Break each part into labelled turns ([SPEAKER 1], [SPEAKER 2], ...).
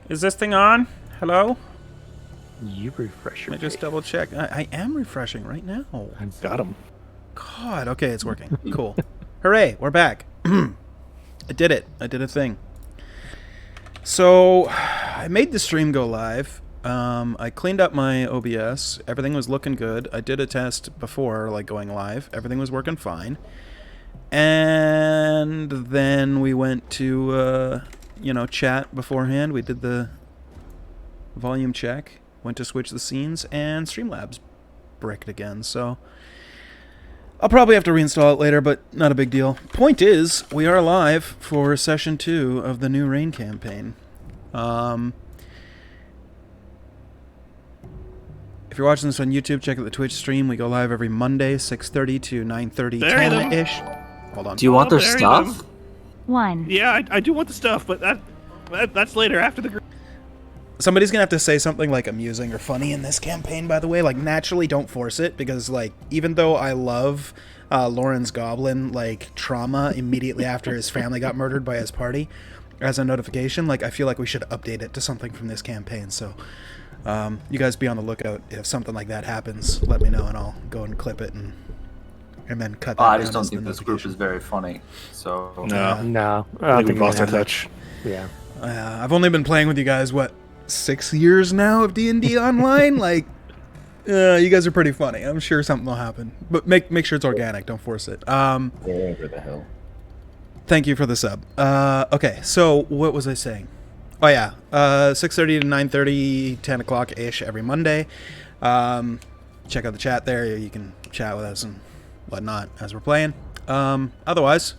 [SPEAKER 1] Is this thing on? Hello?
[SPEAKER 2] You refresh your
[SPEAKER 1] Let me just
[SPEAKER 2] page.
[SPEAKER 1] double check. I am refreshing right now.
[SPEAKER 2] I've got him.
[SPEAKER 1] God, okay, it's working. Cool. Hooray, we're back. I did it. I did a thing. So, I made the stream go live. I cleaned up my OBS. Everything was looking good. I did a test before, like, going live. Everything was working fine. And then we went to, chat beforehand. We did the volume check. Went to switch the scenes, and Streamlabs bricked again, so I'll probably have to reinstall it later, but not a big deal. Point is, we are live for Session 2 of the new Raen campaign. If you're watching this on YouTube, check out the Twitch stream. We go live every Monday, 6:30 to 9:30, 10-ish. Hold on.
[SPEAKER 3] Do you want their stuff?
[SPEAKER 4] Them.
[SPEAKER 5] 1.
[SPEAKER 4] Yeah, I do want the stuff, but that's later after the.
[SPEAKER 1] Somebody's gonna have to say something like amusing or funny in this campaign, by the way. Like, naturally, don't force it, because, like, even though I love Lauren's goblin, like, trauma immediately after his family got murdered by his party as a notification, like, I feel like we should update it to something from this campaign. So, you guys be on the lookout. If something like that happens, let me know, and I'll go and clip it and then cut that
[SPEAKER 3] I
[SPEAKER 1] down
[SPEAKER 3] just don't
[SPEAKER 1] as
[SPEAKER 3] think
[SPEAKER 1] the
[SPEAKER 3] this group is
[SPEAKER 1] notification.
[SPEAKER 3] very funny. So
[SPEAKER 2] No,
[SPEAKER 4] I think we've lost our touch.
[SPEAKER 2] Yeah.
[SPEAKER 1] I've only been playing with you guys, 6 years now of D&D online? Like, you guys are pretty funny. I'm sure something will happen. But make sure it's organic. Don't force it.
[SPEAKER 6] Wherever the hell.
[SPEAKER 1] Thank you for the sub. Okay, so what was I saying? Oh, yeah. 6:30 to 9:30, 10 o'clock-ish every Monday. Check out the chat there. You can chat with us and whatnot as we're playing. Otherwise,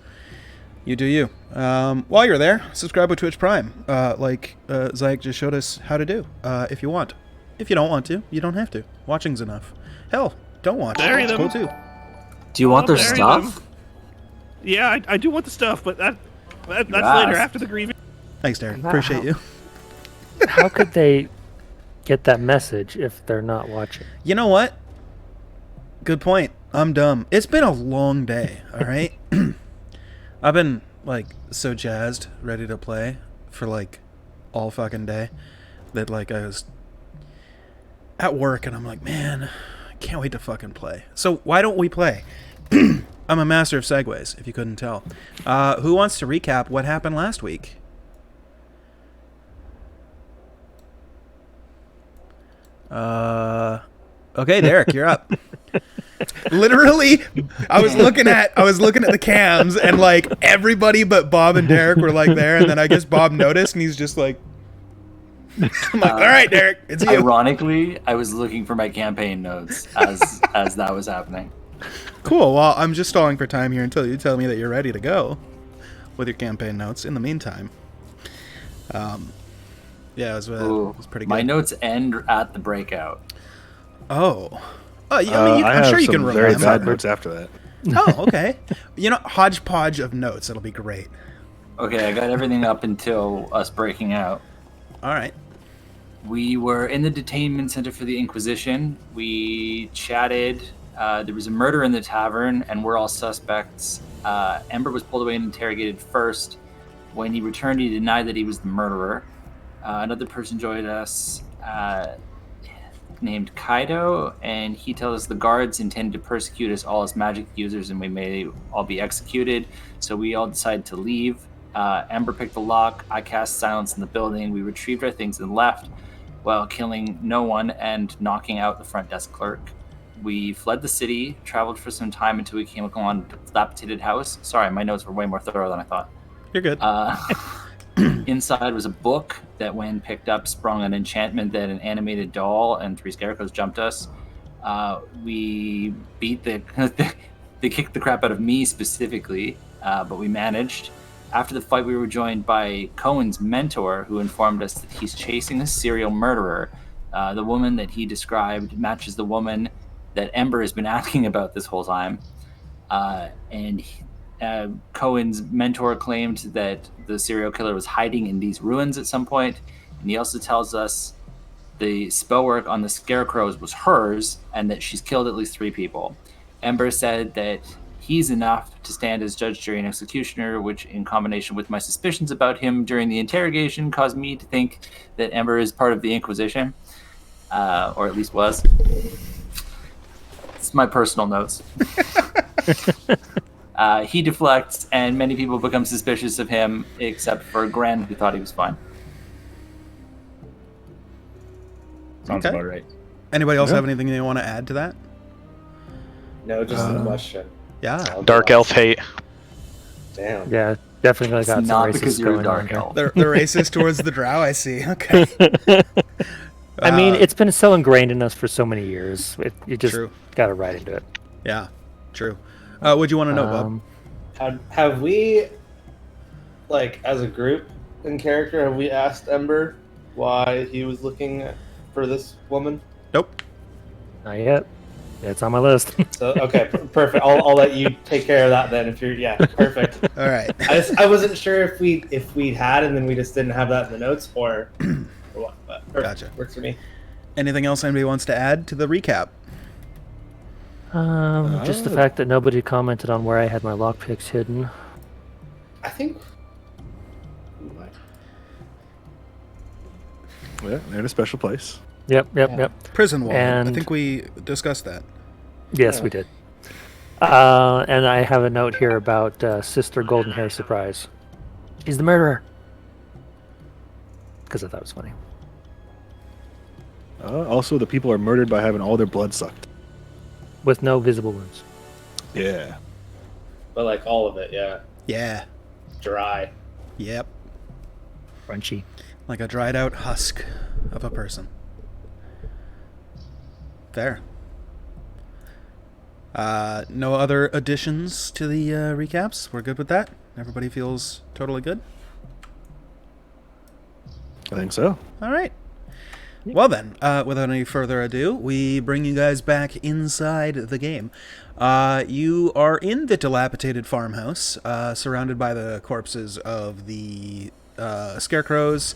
[SPEAKER 1] you do you. While you're there, subscribe with Twitch Prime, like Zyke just showed us how to do, if you want. If you don't want to, you don't have to. Watching's enough. Hell, don't watch.
[SPEAKER 4] Bury
[SPEAKER 1] It's
[SPEAKER 4] them.
[SPEAKER 1] cool too.
[SPEAKER 3] do you want their
[SPEAKER 4] bury
[SPEAKER 3] stuff?
[SPEAKER 4] them. Yeah, I do want the stuff, but that's
[SPEAKER 3] You
[SPEAKER 4] later
[SPEAKER 3] asked.
[SPEAKER 4] after the grieving.
[SPEAKER 1] Thanks, Derek.
[SPEAKER 2] Wow.
[SPEAKER 1] Appreciate you.
[SPEAKER 2] How could they get that message if they're not watching?
[SPEAKER 1] You know what? Good point. I'm dumb. It's been a long day, alright? I've been, like, so jazzed, ready to play for, like, all fucking day that, like, I was at work and I'm like, man, I can't wait to fucking play. So why don't we play? I'm a master of segues, if you couldn't tell. Who wants to recap what happened last week? Okay, Derek, you're up. Literally, I was looking at the cams, and, like, everybody but Bob and Derek were, like, there, and then I guess Bob noticed, and he's just like, I'm like, all right, Derek, it's you.
[SPEAKER 3] Ironically, I was looking for my campaign notes as that was happening.
[SPEAKER 1] Cool. Well, I'm just stalling for time here until you tell me that you're ready to go with your campaign notes. In the meantime, yeah, it was pretty good.
[SPEAKER 3] My notes end at the breakout.
[SPEAKER 1] Oh, yeah, I mean,
[SPEAKER 4] I
[SPEAKER 1] I'm
[SPEAKER 4] have
[SPEAKER 1] sure you
[SPEAKER 4] some
[SPEAKER 1] can
[SPEAKER 4] very
[SPEAKER 1] remember.
[SPEAKER 4] bad notes after that.
[SPEAKER 1] Oh, okay. Hodgepodge of notes. It'll be great.
[SPEAKER 3] Okay, I got everything up until us breaking out.
[SPEAKER 1] All right.
[SPEAKER 3] We were in the detainment center for the Inquisition. We chatted. There was a murder in the tavern, and we're all suspects. Ember was pulled away and interrogated first. When he returned, he denied that he was the murderer. Another person joined us named Kaido, and he tells us the guards intend to persecute us all as magic users, and we may all be executed. So we all decided to leave. Ember picked the lock. I cast silence in the building. We retrieved our things and left, while killing no one and knocking out the front desk clerk. We fled the city, traveled for some time until we came upon a dilapidated house. Sorry, my notes were way more thorough than I thought.
[SPEAKER 1] You're good.
[SPEAKER 3] Inside was a book that, when picked up, sprung an enchantment that an animated doll and 3 scarecrows jumped us. We beat they kicked the crap out of me specifically, but we managed. After the fight, we were joined by Cohen's mentor, who informed us that he's chasing a serial murderer. The woman that he described matches the woman that Ember has been asking about this whole time. Cohen's mentor claimed that the serial killer was hiding in these ruins at some point, and he also tells us the spell work on the scarecrows was hers, and that she's killed at least 3 people. Ember said that He's enough to stand as judge, jury, and executioner, which, in combination with my suspicions about him during the interrogation, caused me to think that Ember is part of the Inquisition, or at least was. It's my personal notes. He deflects, and many people become suspicious of him, except for Gren, who thought he was fine.
[SPEAKER 5] Sounds
[SPEAKER 1] Okay.
[SPEAKER 5] about right.
[SPEAKER 1] Anybody else
[SPEAKER 6] Yeah.
[SPEAKER 1] have anything they want to add to that?
[SPEAKER 7] No, just the question.
[SPEAKER 1] Yeah.
[SPEAKER 7] I'll go
[SPEAKER 6] Dark
[SPEAKER 7] on.
[SPEAKER 6] elf hate.
[SPEAKER 7] Damn.
[SPEAKER 2] Yeah, definitely
[SPEAKER 3] It's
[SPEAKER 2] got some
[SPEAKER 3] not
[SPEAKER 2] racist
[SPEAKER 3] because you're a
[SPEAKER 2] going on
[SPEAKER 3] dark
[SPEAKER 2] here.
[SPEAKER 3] elf.
[SPEAKER 1] They're racist towards the drow, I see. Okay.
[SPEAKER 2] I mean,
[SPEAKER 1] Uh,
[SPEAKER 2] it's been so ingrained in us for so many years. You just
[SPEAKER 1] True.
[SPEAKER 2] got to ride into it.
[SPEAKER 1] Yeah, true. What'd you want to know, Bob?
[SPEAKER 7] Have we, like, as a group in character, have we asked Ember why he was looking for this woman?
[SPEAKER 1] Nope.
[SPEAKER 2] Not yet. It's on my list.
[SPEAKER 7] So okay, perfect. I'll let you take care of that then. If you're perfect.
[SPEAKER 1] All right.
[SPEAKER 7] I wasn't sure if we had and then we just didn't have that in the notes or what. But perfect.
[SPEAKER 1] Gotcha.
[SPEAKER 7] Works for me.
[SPEAKER 1] Anything else anybody wants to add to the recap?
[SPEAKER 2] Just the fact that nobody commented on where I had my lockpicks hidden.
[SPEAKER 7] I think.
[SPEAKER 6] Yeah, they're in a special place.
[SPEAKER 2] Yep.
[SPEAKER 1] Prison wall. I
[SPEAKER 2] And-
[SPEAKER 1] think we discussed that.
[SPEAKER 2] Yes,
[SPEAKER 7] Yeah.
[SPEAKER 2] we did. And I have a note here about Sister Golden Hair Surprise. He's the murderer. Because I thought it was funny.
[SPEAKER 6] Also, the people are murdered by having all their blood sucked.
[SPEAKER 2] With no visible wounds.
[SPEAKER 6] Yeah.
[SPEAKER 7] But like all of it, yeah,
[SPEAKER 1] Yeah.
[SPEAKER 7] dry.
[SPEAKER 1] Yep.
[SPEAKER 2] Crunchy.
[SPEAKER 1] Like a dried out husk of a person. Fair. No other additions to the recaps? We're good with that? Everybody feels totally good?
[SPEAKER 6] I think so.
[SPEAKER 1] All right. Well then, without any further ado, we bring you guys back inside the game. You are in the dilapidated farmhouse, surrounded by the corpses of the scarecrows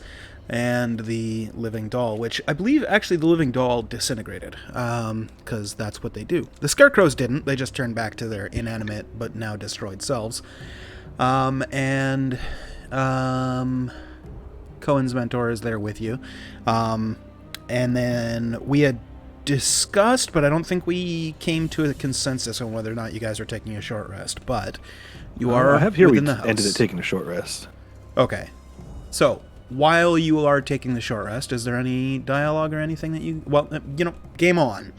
[SPEAKER 1] and the living doll, which I believe actually the living doll disintegrated, because that's what they do. The scarecrows didn't. They just turned back to their inanimate but now destroyed selves. Cohen's mentor is there with you. And then we had discussed, but I don't think we came to a consensus on whether or not you guys are taking a short rest. But you are
[SPEAKER 6] I have here we
[SPEAKER 1] within the house.
[SPEAKER 6] ended it taking a short rest.
[SPEAKER 1] Okay. So, while you are taking the short rest, is there any dialogue or anything that you... Well, game on,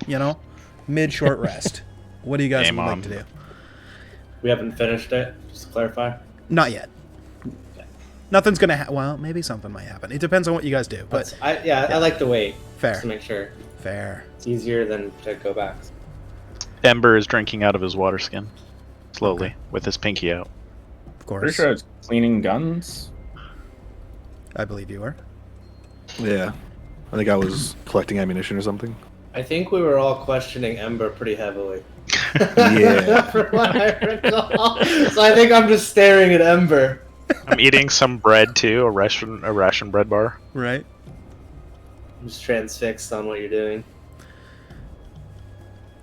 [SPEAKER 1] Mid-short rest. What do you guys
[SPEAKER 6] Game
[SPEAKER 1] would
[SPEAKER 6] on.
[SPEAKER 1] like to do?
[SPEAKER 7] We haven't finished it. Just to clarify.
[SPEAKER 1] Not yet. Nothing's going to happen. Well, maybe something might happen. It depends on what you guys do, but
[SPEAKER 7] I like to wait
[SPEAKER 1] fair.
[SPEAKER 7] just to make sure
[SPEAKER 1] Fair.
[SPEAKER 7] it's easier than to go back.
[SPEAKER 6] Ember is drinking out of his water skin. Slowly, with his pinky out.
[SPEAKER 1] Of
[SPEAKER 5] Pretty
[SPEAKER 1] course.
[SPEAKER 5] sure I was cleaning guns.
[SPEAKER 1] I believe you are.
[SPEAKER 6] Yeah. I think I was collecting ammunition or something.
[SPEAKER 7] I think we were all questioning Ember pretty heavily.
[SPEAKER 6] Yeah.
[SPEAKER 7] From what I recall. So I think I'm just staring at Ember.
[SPEAKER 6] I'm eating some bread too, a ration bread bar.
[SPEAKER 1] Right?
[SPEAKER 7] I'm just transfixed on what you're doing.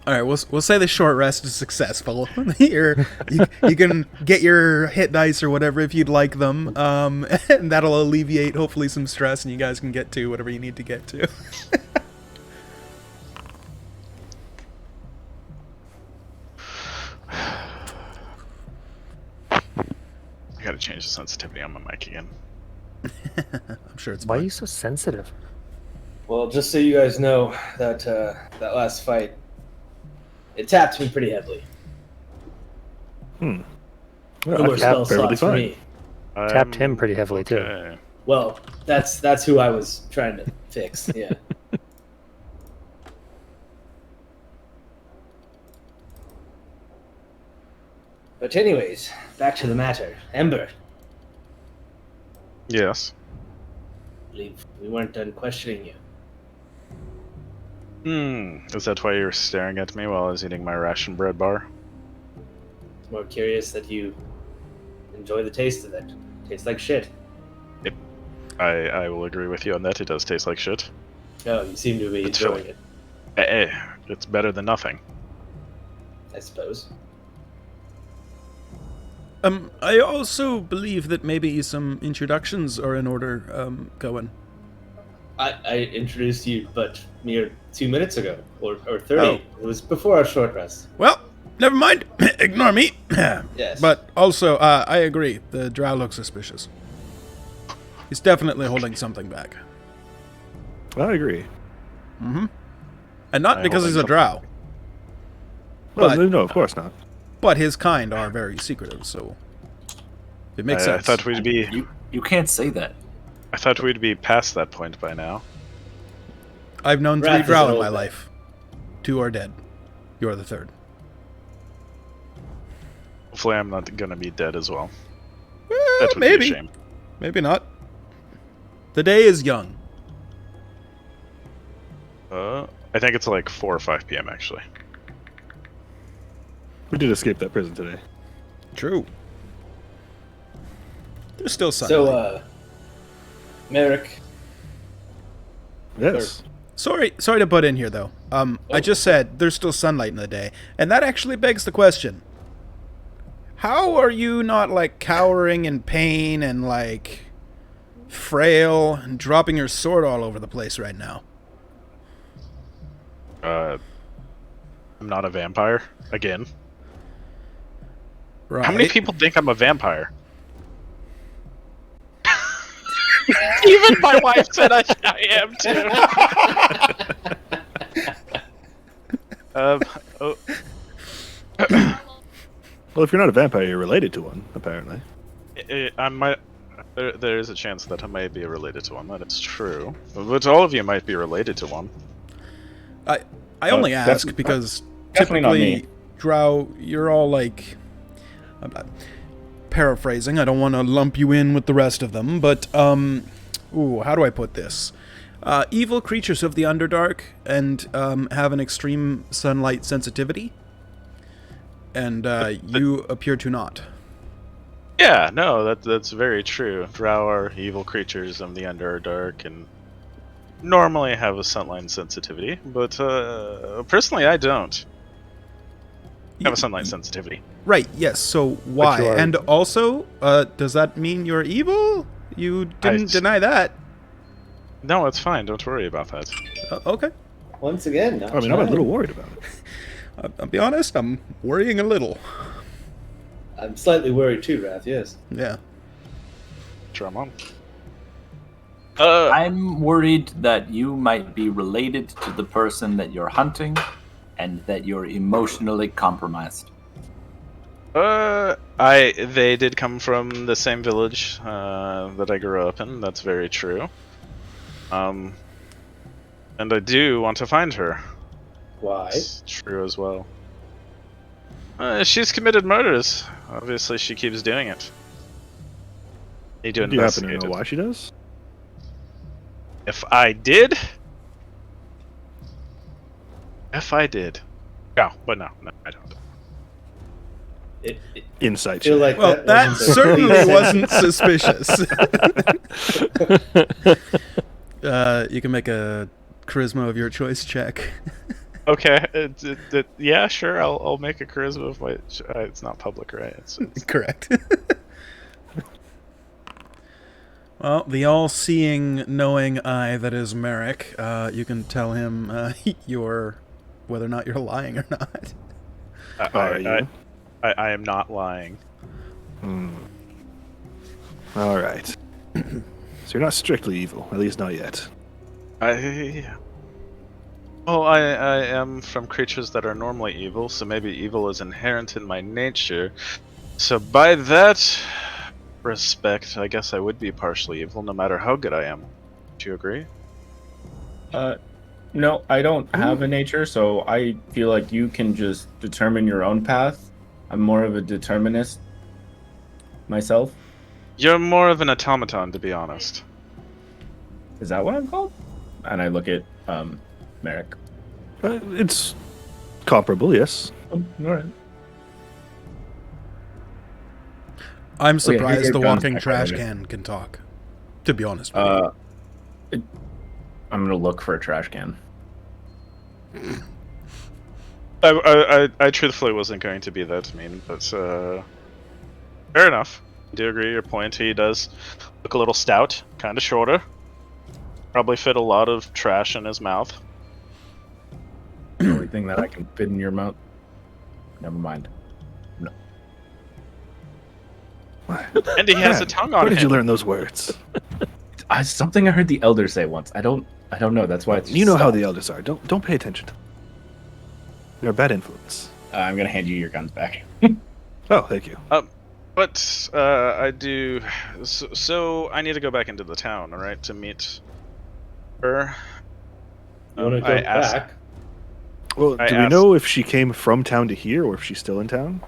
[SPEAKER 1] All right, we'll say the short rest is successful. you can get your hit dice or whatever if you'd like them, and that'll alleviate hopefully some stress, and you guys can get to whatever you need to get to.
[SPEAKER 6] I gotta change the sensitivity on my mic again.
[SPEAKER 1] I'm sure it's
[SPEAKER 2] Why are
[SPEAKER 1] fine.
[SPEAKER 2] you so sensitive?
[SPEAKER 7] Well, just so you guys know, that that last fight, it tapped me pretty heavily.
[SPEAKER 6] Well,
[SPEAKER 7] No more
[SPEAKER 6] I-
[SPEAKER 7] spell
[SPEAKER 6] perfectly
[SPEAKER 7] slots for
[SPEAKER 6] fine.
[SPEAKER 7] me.
[SPEAKER 2] Tapped him pretty heavily, too.
[SPEAKER 6] Okay.
[SPEAKER 7] Well, that's who I was trying to fix. Yeah. But anyways, back to the matter. Ember,
[SPEAKER 6] Yes.
[SPEAKER 7] I believe we weren't done questioning you.
[SPEAKER 6] Is that why you were staring at me while I was eating my ration bread bar?
[SPEAKER 7] More curious that you enjoy the taste of it. Tastes like shit.
[SPEAKER 6] I will agree with you on that. It does taste like shit.
[SPEAKER 7] No, you seem to be
[SPEAKER 6] It's
[SPEAKER 7] enjoying
[SPEAKER 6] filling.
[SPEAKER 7] it,
[SPEAKER 6] It's better than nothing.
[SPEAKER 7] I suppose.
[SPEAKER 1] I also believe that maybe some introductions are in order, Cohen.
[SPEAKER 7] I introduced you, but mere 2 minutes ago, or 30.
[SPEAKER 1] Oh.
[SPEAKER 7] It was before our short rest.
[SPEAKER 1] Well, never mind. Ignore me.
[SPEAKER 7] Yes.
[SPEAKER 1] But also, I agree. The drow looks suspicious. He's definitely holding something back.
[SPEAKER 4] I agree.
[SPEAKER 1] And not because he's a drow.
[SPEAKER 4] Well,
[SPEAKER 1] But-
[SPEAKER 4] no, of course not.
[SPEAKER 1] But his kind are very secretive, so it makes
[SPEAKER 6] I
[SPEAKER 1] sense.
[SPEAKER 6] thought we'd be.
[SPEAKER 3] You can't say that.
[SPEAKER 6] I thought we'd be past that point by now.
[SPEAKER 1] I've known 3
[SPEAKER 7] Wrath is
[SPEAKER 1] drow
[SPEAKER 7] an
[SPEAKER 1] in
[SPEAKER 7] old
[SPEAKER 1] my
[SPEAKER 7] man.
[SPEAKER 1] life. 2 are dead. You're the 3rd.
[SPEAKER 6] Hopefully, I'm not gonna be dead as well.
[SPEAKER 1] Well,
[SPEAKER 6] That would
[SPEAKER 1] maybe.
[SPEAKER 6] be a shame.
[SPEAKER 1] Maybe not. The day is young.
[SPEAKER 6] I think it's like 4 or 5 p.m. actually.
[SPEAKER 4] We did escape that prison today.
[SPEAKER 1] True. There's still sunlight.
[SPEAKER 7] So, Merrick,
[SPEAKER 4] Yes.
[SPEAKER 1] Sorry to butt in here, though. I just said there's still sunlight in the day, and that actually begs the question: how are you not like cowering in pain and like frail and dropping your sword all over the place right now?
[SPEAKER 6] I'm not a vampire again.
[SPEAKER 1] Right.
[SPEAKER 6] How many people think I'm a vampire? Even my wife said I am too. Oh,
[SPEAKER 4] Well, if you're not a vampire, you're related to one, apparently.
[SPEAKER 6] I might. There is a chance that I may be related to one. That is true. But all of you might be related to one.
[SPEAKER 1] I only ask
[SPEAKER 5] definitely-
[SPEAKER 1] because
[SPEAKER 5] definitely not
[SPEAKER 1] typically,
[SPEAKER 5] me.
[SPEAKER 1] drow, you're all like. I'm paraphrasing. I don't want to lump you in with the rest of them, but how do I put this? Evil creatures of the Underdark and have an extreme sunlight sensitivity, and you appear to not.
[SPEAKER 6] Yeah, no, that's very true. Drow are evil creatures of the Underdark and normally have a sunlight sensitivity, but personally I don't have a sunlight sensitivity.
[SPEAKER 1] Right, yes, so why?
[SPEAKER 2] you are-
[SPEAKER 1] And also, does that mean you're evil? You didn't deny that.
[SPEAKER 6] No, it's fine. Don't worry about that.
[SPEAKER 1] Okay.
[SPEAKER 7] once again, not
[SPEAKER 4] I mean, I'm a
[SPEAKER 7] trying.
[SPEAKER 4] little worried about it.
[SPEAKER 1] I'll be honest, I'm worrying a little.
[SPEAKER 7] I'm slightly worried too, Wrath. Yes.
[SPEAKER 1] Yeah.
[SPEAKER 6] Drum on.
[SPEAKER 3] I'm worried that you might be related to the person that you're hunting, and that you're emotionally compromised.
[SPEAKER 6] They did come from the same village that I grew up in. That's very true. And I do want to find her.
[SPEAKER 7] Why?
[SPEAKER 6] It's true as well. She's committed murders. Obviously, she keeps doing it. Need to
[SPEAKER 4] Do you happen to
[SPEAKER 6] investigate
[SPEAKER 4] know
[SPEAKER 6] it.
[SPEAKER 4] why she does?
[SPEAKER 6] If I did. No, but no, I don't.
[SPEAKER 7] It
[SPEAKER 4] Insight
[SPEAKER 7] feel
[SPEAKER 4] check.
[SPEAKER 7] like
[SPEAKER 1] Well, that
[SPEAKER 7] wasn't a
[SPEAKER 1] certainly
[SPEAKER 7] decent-
[SPEAKER 1] wasn't suspicious. You can make a charisma of your choice check.
[SPEAKER 6] Okay, yeah, sure. I'll make a charisma of my. It's not public, right? It's
[SPEAKER 1] Correct. Well, the all-seeing, knowing eye that is Merrick, you can tell him whether or not you're lying or not.
[SPEAKER 4] Are you?
[SPEAKER 6] I am not lying.
[SPEAKER 4] All right. So you're not strictly evil, at least not yet.
[SPEAKER 6] I am from creatures that are normally evil, so maybe evil is inherent in my nature. So by that respect, I guess I would be partially evil, no matter how good I am. Do you agree?
[SPEAKER 5] No, I don't have a nature, so I feel like you can just determine your own path. I'm more of a determinist myself.
[SPEAKER 6] You're more of an automaton, to be honest.
[SPEAKER 5] Is that what I'm called? And I look at Merrick.
[SPEAKER 4] It's comparable, yes.
[SPEAKER 5] Oh, all right.
[SPEAKER 1] I'm
[SPEAKER 5] Okay,
[SPEAKER 1] surprised
[SPEAKER 5] here's
[SPEAKER 1] the
[SPEAKER 5] your
[SPEAKER 1] walking
[SPEAKER 5] guns.
[SPEAKER 1] trash can talk. To be honest with you.
[SPEAKER 5] I'm gonna look for a trash can.
[SPEAKER 6] I truthfully wasn't going to be that mean, but Fair enough. I do agree with your point. He does look a little stout, kind of shorter. Probably fit a lot of trash in his mouth.
[SPEAKER 5] The only thing that I can fit in your mouth. Never mind. No.
[SPEAKER 6] And he has a tongue on
[SPEAKER 4] Where did you
[SPEAKER 6] him.
[SPEAKER 4] learn those words?
[SPEAKER 5] Something I heard the elder say once. I don't know. That's why it's
[SPEAKER 4] You know how
[SPEAKER 5] stuck.
[SPEAKER 4] the elders are. Don't pay attention to them. They're a bad influence.
[SPEAKER 5] I'm gonna hand you your guns back.
[SPEAKER 4] Oh, thank you.
[SPEAKER 6] But I do. So I need to go back into the town, all right, to meet her.
[SPEAKER 7] You want to go
[SPEAKER 6] I asked-
[SPEAKER 7] back?
[SPEAKER 4] Well,
[SPEAKER 6] I
[SPEAKER 4] do we
[SPEAKER 6] asked-
[SPEAKER 4] know if she came from town to here or if she's still in town?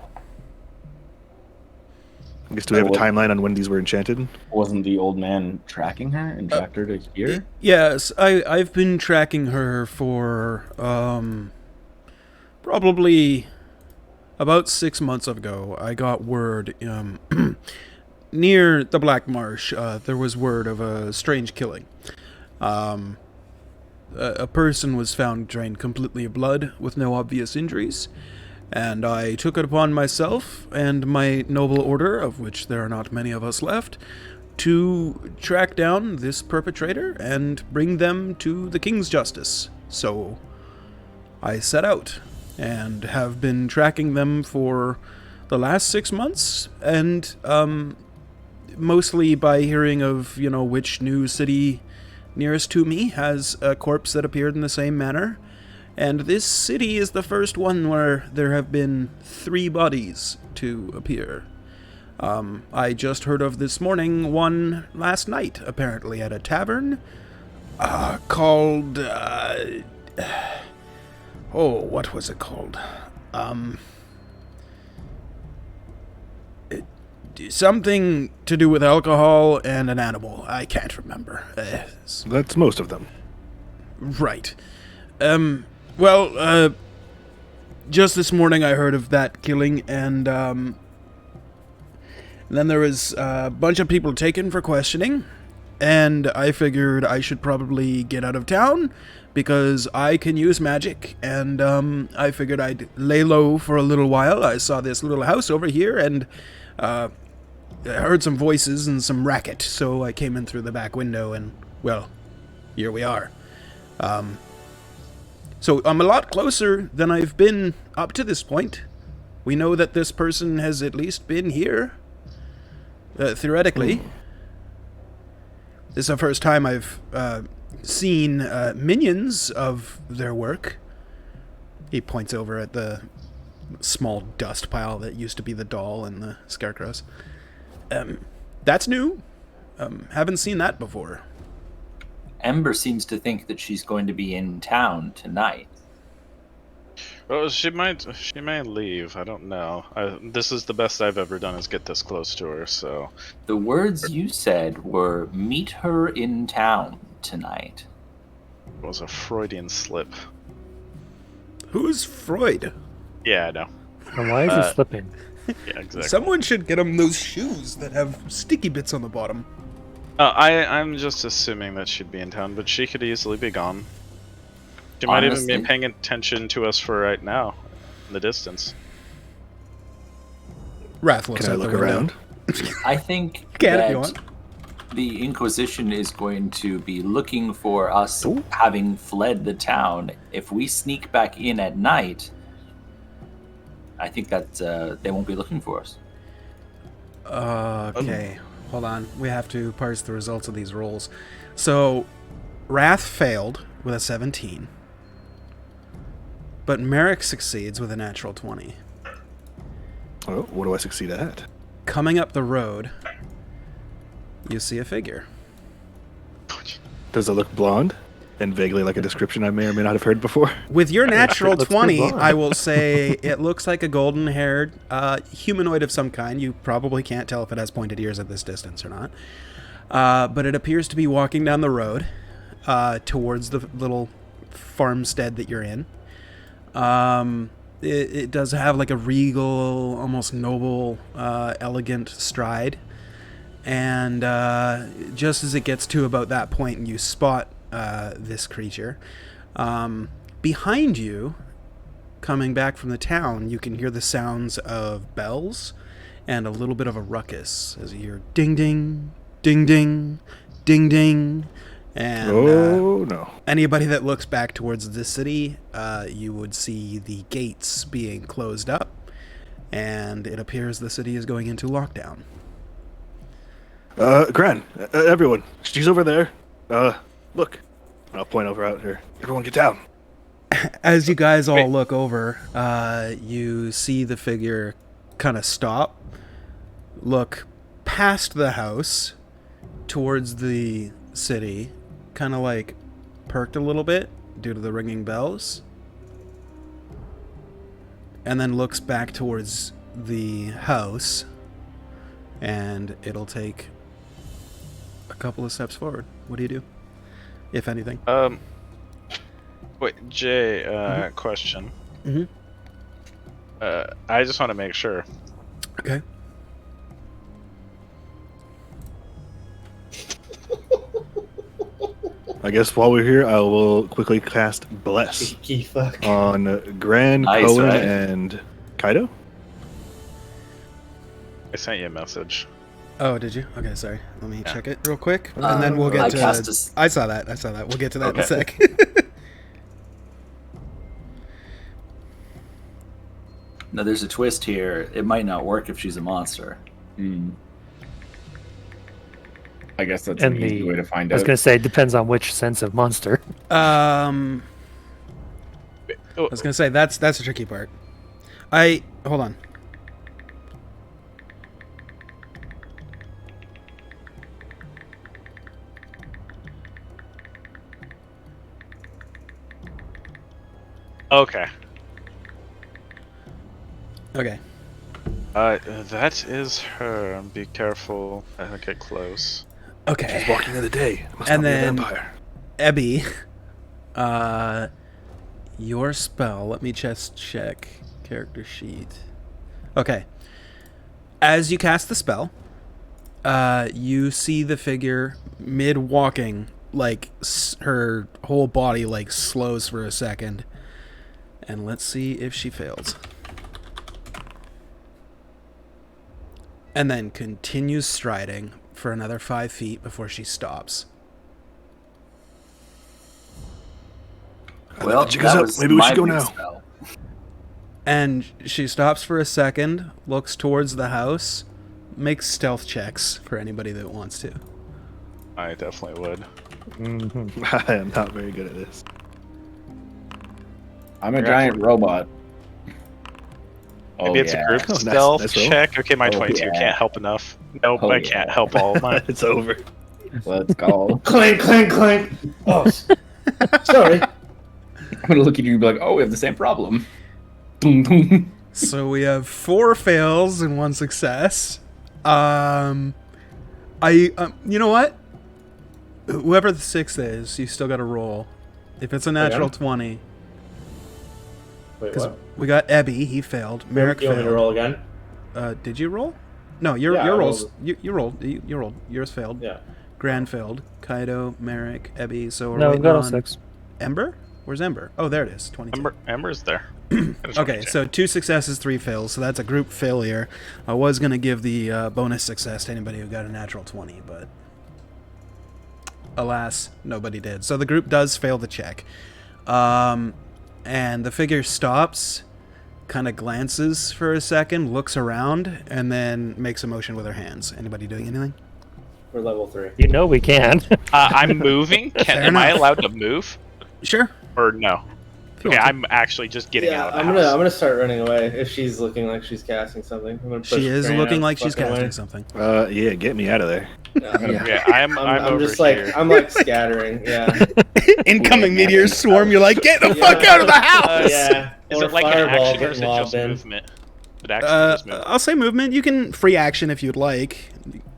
[SPEAKER 4] I guess do we have a
[SPEAKER 5] Well,
[SPEAKER 4] timeline on when these were enchanted?
[SPEAKER 5] Wasn't the old man tracking her and tracked her to here?
[SPEAKER 1] Yes, I've been tracking her for probably about 6 months ago. I got word near the Black Marsh. There was word of a strange killing. A person was found drained completely of blood with no obvious injuries, and I took it upon myself and my noble order, of which there are not many of us left, to track down this perpetrator and bring them to the King's justice. So I set out and have been tracking them for the last 6 months, and mostly by hearing of, which new city nearest to me has a corpse that appeared in the same manner. And this city is the first one where there have been 3 bodies to appear. I just heard of this morning one last night, apparently at a tavern called... what was it called? Something to do with alcohol and an animal. I can't remember.
[SPEAKER 4] That's most of them.
[SPEAKER 1] Right. Just this morning I heard of that killing, and then there was a bunch of people taken for questioning, and I figured I should probably get out of town because I can use magic, and I figured I'd lay low for a little while. I saw this little house over here, and I heard some voices and some racket, so I came in through the back window, and, well, here we are. So I'm a lot closer than I've been up to this point. We know that this person has at least been here, theoretically. This is the first time I've seen minions of their work. He points over at the small dust pile that used to be the doll and the scarecrows. That's new. Haven't seen that before.
[SPEAKER 3] Ember seems to think that she's going to be in town tonight.
[SPEAKER 6] Well, she may leave. I don't know. This is the best I've ever done, is get this close to her. So
[SPEAKER 3] The words you said were, meet her in town tonight.
[SPEAKER 6] it was a Freudian slip.
[SPEAKER 1] Who's Freud?
[SPEAKER 6] Yeah, I know.
[SPEAKER 2] And why is he slipping?
[SPEAKER 6] Yeah, exactly.
[SPEAKER 1] Someone should get him those shoes that have sticky bits on the bottom.
[SPEAKER 6] I'm just assuming that she'd be in town, but she could easily be gone. She might even
[SPEAKER 3] Honestly-
[SPEAKER 6] be paying attention to us for right now, in the distance.
[SPEAKER 1] Wrath looks
[SPEAKER 4] Can I
[SPEAKER 1] out the
[SPEAKER 4] look
[SPEAKER 1] window.
[SPEAKER 4] around?
[SPEAKER 3] I think
[SPEAKER 1] Can if you
[SPEAKER 3] that
[SPEAKER 1] want.
[SPEAKER 3] the Inquisition is going to be looking for us
[SPEAKER 4] Ooh.
[SPEAKER 3] having fled the town. If we sneak back in at night, I think that they won't be looking for us.
[SPEAKER 1] Okay, hold on. We have to parse the results of these rolls. So, Wrath failed with a 17. But Merrick succeeds with a natural 20.
[SPEAKER 4] Oh, what do I succeed at?
[SPEAKER 1] Coming up the road, you see a figure.
[SPEAKER 4] Does it look blonde? And vaguely like a description I may or may not have heard before?
[SPEAKER 1] With your natural
[SPEAKER 2] looks pretty
[SPEAKER 1] 20,
[SPEAKER 2] blonde.
[SPEAKER 1] I will say it looks like a golden-haired humanoid of some kind. You probably can't tell if it has pointed ears at this distance or not. But it appears to be walking down the road towards the little farmstead that you're in. It does have like a regal, almost noble, elegant stride. And just as it gets to about that point and you spot this creature, behind you, coming back from the town, you can hear the sounds of bells and a little bit of a ruckus as you hear ding ding, ding ding, ding ding. And
[SPEAKER 4] no.
[SPEAKER 1] anybody that looks back towards the city, you would see the gates being closed up, and it appears the city is going into lockdown.
[SPEAKER 4] Gran, everyone, she's over there. Look. I'll point over out here. Everyone get down.
[SPEAKER 1] As you guys all look over, you see the figure kind of stop, look past the house towards the city, kind of like perked a little bit due to the ringing bells, and then looks back towards the house, and it'll take a couple of steps forward. What do you do, if anything?
[SPEAKER 6] Wait, Jay, question.
[SPEAKER 1] Mm-hmm.
[SPEAKER 6] I just want to make sure.
[SPEAKER 1] Okay.
[SPEAKER 4] I guess while we're here, I will quickly cast Bless
[SPEAKER 7] Cheeky fuck.
[SPEAKER 4] on Gran,
[SPEAKER 3] Nice,
[SPEAKER 4] Cohen,
[SPEAKER 3] right?
[SPEAKER 4] and Kaido.
[SPEAKER 6] I sent you a message.
[SPEAKER 1] Oh, did you? Okay, sorry. Let me
[SPEAKER 6] Yeah.
[SPEAKER 1] check it real quick, and then we'll get
[SPEAKER 3] I
[SPEAKER 1] to.
[SPEAKER 3] cast a s-
[SPEAKER 1] I saw that. We'll get to that in a
[SPEAKER 3] Okay.
[SPEAKER 1] sec.
[SPEAKER 3] No, there's a twist here. It might not work if she's a monster.
[SPEAKER 5] I guess that's
[SPEAKER 2] And
[SPEAKER 5] an easy way to find
[SPEAKER 2] I was
[SPEAKER 5] out.
[SPEAKER 2] going to say, it depends on which sense of monster.
[SPEAKER 1] I was gonna say that's the tricky part. Hold on.
[SPEAKER 6] Okay.
[SPEAKER 1] Okay.
[SPEAKER 6] That is her. Be careful. I don't get close.
[SPEAKER 1] Okay.
[SPEAKER 4] She's walking in the day. Must
[SPEAKER 1] And
[SPEAKER 4] not be a
[SPEAKER 1] then-
[SPEAKER 4] vampire.
[SPEAKER 1] Ebby, your spell. Let me just check character sheet. Okay. As you cast the spell, you see the figure mid walking, like her whole body like slows for a second, and let's see if she fails. And then continues striding for another 5 feet before she stops.
[SPEAKER 3] Well,
[SPEAKER 4] She goes
[SPEAKER 3] that
[SPEAKER 4] up.
[SPEAKER 3] was
[SPEAKER 4] Maybe we
[SPEAKER 3] my
[SPEAKER 4] should go
[SPEAKER 3] big
[SPEAKER 4] now.
[SPEAKER 3] spell.
[SPEAKER 1] And she stops for a second, looks towards the house, makes stealth checks for anybody that wants to.
[SPEAKER 6] I definitely would.
[SPEAKER 4] I am not very good at this.
[SPEAKER 5] I'm a giant robot.
[SPEAKER 6] Maybe it's a group
[SPEAKER 4] Oh, nice-
[SPEAKER 6] stealth
[SPEAKER 4] nice roll.
[SPEAKER 6] check. Okay, my
[SPEAKER 5] Oh,
[SPEAKER 6] 22
[SPEAKER 5] yeah.
[SPEAKER 6] can't help enough. Nope,
[SPEAKER 5] Oh,
[SPEAKER 6] I
[SPEAKER 5] yeah.
[SPEAKER 6] can't help all of mine.
[SPEAKER 4] It's over.
[SPEAKER 5] Let's go.
[SPEAKER 7] Clank, clank, clank. Oh, sorry.
[SPEAKER 5] I'm gonna look at you and be like, "Oh, we have the same problem." Boom, boom.
[SPEAKER 1] So we have 4 fails and 1 success. You know what? Whoever the 6th is, you still got to roll. If it's a natural
[SPEAKER 7] Again?
[SPEAKER 1] 20,
[SPEAKER 7] Wait,
[SPEAKER 1] because
[SPEAKER 7] what?
[SPEAKER 1] we got Ebby, he failed. Merrick
[SPEAKER 7] You want me to
[SPEAKER 1] failed.
[SPEAKER 7] roll again?
[SPEAKER 1] Did you roll? No, your
[SPEAKER 7] Yeah, I
[SPEAKER 1] rolls.
[SPEAKER 7] rolled.
[SPEAKER 1] You rolled. You rolled. Yours failed.
[SPEAKER 7] Yeah.
[SPEAKER 1] Gran failed. Kaido, Merrick, Ebby. So we're
[SPEAKER 2] No, we've
[SPEAKER 1] waiting
[SPEAKER 2] got all
[SPEAKER 1] on
[SPEAKER 2] 6.
[SPEAKER 1] Ember. Where's Ember? Oh, there it is. 22.
[SPEAKER 6] Ember's there.
[SPEAKER 1] Okay, so 2 successes, 3 fails, so that's a group failure. I was going to give the bonus success to anybody who got a natural 20, but alas, nobody did. So the group does fail the check. And the figure stops, kind of glances for a second, looks around, and then makes a motion with her hands. Anybody doing anything?
[SPEAKER 7] We're level 3.
[SPEAKER 2] You know we can.
[SPEAKER 6] I'm moving.
[SPEAKER 1] Fair
[SPEAKER 6] Am I
[SPEAKER 1] enough.
[SPEAKER 6] allowed to move?
[SPEAKER 1] Sure.
[SPEAKER 6] Or no?
[SPEAKER 1] If you
[SPEAKER 6] Okay,
[SPEAKER 1] want to.
[SPEAKER 6] I'm actually just getting
[SPEAKER 7] Yeah,
[SPEAKER 6] out of the
[SPEAKER 7] I'm
[SPEAKER 6] house.
[SPEAKER 7] gonna start running away if she's looking like she's casting something. I'm gonna push
[SPEAKER 1] She is
[SPEAKER 7] Fran
[SPEAKER 1] looking
[SPEAKER 7] out
[SPEAKER 1] like
[SPEAKER 7] the
[SPEAKER 1] she's
[SPEAKER 7] fucking
[SPEAKER 1] casting
[SPEAKER 7] way.
[SPEAKER 1] something.
[SPEAKER 4] Yeah, get me out of there.
[SPEAKER 7] Yeah.
[SPEAKER 6] Yeah, I'm
[SPEAKER 7] I'm
[SPEAKER 6] over
[SPEAKER 7] just like
[SPEAKER 6] here.
[SPEAKER 7] I'm like scattering. Yeah.
[SPEAKER 1] Incoming meteors swarm, you're like, get the
[SPEAKER 7] Yeah.
[SPEAKER 1] fuck out of the house!
[SPEAKER 7] Yeah.
[SPEAKER 6] Is
[SPEAKER 7] Or
[SPEAKER 6] it like an
[SPEAKER 7] fireball
[SPEAKER 6] action or is
[SPEAKER 7] getting
[SPEAKER 6] it just
[SPEAKER 7] lobbed in.
[SPEAKER 6] movement? But action or just movement?
[SPEAKER 1] I'll say movement. You can free action if you'd like.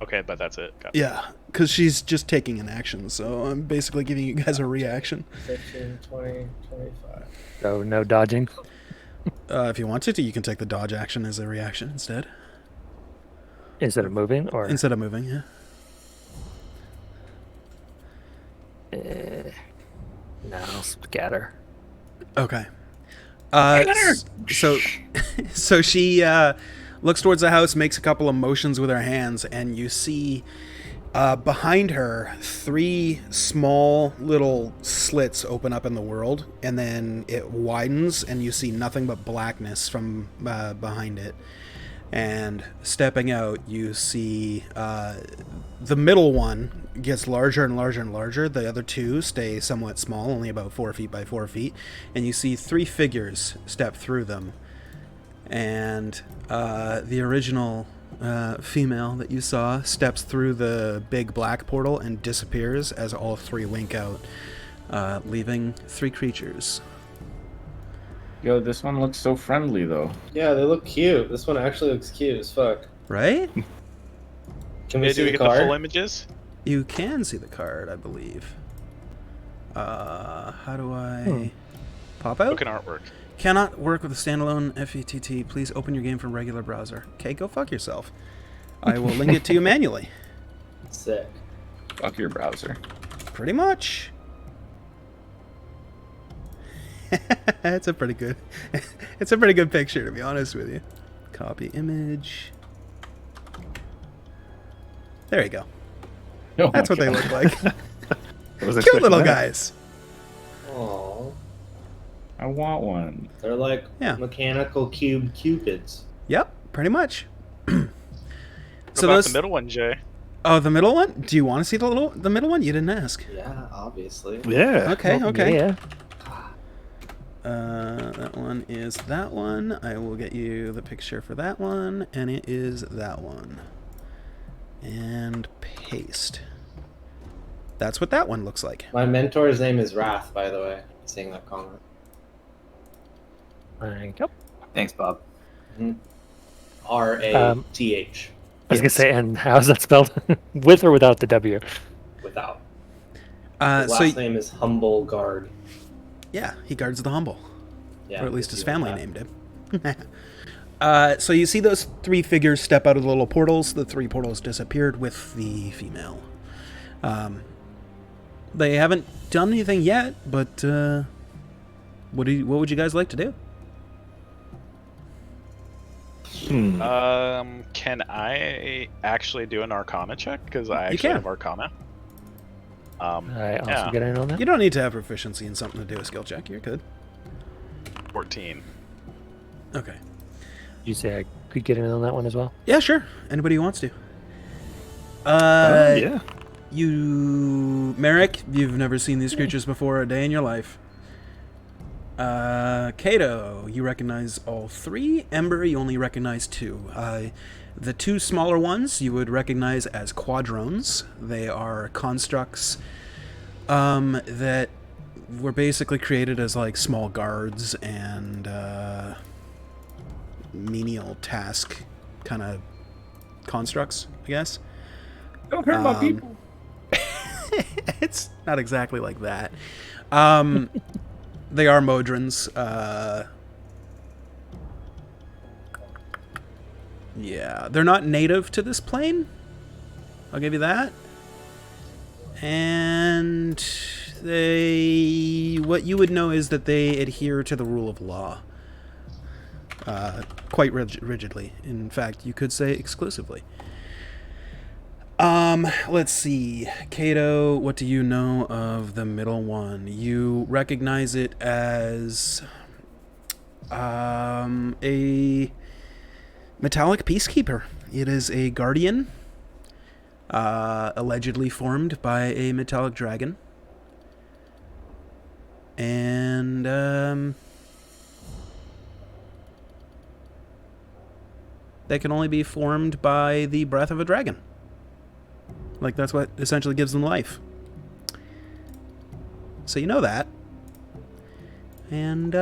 [SPEAKER 6] Okay, but that's it. Got it.
[SPEAKER 1] Yeah, because she's just taking an action, so I'm basically giving you guys a reaction.
[SPEAKER 7] 15, 20, 25.
[SPEAKER 2] So no dodging.
[SPEAKER 1] If you want to, you can take the dodge action as a reaction instead.
[SPEAKER 2] Instead of moving, or
[SPEAKER 1] Instead of moving, yeah.
[SPEAKER 2] no, scatter.
[SPEAKER 1] Okay. So she looks towards the house, makes a couple of motions with her hands, and you see behind her 3 small little slits open up in the world, and then it widens, and you see nothing but blackness from behind it. And stepping out, you see the middle one gets larger and larger and larger. The other 2 stay somewhat small, only about 4 feet by 4 feet. And you see 3 figures step through them. And the original female that you saw steps through the big black portal and disappears as all 3 wink out, leaving 3 creatures.
[SPEAKER 5] Yo, this one looks so friendly, though.
[SPEAKER 7] Yeah, they look cute. This one actually looks cute as fuck.
[SPEAKER 1] Right?
[SPEAKER 7] Can we
[SPEAKER 6] Hey,
[SPEAKER 7] see
[SPEAKER 6] do we
[SPEAKER 7] the
[SPEAKER 6] get the full
[SPEAKER 7] card?
[SPEAKER 6] images?
[SPEAKER 1] You can see the card, I believe. How do I pop out?
[SPEAKER 6] Look at artwork.
[SPEAKER 1] Cannot work with a standalone FETT. Please open your game from regular browser. Okay, go fuck yourself. I will link it to you manually.
[SPEAKER 7] Sick.
[SPEAKER 5] Fuck your browser.
[SPEAKER 1] Pretty much. It's a pretty good. It's a pretty good picture, to be honest with you. Copy image. There you go.
[SPEAKER 5] Oh
[SPEAKER 1] That's
[SPEAKER 5] my
[SPEAKER 1] what they
[SPEAKER 5] God.
[SPEAKER 1] look like.
[SPEAKER 4] Was I
[SPEAKER 1] Cute little
[SPEAKER 4] expecting that?
[SPEAKER 1] guys.
[SPEAKER 7] Aww.
[SPEAKER 5] I want one.
[SPEAKER 7] They're like
[SPEAKER 1] Yeah.
[SPEAKER 7] mechanical cube cupids.
[SPEAKER 1] Yep, pretty much.
[SPEAKER 6] What
[SPEAKER 1] So
[SPEAKER 6] about
[SPEAKER 1] those.
[SPEAKER 6] the middle one, Jay?
[SPEAKER 1] Oh, the middle one. Do you want to see the middle one? You didn't ask.
[SPEAKER 7] Yeah, obviously.
[SPEAKER 4] Yeah.
[SPEAKER 1] Okay. Okay.
[SPEAKER 2] Yeah.
[SPEAKER 1] That one is that one. I will get you the picture for that one, and it is that one. And paste. That's what that one looks like.
[SPEAKER 7] My mentor's name is Wrath, by the way. Seeing that comment.
[SPEAKER 2] Thank you.
[SPEAKER 3] Thanks, Bob.
[SPEAKER 7] R-A-T-H.
[SPEAKER 2] I was gonna say, and how's that spelled? With or without the W?
[SPEAKER 7] Without. His
[SPEAKER 1] So
[SPEAKER 7] last name is Humble Guard.
[SPEAKER 1] yeah, he guards the humble,
[SPEAKER 7] Yeah,
[SPEAKER 1] or at least his
[SPEAKER 7] you like
[SPEAKER 1] family
[SPEAKER 7] that.
[SPEAKER 1] named him. So you see those 3 figures step out of the little portals. The 3 portals disappeared with the female. They haven't done anything yet, but what would you guys like to do?
[SPEAKER 6] Can I actually do an Arcana check? Because I actually
[SPEAKER 1] can.
[SPEAKER 6] have Arcana.
[SPEAKER 2] I also
[SPEAKER 6] Yeah.
[SPEAKER 2] get in on that.
[SPEAKER 1] You don't need to have proficiency in something to do a skill check. You're good.
[SPEAKER 6] 14.
[SPEAKER 1] Okay.
[SPEAKER 2] Did you say I could get in on that one as well?
[SPEAKER 1] Yeah, sure. Anybody who wants to.
[SPEAKER 4] Yeah.
[SPEAKER 1] You, Merrick, you've never seen these creatures before a day in your life. Kato, you recognize all 3. Ember, you only recognize 2. The 2 smaller ones you would recognize as quadrones. They are constructs that were basically created as like small guards and menial task kind of constructs, I guess.
[SPEAKER 5] Don't hurt my people.
[SPEAKER 1] It's not exactly like that. They are Modrons. Yeah, they're not native to this plane. I'll give you that. And what you would know is that they adhere to the rule of law. Quite rigidly. In fact, you could say exclusively. Let's see. Kato, what do you know of the middle one? You recognize it as a metallic peacekeeper. It is a guardian, allegedly formed by a metallic dragon. And they can only be formed by the breath of a dragon. Like, that's what essentially gives them life. So you know that. And,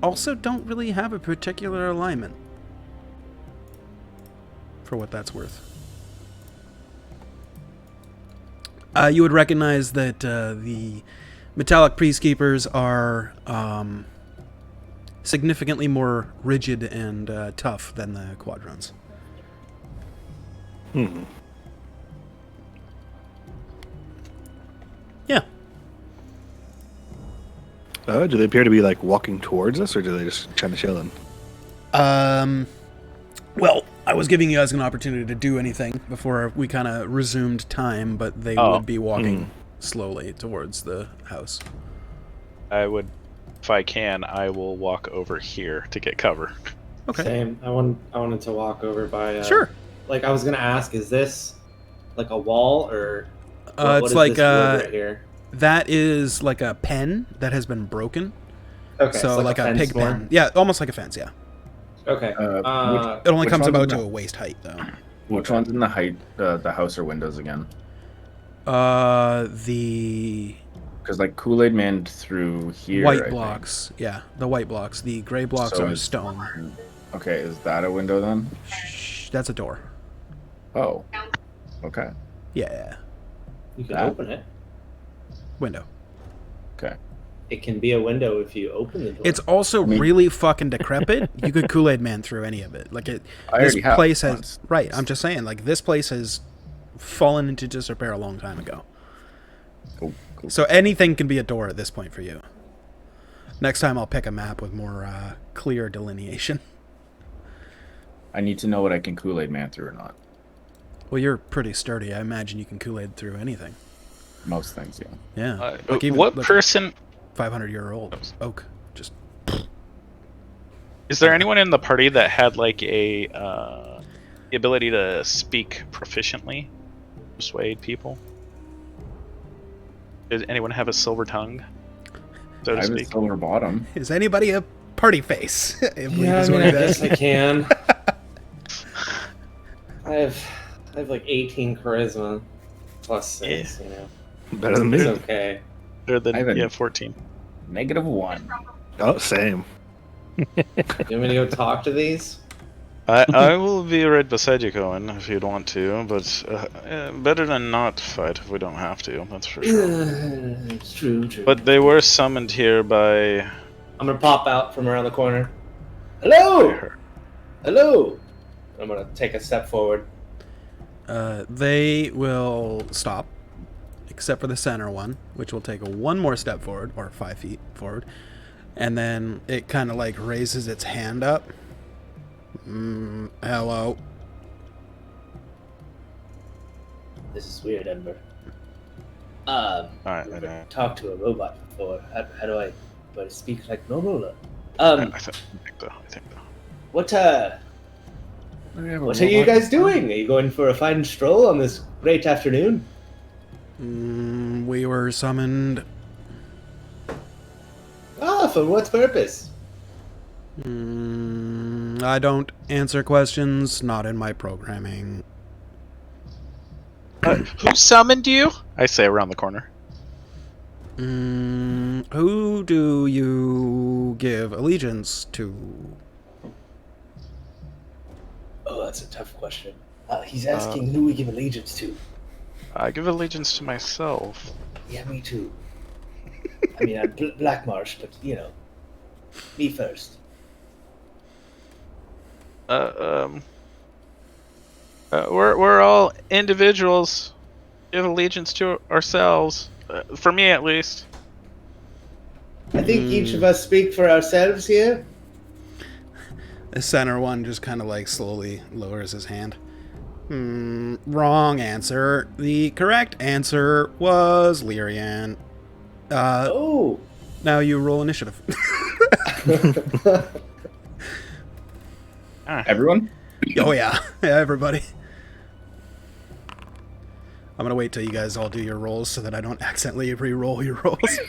[SPEAKER 1] also don't really have a particular alignment. For what that's worth. You would recognize that the metallic peacekeepers are significantly more rigid and tough than the quadrones. Yeah.
[SPEAKER 4] Do they appear to be like walking towards us, or do they just kind of chilling?
[SPEAKER 1] Well, I was giving you guys an opportunity to do anything before we kind of resumed time, but they
[SPEAKER 6] Oh.
[SPEAKER 1] would be walking slowly towards the house.
[SPEAKER 6] I would, if I can, I will walk over here to get cover.
[SPEAKER 1] Okay.
[SPEAKER 7] Same. I wanted to walk over by.
[SPEAKER 1] Sure.
[SPEAKER 7] Like I was gonna ask, is this like a wall or?
[SPEAKER 1] It's
[SPEAKER 7] is
[SPEAKER 1] like
[SPEAKER 7] this wood right here?
[SPEAKER 1] that is like a pen that has been broken.
[SPEAKER 7] Okay,
[SPEAKER 1] So
[SPEAKER 7] it's
[SPEAKER 1] like a
[SPEAKER 7] fence
[SPEAKER 1] pig
[SPEAKER 7] door?
[SPEAKER 1] pen. Yeah, almost like a fence. Yeah.
[SPEAKER 7] Okay.
[SPEAKER 1] It only
[SPEAKER 5] Which
[SPEAKER 1] comes
[SPEAKER 5] one's
[SPEAKER 1] about
[SPEAKER 5] in
[SPEAKER 1] to
[SPEAKER 5] the-
[SPEAKER 1] a waist height though.
[SPEAKER 5] Which one's in the height, the house or windows again?
[SPEAKER 1] The
[SPEAKER 5] Because like Kool-Aid Man through here. I
[SPEAKER 1] white
[SPEAKER 5] think.
[SPEAKER 1] blocks. Yeah, the white blocks. The gray blocks
[SPEAKER 5] So
[SPEAKER 1] are
[SPEAKER 5] is-
[SPEAKER 1] stone.
[SPEAKER 5] Okay, is that a window then?
[SPEAKER 1] Shh, that's a door.
[SPEAKER 5] Oh. Okay.
[SPEAKER 1] Yeah,
[SPEAKER 7] You can
[SPEAKER 5] That?
[SPEAKER 7] open it.
[SPEAKER 1] window.
[SPEAKER 5] Okay.
[SPEAKER 7] It can be a window if you open the door.
[SPEAKER 1] It's also
[SPEAKER 5] mean-
[SPEAKER 1] really fucking decrepit. You could Kool-Aid Man through any of it. Like it.
[SPEAKER 5] I
[SPEAKER 1] This
[SPEAKER 5] already have
[SPEAKER 1] place has
[SPEAKER 5] once.
[SPEAKER 1] right. I'm just saying. Like this place has fallen into disrepair a long time ago.
[SPEAKER 5] Cool.
[SPEAKER 1] So anything can be a door at this point for you. Next time I'll pick a map with more clear delineation.
[SPEAKER 5] I need to know what I can Kool-Aid Man through or not.
[SPEAKER 1] Well, you're pretty sturdy. I imagine you can Kool-Aid through anything.
[SPEAKER 5] Most things, yeah.
[SPEAKER 1] Yeah. Like even,
[SPEAKER 6] What
[SPEAKER 1] like,
[SPEAKER 6] person
[SPEAKER 1] 500-year-old oak. Just
[SPEAKER 6] is there? Anyone in the party that had like a the ability to speak proficiently, persuade people? Does anyone have a silver tongue, so to
[SPEAKER 5] I have a
[SPEAKER 6] speak?
[SPEAKER 5] silver bottom.
[SPEAKER 1] is anybody a party face? I believe
[SPEAKER 7] Yeah, I
[SPEAKER 1] is
[SPEAKER 7] mean,
[SPEAKER 1] what
[SPEAKER 7] I
[SPEAKER 1] it is.
[SPEAKER 7] guess I can. I have like 18 charisma plus 6. You know,
[SPEAKER 4] Better than
[SPEAKER 7] it's
[SPEAKER 4] me.
[SPEAKER 7] okay.
[SPEAKER 6] Better than
[SPEAKER 5] I haven't-
[SPEAKER 6] 14.
[SPEAKER 5] -1.
[SPEAKER 4] Oh, same.
[SPEAKER 7] You want me to go talk to these?
[SPEAKER 6] I will be right beside you, Cohen, if you'd want to, but better than not fight if we don't have to, that's for sure.
[SPEAKER 7] It's true.
[SPEAKER 6] But they were summoned here by...
[SPEAKER 7] I'm gonna pop out from around the corner. Hello! Hello! I'm gonna take a step forward.
[SPEAKER 1] They will stop, except for the center one, which will take one more step forward, or 5 feet forward, and then it kind of like raises its hand up. Hello.
[SPEAKER 7] This is weird, Ember.
[SPEAKER 6] Alright,
[SPEAKER 7] I've never talked to a robot before. How do I speak like normal?
[SPEAKER 6] I think so.
[SPEAKER 7] What are you guys doing? Are you going for a fine stroll on this great afternoon?
[SPEAKER 1] We were summoned.
[SPEAKER 7] Ah, for what purpose?
[SPEAKER 1] I don't answer questions, not in my programming.
[SPEAKER 6] Who summoned you? I say around the corner.
[SPEAKER 1] Who do you give allegiance to?
[SPEAKER 7] Oh, that's a tough question. He's asking who we give allegiance to.
[SPEAKER 6] I give allegiance to myself.
[SPEAKER 7] Yeah, me too. I mean, I'm Black Marsh, but you know, me first.
[SPEAKER 6] We're all individuals. Give allegiance to ourselves. For me, at least.
[SPEAKER 7] I think each of us speak for ourselves here.
[SPEAKER 1] The center one just kind of like slowly lowers his hand. Wrong answer. The correct answer was Lyrian.
[SPEAKER 7] Oh.
[SPEAKER 1] Now you roll initiative.
[SPEAKER 5] Everyone?
[SPEAKER 1] Oh yeah, everybody. I'm gonna wait till you guys all do your rolls so that I don't accidentally re-roll your rolls.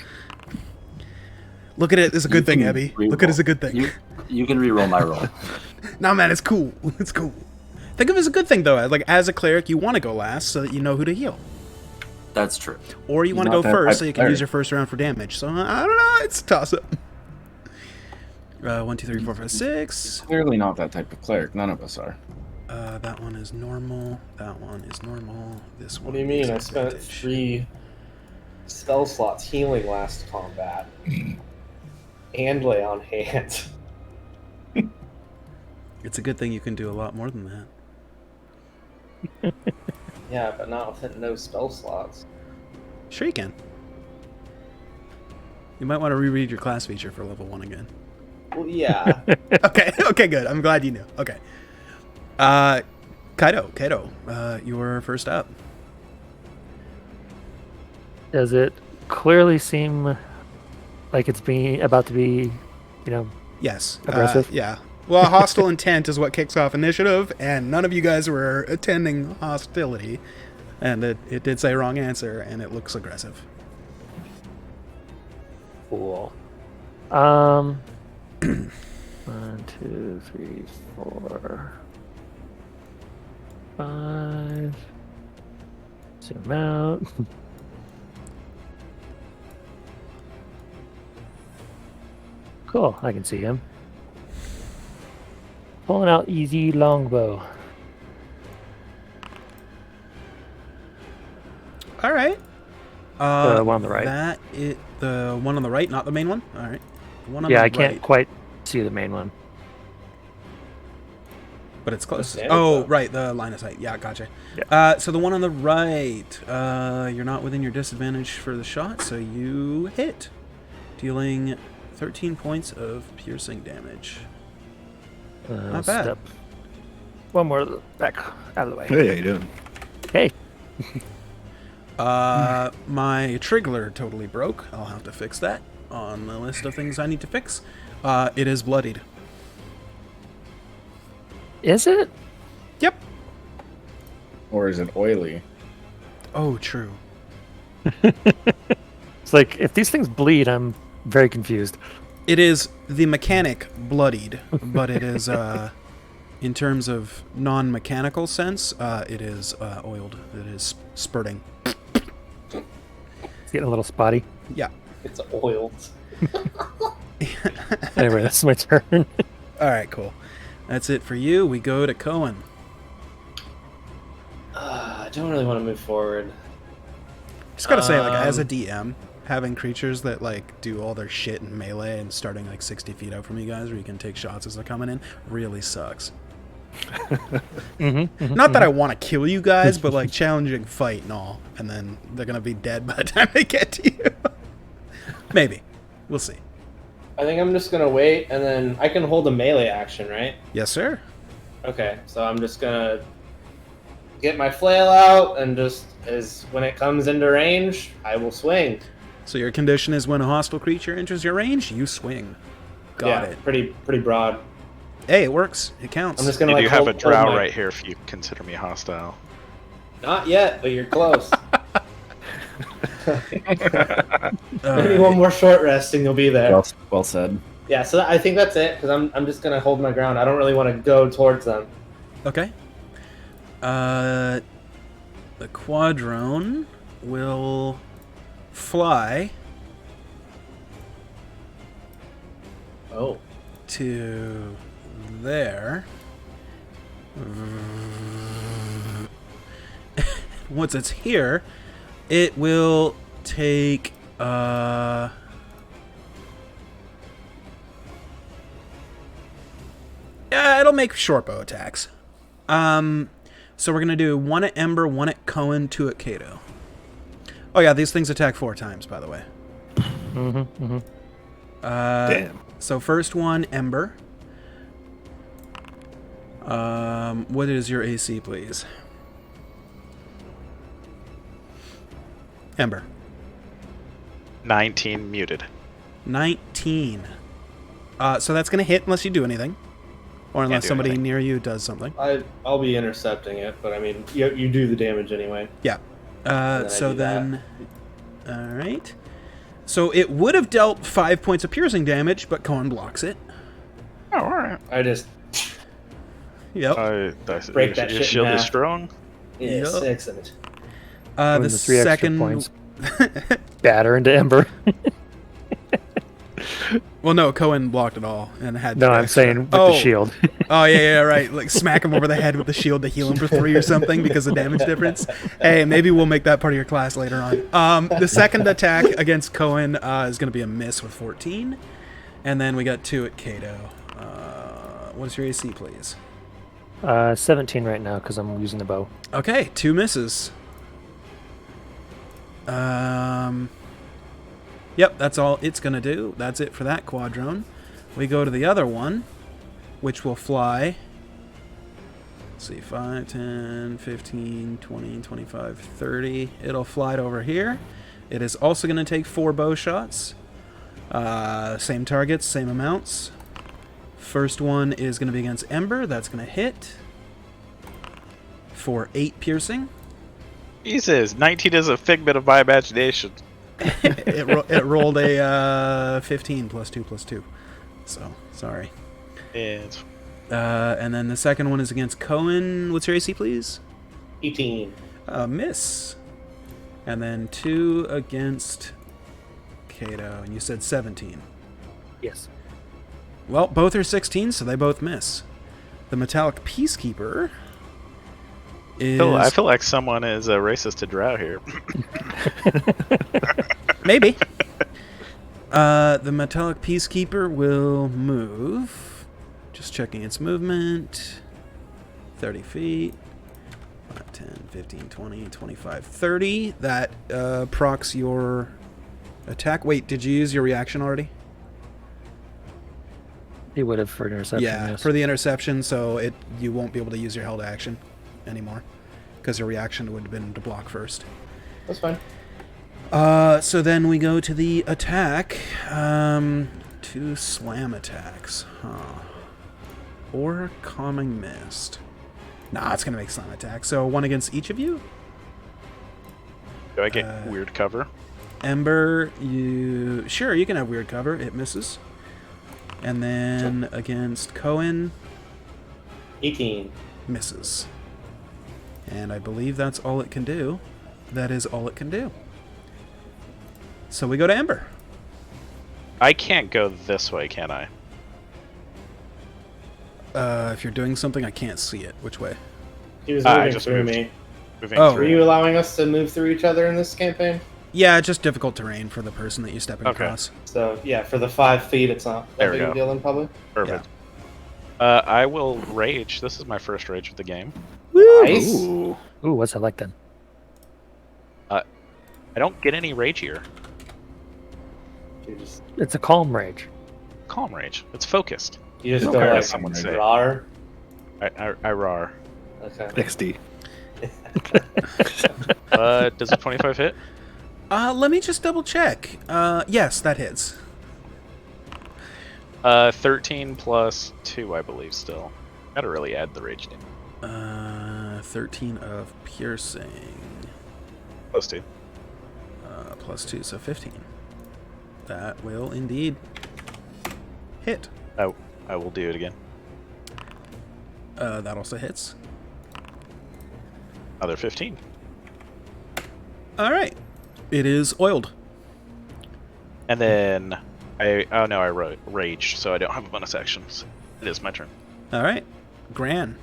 [SPEAKER 1] Look at it as a good thing, Abby. Look at it as a good thing.
[SPEAKER 3] You can re-roll my roll.
[SPEAKER 1] No, man, it's cool. It's cool. Think of it as a good thing, though. Like, as a cleric, you want to go last so that you know who to heal.
[SPEAKER 3] That's true.
[SPEAKER 1] Or you
[SPEAKER 5] He's
[SPEAKER 1] want to
[SPEAKER 5] not
[SPEAKER 1] go
[SPEAKER 5] that type
[SPEAKER 1] first so
[SPEAKER 5] of
[SPEAKER 1] you can use
[SPEAKER 5] cleric.
[SPEAKER 1] your first round for damage. So, I don't know. It's a toss-up. 1, 2, 3, 4, 5, 6.
[SPEAKER 5] Clearly not that type of cleric. None of us are.
[SPEAKER 1] That one is normal. That one is normal. This one
[SPEAKER 7] What do you mean?
[SPEAKER 1] is
[SPEAKER 7] I spent
[SPEAKER 1] advantage.
[SPEAKER 7] 3 spell slots healing last combat. And lay on hands.
[SPEAKER 1] It's a good thing you can do a lot more than that.
[SPEAKER 7] Yeah, but not with no spell slots.
[SPEAKER 1] Sure you can. You might want to reread your class feature for level 1 again.
[SPEAKER 7] Well, yeah.
[SPEAKER 1] Okay, good. I'm glad you knew. Okay. Kaito, you're first up.
[SPEAKER 2] Does it clearly seem like it's about to be,
[SPEAKER 1] Yes.
[SPEAKER 2] aggressive?
[SPEAKER 1] Yeah. Well, hostile intent is what kicks off initiative, and none of you guys were attending hostility. And it did say wrong answer, and it looks aggressive.
[SPEAKER 2] Cool. 1, 2, 3, 4, 5. Zoom out. Cool, I can see him. Pulling out easy longbow.
[SPEAKER 1] All right.
[SPEAKER 2] The one on the right.
[SPEAKER 1] The one on the right, not the main one. All right. The one on
[SPEAKER 2] Yeah,
[SPEAKER 1] the
[SPEAKER 2] I can't
[SPEAKER 1] right,
[SPEAKER 2] quite see the main one.
[SPEAKER 1] but it's close.
[SPEAKER 7] Damage,
[SPEAKER 1] Oh,
[SPEAKER 7] though.
[SPEAKER 1] right, the line of sight. Yeah, gotcha.
[SPEAKER 2] Yeah.
[SPEAKER 1] So the one on the right, you're not within your disadvantage for the shot, so you hit, dealing 13 points of piercing damage. Not bad.
[SPEAKER 2] Step one more back out of the way.
[SPEAKER 4] Hey, how you doing?
[SPEAKER 2] Hey,
[SPEAKER 1] My Triggler totally broke. I'll have to fix that on the list of things I need to fix. It is bloodied.
[SPEAKER 2] is it?
[SPEAKER 1] Yep.
[SPEAKER 5] Or is it oily?
[SPEAKER 1] Oh, true.
[SPEAKER 2] It's like if these things bleed, I'm very confused.
[SPEAKER 1] It is the mechanic bloodied, but it is, in terms of non-mechanical sense, it is oiled. It is spurting.
[SPEAKER 2] It's getting a little spotty.
[SPEAKER 1] Yeah.
[SPEAKER 7] It's oiled.
[SPEAKER 2] Anyway, that's my turn.
[SPEAKER 1] All right, cool. That's it for you. We go to Cohen.
[SPEAKER 7] I don't really want to move forward.
[SPEAKER 1] Just gotta say, like, as a DM, having creatures that, like, do all their shit in melee and starting, like, 60 feet out from you guys where you can take shots as they're coming in really sucks. Not that I want to kill you guys, but, like, challenging fight and all. And then they're gonna be dead by the time they get to you. Maybe. We'll see.
[SPEAKER 7] I think I'm just gonna wait, and then I can hold a melee action, right?
[SPEAKER 1] Yes, sir.
[SPEAKER 7] Okay, so I'm just gonna get my flail out, and just when it comes into range, I will swing.
[SPEAKER 1] So your condition is when a hostile creature enters your range, you swing. Got it.
[SPEAKER 7] Pretty broad.
[SPEAKER 1] Hey, it works. It counts.
[SPEAKER 7] I'm just gonna
[SPEAKER 6] You
[SPEAKER 7] like
[SPEAKER 6] do have
[SPEAKER 7] hold,
[SPEAKER 6] a drow
[SPEAKER 7] hold my-
[SPEAKER 6] right here if you consider me hostile.
[SPEAKER 7] Not yet, but you're close.
[SPEAKER 1] All
[SPEAKER 7] Maybe
[SPEAKER 1] right.
[SPEAKER 7] one more short rest, and you'll be there.
[SPEAKER 5] Well said.
[SPEAKER 7] Yeah, so I think that's it, because I'm just gonna hold my ground. I don't really want to go towards them.
[SPEAKER 1] Okay. The quadrone will fly
[SPEAKER 7] Oh.
[SPEAKER 1] to there. Once it's here, it will take yeah, it'll make short bow attacks. So we're gonna do one at Ember, one at Cohen, two at Kato. Oh yeah, these things attack 4 times, by the way.
[SPEAKER 4] Damn.
[SPEAKER 1] So first one, Ember. What is your AC, please? Ember.
[SPEAKER 6] 19 muted.
[SPEAKER 1] 19. So that's gonna hit unless you do anything, or unless
[SPEAKER 6] do
[SPEAKER 1] somebody
[SPEAKER 6] anything.
[SPEAKER 1] near you does something.
[SPEAKER 7] I'll be intercepting it, but I mean, you do the damage anyway.
[SPEAKER 1] Yeah.
[SPEAKER 7] then I
[SPEAKER 1] So
[SPEAKER 7] do that.
[SPEAKER 1] then, all right. So it would have dealt 5 points of piercing damage, but Cohen blocks it.
[SPEAKER 6] Oh, all right.
[SPEAKER 7] I just
[SPEAKER 1] Yep.
[SPEAKER 7] Break that
[SPEAKER 6] your
[SPEAKER 7] shit in
[SPEAKER 6] shield is
[SPEAKER 7] half.
[SPEAKER 6] strong.
[SPEAKER 7] yes,
[SPEAKER 1] Yup.
[SPEAKER 7] excellent.
[SPEAKER 1] The
[SPEAKER 2] Win the 3 extra
[SPEAKER 1] second
[SPEAKER 2] points. Batter into Ember.
[SPEAKER 1] Well, no, Cohen blocked it all and had.
[SPEAKER 2] No,
[SPEAKER 1] the
[SPEAKER 2] I'm
[SPEAKER 1] extra.
[SPEAKER 2] saying with the shield.
[SPEAKER 1] Oh yeah, right. Like smack him over the head with the shield to heal him for 3 or something because of damage difference. Hey, maybe we'll make that part of your class later on. The second attack against Cohen is going to be a miss with 14, and then we got 2 at Kato. What's your AC, please?
[SPEAKER 2] 17 right now because I'm using the bow.
[SPEAKER 1] Okay, 2 misses. Yep, that's all it's gonna do. That's it for that quadrone. We go to the other one, which will fly. Let's see, 5, 10, 15, 20, 25, 30. It'll fly to over here. It is also going to take 4 bow shots. Same targets, same amounts. First one is going to be against Ember. That's going to hit for 8 piercing.
[SPEAKER 6] Jesus, 19 is a figment of my imagination.
[SPEAKER 1] It rolled a 15 plus 2 plus 2. So, sorry.
[SPEAKER 6] And
[SPEAKER 1] And then the second one is against Cohen. What's your AC, please?
[SPEAKER 7] 18.
[SPEAKER 1] Miss. And then 2 against Kato. And you said 17.
[SPEAKER 2] Yes.
[SPEAKER 1] Well, both are 16, so they both miss. The Metallic Peacekeeper is...
[SPEAKER 6] I feel like someone is a racist to Drow here.
[SPEAKER 1] Maybe. The Metallic Peacekeeper will move. Just checking its movement. 30 feet. 5, 10, 15, 20, 25, 30. That procs your attack. Wait, did you use your reaction already?
[SPEAKER 2] He would have for interception.
[SPEAKER 1] Yeah,
[SPEAKER 2] yes.
[SPEAKER 1] for the interception, so you won't be able to use your held action anymore. Because your reaction would have been to block first.
[SPEAKER 7] That's fine.
[SPEAKER 1] So then we go to the attack. 2 slam attacks. Huh. Or calming mist. Nah, it's going to make slam attack. So 1 against each of you.
[SPEAKER 6] Do I get weird cover?
[SPEAKER 1] Ember, Sure, you can have weird cover. It misses. And then against Cohen,
[SPEAKER 7] 18.
[SPEAKER 1] misses. And I believe that's all it can do. That is all it can do. So we go to Ember.
[SPEAKER 6] I can't go this way, can I?
[SPEAKER 1] If you're doing something, I can't see it. Which way?
[SPEAKER 7] He was
[SPEAKER 6] I
[SPEAKER 7] moving
[SPEAKER 6] just
[SPEAKER 7] through
[SPEAKER 6] moved.
[SPEAKER 7] me.
[SPEAKER 6] Moving
[SPEAKER 1] Oh.
[SPEAKER 7] Were
[SPEAKER 6] through.
[SPEAKER 7] you allowing us to move through each other in this campaign?
[SPEAKER 1] Yeah, it's just difficult terrain for the person that you're stepping
[SPEAKER 6] Okay.
[SPEAKER 1] across.
[SPEAKER 7] So, yeah, for the 5 feet, it's not
[SPEAKER 6] There
[SPEAKER 7] that
[SPEAKER 6] we
[SPEAKER 7] big of a
[SPEAKER 6] go.
[SPEAKER 7] deal then, probably.
[SPEAKER 6] Perfect. I will rage. This is my first rage of the game.
[SPEAKER 7] Nice.
[SPEAKER 4] Ooh.
[SPEAKER 2] Ooh, what's that like then?
[SPEAKER 6] I don't get any rage here.
[SPEAKER 7] You just,
[SPEAKER 2] It's a calm rage.
[SPEAKER 6] Calm rage. It's focused.
[SPEAKER 7] you just
[SPEAKER 6] Okay,
[SPEAKER 7] go like,
[SPEAKER 6] someone say.
[SPEAKER 7] rar.
[SPEAKER 6] I rar.
[SPEAKER 7] Okay.
[SPEAKER 4] XD.
[SPEAKER 6] Does a 25 hit?
[SPEAKER 1] Let me just double check. Yes, that hits.
[SPEAKER 6] 13 plus 2, I believe, still. Gotta really add the rage damage.
[SPEAKER 1] 13 of piercing.
[SPEAKER 6] Plus 2.
[SPEAKER 1] Plus 2, so 15. That will indeed hit.
[SPEAKER 6] I will do it again.
[SPEAKER 1] That also hits.
[SPEAKER 6] Other 15.
[SPEAKER 1] All right. It is oiled.
[SPEAKER 6] And then I raged, so I don't have a bonus action. So it is my turn.
[SPEAKER 1] All right. Gran.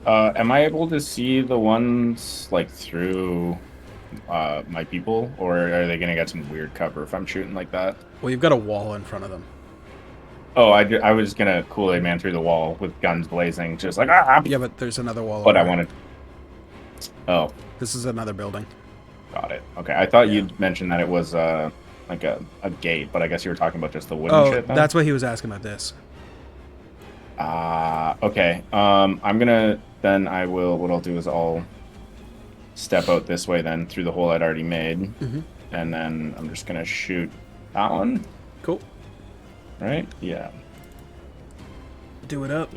[SPEAKER 5] Am I able to see the ones like through my people, or are they gonna get some weird cover if I'm shooting like that?
[SPEAKER 1] Well, you've got a wall in front of them.
[SPEAKER 5] Oh, I was gonna Kool-Aid man through the wall with guns blazing, just like ah.
[SPEAKER 1] Yeah, but there's another wall.
[SPEAKER 5] But I
[SPEAKER 1] over.
[SPEAKER 5] wanted. Oh,
[SPEAKER 1] This is another building.
[SPEAKER 5] got it. Okay, I thought
[SPEAKER 1] Yeah.
[SPEAKER 5] you'd mentioned that it was like a gate, but I guess you were talking about just the wooden
[SPEAKER 1] Oh,
[SPEAKER 5] shit. Then?
[SPEAKER 1] that's what he was asking about this.
[SPEAKER 5] Okay. I'm gonna then I will. What I'll do is I'll step out this way then through the hole I'd already made,
[SPEAKER 1] Mhm.
[SPEAKER 5] and then I'm just gonna shoot that one.
[SPEAKER 1] Cool.
[SPEAKER 5] Right? Yeah.
[SPEAKER 1] Do it up.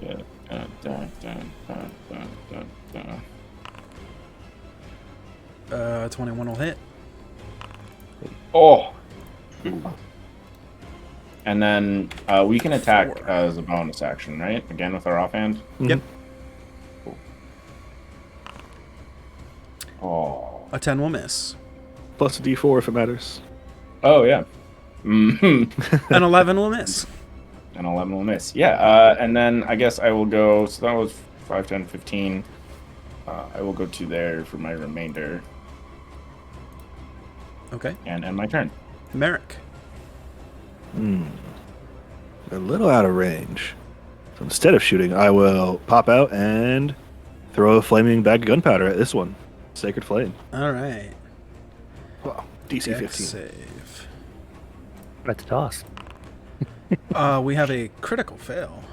[SPEAKER 1] 21 will hit.
[SPEAKER 5] Oh. And then we can attack
[SPEAKER 1] 4.
[SPEAKER 5] as a bonus action, right? Again with our offhand.
[SPEAKER 1] Yep.
[SPEAKER 5] Cool. Oh.
[SPEAKER 1] A 10 will miss.
[SPEAKER 4] Plus a D4 if it matters.
[SPEAKER 5] Oh yeah. Mhm.
[SPEAKER 1] An 11 will miss.
[SPEAKER 5] And 11 will miss. Yeah. And then I guess I will go. So that was 5, 10, 15. I will go to there for my remainder
[SPEAKER 1] Okay.
[SPEAKER 5] and end my turn.
[SPEAKER 1] Merrick.
[SPEAKER 4] A little out of range. So instead of shooting, I will pop out and throw a flaming bag of gunpowder at this one. Sacred Flame.
[SPEAKER 1] All right.
[SPEAKER 4] Wow. DC
[SPEAKER 1] Dex
[SPEAKER 4] 15.
[SPEAKER 1] save.
[SPEAKER 2] At the toss.
[SPEAKER 1] We have a critical fail.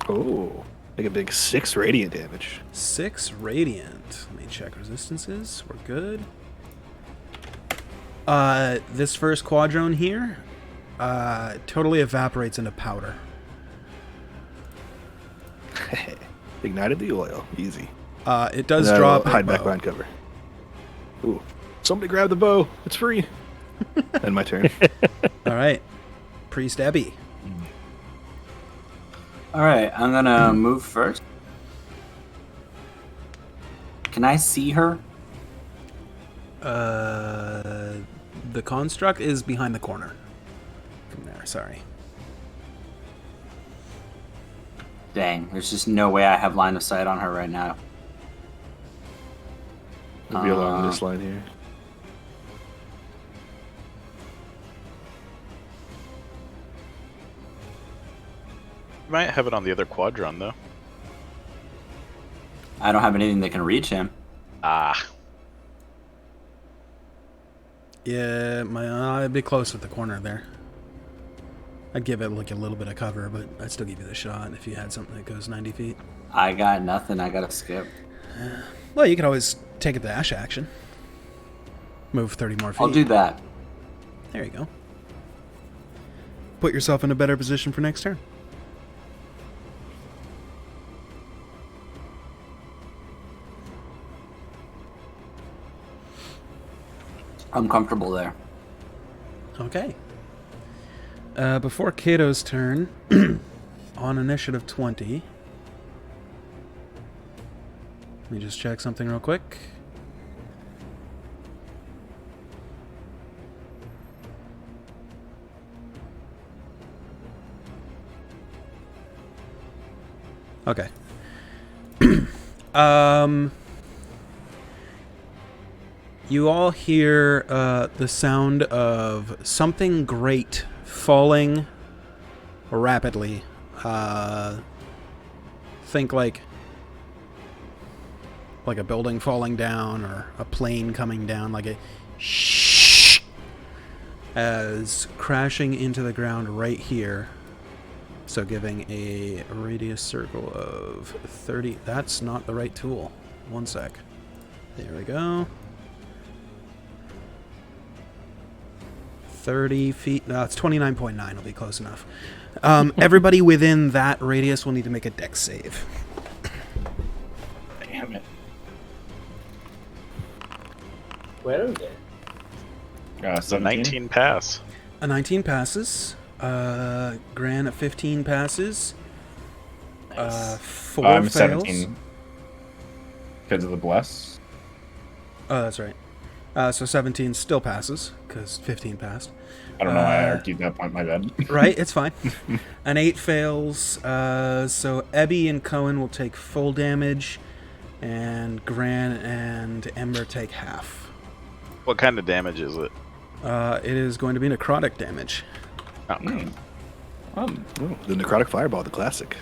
[SPEAKER 4] Oh, like a big 6 radiant damage.
[SPEAKER 1] 6 radiant. Let me check resistances. We're good. This first quadrone here totally evaporates into powder.
[SPEAKER 4] Ignited the oil. Easy.
[SPEAKER 1] It does
[SPEAKER 4] And
[SPEAKER 1] drop
[SPEAKER 4] that'll
[SPEAKER 1] a
[SPEAKER 4] hide back
[SPEAKER 1] bow.
[SPEAKER 4] behind cover. Ooh. Somebody grab the bow. It's free. And my turn.
[SPEAKER 1] All right. Priest Ebby.
[SPEAKER 3] All right, I'm gonna move first. Can I see her?
[SPEAKER 1] The construct is behind the corner. From there, sorry.
[SPEAKER 3] Dang, there's just no way I have line of sight on her right now.
[SPEAKER 4] We'll be along this line here.
[SPEAKER 6] You might have it on the other quadron, though.
[SPEAKER 3] I don't have anything that can reach him.
[SPEAKER 6] Ah.
[SPEAKER 1] Yeah, I'd be close with the corner there. I'd give it like a little bit of cover, but I'd still give you the shot if you had something that goes 90 feet.
[SPEAKER 3] I got nothing. I gotta skip.
[SPEAKER 1] Well, you could always take a dash action. Move 30 more feet.
[SPEAKER 3] I'll do that.
[SPEAKER 1] There you go. Put yourself in a better position for next turn.
[SPEAKER 3] I'm comfortable there.
[SPEAKER 1] Okay. Before Kato's turn, on initiative 20, let me just check something real quick. Okay. You all hear the sound of something great falling rapidly. Think like a building falling down or a plane coming down, like a shh, as crashing into the ground right here. So giving a radius circle of 30. That's not the right tool. One sec. There we go. 30 feet. No, it's 29.9. Will be close enough. Everybody within that radius will need to make a dex save.
[SPEAKER 5] Damn it.
[SPEAKER 7] Where are they?
[SPEAKER 6] So
[SPEAKER 5] 17?
[SPEAKER 6] 19 pass.
[SPEAKER 1] A 19 passes. Gran at 15 passes. 4
[SPEAKER 5] I'm
[SPEAKER 1] fails.
[SPEAKER 5] 17 because of the bless.
[SPEAKER 1] Oh, that's right. So 17 still passes, because 15 passed.
[SPEAKER 5] I don't know why I argued that point, my bad.
[SPEAKER 1] Right, it's fine. An 8 fails, so Ebby and Cohen will take full damage, and Gran and Ember take half.
[SPEAKER 6] What kind of damage is it?
[SPEAKER 1] It is going to be necrotic damage.
[SPEAKER 6] Oh,
[SPEAKER 4] Oh, the necrotic fireball, the classic.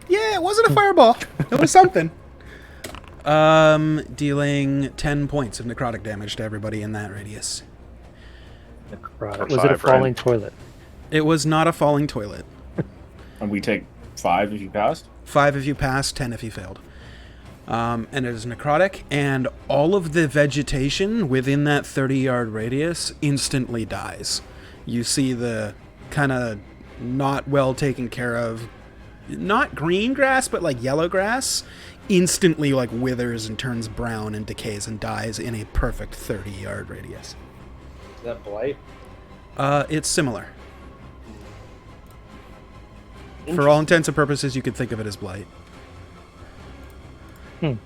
[SPEAKER 1] Yeah, it wasn't a fireball. It was something. Dealing 10 points of necrotic damage to everybody in that radius.
[SPEAKER 2] Right.
[SPEAKER 6] Or
[SPEAKER 2] Was it a
[SPEAKER 6] 5, right?
[SPEAKER 2] falling toilet?
[SPEAKER 1] It was not a falling toilet.
[SPEAKER 5] And we take 5 if you passed?
[SPEAKER 1] 5 if you passed, 10 if you failed. And it is necrotic, and all of the vegetation within that 30-yard radius instantly dies. You see the kind of not well taken care of, not green grass, but like yellow grass, instantly like withers and turns brown and decays and dies in a perfect 30-yard radius.
[SPEAKER 7] Is that blight?
[SPEAKER 1] It's similar. For all intents and purposes, you could think of it as blight.
[SPEAKER 7] Does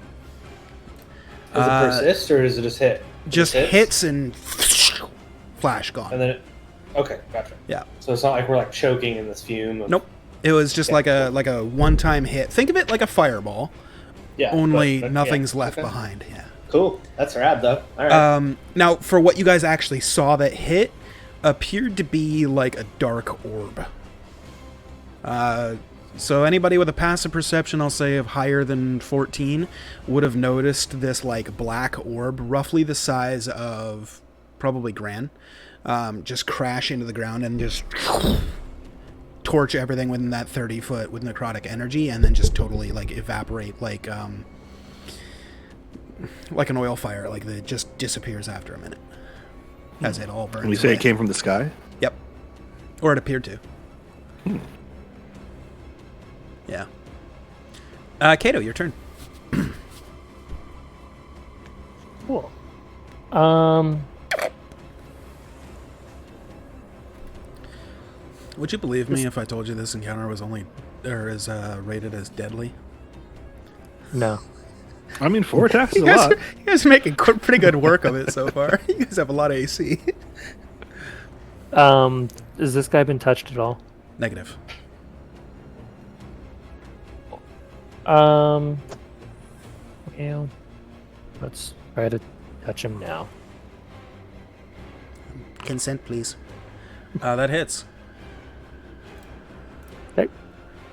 [SPEAKER 7] it persist or does it just hit?
[SPEAKER 1] Just hits and flash gone.
[SPEAKER 7] And then it. Okay, gotcha.
[SPEAKER 1] Yeah.
[SPEAKER 7] So it's not like we're like choking in this fume. Of,
[SPEAKER 1] Nope. It was just like a one-time hit. Think of it like a fireball.
[SPEAKER 7] Yeah.
[SPEAKER 1] Only
[SPEAKER 7] but
[SPEAKER 1] nothing's
[SPEAKER 7] yeah.
[SPEAKER 1] left
[SPEAKER 7] Okay.
[SPEAKER 1] behind. Yeah.
[SPEAKER 7] Cool. That's rad though. All right.
[SPEAKER 1] Now, for what you guys actually saw that hit, appeared to be like a dark orb. So anybody with a passive perception, I'll say, of higher than 14, would have noticed this like black orb, roughly the size of probably Gran, just crash into the ground and just torch everything within that 30 foot with necrotic energy, and then just totally like evaporate like an oil fire. Like it just disappears after a minute as it all burns.
[SPEAKER 4] And you say
[SPEAKER 1] away.
[SPEAKER 4] it came from the sky?
[SPEAKER 1] Yep, or it appeared to. Yeah. Kato, your turn.
[SPEAKER 2] Cool.
[SPEAKER 1] Would you believe me if I told you this encounter was only or is rated as deadly?
[SPEAKER 2] No.
[SPEAKER 4] I mean, 4 attacks is
[SPEAKER 1] You
[SPEAKER 4] a
[SPEAKER 1] guys,
[SPEAKER 4] lot.
[SPEAKER 1] you guys are making pretty good work of it so far. You guys have a lot of AC.
[SPEAKER 2] Has this guy been touched at all?
[SPEAKER 1] Negative.
[SPEAKER 2] Well, let's try to touch him now.
[SPEAKER 1] Consent, please. That hits.
[SPEAKER 2] Okay.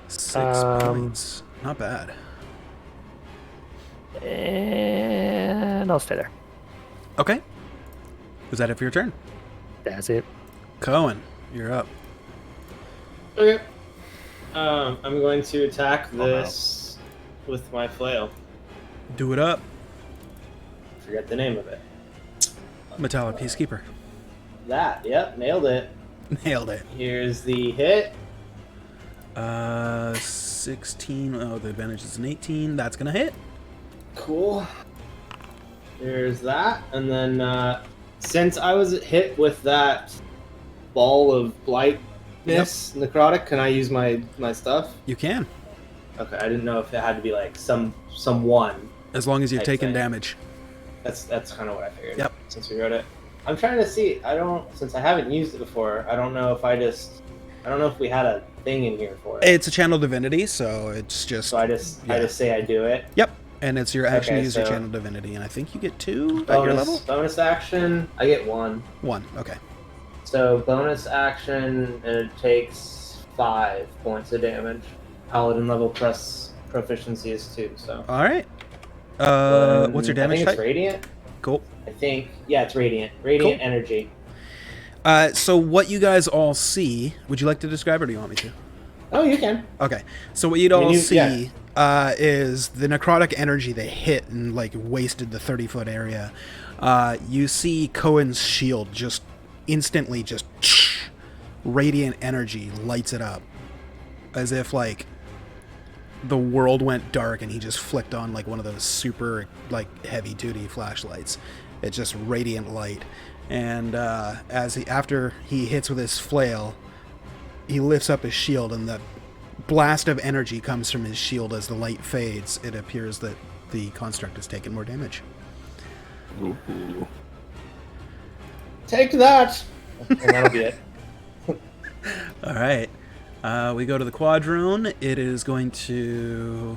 [SPEAKER 1] 6 points. Not bad.
[SPEAKER 2] And I'll stay there.
[SPEAKER 1] Okay. Is that it for your turn?
[SPEAKER 2] That's it.
[SPEAKER 1] Cohen, you're up.
[SPEAKER 7] Okay. I'm going to attack this with my flail.
[SPEAKER 1] Do it up.
[SPEAKER 7] Forget the name of it.
[SPEAKER 1] Metallic Peacekeeper.
[SPEAKER 7] That, yep, nailed it.
[SPEAKER 1] Nailed it.
[SPEAKER 7] Here's the hit.
[SPEAKER 1] 16. Oh, the advantage is an 18. That's going to hit.
[SPEAKER 7] Cool. There's that. And then, since I was hit with that ball of blightness, necrotic, can I use my stuff?
[SPEAKER 1] You can.
[SPEAKER 7] Okay, I didn't know if it had to be like some one.
[SPEAKER 1] As long as you've
[SPEAKER 7] Type
[SPEAKER 1] taken
[SPEAKER 7] thing.
[SPEAKER 1] damage.
[SPEAKER 7] That's kind of what I figured.
[SPEAKER 1] Yep.
[SPEAKER 7] Since we wrote it, I'm trying to see. Since I haven't used it before. I don't know if we had a thing in here for it.
[SPEAKER 1] It's a channel divinity, so it's just.
[SPEAKER 7] So I just say I do it.
[SPEAKER 1] Yep. And it's your action to
[SPEAKER 7] Okay,
[SPEAKER 1] use your
[SPEAKER 7] so-
[SPEAKER 1] channel divinity, and I think you get 2 at your level.
[SPEAKER 7] Bonus action. I get 1.
[SPEAKER 1] 1. Okay.
[SPEAKER 7] So bonus action, and it takes 5 points of damage. Paladin level plus proficiency is 2. So.
[SPEAKER 1] All right. What's your damage
[SPEAKER 7] I think
[SPEAKER 1] type?
[SPEAKER 7] it's radiant.
[SPEAKER 1] Cool.
[SPEAKER 7] I think it's radiant. Radiant energy.
[SPEAKER 1] So what you guys all see? Would you like to describe, or do you want me to?
[SPEAKER 7] Oh, you can.
[SPEAKER 1] Okay. So what you'd all see
[SPEAKER 7] yeah.
[SPEAKER 1] is the necrotic energy that hit and like wasted the 30-foot area. You see Cohen's shield just instantly just radiant energy lights it up, as if like the world went dark and he just flicked on like one of those super like heavy-duty flashlights. It's just radiant light, and after he hits with his flail, he lifts up his shield, and the blast of energy comes from his shield. As the light fades, it appears that the construct has taken more damage.
[SPEAKER 4] Ooh.
[SPEAKER 7] Take that. And that'll be it.
[SPEAKER 1] All right. We go to the quadrone. It is going to...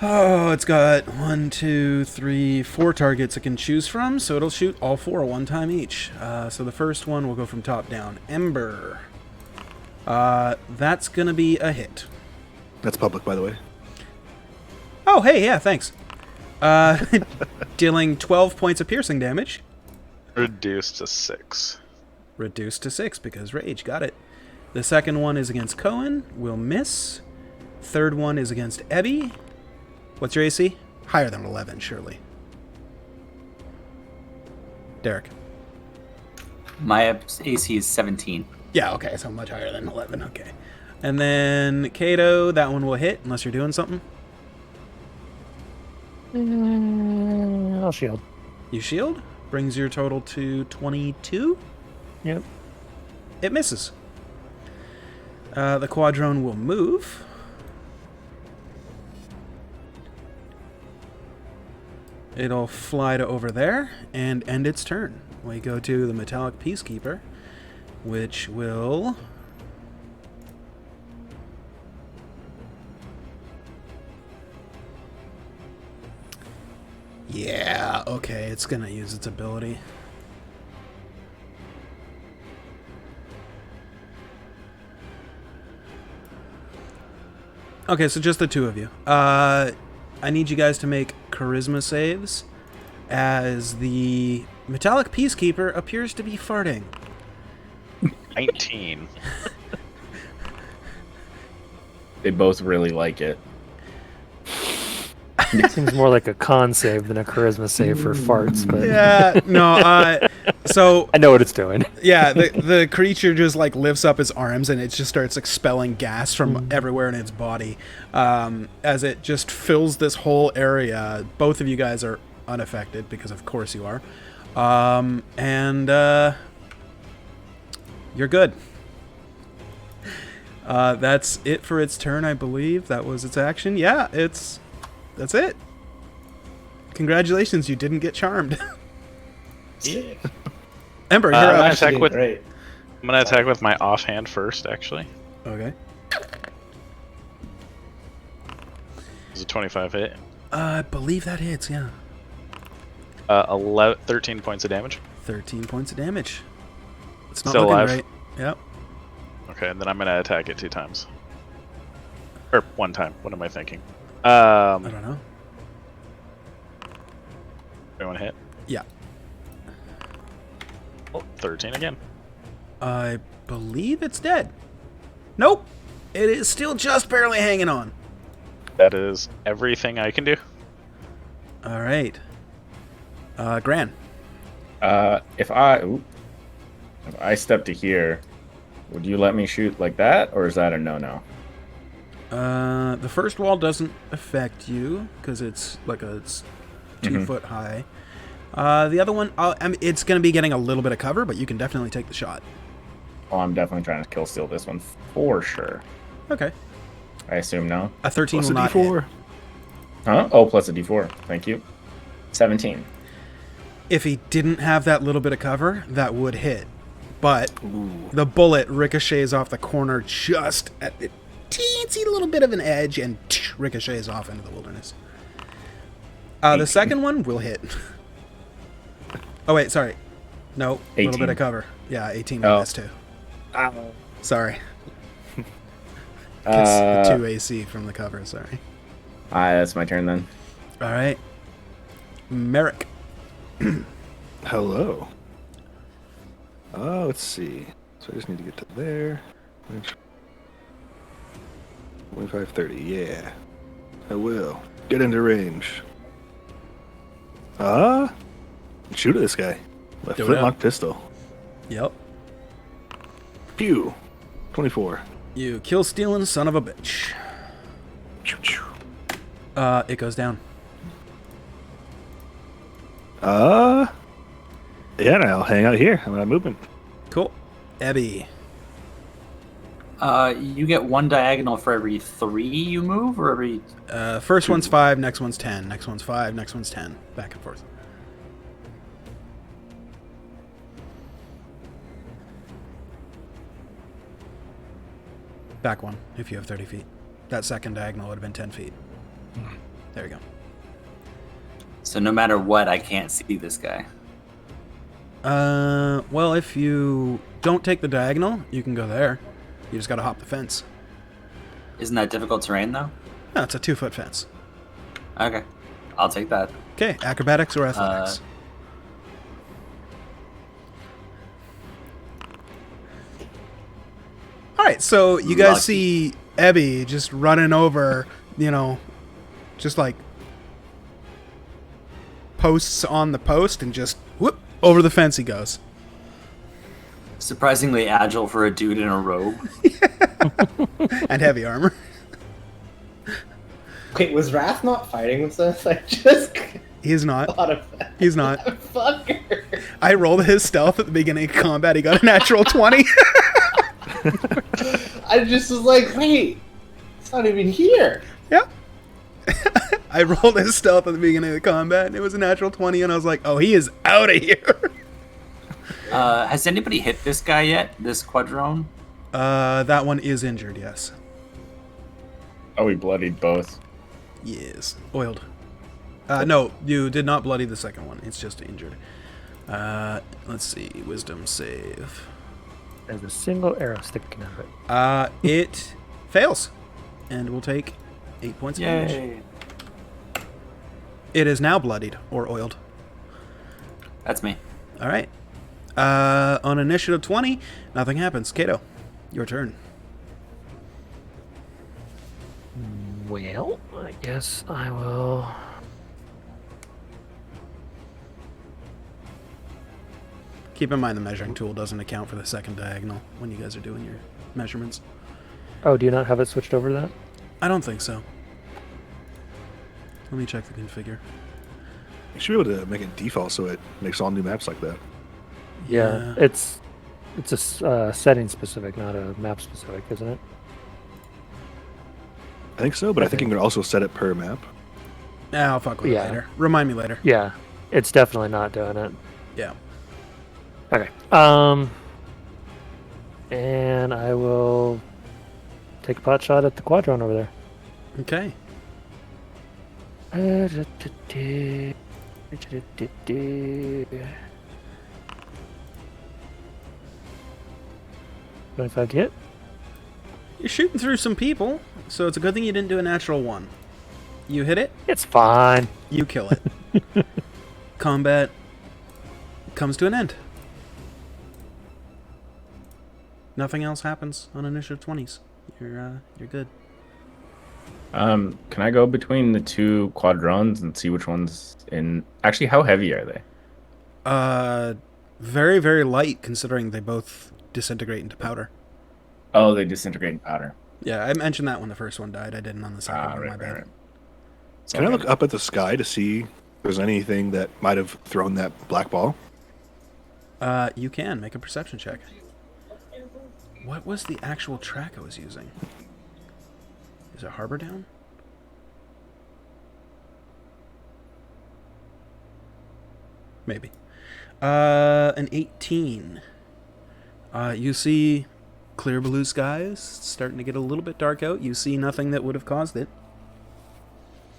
[SPEAKER 1] Oh, it's got 1, 2, 3, 4 targets it can choose from, so it'll shoot all 4 one time each. So the first one will go from top down. Ember. That's going to be a hit.
[SPEAKER 4] That's public, by the way.
[SPEAKER 1] Oh, hey, yeah, thanks. Dealing 12 points of piercing damage.
[SPEAKER 6] Reduced to 6.
[SPEAKER 1] Reduced to 6 because rage. Got it. The second one is against Cohen. Will miss. Third one is against Ebby. What's your AC? Higher than 11, surely. Derek.
[SPEAKER 3] My AC is 17.
[SPEAKER 1] Yeah, okay, so much higher than 11. Okay. And then Kato, that one will hit unless you're doing something.
[SPEAKER 2] I'll shield.
[SPEAKER 1] You shield. Brings your total to 22.
[SPEAKER 2] Yep.
[SPEAKER 1] It misses. The quadrone will move. It'll fly to over there and end its turn. We go to the Metallic Peacekeeper, which will... Yeah, okay, it's gonna use its ability. Okay, so just the two of you. I need you guys to make charisma saves, as the Metallic Peacekeeper appears to be farting.
[SPEAKER 6] 19.
[SPEAKER 5] They both really like it.
[SPEAKER 2] It seems more like a con save than a charisma save for farts, but
[SPEAKER 1] Yeah, no. So
[SPEAKER 2] I know what it's doing.
[SPEAKER 1] yeah, the creature just like lifts up its arms and it just starts expelling gas from everywhere in its body, as it just fills this whole area. Both of you guys are unaffected because of course you are, and you're good. That's it for its turn, I believe. That was its action. Yeah, that's it. Congratulations, you didn't get charmed.
[SPEAKER 7] Sick.
[SPEAKER 1] Ember, you're
[SPEAKER 6] I'm
[SPEAKER 1] up.
[SPEAKER 6] gonna attack with.
[SPEAKER 7] Great.
[SPEAKER 6] I'm gonna attack with my offhand first. Actually,
[SPEAKER 1] Okay.
[SPEAKER 6] is a 25 hit.
[SPEAKER 1] I believe that hits, yeah.
[SPEAKER 6] 13 points of damage.
[SPEAKER 1] 13 points of damage. It's not
[SPEAKER 6] Still
[SPEAKER 1] looking
[SPEAKER 6] alive?
[SPEAKER 1] right. Yep.
[SPEAKER 6] Okay, and then I'm gonna attack it 2 times. Or 1 time. What am I thinking?
[SPEAKER 1] I don't know.
[SPEAKER 6] Everyone hit.
[SPEAKER 1] Yeah.
[SPEAKER 6] Oh, 13 again.
[SPEAKER 1] I believe it's dead. Nope. It is still just barely hanging on.
[SPEAKER 6] That is everything I can do.
[SPEAKER 1] All right. Gran.
[SPEAKER 5] If I step to here, would you let me shoot like that, or is that a no-no?
[SPEAKER 1] The first wall doesn't affect you because it's like it's 2 foot high. The other one, it's going to be getting a little bit of cover, but you can definitely take the shot.
[SPEAKER 5] Oh, I'm definitely trying to kill steal this one for sure.
[SPEAKER 1] Okay.
[SPEAKER 5] I assume no.
[SPEAKER 1] A 13
[SPEAKER 4] Plus
[SPEAKER 1] will
[SPEAKER 4] a
[SPEAKER 1] not
[SPEAKER 4] D4.
[SPEAKER 1] hit.
[SPEAKER 5] Huh? Oh, plus a D4. Thank you. 17.
[SPEAKER 1] If he didn't have that little bit of cover, that would hit. But
[SPEAKER 4] Ooh.
[SPEAKER 1] the bullet ricochets off the corner just at the teensy little bit of an edge and ricochets off into the wilderness. The second one will hit. Oh, wait, sorry. No, a little
[SPEAKER 5] 18.
[SPEAKER 1] bit of cover. Yeah, 18
[SPEAKER 5] Oh.
[SPEAKER 1] will miss too. Sorry. It's 2 AC from the cover, sorry.
[SPEAKER 5] That's my turn then.
[SPEAKER 1] All right. Merrick.
[SPEAKER 4] Hello. Let's see. So I just need to get to there. 25, 30. Yeah. I will. Get into range. Shoot at this guy. My
[SPEAKER 1] Do it
[SPEAKER 4] flintlock
[SPEAKER 1] up.
[SPEAKER 4] pistol.
[SPEAKER 1] Yep.
[SPEAKER 4] Pew. 24.
[SPEAKER 1] You kill stealing son of a bitch.
[SPEAKER 4] Choo, choo.
[SPEAKER 1] It goes down.
[SPEAKER 4] Yeah, and I'll hang out here. I'm not moving.
[SPEAKER 1] Cool. Ebby.
[SPEAKER 3] You get 1 diagonal for every 3 you move, or every.
[SPEAKER 1] First one's 5, next one's 10, next one's 5, next one's 10. Back and forth. Back one, if you have 30 feet. That second diagonal would have been 10 feet. There you go.
[SPEAKER 3] So no matter what, I can't see this guy.
[SPEAKER 1] Well, if you don't take the diagonal, you can go there. You just gotta hop the fence.
[SPEAKER 3] Isn't that difficult terrain, though?
[SPEAKER 1] No, it's a 2-foot fence.
[SPEAKER 3] Okay. I'll take that.
[SPEAKER 1] Okay, acrobatics or athletics? All right, so you guys
[SPEAKER 3] Lucky.
[SPEAKER 1] see Ebby just running over, just like posts on the post and just whoop over the fence he goes.
[SPEAKER 3] Surprisingly agile for a dude in a robe.
[SPEAKER 1] And heavy armor.
[SPEAKER 7] Wait, was Wrath not fighting with us? I just
[SPEAKER 1] He's not.
[SPEAKER 7] thought of that.
[SPEAKER 1] He's not.
[SPEAKER 7] Fucker.
[SPEAKER 1] I rolled his stealth at the beginning of combat. He got a natural 20.
[SPEAKER 7] I just was like, wait, it's not even here.
[SPEAKER 1] Yep. I rolled his stealth at the beginning of the combat, and it was a natural 20, and I was like, oh, he is out of here.
[SPEAKER 3] Has anybody hit this guy yet? This quadrone?
[SPEAKER 1] That one is injured, yes.
[SPEAKER 5] Oh, we bloodied both.
[SPEAKER 1] Yes. Oiled. No, you did not bloody the second one. It's just injured. Let's see. Wisdom save.
[SPEAKER 2] There's a single arrow sticking out of it.
[SPEAKER 1] It fails. And we'll take 8 points of damage.
[SPEAKER 3] Yay.
[SPEAKER 1] It is now bloodied or oiled.
[SPEAKER 3] That's me.
[SPEAKER 1] All right. On initiative 20, nothing happens. Kato, your turn.
[SPEAKER 2] Well, I guess I will.
[SPEAKER 1] Keep in mind the measuring tool doesn't account for the second diagonal when you guys are doing your measurements.
[SPEAKER 2] Oh, do you not have it switched over to that?
[SPEAKER 1] I don't think so. Let me check the configure.
[SPEAKER 4] You should be able to make it default so it makes all new maps like that.
[SPEAKER 2] Yeah, it's a setting specific, not a map specific, isn't it?
[SPEAKER 4] I think so, but I think you can also set it per map.
[SPEAKER 1] I'll fuck with it
[SPEAKER 2] Yeah.
[SPEAKER 1] later. Remind me later.
[SPEAKER 2] Yeah, it's definitely not doing it.
[SPEAKER 1] Yeah.
[SPEAKER 2] Okay. And I will take a pot shot at the quadron over there.
[SPEAKER 1] Okay.
[SPEAKER 2] If I get
[SPEAKER 1] You're shooting through some people, so it's a good thing you didn't do a natural 1. You hit it,
[SPEAKER 2] it's fine.
[SPEAKER 1] you kill it. Combat comes to an end. Nothing else happens on initiative 20s. You're good.
[SPEAKER 5] Can I go between the two quadrons and see which one's in? Actually, how heavy are they?
[SPEAKER 1] Very, very light considering they both disintegrate into powder.
[SPEAKER 5] Oh, they disintegrate in powder.
[SPEAKER 1] Yeah, I mentioned that when the first one died. I didn't on the second one. My bad.
[SPEAKER 4] Can I look up at the sky to see if there's anything that might have thrown that black ball?
[SPEAKER 1] You can make a perception check. What was the actual track I was using? Is it Harbor Down? Maybe. An 18. You see clear blue skies, starting to get a little bit dark out. You see nothing that would have caused it.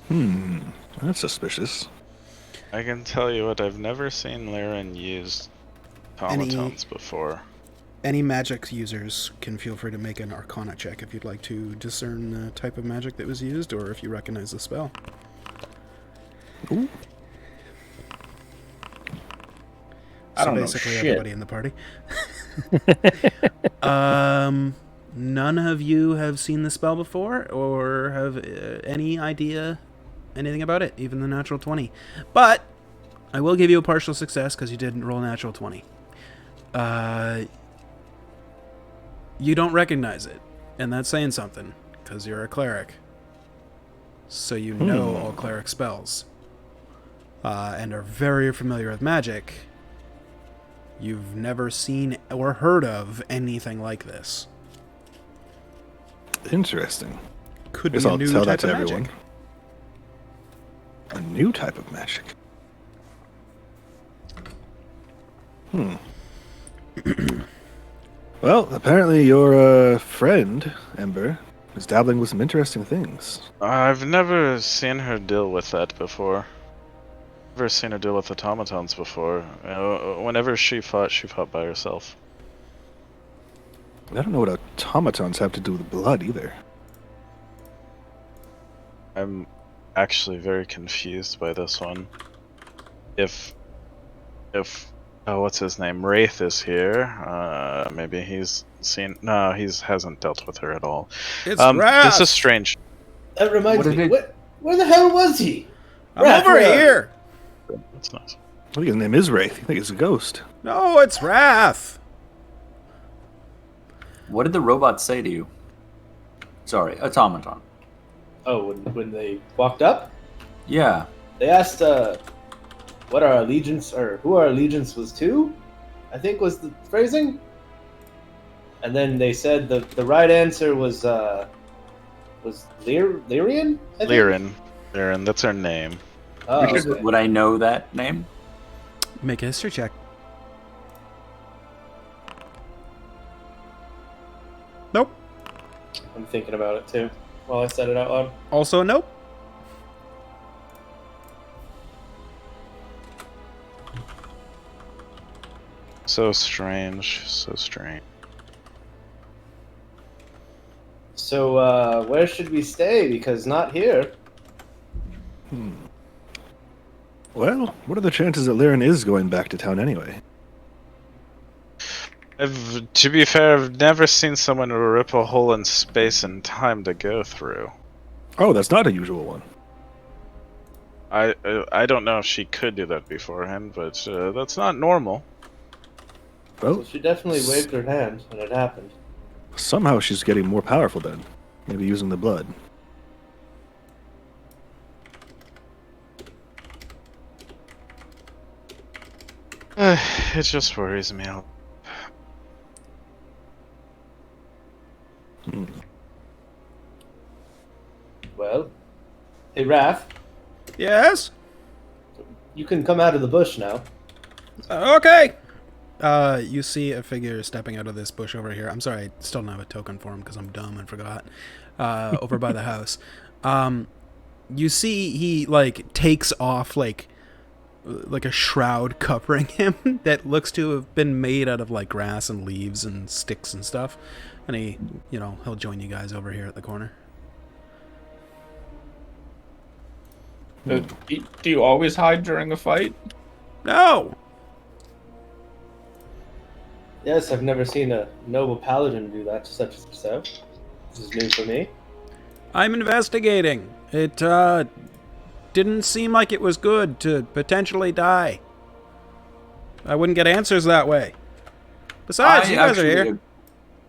[SPEAKER 4] That's suspicious.
[SPEAKER 6] I can tell you what, I've never seen Laren use automatons before.
[SPEAKER 1] Any magic users can feel free to make an Arcana check if you'd like to discern the type of magic that was used, or if you recognize the spell.
[SPEAKER 4] Ooh.
[SPEAKER 5] I don't know
[SPEAKER 1] basically
[SPEAKER 5] shit.
[SPEAKER 1] everybody in the party. None of you have seen the spell before, or have any idea anything about it, even the natural 20. But I will give you a partial success because you didn't roll a natural 20. You don't recognize it, and that's saying something, because you're a cleric. So you know all cleric spells, and are very familiar with magic. You've never seen or heard of anything like this.
[SPEAKER 4] Interesting.
[SPEAKER 1] Could be
[SPEAKER 4] Guess
[SPEAKER 1] a
[SPEAKER 4] I'll
[SPEAKER 1] new
[SPEAKER 4] tell
[SPEAKER 1] type
[SPEAKER 4] that to
[SPEAKER 1] of
[SPEAKER 4] everyone.
[SPEAKER 1] magic.
[SPEAKER 4] A new type of magic. Well, apparently your friend, Ember, is dabbling with some interesting things.
[SPEAKER 6] I've never seen her deal with that before. Never seen her deal with automatons before. Whenever she fought by herself.
[SPEAKER 4] I don't know what automatons have to do with blood either.
[SPEAKER 6] I'm actually very confused by this one. If what's his name? Wraith is here. Maybe he's seen. No, hasn't dealt with her at all.
[SPEAKER 1] It's
[SPEAKER 6] This
[SPEAKER 1] Wrath!
[SPEAKER 6] is strange.
[SPEAKER 7] That reminds
[SPEAKER 3] What
[SPEAKER 7] me.
[SPEAKER 3] did
[SPEAKER 7] Where the hell was he?
[SPEAKER 1] I'm
[SPEAKER 7] Wrath,
[SPEAKER 1] over
[SPEAKER 7] where are
[SPEAKER 1] here!
[SPEAKER 6] That's nice.
[SPEAKER 4] I think his name is Wraith. You think it's a ghost.
[SPEAKER 1] No, it's Wrath!
[SPEAKER 3] What did the robot say to you? Sorry, automaton.
[SPEAKER 7] Oh, when they walked up,
[SPEAKER 3] Yeah.
[SPEAKER 7] they asked what our allegiance or who our allegiance was to. I think was the phrasing. And then they said the right answer was Lyrian. I think?
[SPEAKER 6] Liren, that's her name.
[SPEAKER 7] Oh, okay.
[SPEAKER 3] Would I know that name?
[SPEAKER 1] Make a history check. Nope.
[SPEAKER 7] I'm thinking about it too while I said it out loud.
[SPEAKER 1] Also a nope.
[SPEAKER 6] So strange, so strange.
[SPEAKER 7] So where should we stay? Because not here.
[SPEAKER 4] Well, what are the chances that Liren is going back to town anyway?
[SPEAKER 6] To be fair, I've never seen someone rip a hole in space and time to go through.
[SPEAKER 4] Oh, that's not a usual one.
[SPEAKER 6] I don't know if she could do that beforehand, but that's not normal.
[SPEAKER 4] Well,
[SPEAKER 7] So she definitely waved her hand when it happened.
[SPEAKER 4] somehow she's getting more powerful then. Maybe using the blood.
[SPEAKER 6] It just worries me.
[SPEAKER 4] Hmm.
[SPEAKER 7] Well, hey Raph,
[SPEAKER 1] Yes?
[SPEAKER 7] you can come out of the bush now.
[SPEAKER 1] Okay. You see a figure stepping out of this bush over here. I'm sorry, I still don't have a token for him because I'm dumb and forgot. Over by the house. You see he, like, takes off, like a shroud covering him that looks to have been made out of, like, grass and leaves and sticks and stuff. And he, he'll join you guys over here at the corner.
[SPEAKER 5] Do you always hide during a fight?
[SPEAKER 1] No!
[SPEAKER 7] Yes, I've never seen a noble paladin do that, such as yourself. This is new for me.
[SPEAKER 1] I'm investigating. It, didn't seem like it was good to potentially die. I wouldn't get answers that way. Besides, you guys are here.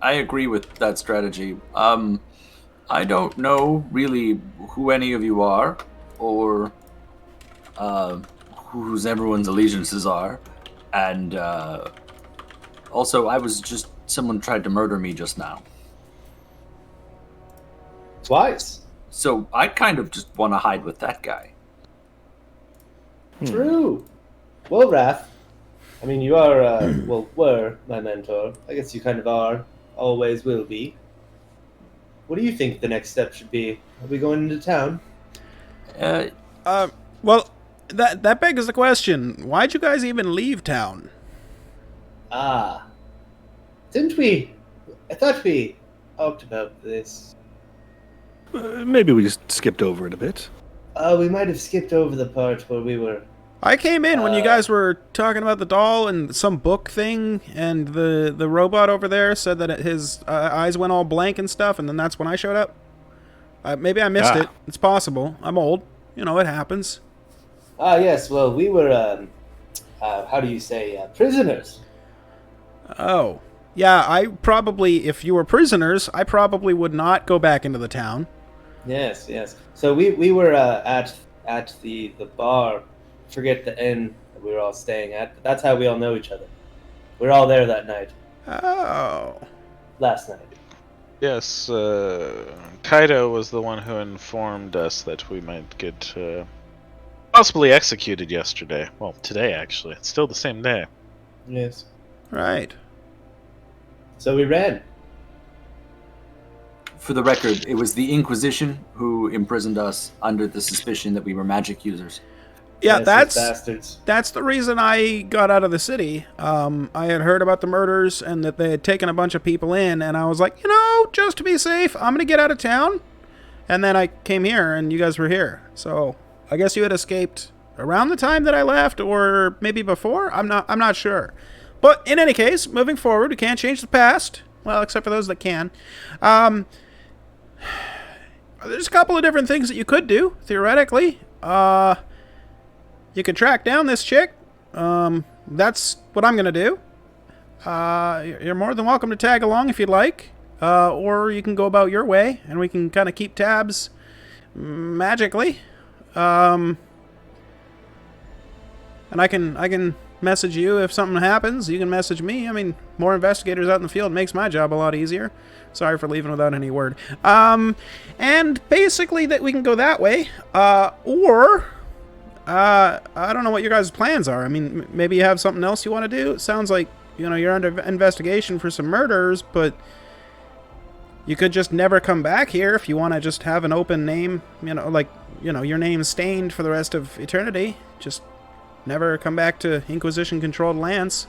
[SPEAKER 3] I agree with that strategy. I don't know really who any of you are, or whose everyone's allegiances are, and also someone tried to murder me just now.
[SPEAKER 7] Twice.
[SPEAKER 3] So I kind of just want to hide with that guy.
[SPEAKER 7] True. Well, Raph, I mean, you are, were my mentor. I guess you kind of are. Always will be. What do you think the next step should be? Are we going into town?
[SPEAKER 1] Well, that begs the question. Why'd you guys even leave town?
[SPEAKER 7] Ah. Didn't we? I thought we talked about this.
[SPEAKER 4] Maybe we just skipped over it a bit.
[SPEAKER 7] We might have skipped over the part where we were...
[SPEAKER 1] I came in when you guys were talking about the doll and some book thing, and the robot over there said that his eyes went all blank and stuff, and then that's when I showed up. Maybe I missed it. It's possible. I'm old. It happens.
[SPEAKER 7] Ah, yes, well, we were, how do you say, prisoners.
[SPEAKER 1] Oh. Yeah, if you were prisoners, I probably would not go back into the town.
[SPEAKER 7] Yes, yes. So we were at the bar. Forget the inn that we were all staying at. But that's how we all know each other. We were all there that night.
[SPEAKER 1] Oh.
[SPEAKER 7] Last night.
[SPEAKER 6] Yes, Kaido was the one who informed us that we might get possibly executed yesterday. Well, today, actually. It's still the same day.
[SPEAKER 7] Yes.
[SPEAKER 1] Right.
[SPEAKER 7] So we ran.
[SPEAKER 3] For the record, it was the Inquisition who imprisoned us under the suspicion that we were magic users.
[SPEAKER 1] Yeah,
[SPEAKER 7] Yes, those bastards.
[SPEAKER 1] that's the reason I got out of the city. I had heard about the murders and that they had taken a bunch of people in, and I was like, just to be safe, I'm gonna get out of town. And then I came here, and you guys were here. So I guess you had escaped around the time that I left, or maybe before. I'm not sure. But in any case, moving forward, we can't change the past. Well, except for those that can. There's a couple of different things that you could do, theoretically. You could track down this chick. That's what I'm going to do. You're more than welcome to tag along if you'd like. Or you can go about your way, and we can kind of keep tabs magically. And I can message you if something happens. You can message me. I mean, more investigators out in the field makes my job a lot easier. Sorry for leaving without any word. And basically that we can go that way. Or I don't know what your guys' plans are. I mean, maybe you have something else you want to do. It sounds like, you're under investigation for some murders, but you could just never come back here if you want to just have an open name, your name stained for the rest of eternity. Just never come back to Inquisition-controlled lands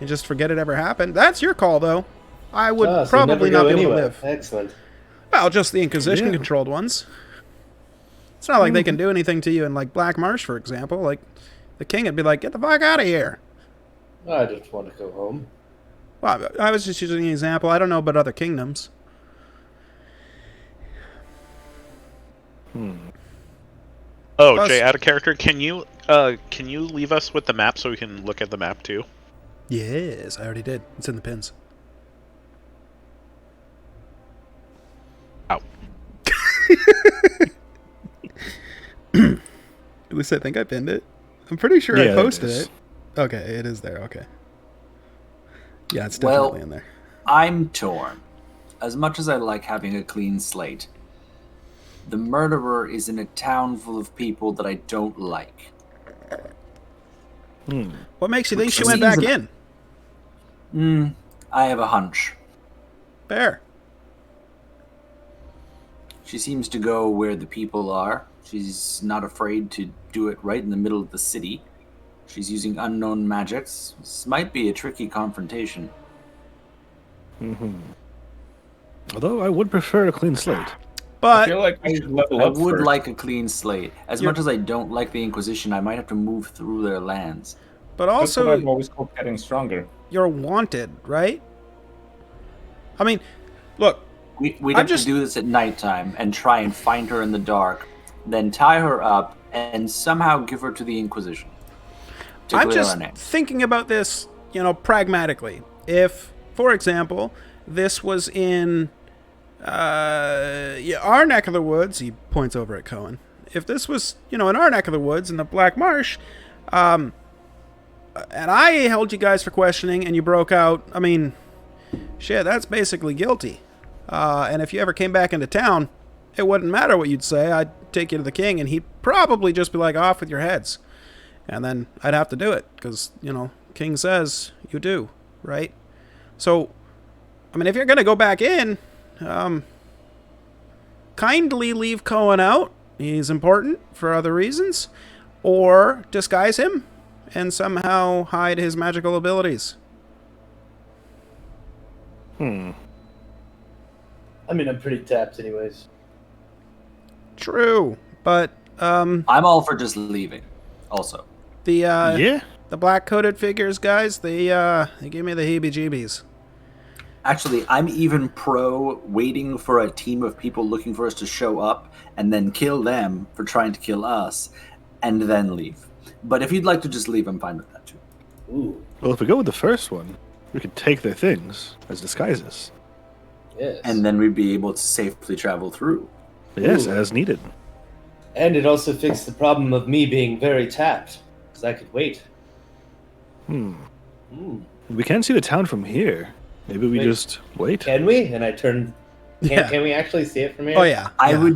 [SPEAKER 1] and just forget it ever happened. That's your call, though. I would probably not be able to live.
[SPEAKER 7] Excellent.
[SPEAKER 1] Well, just the Inquisition-controlled ones. It's not like they can do anything to you in, Black Marsh, for example. Like, the king would be like, get the fuck out of here.
[SPEAKER 7] I just want to go home.
[SPEAKER 1] Well, I was just using an example. I don't know about other kingdoms.
[SPEAKER 6] Oh,
[SPEAKER 1] Plus-
[SPEAKER 6] Jay, out of character, can you leave us with the map so we can look at the map too?
[SPEAKER 1] Yes, I already did. It's in the pins.
[SPEAKER 6] Ow.
[SPEAKER 1] At least I think I pinned it. I'm pretty sure
[SPEAKER 4] Yeah,
[SPEAKER 1] I
[SPEAKER 4] it
[SPEAKER 1] posted
[SPEAKER 4] is.
[SPEAKER 1] it. Okay, it is there. Okay. Yeah, it's
[SPEAKER 3] Well-
[SPEAKER 1] definitely in there.
[SPEAKER 3] I'm torn. As much as I like having a clean slate, the murderer is in a town full of people that I don't like.
[SPEAKER 1] What makes you think she
[SPEAKER 3] Which
[SPEAKER 1] went back
[SPEAKER 3] seems
[SPEAKER 1] in?
[SPEAKER 3] I have a hunch.
[SPEAKER 1] Fair.
[SPEAKER 3] She seems to go where the people are. She's not afraid to do it right in the middle of the city. She's using unknown magics. This might be a tricky confrontation.
[SPEAKER 4] Although I would prefer a clean slate.
[SPEAKER 5] I
[SPEAKER 1] But
[SPEAKER 5] feel like I should level
[SPEAKER 3] I
[SPEAKER 5] up
[SPEAKER 3] would
[SPEAKER 5] first.
[SPEAKER 3] like a clean slate. As
[SPEAKER 1] You're-
[SPEAKER 3] much as I don't like the Inquisition, I might have to move through their lands.
[SPEAKER 1] but
[SPEAKER 5] That's what
[SPEAKER 1] also
[SPEAKER 5] I've always called getting stronger.
[SPEAKER 1] you're wanted, right? I mean, look,
[SPEAKER 3] We'd
[SPEAKER 1] I'm
[SPEAKER 3] have
[SPEAKER 1] just-
[SPEAKER 3] to do this at nighttime and try and find her in the dark, then tie her up and somehow give her to the Inquisition. To
[SPEAKER 1] I'm
[SPEAKER 3] clear
[SPEAKER 1] just
[SPEAKER 3] her name.
[SPEAKER 1] thinking about this, pragmatically. If, for example, this was in our neck of the woods, he points over at Cohen. If this was, in our neck of the woods in the Black Marsh, and I held you guys for questioning and you broke out, I mean, shit, that's basically guilty. And if you ever came back into town, it wouldn't matter what you'd say. I'd take you to the king and he'd probably just be like, off with your heads. And then I'd have to do it because, king says you do, right? So, I mean, if you're going to go back in, kindly leave Cohen out. He's important for other reasons. Or disguise him and somehow hide his magical abilities.
[SPEAKER 7] I mean, I'm pretty tapped, anyways.
[SPEAKER 1] True. But
[SPEAKER 3] I'm all for just leaving. Also,
[SPEAKER 1] the
[SPEAKER 4] Yeah.
[SPEAKER 1] the black-coated figures, guys, they give me the heebie-jeebies.
[SPEAKER 3] actually, I'm even pro waiting for a team of people looking for us to show up and then kill them for trying to kill us, and then leave. But if you'd like to just leave, I'm fine with that too.
[SPEAKER 7] Ooh,
[SPEAKER 4] Well, if we go with the first one, we could take their things as disguises.
[SPEAKER 7] yes.
[SPEAKER 3] And then we'd be able to safely travel through.
[SPEAKER 4] Yes,
[SPEAKER 7] Ooh.
[SPEAKER 4] as needed.
[SPEAKER 7] And it also fixed the problem of me being very tapped, because I could wait.
[SPEAKER 4] We can see the town from here. Maybe we
[SPEAKER 7] Wait.
[SPEAKER 4] just wait.
[SPEAKER 7] Can we? And I turn.
[SPEAKER 1] Yeah.
[SPEAKER 7] Can we actually see it from here?
[SPEAKER 1] Oh, yeah. yeah.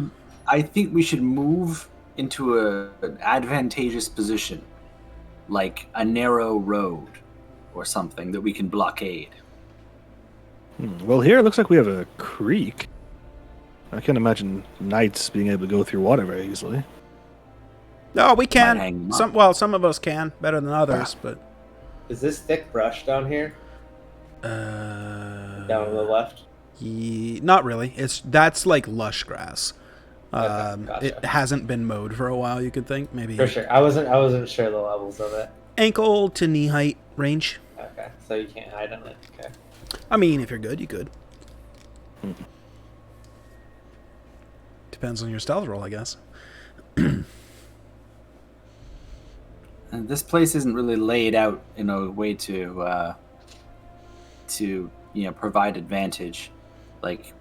[SPEAKER 3] I think we should move into an advantageous position, like a narrow road or something that we can blockade.
[SPEAKER 4] Well, here it looks like we have a creek. I can't imagine knights being able to go through water very easily.
[SPEAKER 1] No, we
[SPEAKER 3] hang
[SPEAKER 1] can.
[SPEAKER 3] them
[SPEAKER 1] Some of us can better than others, but
[SPEAKER 7] Is this thick brush down here? Down on the left?
[SPEAKER 1] not really. That's like lush grass.
[SPEAKER 7] Okay, gotcha.
[SPEAKER 1] It hasn't been mowed for a while. You could think maybe
[SPEAKER 7] For sure. I wasn't sure the levels of it.
[SPEAKER 1] ankle to knee height range.
[SPEAKER 7] Okay, so you can't hide on it. Okay.
[SPEAKER 1] I mean, if you're good, you could. Depends on your stealth roll, I guess.
[SPEAKER 3] And this place isn't really laid out in a way to provide advantage. Like,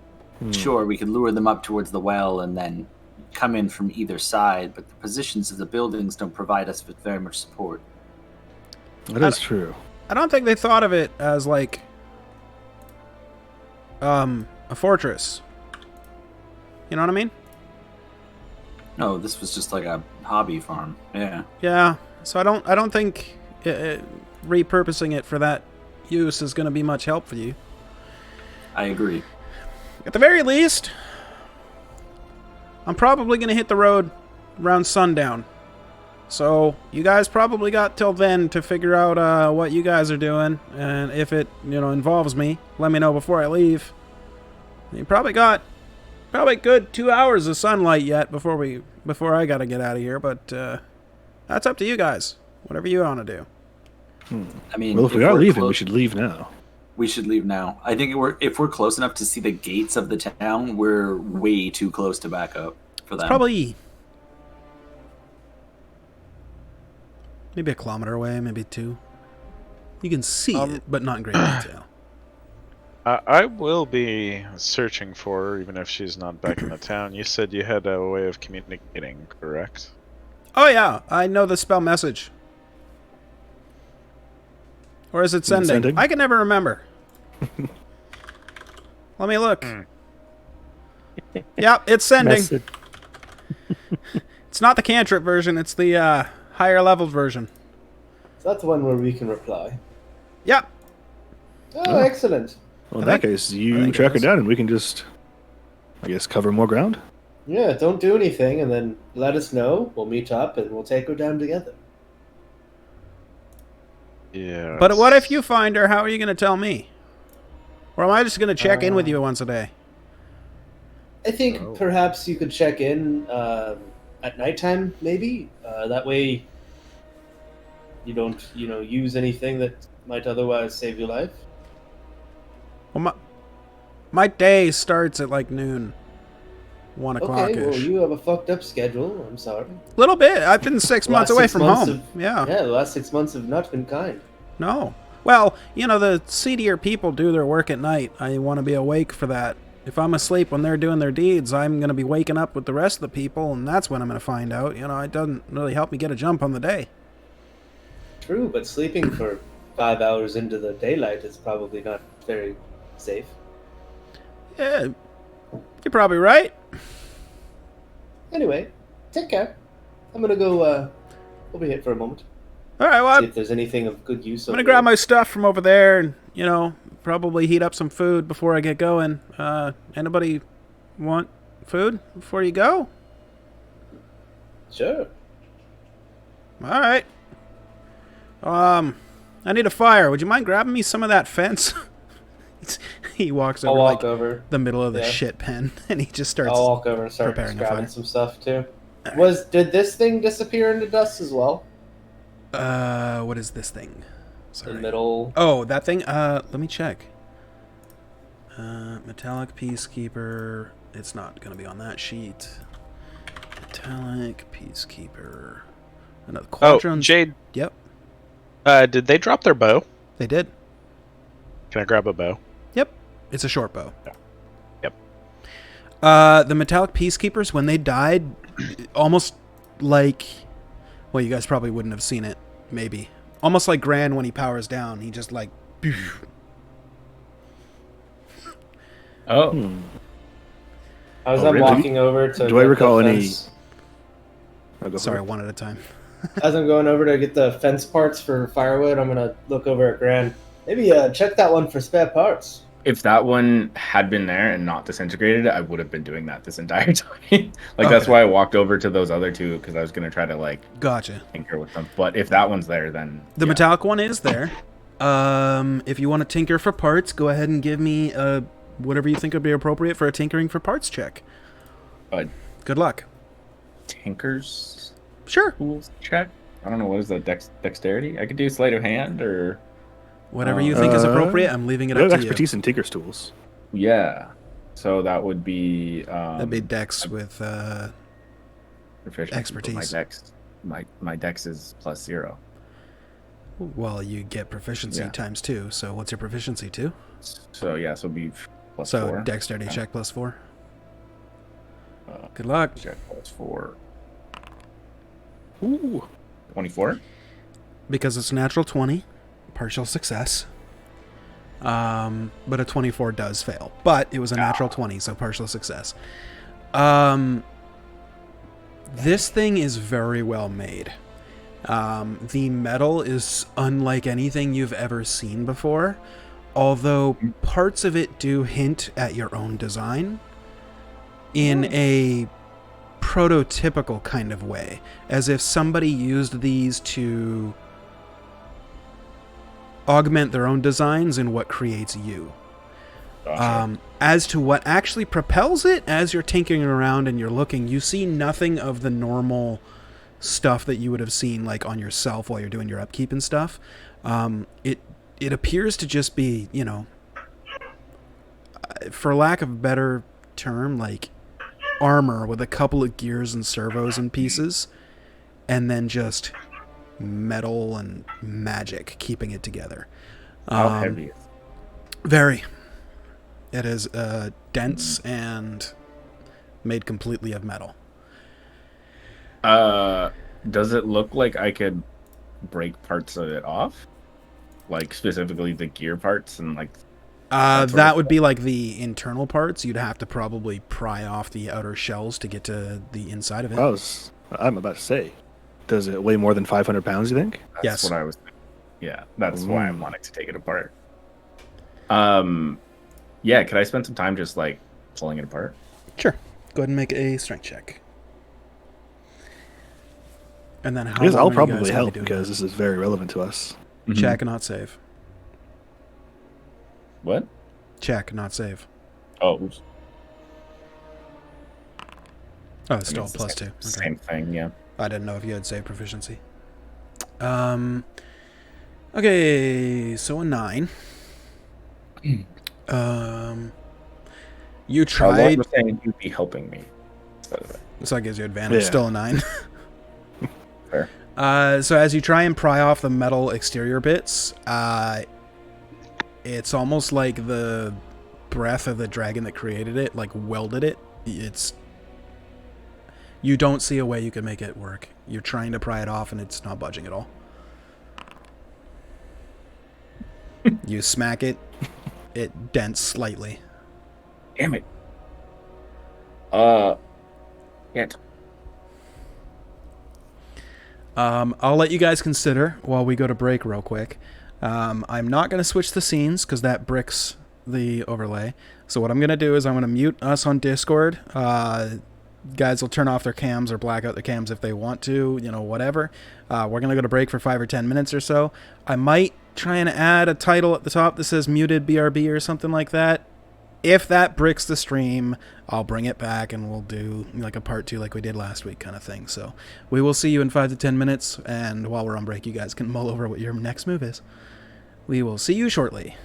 [SPEAKER 3] sure, we could lure them up towards the well and then come in from either side, but the positions of the buildings don't provide us with very much support.
[SPEAKER 4] That is true.
[SPEAKER 1] I don't think they thought of it as like a fortress. You know what I mean?
[SPEAKER 3] No, this was just like a hobby farm. Yeah.
[SPEAKER 1] Yeah. So I don't think repurposing it for that use is going to be much help for you.
[SPEAKER 3] I agree.
[SPEAKER 1] At the very least, I'm probably going to hit the road around sundown. So you guys probably got till then to figure out what you guys are doing, and if it involves me, let me know before I leave. You probably got good 2 hours of sunlight yet before I got to get out of here, but that's up to you guys. Whatever you want to do.
[SPEAKER 3] I mean,
[SPEAKER 4] Well, if we are
[SPEAKER 3] we're
[SPEAKER 4] leaving,
[SPEAKER 3] clo-
[SPEAKER 4] we should leave now.
[SPEAKER 3] We should leave now. I think if we're close enough to see the gates of the town, we're way too close to back up. for them.
[SPEAKER 1] Probably maybe a kilometer away, maybe 2. You can see it, but not in great detail.
[SPEAKER 6] I will be searching for her, even if she's not back in the town. You said you had a way of communicating, correct?
[SPEAKER 1] Oh yeah, I know the spell message. Or is it sending?
[SPEAKER 4] Sending?
[SPEAKER 1] I can never remember. Let me look. Yep, it's sending.
[SPEAKER 2] Message.
[SPEAKER 1] It's not the cantrip version, it's the higher leveled version.
[SPEAKER 7] So that's the one where we can reply.
[SPEAKER 1] Yep.
[SPEAKER 7] Oh, excellent.
[SPEAKER 4] Well, in
[SPEAKER 1] I
[SPEAKER 4] that
[SPEAKER 1] think-
[SPEAKER 4] case,
[SPEAKER 1] I
[SPEAKER 4] you
[SPEAKER 1] think it
[SPEAKER 4] track her
[SPEAKER 1] is.
[SPEAKER 4] down, and we can just, I guess, cover more ground.
[SPEAKER 7] Yeah, don't do anything, and then let us know. We'll meet up, and we'll take her down together.
[SPEAKER 6] Yeah.
[SPEAKER 1] But what if you find her? How are you going to tell me? Or am I just going to check in with you once a day?
[SPEAKER 7] I think perhaps you could check in at nighttime, maybe. That way, you don't, use anything that might otherwise save your life.
[SPEAKER 1] Well, my day starts at like noon. 1 o'clock-ish.
[SPEAKER 7] Okay, well, you have a fucked up schedule. I'm sorry.
[SPEAKER 1] Little bit. I've been 6 months
[SPEAKER 7] Last
[SPEAKER 1] away
[SPEAKER 7] 6
[SPEAKER 1] from
[SPEAKER 7] months
[SPEAKER 1] home. Yeah.
[SPEAKER 7] Yeah, the last 6 months have not been kind.
[SPEAKER 1] No. Well, the seedier people do their work at night. I want to be awake for that. If I'm asleep when they're doing their deeds, I'm going to be waking up with the rest of the people, and that's when I'm going to find out. It doesn't really help me get a jump on the day.
[SPEAKER 7] True, but sleeping for 5 hours into the daylight is probably not very safe.
[SPEAKER 1] Yeah, you're probably right.
[SPEAKER 7] Anyway, take care. I'm gonna go over here for a moment.
[SPEAKER 1] All right, well,
[SPEAKER 7] See if there's anything of good use.
[SPEAKER 1] I'm going to grab my stuff from over there and, probably heat up some food before I get going. Anybody want food before you go?
[SPEAKER 7] Sure.
[SPEAKER 1] All right. I need a fire. Would you mind grabbing me some of that fence? He walks
[SPEAKER 7] I'll
[SPEAKER 1] over
[SPEAKER 7] walk
[SPEAKER 1] like
[SPEAKER 7] over.
[SPEAKER 1] the middle of the
[SPEAKER 7] Yeah.
[SPEAKER 1] shit pen, and he just starts.
[SPEAKER 7] I'll walk over and start
[SPEAKER 1] preparing a
[SPEAKER 7] grabbing
[SPEAKER 1] fire.
[SPEAKER 7] some stuff too. Did this thing disappear into dust as well?
[SPEAKER 1] What is this thing? Sorry.
[SPEAKER 7] The middle.
[SPEAKER 1] Oh, that thing. Let me check. Metallic Peacekeeper. It's not gonna be on that sheet. Metallic Peacekeeper. Another
[SPEAKER 6] Oh,
[SPEAKER 1] quadrant.
[SPEAKER 6] Jade.
[SPEAKER 1] Yep,
[SPEAKER 6] Did they drop their bow?
[SPEAKER 1] they did.
[SPEAKER 6] Can I grab a bow?
[SPEAKER 1] Yep, it's a short bow.
[SPEAKER 6] Yep.
[SPEAKER 1] The Metallic Peacekeepers, when they died, almost like, well, you guys probably wouldn't have seen it, maybe. Almost like Raen when he powers down, he just like,
[SPEAKER 5] Oh,
[SPEAKER 7] As
[SPEAKER 4] Oh,
[SPEAKER 7] I'm
[SPEAKER 4] really?
[SPEAKER 7] walking over to.
[SPEAKER 4] Do I
[SPEAKER 7] get the
[SPEAKER 4] recall any-
[SPEAKER 7] fence-
[SPEAKER 4] I'll go for
[SPEAKER 1] sorry,
[SPEAKER 4] it.
[SPEAKER 1] one at a time.
[SPEAKER 7] As I'm going over to get the fence parts for firewood, I'm gonna look over at Gran. Maybe check that one for spare parts.
[SPEAKER 5] if that one had been there and not disintegrated, I would have been doing that this entire time. That's
[SPEAKER 1] Okay.
[SPEAKER 5] why I walked over to those other two, because I was gonna try to
[SPEAKER 1] Gotcha.
[SPEAKER 5] tinker with them. But if that one's there, then
[SPEAKER 1] The
[SPEAKER 5] yeah.
[SPEAKER 1] metallic one is there. If you want to tinker for parts, go ahead and give me whatever you think would be appropriate for a tinkering for parts check. Good luck.
[SPEAKER 5] Tinkers
[SPEAKER 1] Sure.
[SPEAKER 5] tools check. I don't know, what is that, dexterity? I could do sleight of hand, or
[SPEAKER 1] Whatever you think is appropriate, I'm leaving it
[SPEAKER 4] You
[SPEAKER 1] up
[SPEAKER 4] have
[SPEAKER 1] to you.
[SPEAKER 4] expertise in Tinker's tools.
[SPEAKER 5] yeah. So that would be
[SPEAKER 1] That'd be Dex with
[SPEAKER 5] proficiency, but
[SPEAKER 1] expertise.
[SPEAKER 5] My dex is +0.
[SPEAKER 1] well, you get proficiency
[SPEAKER 5] Yeah.
[SPEAKER 1] times 2. So what's your proficiency 2?
[SPEAKER 5] So yeah, so it'd be +4.
[SPEAKER 1] So dexterity
[SPEAKER 5] Okay.
[SPEAKER 1] check +4.
[SPEAKER 5] Uh,
[SPEAKER 1] Good luck.
[SPEAKER 5] Check +4.
[SPEAKER 4] Ooh.
[SPEAKER 5] 24.
[SPEAKER 1] Because it's natural 20, partial success. But a 24 does fail. But it was a natural 20, so partial success. This thing is very well made. The metal is unlike anything you've ever seen before, although parts of it do hint at your own design in a prototypical kind of way, as if somebody used these to augment their own designs in what creates you.
[SPEAKER 5] Gotcha.
[SPEAKER 1] As to what actually propels it, as you're tinkering around and you're looking, you see nothing of the normal stuff that you would have seen like on yourself while you're doing your upkeep and stuff. It appears to just be, for lack of a better term, like armor with a couple of gears and servos and pieces, and then just metal and magic keeping it together.
[SPEAKER 5] How heavy is it?
[SPEAKER 1] Very. It is dense and made completely of metal.
[SPEAKER 5] Does it look like I could break parts of it off? Like specifically the gear parts and like
[SPEAKER 1] That would be like the internal parts. You'd have to probably pry off the outer shells to get to the inside of it.
[SPEAKER 4] I'm about to say, does it weigh more than 500 pounds, you think?
[SPEAKER 5] That's
[SPEAKER 1] Yes.
[SPEAKER 5] what I was thinking. Yeah, that's why I'm
[SPEAKER 4] Ooh.
[SPEAKER 5] wanting to take it apart. Yeah, could I spend some time just like pulling it apart?
[SPEAKER 1] Sure. Go ahead and make a strength check. And then how
[SPEAKER 4] Because
[SPEAKER 1] long
[SPEAKER 4] I'll
[SPEAKER 1] are you
[SPEAKER 4] probably
[SPEAKER 1] guys gonna
[SPEAKER 4] help
[SPEAKER 1] be doing
[SPEAKER 4] because this is very relevant to us.
[SPEAKER 1] that? Check, not save.
[SPEAKER 5] What?
[SPEAKER 1] Check, not save.
[SPEAKER 5] Oh, oops.
[SPEAKER 1] Oh, it's
[SPEAKER 5] I
[SPEAKER 1] still
[SPEAKER 5] mean, it's the
[SPEAKER 1] plus
[SPEAKER 5] same,
[SPEAKER 1] 2. Okay.
[SPEAKER 5] Same thing, yeah.
[SPEAKER 1] I didn't know if you had save proficiency. Okay, so a 9. You
[SPEAKER 5] Well,
[SPEAKER 1] tried,
[SPEAKER 5] was saying you'd be helping me. Instead of it.
[SPEAKER 1] so that gives you advantage.
[SPEAKER 4] Yeah.
[SPEAKER 1] Still a 9.
[SPEAKER 5] Fair.
[SPEAKER 1] So as you try and pry off the metal exterior bits, it's almost like the breath of the dragon that created it, like welded it. You don't see a way you can make it work. You're trying to pry it off and it's not budging at all. You smack it, it dents slightly.
[SPEAKER 5] Damn it. Yeah.
[SPEAKER 1] I'll let you guys consider while we go to break real quick. I'm not going to switch the scenes because that bricks the overlay. So what I'm going to do is I'm going to mute us on Discord. Guys will turn off their cams or black out their cams if they want to, whatever. We're going to go to break for 5 or 10 minutes or so. I might try and add a title at the top that says muted BRB or something like that. If that bricks the stream, I'll bring it back and we'll do like a part 2 like we did last week kind of thing. So we will see you in 5 to 10 minutes. And while we're on break, you guys can mull over what your next move is. We will see you shortly.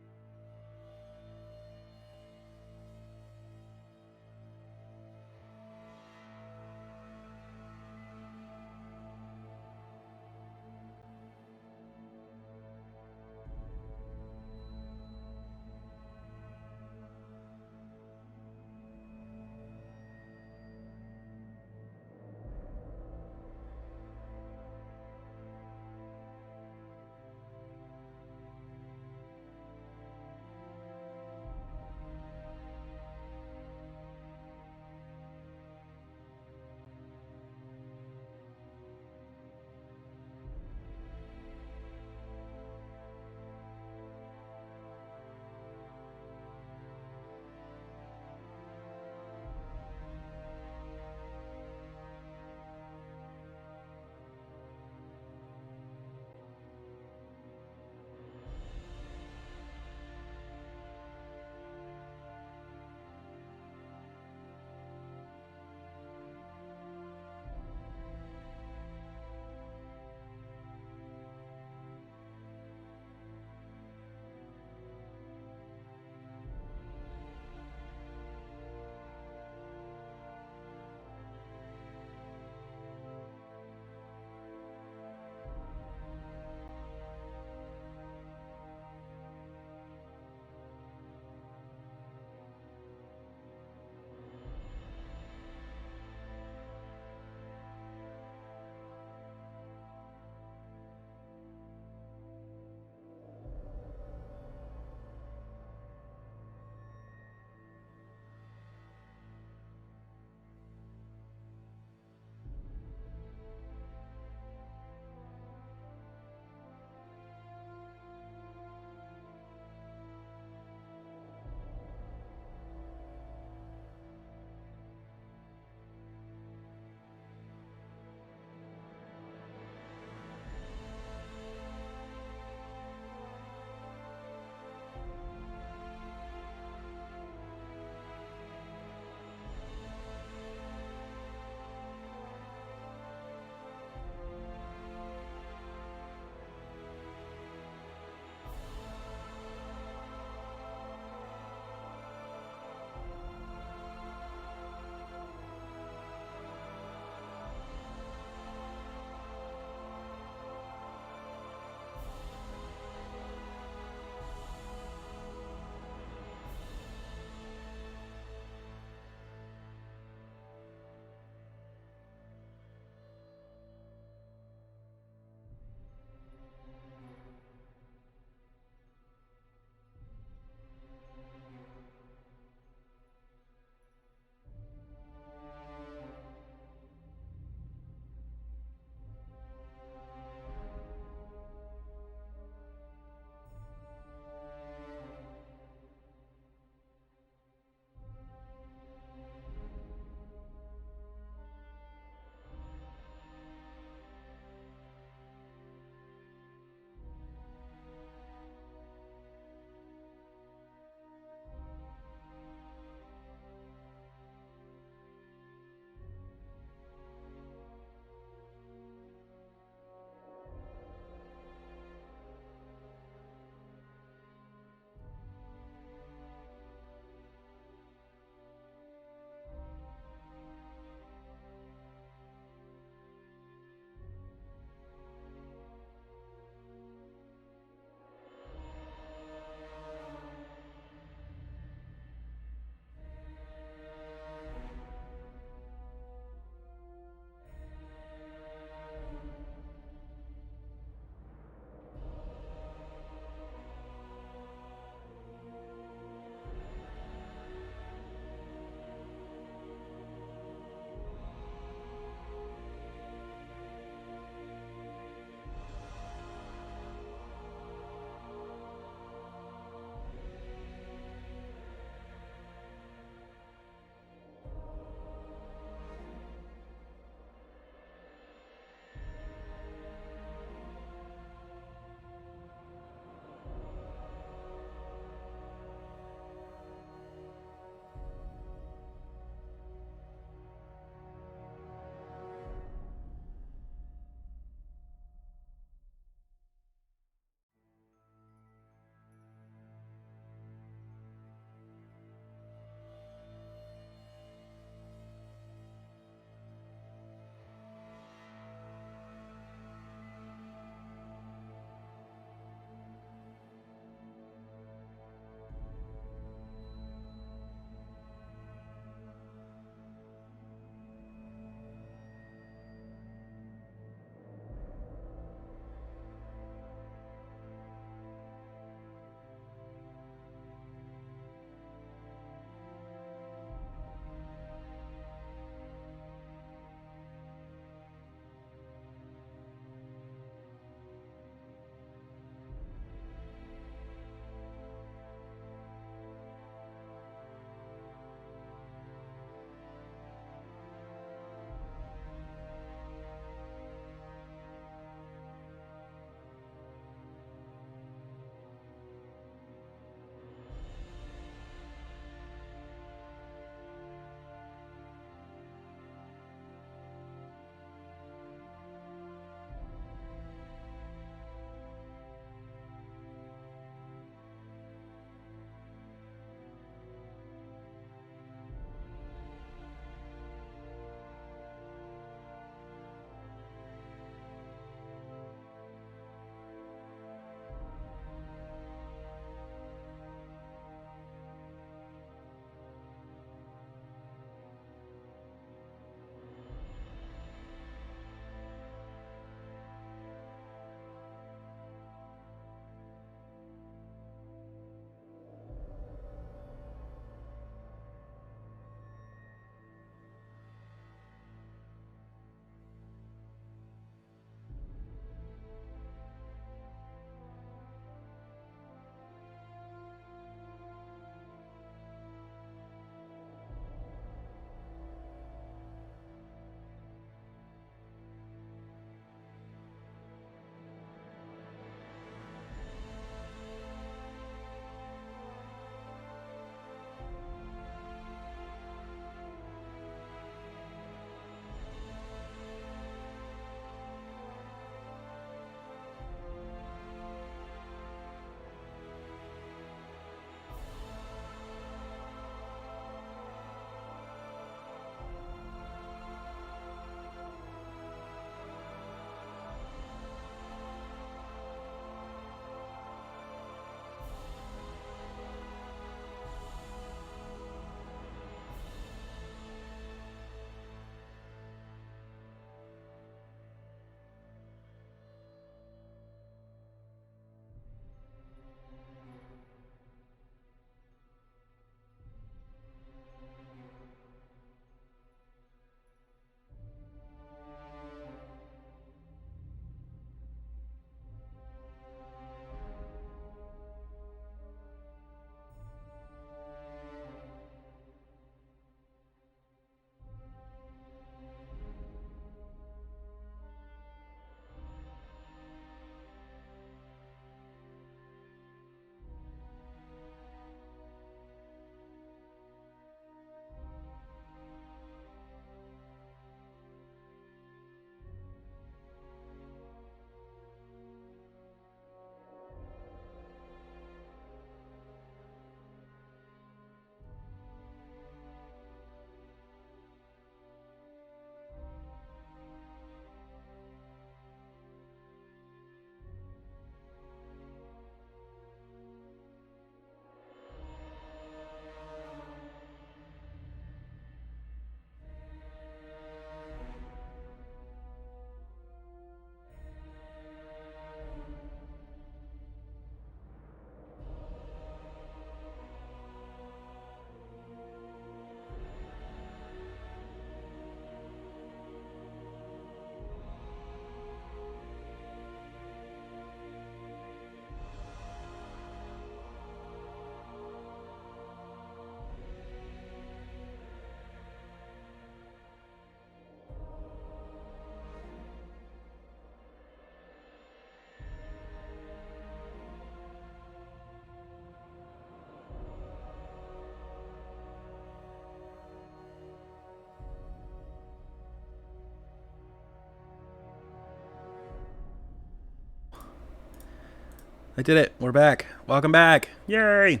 [SPEAKER 1] I did it. We're back. Welcome back. Yay.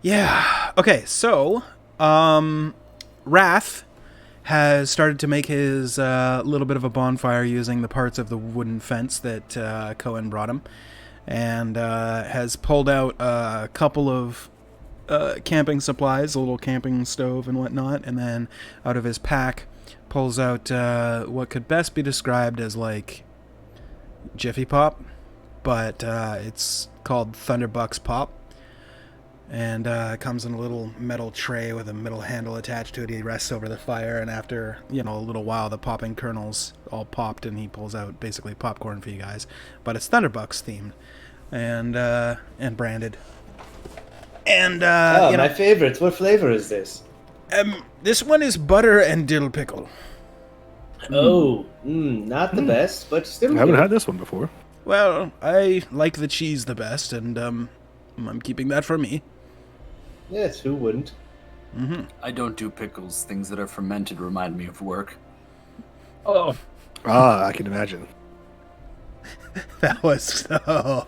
[SPEAKER 1] Yeah. Okay, so Wrath has started to make his little bit of a bonfire using the parts of the wooden fence that Cohen brought him, and has pulled out a couple of camping supplies, a little camping stove and whatnot, and then out of his pack pulls out what could best be described as like Jiffy Pop, but it's called Thunderbucks Pop. And it comes in a little metal tray with a metal handle attached to it. He rests over the fire, and after, a little while, the popping kernels all popped, and he pulls out basically popcorn for you guys. But it's Thunderbucks themed, and branded. And,
[SPEAKER 7] my favorite. What flavor is this?
[SPEAKER 1] This one is butter and dill pickle.
[SPEAKER 7] Oh, not the best, but still
[SPEAKER 4] I haven't
[SPEAKER 7] good.
[SPEAKER 4] had this one before.
[SPEAKER 1] Well, I like the cheese the best, and I'm keeping that for me.
[SPEAKER 7] Yes, who wouldn't?
[SPEAKER 3] I don't do pickles. Things that are fermented remind me of work.
[SPEAKER 5] Oh,
[SPEAKER 4] I can imagine.
[SPEAKER 1] That was so...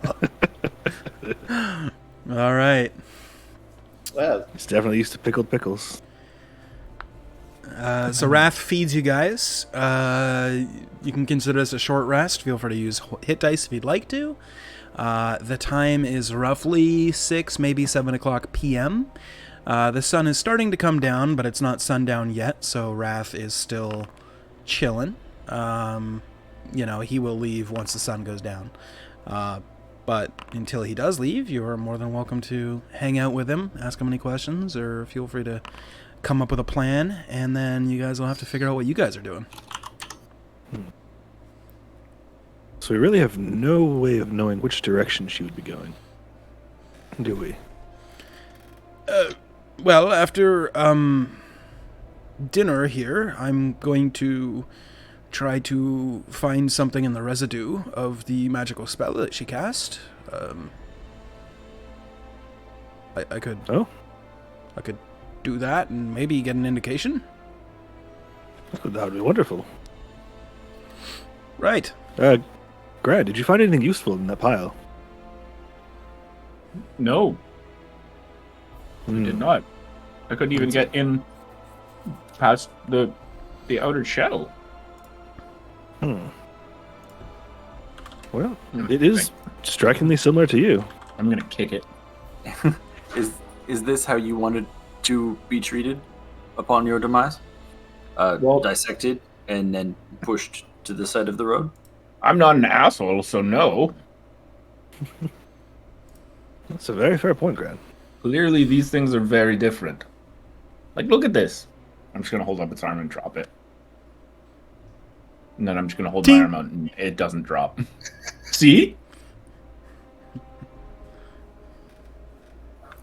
[SPEAKER 1] All right.
[SPEAKER 7] Well,
[SPEAKER 4] It's definitely used to pickled pickles.
[SPEAKER 1] So Wrath feeds you guys. You can consider this a short rest. Feel free to use hit dice if you'd like to. The time is roughly 6, maybe 7 o'clock p.m. The sun is starting to come down, but it's not sundown yet, so Wrath is still chilling. He will leave once the sun goes down. But until he does leave, you are more than welcome to hang out with him, ask him any questions, or feel free to come up with a plan, and then you guys will have to figure out what you guys are doing.
[SPEAKER 4] So we really have no way of knowing which direction she would be going, do we?
[SPEAKER 1] Well, after dinner here, I'm going to try to find something in the residue of the magical spell that she cast. I could do that and maybe get an indication.
[SPEAKER 4] That would be wonderful.
[SPEAKER 1] Right.
[SPEAKER 4] Grant, did you find anything useful in that pile?
[SPEAKER 5] no. I did not. I couldn't even get in past the outer shell.
[SPEAKER 4] Well, it is strikingly similar to you.
[SPEAKER 5] I'm gonna kick it.
[SPEAKER 3] Is this how you wanted to be treated upon your demise?
[SPEAKER 5] Well-
[SPEAKER 3] Dissected and then pushed to the side of the road?
[SPEAKER 5] I'm not an asshole, so no.
[SPEAKER 4] That's a very fair point, Grant.
[SPEAKER 5] Clearly, these things are very different. Like, look at this. I'm just gonna hold up its arm and drop it. And then I'm just gonna hold my arm out and it doesn't drop. See?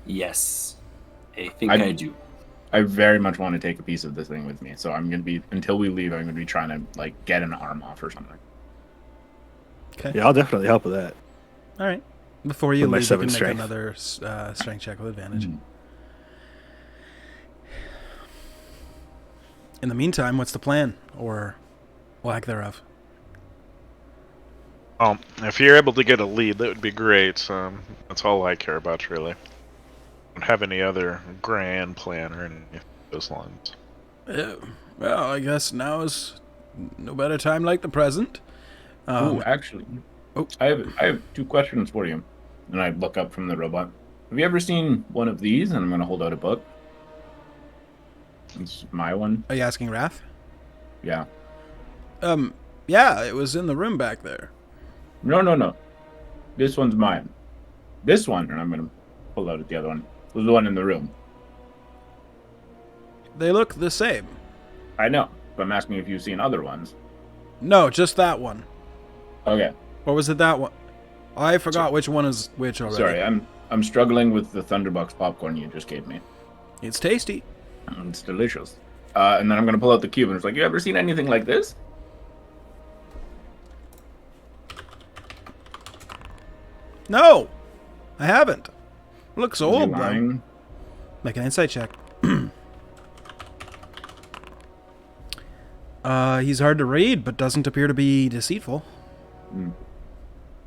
[SPEAKER 3] Yes. I think I do.
[SPEAKER 5] I very much want to take a piece of this thing with me, so I'm gonna be, until we leave, I'm gonna be trying to like get an arm off or something.
[SPEAKER 1] Okay.
[SPEAKER 4] Yeah, I'll definitely help with that.
[SPEAKER 1] All right. Before you
[SPEAKER 4] With my
[SPEAKER 1] leave, you
[SPEAKER 4] 7
[SPEAKER 1] can make
[SPEAKER 4] strength.
[SPEAKER 1] another strength check with advantage. In the meantime, what's the plan? Or lack thereof?
[SPEAKER 6] If you're able to get a lead, that would be great. That's all I care about, really. I don't have any other grand plan or any of those lines.
[SPEAKER 1] Well, I guess now is no better time like the present.
[SPEAKER 5] Oh, actually, I have 2 questions for you. And I look up from the robot. Have you ever seen one of these? And I'm gonna hold out a book. It's my one.
[SPEAKER 1] Are you asking Wrath?
[SPEAKER 5] Yeah.
[SPEAKER 1] Yeah, it was in the room back there.
[SPEAKER 5] No. This one's mine. This one, and I'm gonna pull out the other one, was the one in the room.
[SPEAKER 1] They look the same.
[SPEAKER 5] I know, but I'm asking if you've seen other ones.
[SPEAKER 1] No, just that one.
[SPEAKER 5] Okay.
[SPEAKER 1] Or was it that one? I forgot which one is which already.
[SPEAKER 5] Sorry, I'm struggling with the Thunderbucks popcorn you just gave me.
[SPEAKER 1] It's tasty.
[SPEAKER 5] It's delicious. And then I'm gonna pull out the cube, and it's like, you ever seen anything like this?
[SPEAKER 1] No, I haven't. Looks
[SPEAKER 5] Is he
[SPEAKER 1] old though.
[SPEAKER 5] lying?
[SPEAKER 1] Make an insight check. He's hard to read, but doesn't appear to be deceitful.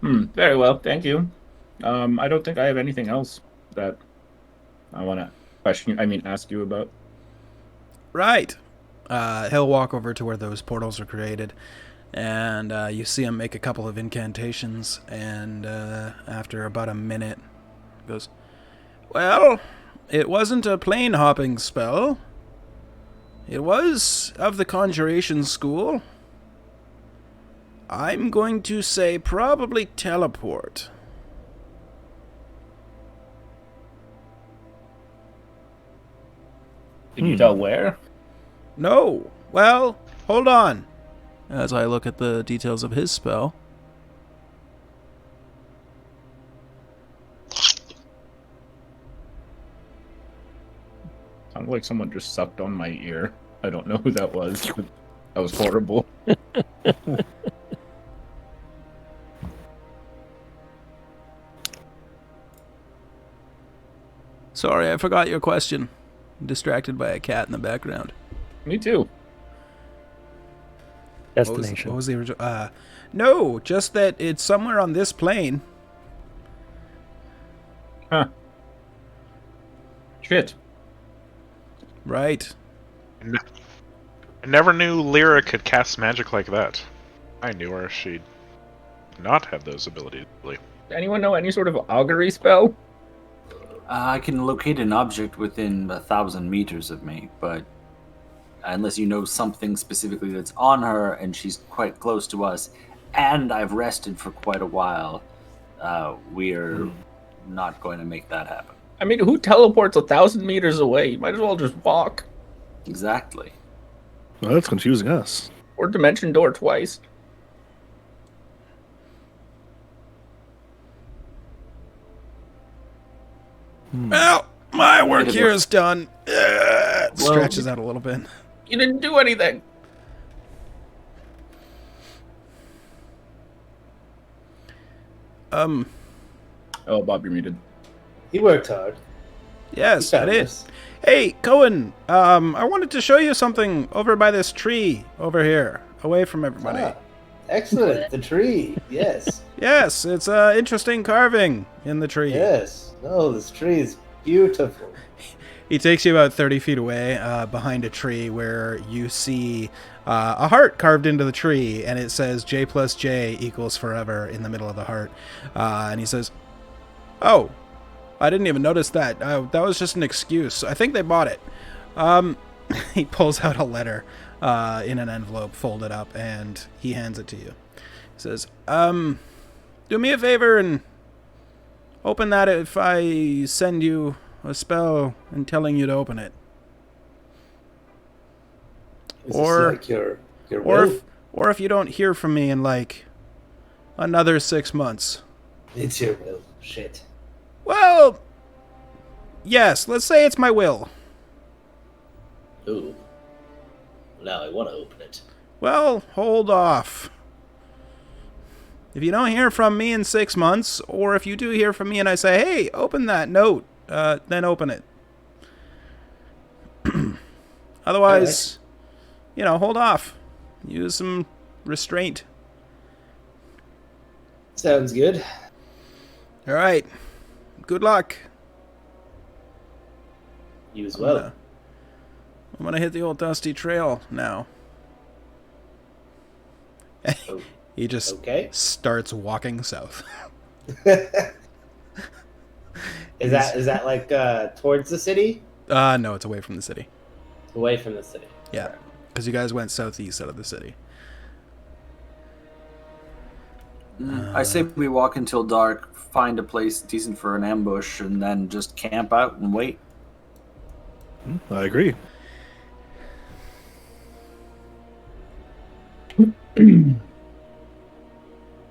[SPEAKER 5] Very well, thank you. I don't think I have anything else that I want to ask you about.
[SPEAKER 1] Right. He'll walk over to where those portals are created, and you see him make a couple of incantations, and after about a minute, he goes, "Well, it wasn't a plane hopping spell. It was of the conjuration school. I'm going to say probably teleport."
[SPEAKER 5] Can you tell where?
[SPEAKER 1] No. Well, hold on. As I look at the details of his spell.
[SPEAKER 5] Sounded like someone just sucked on my ear. I don't know who that was. But that was horrible.
[SPEAKER 1] Sorry, I forgot your question. I'm distracted by a cat in the background.
[SPEAKER 5] Me too.
[SPEAKER 2] Destination.
[SPEAKER 1] What was the original? No, just that it's somewhere on this plane.
[SPEAKER 5] Huh. Shit.
[SPEAKER 1] Right.
[SPEAKER 6] I never knew Lyra could cast magic like that. I knew her. She'd not have those abilities. Really.
[SPEAKER 5] Anyone know any sort of augury spell?
[SPEAKER 3] I can locate an object within 1,000 meters of me, but unless you know something specifically that's on her and she's quite close to us, and I've rested for quite a while, we're not going to make that happen.
[SPEAKER 5] I mean, who teleports 1,000 meters away? You might as well just walk.
[SPEAKER 3] Exactly.
[SPEAKER 4] Well, that's confusing us.
[SPEAKER 5] Or dimension door twice.
[SPEAKER 1] Well, my work
[SPEAKER 3] Bit of
[SPEAKER 1] here
[SPEAKER 3] a-
[SPEAKER 1] is done. Stretches out a little bit.
[SPEAKER 5] You didn't do anything. Oh, Bob, you're muted.
[SPEAKER 7] He worked hard.
[SPEAKER 1] Yes,
[SPEAKER 7] He
[SPEAKER 1] I
[SPEAKER 7] found
[SPEAKER 1] did.
[SPEAKER 7] this.
[SPEAKER 1] Hey, Cohen, I wanted to show you something over by this tree over here, away from everybody.
[SPEAKER 7] Ah, excellent. The tree. Yes.
[SPEAKER 1] Yes, it's interesting carving in the tree.
[SPEAKER 7] Yes. No, this tree is beautiful.
[SPEAKER 1] He takes you about 30 feet away behind a tree where you see a heart carved into the tree, and it says J plus J equals forever in the middle of the heart. And he says, "Oh, I didn't even notice that. That was just an excuse. I think they bought it." He pulls out a letter in an envelope, folded up, and he hands it to you. He says, "Do me a favor and open that if I send you a spell and telling you to open it."
[SPEAKER 7] Is
[SPEAKER 1] Or-
[SPEAKER 7] this like your
[SPEAKER 1] Or
[SPEAKER 7] will?
[SPEAKER 1] if you don't hear from me in like another 6 months.
[SPEAKER 7] It's your will. Shit.
[SPEAKER 1] Well, yes, let's say it's my will.
[SPEAKER 7] Ooh. Now I want to open it.
[SPEAKER 1] Well, hold off. If you don't hear from me in 6 months, or if you do hear from me and I say, "Hey, open that note," then open it. Otherwise, hold off. Use some restraint.
[SPEAKER 7] Sounds good.
[SPEAKER 1] All right. Good luck.
[SPEAKER 7] You as well.
[SPEAKER 1] I'm gonna hit the old dusty trail now.
[SPEAKER 7] Oh,
[SPEAKER 1] He just
[SPEAKER 7] okay.
[SPEAKER 1] starts walking south.
[SPEAKER 7] Is that like towards the city?
[SPEAKER 1] No, it's away from the city.
[SPEAKER 7] Away from the city.
[SPEAKER 1] Yeah, because you guys went southeast out of the city.
[SPEAKER 3] I say we walk until dark, find a place decent for an ambush, and then just camp out and wait.
[SPEAKER 4] I agree.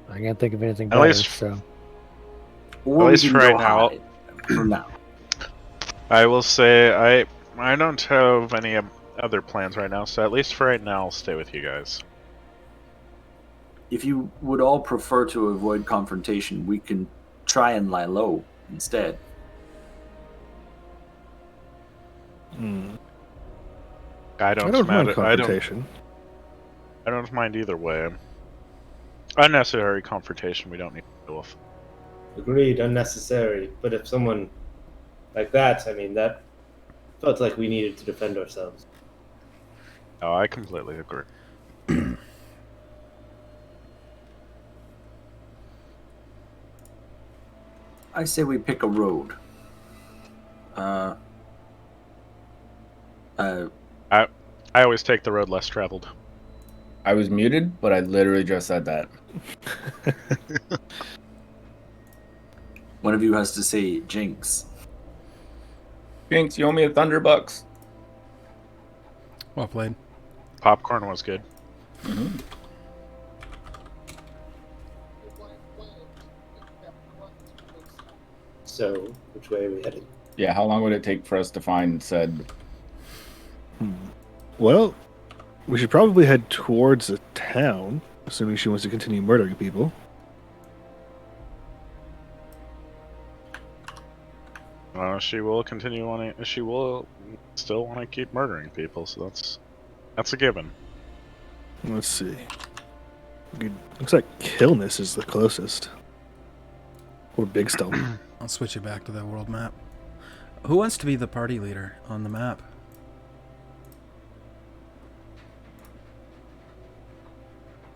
[SPEAKER 2] I can't think of anything
[SPEAKER 6] At
[SPEAKER 2] better.
[SPEAKER 6] least-
[SPEAKER 2] So
[SPEAKER 3] Or
[SPEAKER 6] At
[SPEAKER 3] we
[SPEAKER 6] least
[SPEAKER 3] can
[SPEAKER 6] for
[SPEAKER 3] go
[SPEAKER 6] right now.
[SPEAKER 3] hide For now.
[SPEAKER 6] I will say I don't have any other plans right now, so at least for right now, I'll stay with you guys.
[SPEAKER 3] If you would all prefer to avoid confrontation, we can try and lie low instead.
[SPEAKER 6] I
[SPEAKER 4] I
[SPEAKER 6] don't
[SPEAKER 4] don't mind
[SPEAKER 6] matter.
[SPEAKER 4] confrontation.
[SPEAKER 6] I don't mind either way. Unnecessary confrontation we don't need to deal with.
[SPEAKER 7] Agreed, unnecessary. But if someone like that, I mean, that felt like we needed to defend ourselves.
[SPEAKER 6] No, I completely agree.
[SPEAKER 3] I say we pick a road.
[SPEAKER 6] I always take the road less traveled.
[SPEAKER 5] I was muted, but I literally just said that.
[SPEAKER 3] One of you has to say Jinx.
[SPEAKER 5] Jinx, you owe me a $100.
[SPEAKER 1] Well played.
[SPEAKER 6] Popcorn was good.
[SPEAKER 7] So, which way are we heading?
[SPEAKER 5] Yeah, how long would it take for us to find said?
[SPEAKER 4] Well, we should probably head towards a town, assuming she wants to continue murdering people.
[SPEAKER 6] She will continue wanting. She will still want to keep murdering people, so that's a given.
[SPEAKER 4] Let's see. Looks like Killness is the closest. Or Big Stone.
[SPEAKER 1] I'll switch it back to the world map. Who wants to be the party leader on the map?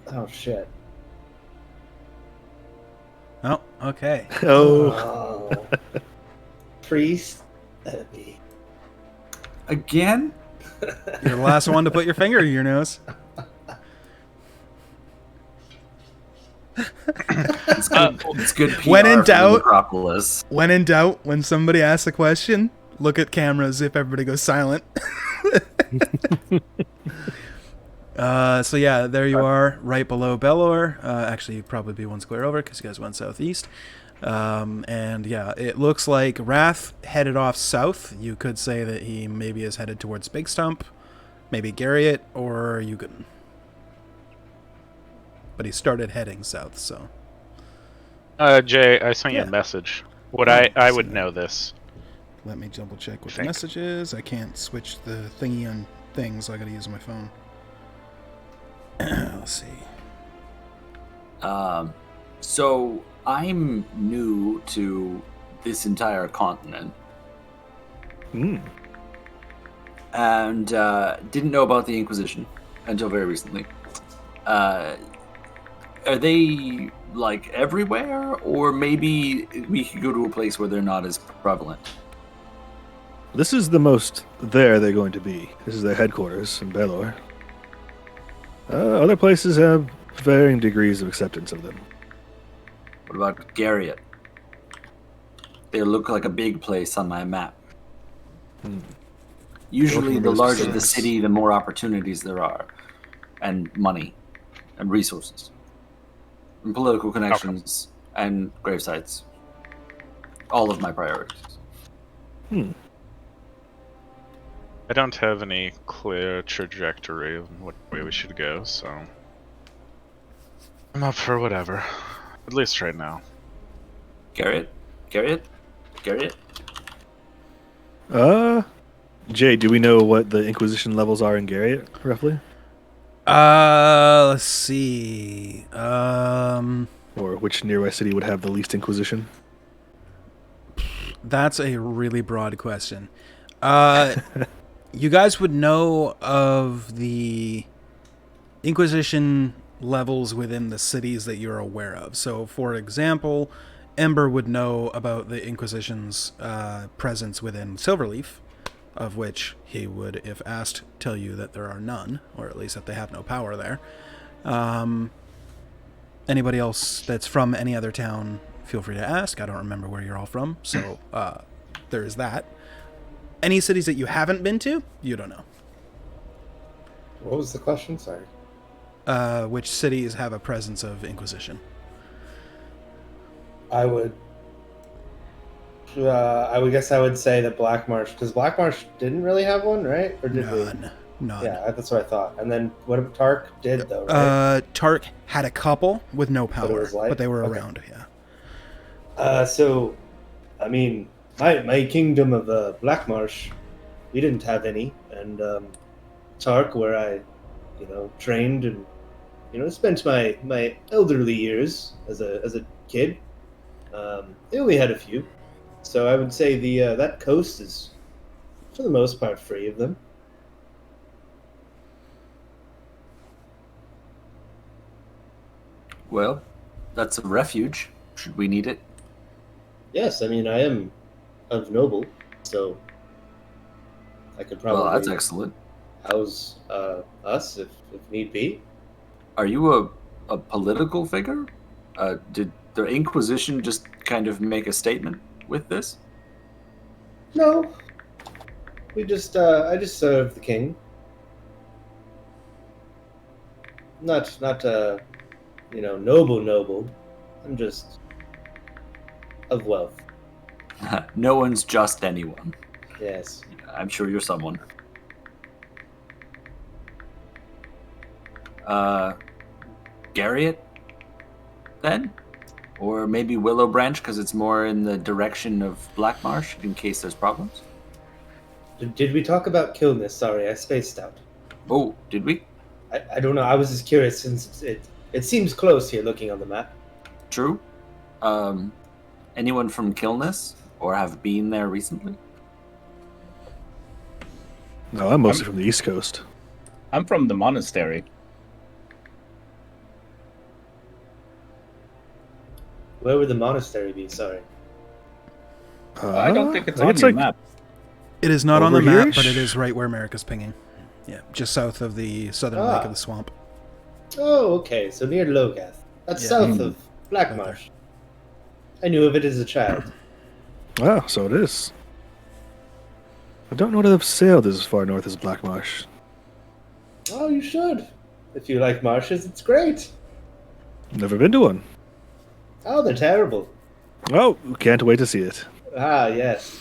[SPEAKER 7] Oh, shit.
[SPEAKER 1] Oh, okay.
[SPEAKER 4] Oh.
[SPEAKER 7] Oh. Priest? That'd be...
[SPEAKER 3] Again?
[SPEAKER 1] You're the last one to put your finger in your nose.
[SPEAKER 3] It's good PR
[SPEAKER 1] When in
[SPEAKER 3] for the
[SPEAKER 1] doubt-
[SPEAKER 3] Necropolis.
[SPEAKER 1] When in doubt, when somebody asks a question, look at cameras if everybody goes silent. So yeah, there you are, right below Belor. Actually, you'd probably be one square over because you guys went southeast. And yeah, it looks like Wrath headed off south. You could say that he maybe is headed towards Big Stump, maybe Garriott, or Eugen. But he started heading south, so...
[SPEAKER 6] Jay, I sent you
[SPEAKER 1] Yeah.
[SPEAKER 6] a message. I
[SPEAKER 1] Oh,
[SPEAKER 6] would
[SPEAKER 1] so-
[SPEAKER 6] know this.
[SPEAKER 1] Let me double check what the
[SPEAKER 6] Think.
[SPEAKER 1] message is. I can't switch the thingy on things, so I gotta use my phone. Let's see.
[SPEAKER 3] So I'm new to this entire continent and didn't know about the Inquisition until very recently. Are they like everywhere, or maybe we could go to a place where they're not as prevalent?
[SPEAKER 4] This is the most they're going to be. This is their headquarters in Belor. Other places have varying degrees of acceptance of them.
[SPEAKER 3] What about Garriott? They look like a big place on my map. Usually, the larger the city, the more opportunities there are, and money, and resources, and political connections, and grave sites. All of my priorities.
[SPEAKER 6] I don't have any clear trajectory of what way we should go, so I'm up for whatever. At least right now.
[SPEAKER 3] Garriott?
[SPEAKER 4] Jay, do we know what the Inquisition levels are in Garriott, roughly?
[SPEAKER 1] Let's see.
[SPEAKER 4] Or which nearby city would have the least Inquisition?
[SPEAKER 1] That's a really broad question. You guys would know of the Inquisition levels within the cities that you're aware of. So, for example, Ember would know about the Inquisition's presence within Silverleaf, of which he would, if asked, tell you that there are none, or at least that they have no power there. Anybody else that's from any other town, feel free to ask. I don't remember where you're all from, so there is that. Any cities that you haven't been to, you don't know.
[SPEAKER 7] What was the question? Sorry.
[SPEAKER 1] Which cities have a presence of Inquisition?
[SPEAKER 7] I would guess I would say that Black Marsh, because Black Marsh didn't really have one, right? Or did
[SPEAKER 1] None. None.
[SPEAKER 7] Yeah, that's what I thought. And then what about Tark did though, right?
[SPEAKER 1] Tark had a couple with no power,
[SPEAKER 7] was light?
[SPEAKER 1] but they were
[SPEAKER 7] Okay.
[SPEAKER 1] around, yeah.
[SPEAKER 7] So, I mean, my kingdom of Black Marsh, we didn't have any, and Tark, where I, trained and spent my elderly years as a kid. I only had a few, so I would say the that coast is, for the most part, free of them.
[SPEAKER 3] Well, that's a refuge. Should we need it?
[SPEAKER 7] Yes, I mean I am of noble, so I could probably
[SPEAKER 3] Well, that's excellent.
[SPEAKER 7] house us if need be.
[SPEAKER 3] Are you a political figure? Did the Inquisition just kind of make a statement with this?
[SPEAKER 7] No, I just serve the king. Not noble. I'm just of wealth.
[SPEAKER 3] No one's just anyone.
[SPEAKER 7] Yes.
[SPEAKER 3] I'm sure you're someone. Garriott, then? Or maybe Willow Branch, because it's more in the direction of Black Marsh, in case there's problems?
[SPEAKER 7] Did we talk about Kilness? Sorry, I spaced out.
[SPEAKER 3] Oh, did we?
[SPEAKER 7] I don't know. I was just curious since it seems close here looking on the map.
[SPEAKER 3] True. Anyone from Kilness, or have been there recently?
[SPEAKER 4] No, I'm mostly from the East Coast.
[SPEAKER 5] I'm from the monastery.
[SPEAKER 7] Where would the monastery be? Sorry.
[SPEAKER 5] I don't think it's
[SPEAKER 4] I
[SPEAKER 5] on
[SPEAKER 4] think
[SPEAKER 5] your
[SPEAKER 4] it's
[SPEAKER 5] map.
[SPEAKER 1] It is not on
[SPEAKER 4] Over
[SPEAKER 1] the map,
[SPEAKER 4] here-ish?
[SPEAKER 1] but it is right where America's pinging. Yeah, just south of the southern lake of the swamp.
[SPEAKER 7] Oh, okay. So near Logath. That's
[SPEAKER 1] Yeah.
[SPEAKER 7] south of Black Marsh. I knew of it as a child.
[SPEAKER 4] Oh, so it is. I don't know that I've sailed as far north as Black Marsh.
[SPEAKER 7] Oh, you should. If you like marshes, it's great.
[SPEAKER 4] Never been to one.
[SPEAKER 7] Oh, they're terrible.
[SPEAKER 4] Oh, can't wait to see it.
[SPEAKER 7] Ah, yes.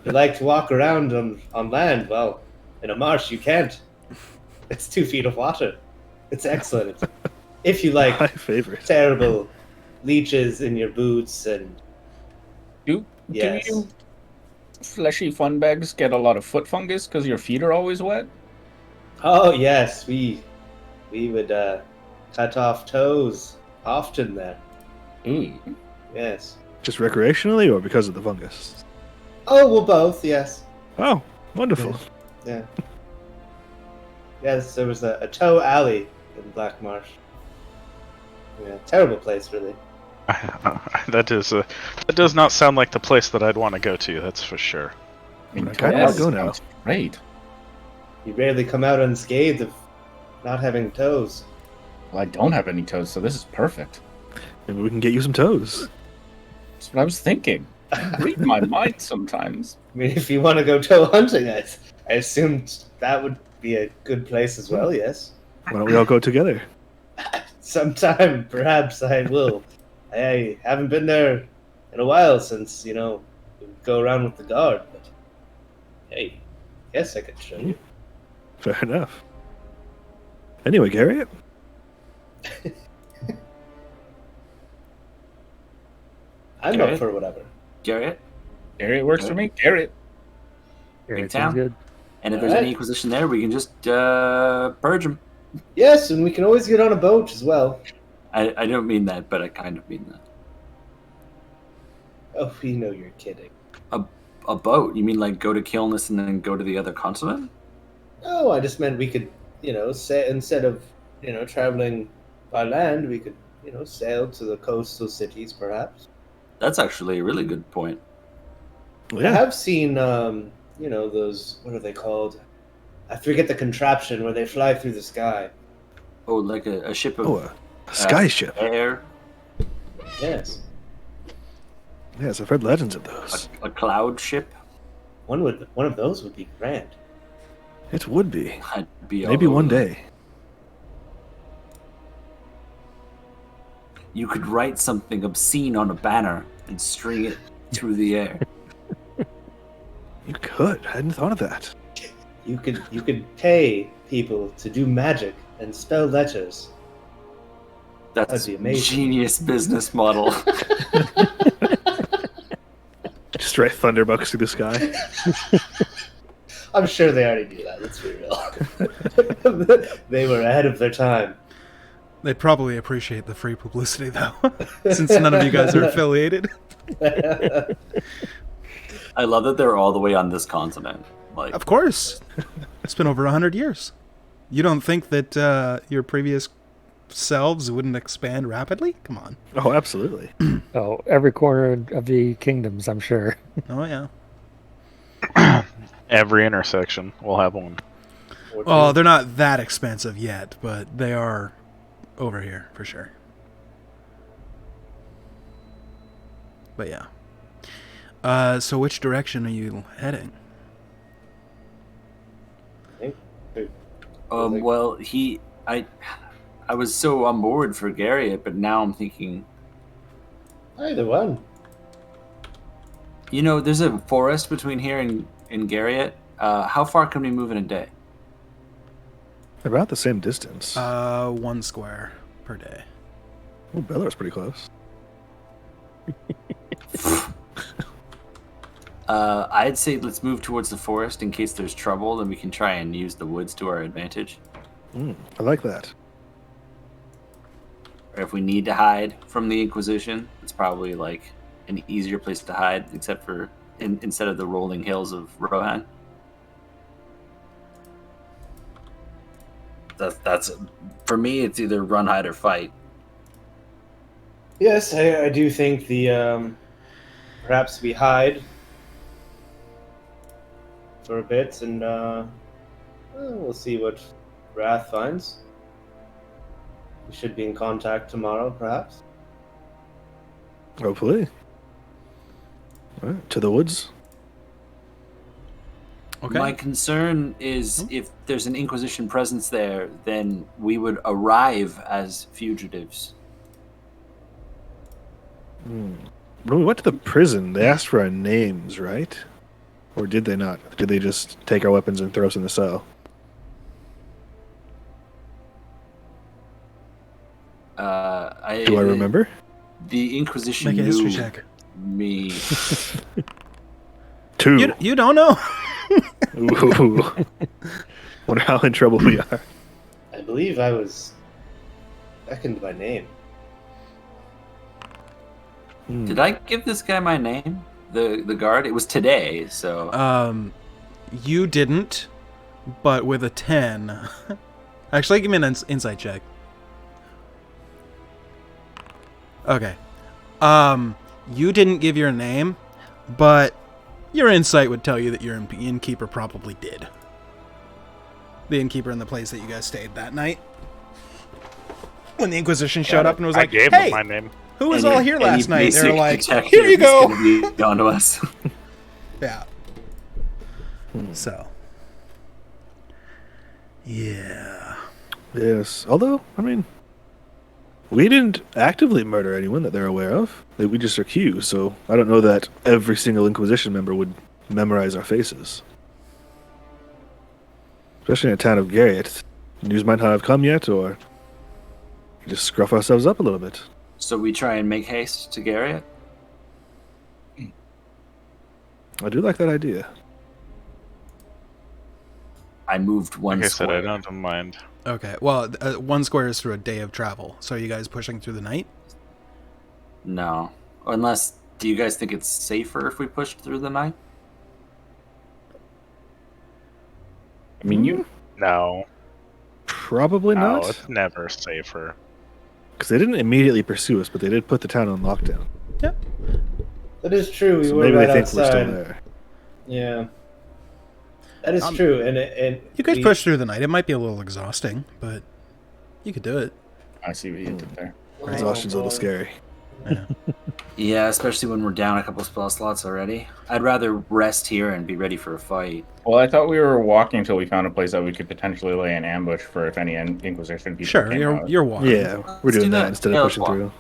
[SPEAKER 7] You like to walk around on land? Well, in a marsh, you can't. It's 2 feet of water. It's excellent. If you
[SPEAKER 4] My
[SPEAKER 7] like
[SPEAKER 4] favorite.
[SPEAKER 7] terrible leeches in your boots and
[SPEAKER 5] Do
[SPEAKER 7] yes.
[SPEAKER 5] you fleshy fun bags get a lot of foot fungus because your feet are always wet?
[SPEAKER 7] Oh yes, we would cut off toes often there.
[SPEAKER 5] Ooh.
[SPEAKER 7] Yes.
[SPEAKER 4] Just recreationally or because of the fungus?
[SPEAKER 7] Oh well, both. Yes.
[SPEAKER 4] Oh, wonderful.
[SPEAKER 7] Yeah. Yes, there was a toe alley in Black Marsh. Yeah, terrible place, really.
[SPEAKER 6] That does not sound like the place that I'd want to go to. That's for sure.
[SPEAKER 5] I mean,
[SPEAKER 4] I kinda wanna go now.
[SPEAKER 5] sounds great.
[SPEAKER 7] You rarely come out unscathed of not having toes.
[SPEAKER 5] Well, I don't have any toes, so this is perfect.
[SPEAKER 4] Maybe we can get you some toes.
[SPEAKER 5] That's what I was thinking. Read my mind sometimes.
[SPEAKER 7] I mean, if you want to go toe hunting, I assumed that would be a good place as well. Yes.
[SPEAKER 4] Why don't we all go together?
[SPEAKER 7] Sometime, perhaps I will. I haven't been there in a while since, we go around with the guard, but hey, yes, I could show you.
[SPEAKER 4] Fair enough. Anyway, Garriott,
[SPEAKER 7] I'm
[SPEAKER 3] Okay.
[SPEAKER 7] up for whatever.
[SPEAKER 3] Garriott?
[SPEAKER 5] Garrett works for me. Garrett.
[SPEAKER 2] Yeah,
[SPEAKER 3] Big
[SPEAKER 2] it sounds
[SPEAKER 3] town.
[SPEAKER 2] good.
[SPEAKER 3] And if there's
[SPEAKER 7] Alright.
[SPEAKER 3] any Inquisition there, we can just purge them.
[SPEAKER 7] Yes, and we can always get on a boat as well.
[SPEAKER 3] I don't mean that, but I kind of mean that.
[SPEAKER 7] Oh, we know you're kidding.
[SPEAKER 3] A boat? You mean like go to Kilness and then go to the other continent?
[SPEAKER 7] No, I just meant we could, say instead of, traveling by land, we could, sail to the coastal cities, perhaps.
[SPEAKER 3] That's actually a really good point.
[SPEAKER 7] I
[SPEAKER 4] yeah,
[SPEAKER 7] have seen, those, what are they called? I forget the contraption where they fly through the sky.
[SPEAKER 3] Oh, like a ship of
[SPEAKER 4] a sky ship.
[SPEAKER 3] air,
[SPEAKER 7] Yes.
[SPEAKER 4] Yes, I've heard legends of those.
[SPEAKER 3] a cloud ship.
[SPEAKER 7] One of those would be grand.
[SPEAKER 4] It would be.
[SPEAKER 3] I'd be all
[SPEAKER 4] Maybe
[SPEAKER 3] over
[SPEAKER 4] one
[SPEAKER 3] that.
[SPEAKER 4] day.
[SPEAKER 3] You could write something obscene on a banner and string it through the air.
[SPEAKER 4] You could. I hadn't thought of that.
[SPEAKER 7] You could pay people to do magic and spell letters.
[SPEAKER 3] That's
[SPEAKER 7] That'd be
[SPEAKER 3] a
[SPEAKER 7] amazing.
[SPEAKER 3] genius business model.
[SPEAKER 4] Just write thunderbucks through the sky.
[SPEAKER 7] I'm sure they already do that. Let's be real. They were ahead of their time.
[SPEAKER 1] They'd probably appreciate the free publicity, though, since none of you guys are affiliated.
[SPEAKER 3] I love that they're all the way on this continent. Like,
[SPEAKER 1] Of course. It's been over 100 years. You don't think that your previous selves wouldn't expand rapidly? Come on.
[SPEAKER 4] Oh, absolutely.
[SPEAKER 2] Oh, every corner of the kingdoms, I'm sure.
[SPEAKER 1] Oh, yeah.
[SPEAKER 6] Every intersection will have one.
[SPEAKER 1] Well, they're not that expensive yet, but they are over here for sure. But yeah. So which direction are you heading?
[SPEAKER 3] Well, I was so on board for Garriott, but now I'm thinking,
[SPEAKER 7] Either one.
[SPEAKER 3] you know, there's a forest between here and Garriott. How far can we move in a day?
[SPEAKER 4] About the same distance.
[SPEAKER 1] 1 square per day.
[SPEAKER 4] Oh, Belor's pretty close.
[SPEAKER 3] I'd say let's move towards the forest in case there's trouble, then we can try and use the woods to our advantage.
[SPEAKER 4] I like that.
[SPEAKER 3] Or if we need to hide from the Inquisition, it's probably like an easier place to hide, except for instead of the rolling hills of Rohan. That's for me. It's either run, hide, or fight.
[SPEAKER 7] Yes, I do think the perhaps we hide for a bit, and we'll see what Wrath finds. We should be in contact tomorrow, perhaps.
[SPEAKER 4] Hopefully. All right, to the woods.
[SPEAKER 1] Okay.
[SPEAKER 3] My concern is if there's an Inquisition presence there, then we would arrive as fugitives.
[SPEAKER 4] When we went to the prison, they asked for our names, right? Or did they not? Did they just take our weapons and throw us in the cell? Do I remember?
[SPEAKER 3] The Inquisition
[SPEAKER 1] Make a history
[SPEAKER 3] knew
[SPEAKER 1] check.
[SPEAKER 3] me.
[SPEAKER 4] 2.
[SPEAKER 1] You don't know?
[SPEAKER 4] Ooh. Wonder how in trouble we are.
[SPEAKER 7] I believe I was beckoned by name.
[SPEAKER 3] Did I give this guy my name? The guard? It was today, so...
[SPEAKER 1] You didn't, but with a 10. Actually, give me an insight check. Okay. You didn't give your name, but your insight would tell you that your innkeeper probably did. The innkeeper in the place that you guys stayed that night. When the Inquisition showed up and was like,
[SPEAKER 6] I gave
[SPEAKER 1] hey,
[SPEAKER 6] him my name.
[SPEAKER 1] who was
[SPEAKER 3] Any-
[SPEAKER 1] all here last
[SPEAKER 3] any
[SPEAKER 1] night? They were
[SPEAKER 3] basic
[SPEAKER 1] like,
[SPEAKER 3] detective
[SPEAKER 1] here you
[SPEAKER 3] is
[SPEAKER 1] go.
[SPEAKER 3] gonna be onto us.
[SPEAKER 1] Yeah. So. Yeah.
[SPEAKER 4] Yes. Although, I mean, we didn't actively murder anyone that they're aware of. We just accused, so I don't know that every single Inquisition member would memorize our faces. Especially in a town of Garriott. News might not have come yet, or just scruff ourselves up a little bit.
[SPEAKER 3] So we try and make haste to Garriott?
[SPEAKER 4] I do like that idea.
[SPEAKER 3] I moved one
[SPEAKER 6] Like I said,
[SPEAKER 3] square.
[SPEAKER 6] I don't mind.
[SPEAKER 1] Okay. Well, 1 square is through a day of travel. So are you guys pushing through the night?
[SPEAKER 3] No. Unless, do you guys think it's safer if we pushed through the night?
[SPEAKER 5] I mean, you
[SPEAKER 6] No.
[SPEAKER 4] Probably
[SPEAKER 6] No,
[SPEAKER 4] not.
[SPEAKER 6] it's never safer.
[SPEAKER 4] Because they didn't immediately pursue us, but they did put the town on lockdown.
[SPEAKER 1] Yep.
[SPEAKER 7] That is true. We
[SPEAKER 4] So
[SPEAKER 7] were
[SPEAKER 4] maybe
[SPEAKER 7] right
[SPEAKER 4] they think
[SPEAKER 7] outside.
[SPEAKER 4] we're still there.
[SPEAKER 7] Yeah. That is true, and
[SPEAKER 1] You could
[SPEAKER 7] we-
[SPEAKER 1] push through the night. It might be a little exhausting, but you could do it.
[SPEAKER 5] I see what you did there.
[SPEAKER 7] Oh,
[SPEAKER 4] Exhaustion's a little
[SPEAKER 7] boy.
[SPEAKER 4] scary.
[SPEAKER 3] Yeah, especially when we're down a couple spell slots already. I'd rather rest here and be ready for a fight.
[SPEAKER 5] Well, I thought we were walking until we found a place that we could potentially lay an ambush for if any Inquisition people
[SPEAKER 1] Sure,
[SPEAKER 5] came out.
[SPEAKER 1] you're walking.
[SPEAKER 4] Yeah, we're
[SPEAKER 3] Let's
[SPEAKER 4] doing
[SPEAKER 3] do
[SPEAKER 4] that
[SPEAKER 3] that.
[SPEAKER 4] instead
[SPEAKER 3] Yeah,
[SPEAKER 4] of
[SPEAKER 3] let's
[SPEAKER 4] pushing
[SPEAKER 3] walk.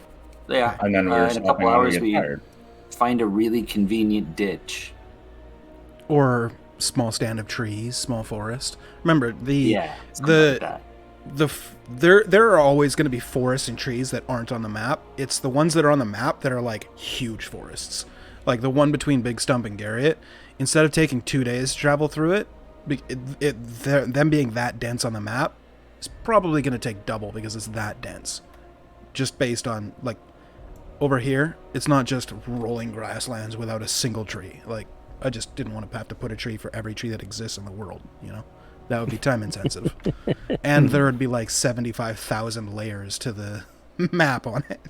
[SPEAKER 4] through.
[SPEAKER 3] Yeah.
[SPEAKER 5] And then we were
[SPEAKER 3] in a
[SPEAKER 5] stopping
[SPEAKER 3] couple
[SPEAKER 5] when we
[SPEAKER 3] hours
[SPEAKER 5] get
[SPEAKER 3] we
[SPEAKER 5] tired.
[SPEAKER 3] find a really convenient ditch.
[SPEAKER 1] Or small stand of trees, small forest. Remember
[SPEAKER 3] Yeah. something like that.
[SPEAKER 1] there are always going to be forests and trees that aren't on the map. It's the ones that are on the map that are like huge forests. Like the one between Big Stump and Garriott. Instead of taking 2 days to travel through it, them being that dense on the map, is probably going to take double because it's that dense. Just based on, like, over here, it's not just rolling grasslands without a single tree. Like, I just didn't want to have to put a tree for every tree that exists in the world, you know? That would be time intensive. And there would be like 75,000 layers to the map on it.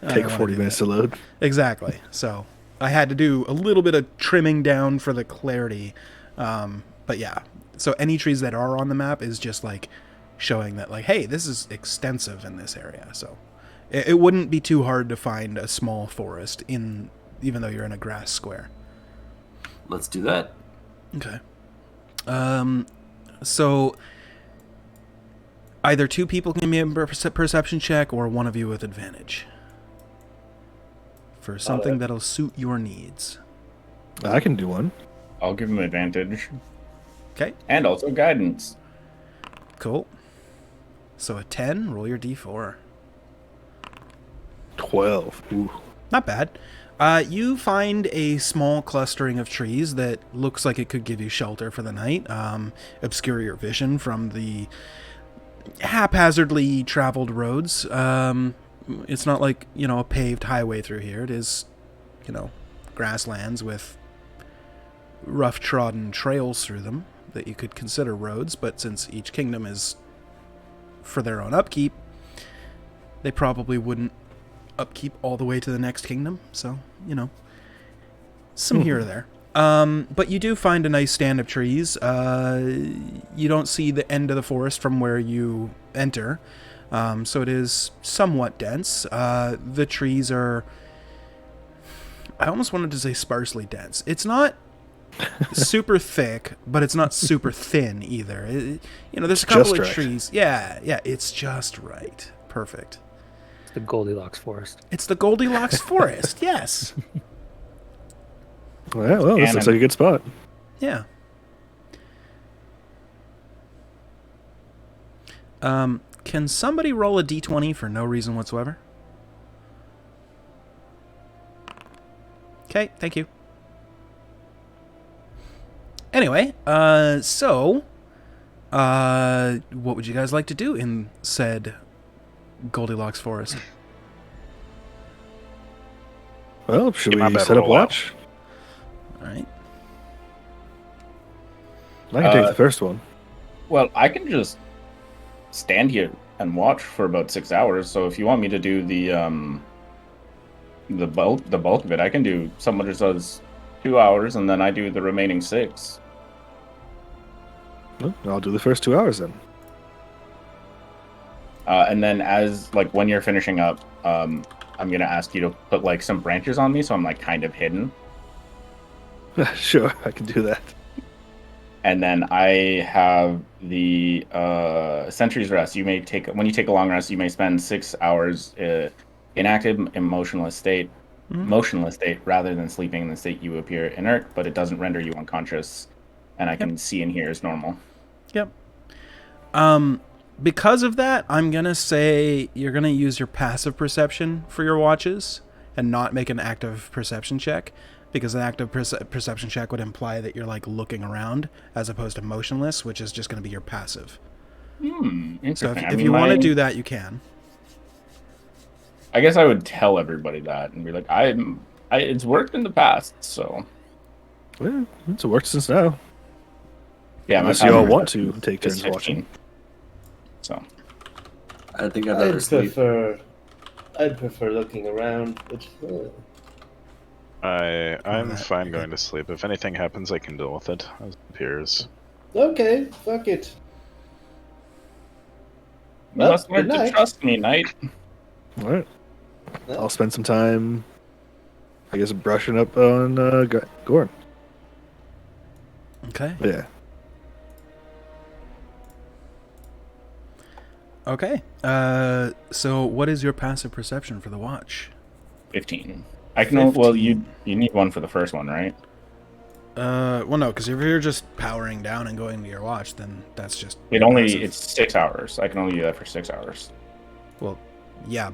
[SPEAKER 4] Take 40 minutes to load.
[SPEAKER 1] Exactly. So I had to do a little bit of trimming down for the clarity. But yeah, so any trees that are on the map is just like showing that, like, hey, this is extensive in this area. So it wouldn't be too hard to find a small forest in, even though you're in a grass square.
[SPEAKER 3] Let's do that.
[SPEAKER 1] Okay. So either two people can be a perception check or one of you with advantage for something that'll suit your needs.
[SPEAKER 4] I can do one.
[SPEAKER 5] I'll give him advantage.
[SPEAKER 1] Okay.
[SPEAKER 5] And also guidance.
[SPEAKER 1] Cool. So a 10, roll your d4.
[SPEAKER 4] 12. Ooh.
[SPEAKER 1] Not bad. You find a small clustering of trees that looks like it could give you shelter for the night, obscure your vision from the haphazardly traveled roads. It's not like, you know, a paved highway through here. It is, you know, grasslands with rough trodden trails through them that you could consider roads, but since each kingdom is for their own upkeep, they probably wouldn't upkeep all the way to the next kingdom, so, you know, some here or there. But you do find a nice stand of trees. You don't see the end of the forest from where you enter, so it is somewhat dense. The trees are, I almost wanted to say sparsely dense. It's not super thick, but it's not super thin either. You know, there's a couple of trees. Yeah, it's just right. Perfect.
[SPEAKER 2] The Goldilocks forest.
[SPEAKER 1] It's the Goldilocks forest, yes.
[SPEAKER 4] Well, this looks like a good spot.
[SPEAKER 1] Yeah. Can somebody roll a d20 for no reason whatsoever? Okay, thank you. Anyway, so, what would you guys like to do in said Goldilocks forest?
[SPEAKER 4] Well, should
[SPEAKER 6] Get my
[SPEAKER 4] we
[SPEAKER 6] bed
[SPEAKER 4] set up
[SPEAKER 6] roll out.
[SPEAKER 4] watch?
[SPEAKER 1] All right.
[SPEAKER 4] I can take the first one.
[SPEAKER 5] Well, I can just stand here and watch for about 6 hours. So if you want me to do the bulk of it, I can do. Someone just does 2 hours, and then I do the remaining 6.
[SPEAKER 4] Well, I'll do the first 2 hours then.
[SPEAKER 5] And then as, like, when you're finishing up, I'm going to ask you to put, like, some branches on me, so I'm, like, kind of hidden.
[SPEAKER 4] Sure, I can do that.
[SPEAKER 5] And then I have the Sentry's Rest. You may take, when you take a long rest, you may spend 6 hours inactive, motionless state rather than sleeping in the state you appear inert, but it doesn't render you unconscious. And I can see and hear as normal.
[SPEAKER 1] Yep. Because of that, I'm going to say you're going to use your passive perception for your watches and not make an active perception check, because an active perception check would imply that you're, like, looking around as opposed to motionless, which is just going to be your passive.
[SPEAKER 5] Interesting.
[SPEAKER 1] So if you want to do that, you can.
[SPEAKER 5] I guess I would tell everybody that and be like, it's worked in the past, so.
[SPEAKER 4] Well, it's worked since now.
[SPEAKER 5] Yeah,
[SPEAKER 4] unless you all want to take
[SPEAKER 5] it's
[SPEAKER 4] turns
[SPEAKER 5] 15.
[SPEAKER 4] watching.
[SPEAKER 5] So.
[SPEAKER 3] I think I'd rather sleep.
[SPEAKER 7] I'd prefer looking around, but
[SPEAKER 6] I'm fine going to sleep. If anything happens, I can deal with it as it appears.
[SPEAKER 7] okay, fuck it.
[SPEAKER 5] You
[SPEAKER 7] Well,
[SPEAKER 5] must learn
[SPEAKER 7] good
[SPEAKER 5] to
[SPEAKER 7] night.
[SPEAKER 5] trust me, Knight.
[SPEAKER 4] All right.
[SPEAKER 7] Well.
[SPEAKER 4] I'll spend some time, I guess, brushing up on Gorn.
[SPEAKER 1] Okay.
[SPEAKER 4] Yeah.
[SPEAKER 1] Okay. So what is your passive perception for the watch?
[SPEAKER 5] 15. I can. Well,
[SPEAKER 1] 15.
[SPEAKER 5] you need one for the first one, right?
[SPEAKER 1] Well, no, because if you're just powering down and going to your watch, then that's just
[SPEAKER 5] It's
[SPEAKER 1] passive.
[SPEAKER 5] 6 hours. I can only do that for 6 hours.
[SPEAKER 1] Well, yeah,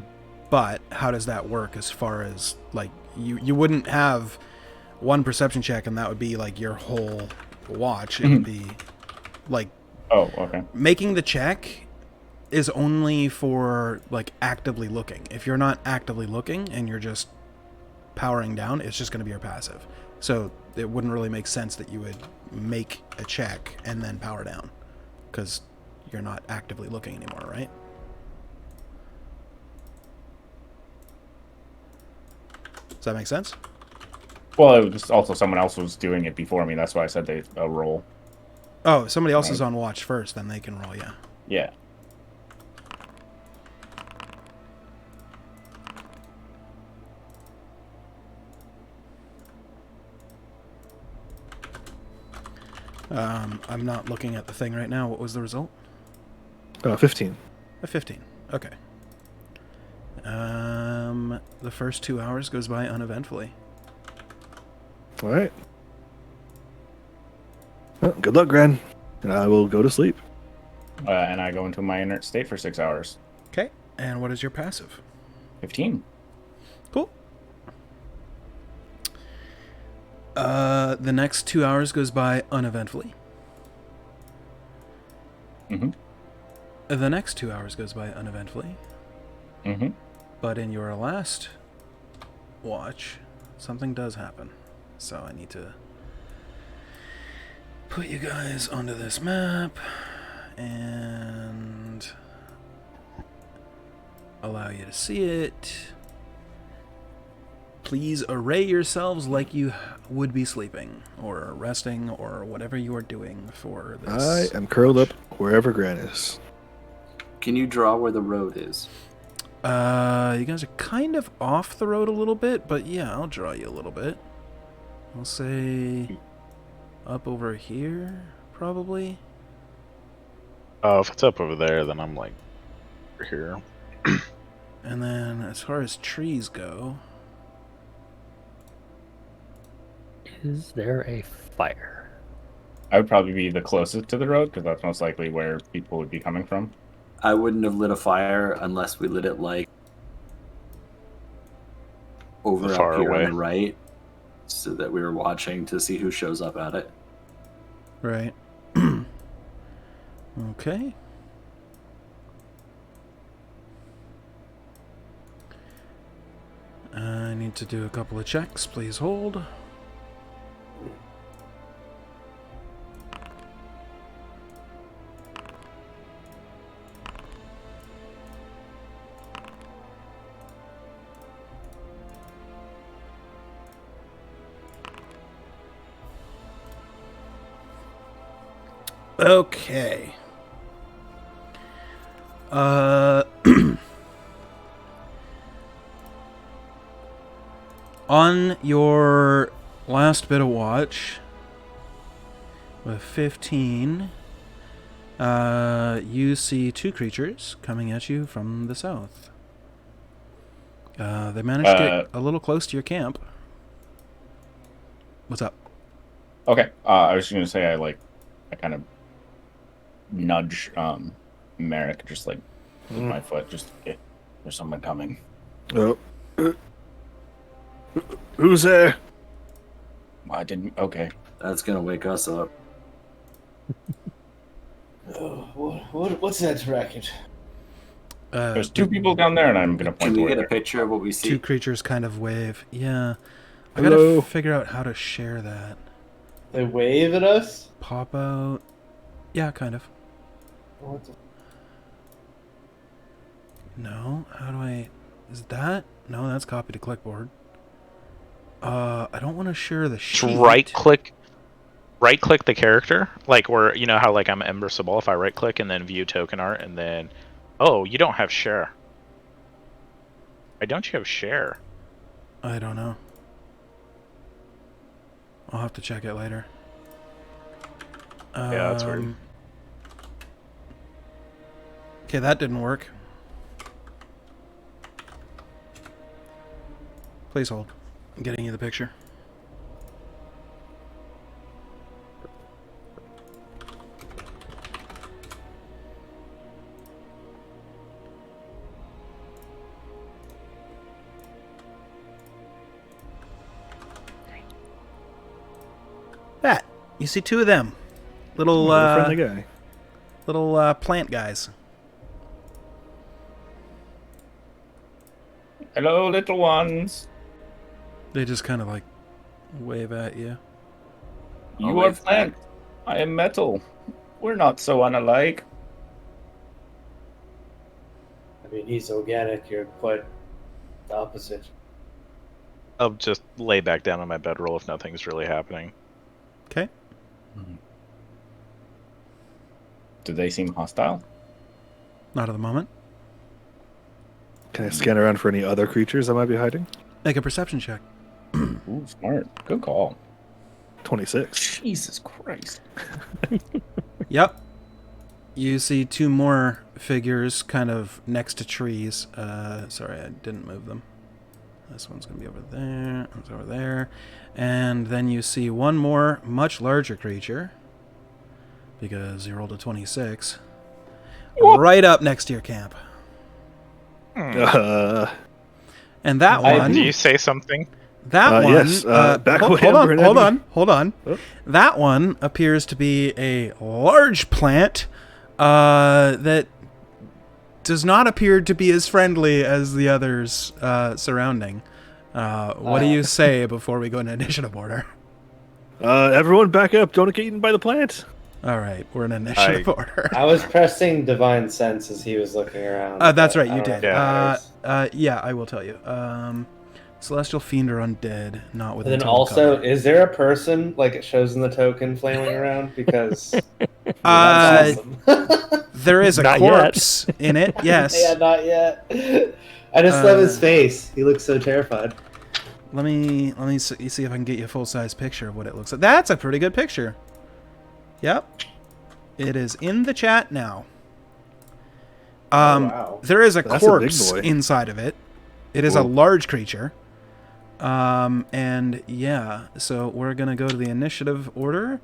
[SPEAKER 1] but how does that work as far as, like, you wouldn't have one perception check and that would be, like, your whole watch. It would be, like,
[SPEAKER 5] Oh, okay.
[SPEAKER 1] making the check is only for like actively looking. If you're not actively looking and you're just powering down, it's just going to be your passive. So it wouldn't really make sense that you would make a check and then power down, because you're not actively looking anymore, right? Does that make sense?
[SPEAKER 5] Well, it was just also someone else was doing it before me. That's why I said they roll.
[SPEAKER 1] Oh, if somebody else is on watch first, then they can roll, yeah.
[SPEAKER 5] Yeah.
[SPEAKER 1] I'm not looking at the thing right now. What was the result?
[SPEAKER 4] 15.
[SPEAKER 1] A 15. Okay. The first 2 hours goes by uneventfully.
[SPEAKER 4] All right. Well, good luck, Gran. And I will go to sleep.
[SPEAKER 5] And I go into my inert state for 6 hours.
[SPEAKER 1] Okay. And what is your passive?
[SPEAKER 5] 15.
[SPEAKER 1] Cool. The next 2 hours goes by uneventfully.
[SPEAKER 5] Mm-hmm.
[SPEAKER 1] The next 2 hours goes by uneventfully.
[SPEAKER 5] Mm-hmm.
[SPEAKER 1] But in your last watch, something does happen. So I need to put you guys onto this map and allow you to see it. Please array yourselves like you would be sleeping or resting or whatever you are doing for this.
[SPEAKER 4] I am curled up wherever Gran is.
[SPEAKER 3] Can you draw where the road is?
[SPEAKER 1] You guys are kind of off the road a little bit, but yeah, I'll draw you a little bit. I'll say up over here, probably.
[SPEAKER 6] Oh, if it's up over there, then I'm like over here.
[SPEAKER 1] And then as far as trees go,
[SPEAKER 2] Is there a fire?
[SPEAKER 5] I would probably be the closest to the road because that's most likely where people would be coming from.
[SPEAKER 3] I wouldn't have lit a fire unless we lit it like over
[SPEAKER 6] Far
[SPEAKER 3] up here
[SPEAKER 6] away.
[SPEAKER 3] on the right, so that we were watching to see who shows up at it.
[SPEAKER 1] right? Okay. I need to do a couple of checks. Please hold. Okay. On your last bit of watch, with 15, you see two creatures coming at you from the south. They managed to get a little close to your camp. What's up?
[SPEAKER 5] Okay. I was just gonna say I kind of nudge Merrick just like with my foot, just there's someone coming.
[SPEAKER 4] Oh. Who's there?
[SPEAKER 5] I didn't. Okay.
[SPEAKER 3] That's gonna wake us up.
[SPEAKER 7] What's that racket?
[SPEAKER 5] There's two people down there, and I'm gonna
[SPEAKER 3] Can
[SPEAKER 5] point
[SPEAKER 3] we
[SPEAKER 5] toward
[SPEAKER 3] get a
[SPEAKER 5] there.
[SPEAKER 3] picture of what we see?
[SPEAKER 1] Two creatures kind of wave. Yeah. I
[SPEAKER 4] Hello?
[SPEAKER 1] gotta figure out how to share that.
[SPEAKER 7] They wave at us?
[SPEAKER 1] Pop out. Yeah, kind of.
[SPEAKER 7] What the...
[SPEAKER 1] No, how do I... Is that... No, that's copy to clipboard. I don't want to share the sheet.
[SPEAKER 8] Just right click the character, like where you know how like I'm Ember Sabal, if I right click and then view token art and then oh, you don't have share. Why don't you have share?
[SPEAKER 1] I don't know. I'll have to check it later.
[SPEAKER 8] Yeah, that's weird.
[SPEAKER 1] Okay, that didn't work. Please hold. I'm getting you the picture. That. You see two of them. Little,
[SPEAKER 4] Friendly guy.
[SPEAKER 1] little plant guys.
[SPEAKER 5] Hello, little ones.
[SPEAKER 1] They just kind of like wave at you.
[SPEAKER 5] You
[SPEAKER 3] I'll
[SPEAKER 5] are
[SPEAKER 3] wave back.
[SPEAKER 5] plant. I am metal. We're not so unalike.
[SPEAKER 7] I mean, he's organic. You're quite the opposite.
[SPEAKER 8] I'll just lay back down on my bedroll if nothing's really happening.
[SPEAKER 1] Okay.
[SPEAKER 5] Do they seem hostile?
[SPEAKER 1] Not at the moment.
[SPEAKER 4] Can I scan around for any other creatures that might be hiding?
[SPEAKER 1] Make a perception check.
[SPEAKER 5] Ooh, smart. Good call.
[SPEAKER 4] 26.
[SPEAKER 5] Jesus Christ.
[SPEAKER 1] Yep. You see two more figures kind of next to trees. Sorry, I didn't move them. This one's going to be over there. It's over there. And then you see one more, much larger creature. Because you rolled a 26. Right up next to your camp.
[SPEAKER 4] Uh,
[SPEAKER 1] And that one...
[SPEAKER 8] Do you say something?
[SPEAKER 1] That one...
[SPEAKER 4] yes, back away,
[SPEAKER 1] hold
[SPEAKER 4] Amber and Edmund.
[SPEAKER 1] on.
[SPEAKER 4] Oh.
[SPEAKER 1] That one appears to be a large plant that does not appear to be as friendly as the others surrounding. What do you say before we go into initiative order?
[SPEAKER 4] everyone back up. Don't get eaten by the plant.
[SPEAKER 1] All right, we're in initiative order.
[SPEAKER 7] I was pressing divine sense as he was looking around.
[SPEAKER 1] That's
[SPEAKER 7] but
[SPEAKER 1] right,
[SPEAKER 7] I
[SPEAKER 1] you
[SPEAKER 7] don't
[SPEAKER 1] did.
[SPEAKER 7] know if it matters.
[SPEAKER 1] Yeah, I will tell you. Celestial Fiend or Undead, not with
[SPEAKER 7] And then also, is there a person like it shows in the token flailing around? Because that's awesome.
[SPEAKER 1] there is a
[SPEAKER 2] Not
[SPEAKER 1] corpse in it, yes.
[SPEAKER 7] Yeah, not yet. I just love his face. He looks so terrified.
[SPEAKER 1] Let me see if I can get you a full-size picture of what it looks like. That's a pretty good picture. Yep. It is in the chat now.
[SPEAKER 7] Wow.
[SPEAKER 1] There is a
[SPEAKER 4] That's a big
[SPEAKER 1] corpse
[SPEAKER 4] boy.
[SPEAKER 1] inside of it. It is a
[SPEAKER 4] Whoa.
[SPEAKER 1] large creature. And yeah, so we're going to go to the initiative order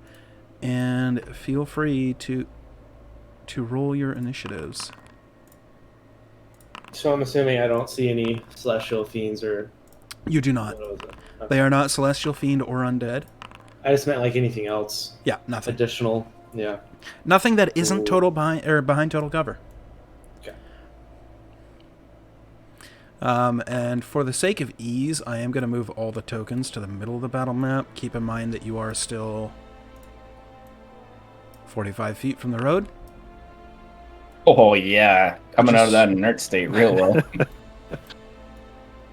[SPEAKER 1] and feel free to roll your initiatives.
[SPEAKER 7] So I'm assuming I don't see any celestial fiends or
[SPEAKER 1] You do not.
[SPEAKER 7] what was it? Okay.
[SPEAKER 1] They are not Celestial Fiend or Undead.
[SPEAKER 7] I just meant like anything else
[SPEAKER 1] Yeah, nothing.
[SPEAKER 7] additional. Yeah.
[SPEAKER 1] Nothing that isn't
[SPEAKER 7] Cool.
[SPEAKER 1] total behind total cover.
[SPEAKER 7] Okay.
[SPEAKER 1] And for the sake of ease, I am going to move all the tokens to the middle of the battle map. Keep in mind that you are still 45 feet from the road.
[SPEAKER 5] Oh, yeah. Coming out of that inert state real well.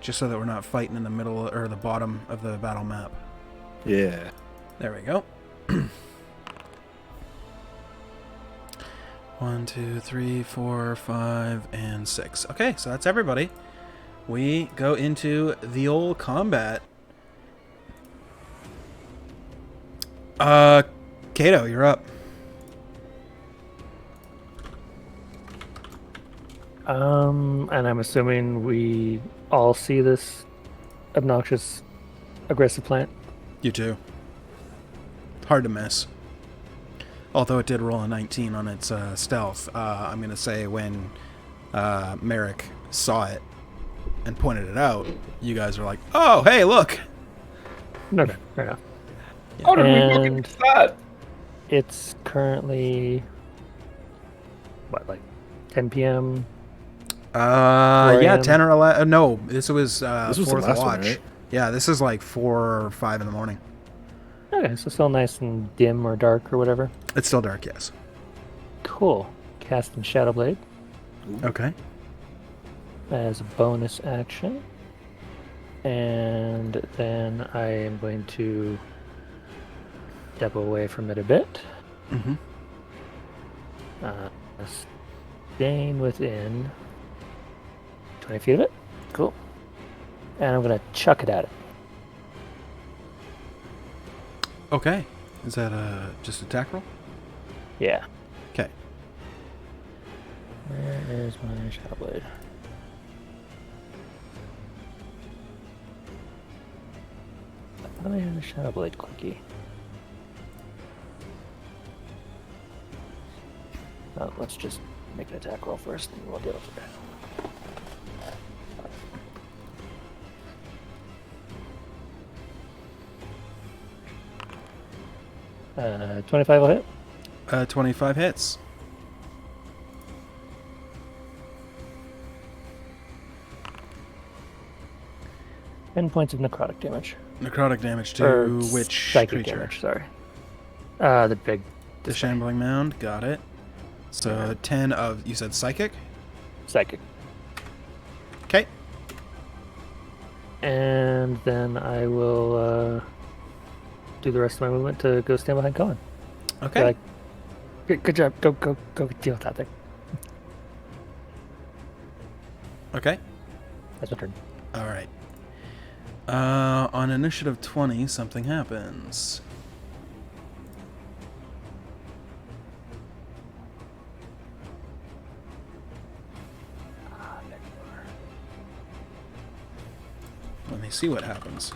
[SPEAKER 1] Just so that we're not fighting in the middle or the bottom of the battle map.
[SPEAKER 4] Yeah.
[SPEAKER 1] There we go. 1, 2, 3, 4, 5, and 6. Okay, so that's everybody. We go into the old combat. Kato, you're up.
[SPEAKER 2] And I'm assuming we all see this obnoxious, aggressive plant.
[SPEAKER 1] You too. Hard to miss. Although it did roll a 19 on its stealth, I'm going to say when Merrick saw it and pointed it out, you guys are like, oh, hey, look!
[SPEAKER 2] Okay, fair enough.
[SPEAKER 5] How did we look
[SPEAKER 2] And
[SPEAKER 5] at that?
[SPEAKER 2] it's currently, what, like 10 p.m.?
[SPEAKER 1] Yeah,
[SPEAKER 2] 4
[SPEAKER 1] 10 or 11. No, this was
[SPEAKER 4] This was the
[SPEAKER 1] fourth
[SPEAKER 4] last
[SPEAKER 1] watch.
[SPEAKER 4] one, right?
[SPEAKER 1] Yeah, this is like 4 or 5 in the morning.
[SPEAKER 2] Okay, so still nice and dim or dark or whatever.
[SPEAKER 1] It's still dark, yes.
[SPEAKER 2] Cool. Casting Shadow Blade
[SPEAKER 1] Okay.
[SPEAKER 2] as a bonus action. And then I am going to step away from it a bit.
[SPEAKER 1] Mm-hmm.
[SPEAKER 2] Staying within 20 feet of it. Cool. And I'm going to chuck it at it.
[SPEAKER 1] Okay. Is that just attack roll?
[SPEAKER 2] Yeah.
[SPEAKER 1] Okay.
[SPEAKER 2] Where is my Shadow Blade? I thought I had a Shadow Blade clicky. Oh, let's just make an attack roll first, and we'll deal with it. 25 will hit.
[SPEAKER 1] 25 hits.
[SPEAKER 2] 10 points of necrotic damage.
[SPEAKER 1] Necrotic damage
[SPEAKER 2] Or
[SPEAKER 1] to which
[SPEAKER 2] psychic
[SPEAKER 1] creature?
[SPEAKER 2] damage, sorry. The big.
[SPEAKER 1] The Shambling Mound. Got it. So 10 of, you said psychic?
[SPEAKER 2] Psychic.
[SPEAKER 1] Okay.
[SPEAKER 2] And then I will do the rest of my movement to go stand behind Cohen.
[SPEAKER 1] Okay.
[SPEAKER 2] Be like, good job. Go deal with that thing.
[SPEAKER 1] Okay.
[SPEAKER 2] That's my turn.
[SPEAKER 1] All right. On initiative 20, something happens. Let me see what happens.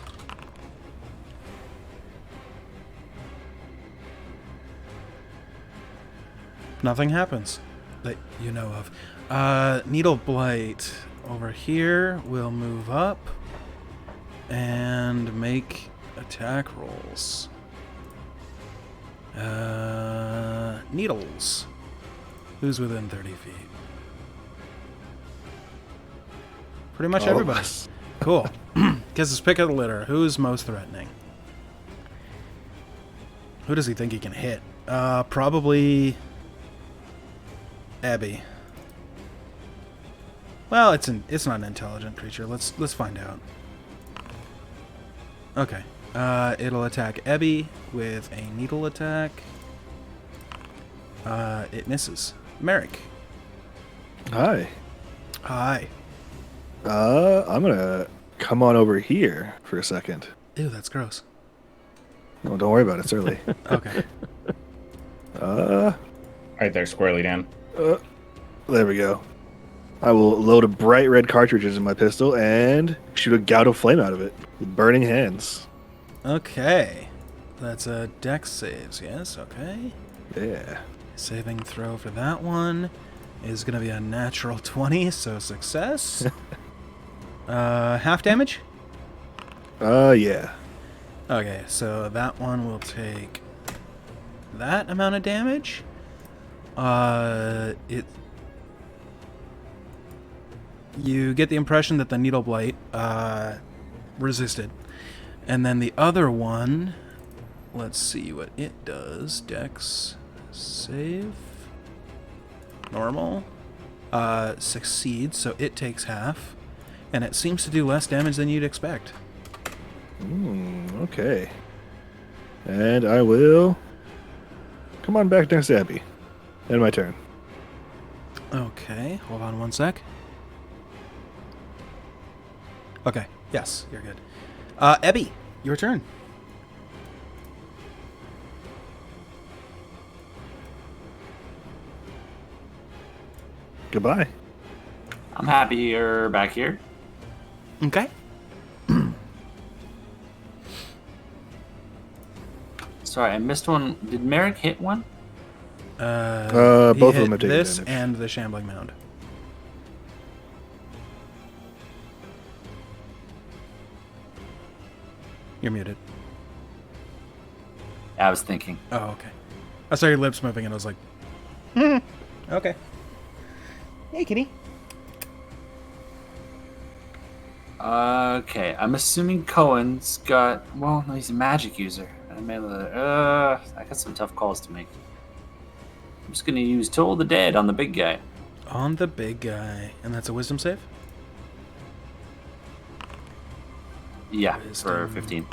[SPEAKER 1] Nothing happens that you know of. Needle Blight over here will move up and make attack rolls. Needles. Who's within 30 feet? Pretty much
[SPEAKER 4] All of
[SPEAKER 1] everybody.
[SPEAKER 4] us.
[SPEAKER 1] Cool. Guess his pick of the litter. Who's most threatening? Who does he think he can hit? Probably Abby. Well, it's not an intelligent creature. Let's find out. Okay. It'll attack Abby with a needle attack. It misses. Merrick.
[SPEAKER 4] Hi.
[SPEAKER 1] Hi.
[SPEAKER 4] I'm gonna come on over here for a second.
[SPEAKER 1] Ew, that's gross.
[SPEAKER 4] Oh, don't worry about it. It's early.
[SPEAKER 1] Okay.
[SPEAKER 5] Right there, squarely down.
[SPEAKER 4] There we go. I will load a bright red cartridges in my pistol and shoot a gout of flame out of it with burning hands.
[SPEAKER 1] Okay. That's a dex saves, yes? Okay.
[SPEAKER 4] Yeah.
[SPEAKER 1] Saving throw for that one is going to be a natural 20, so success. Half damage?
[SPEAKER 4] Yeah.
[SPEAKER 1] Okay, so that one will take that amount of damage. You get the impression that the needle blight resisted. And then the other one, let's see what it does. Dex save. Normal. Succeeds, so it takes half. And it seems to do less damage than you'd expect.
[SPEAKER 4] Okay. And I will come on back next to Abby. End my turn.
[SPEAKER 1] Okay, hold on one sec. Okay, yes, you're good. Ebby, your turn.
[SPEAKER 4] Goodbye.
[SPEAKER 3] I'm happy you're back here.
[SPEAKER 1] Okay.
[SPEAKER 3] Sorry, I missed one. Did Merrick hit one?
[SPEAKER 1] He
[SPEAKER 4] both of
[SPEAKER 1] hit
[SPEAKER 4] them have taken
[SPEAKER 1] this
[SPEAKER 4] damage.
[SPEAKER 1] and the Shambling Mound. You're muted.
[SPEAKER 3] I was thinking.
[SPEAKER 1] Oh, okay. I saw your lips moving and I was like, okay. Hey, kitty.
[SPEAKER 3] Okay, I'm assuming Cohen's got. Well, no, he's a magic user. I got some tough calls to make. I'm just gonna use Toll the Dead on the big guy.
[SPEAKER 1] On the big guy. And that's a wisdom save?
[SPEAKER 3] Yeah, for
[SPEAKER 1] Wisdom.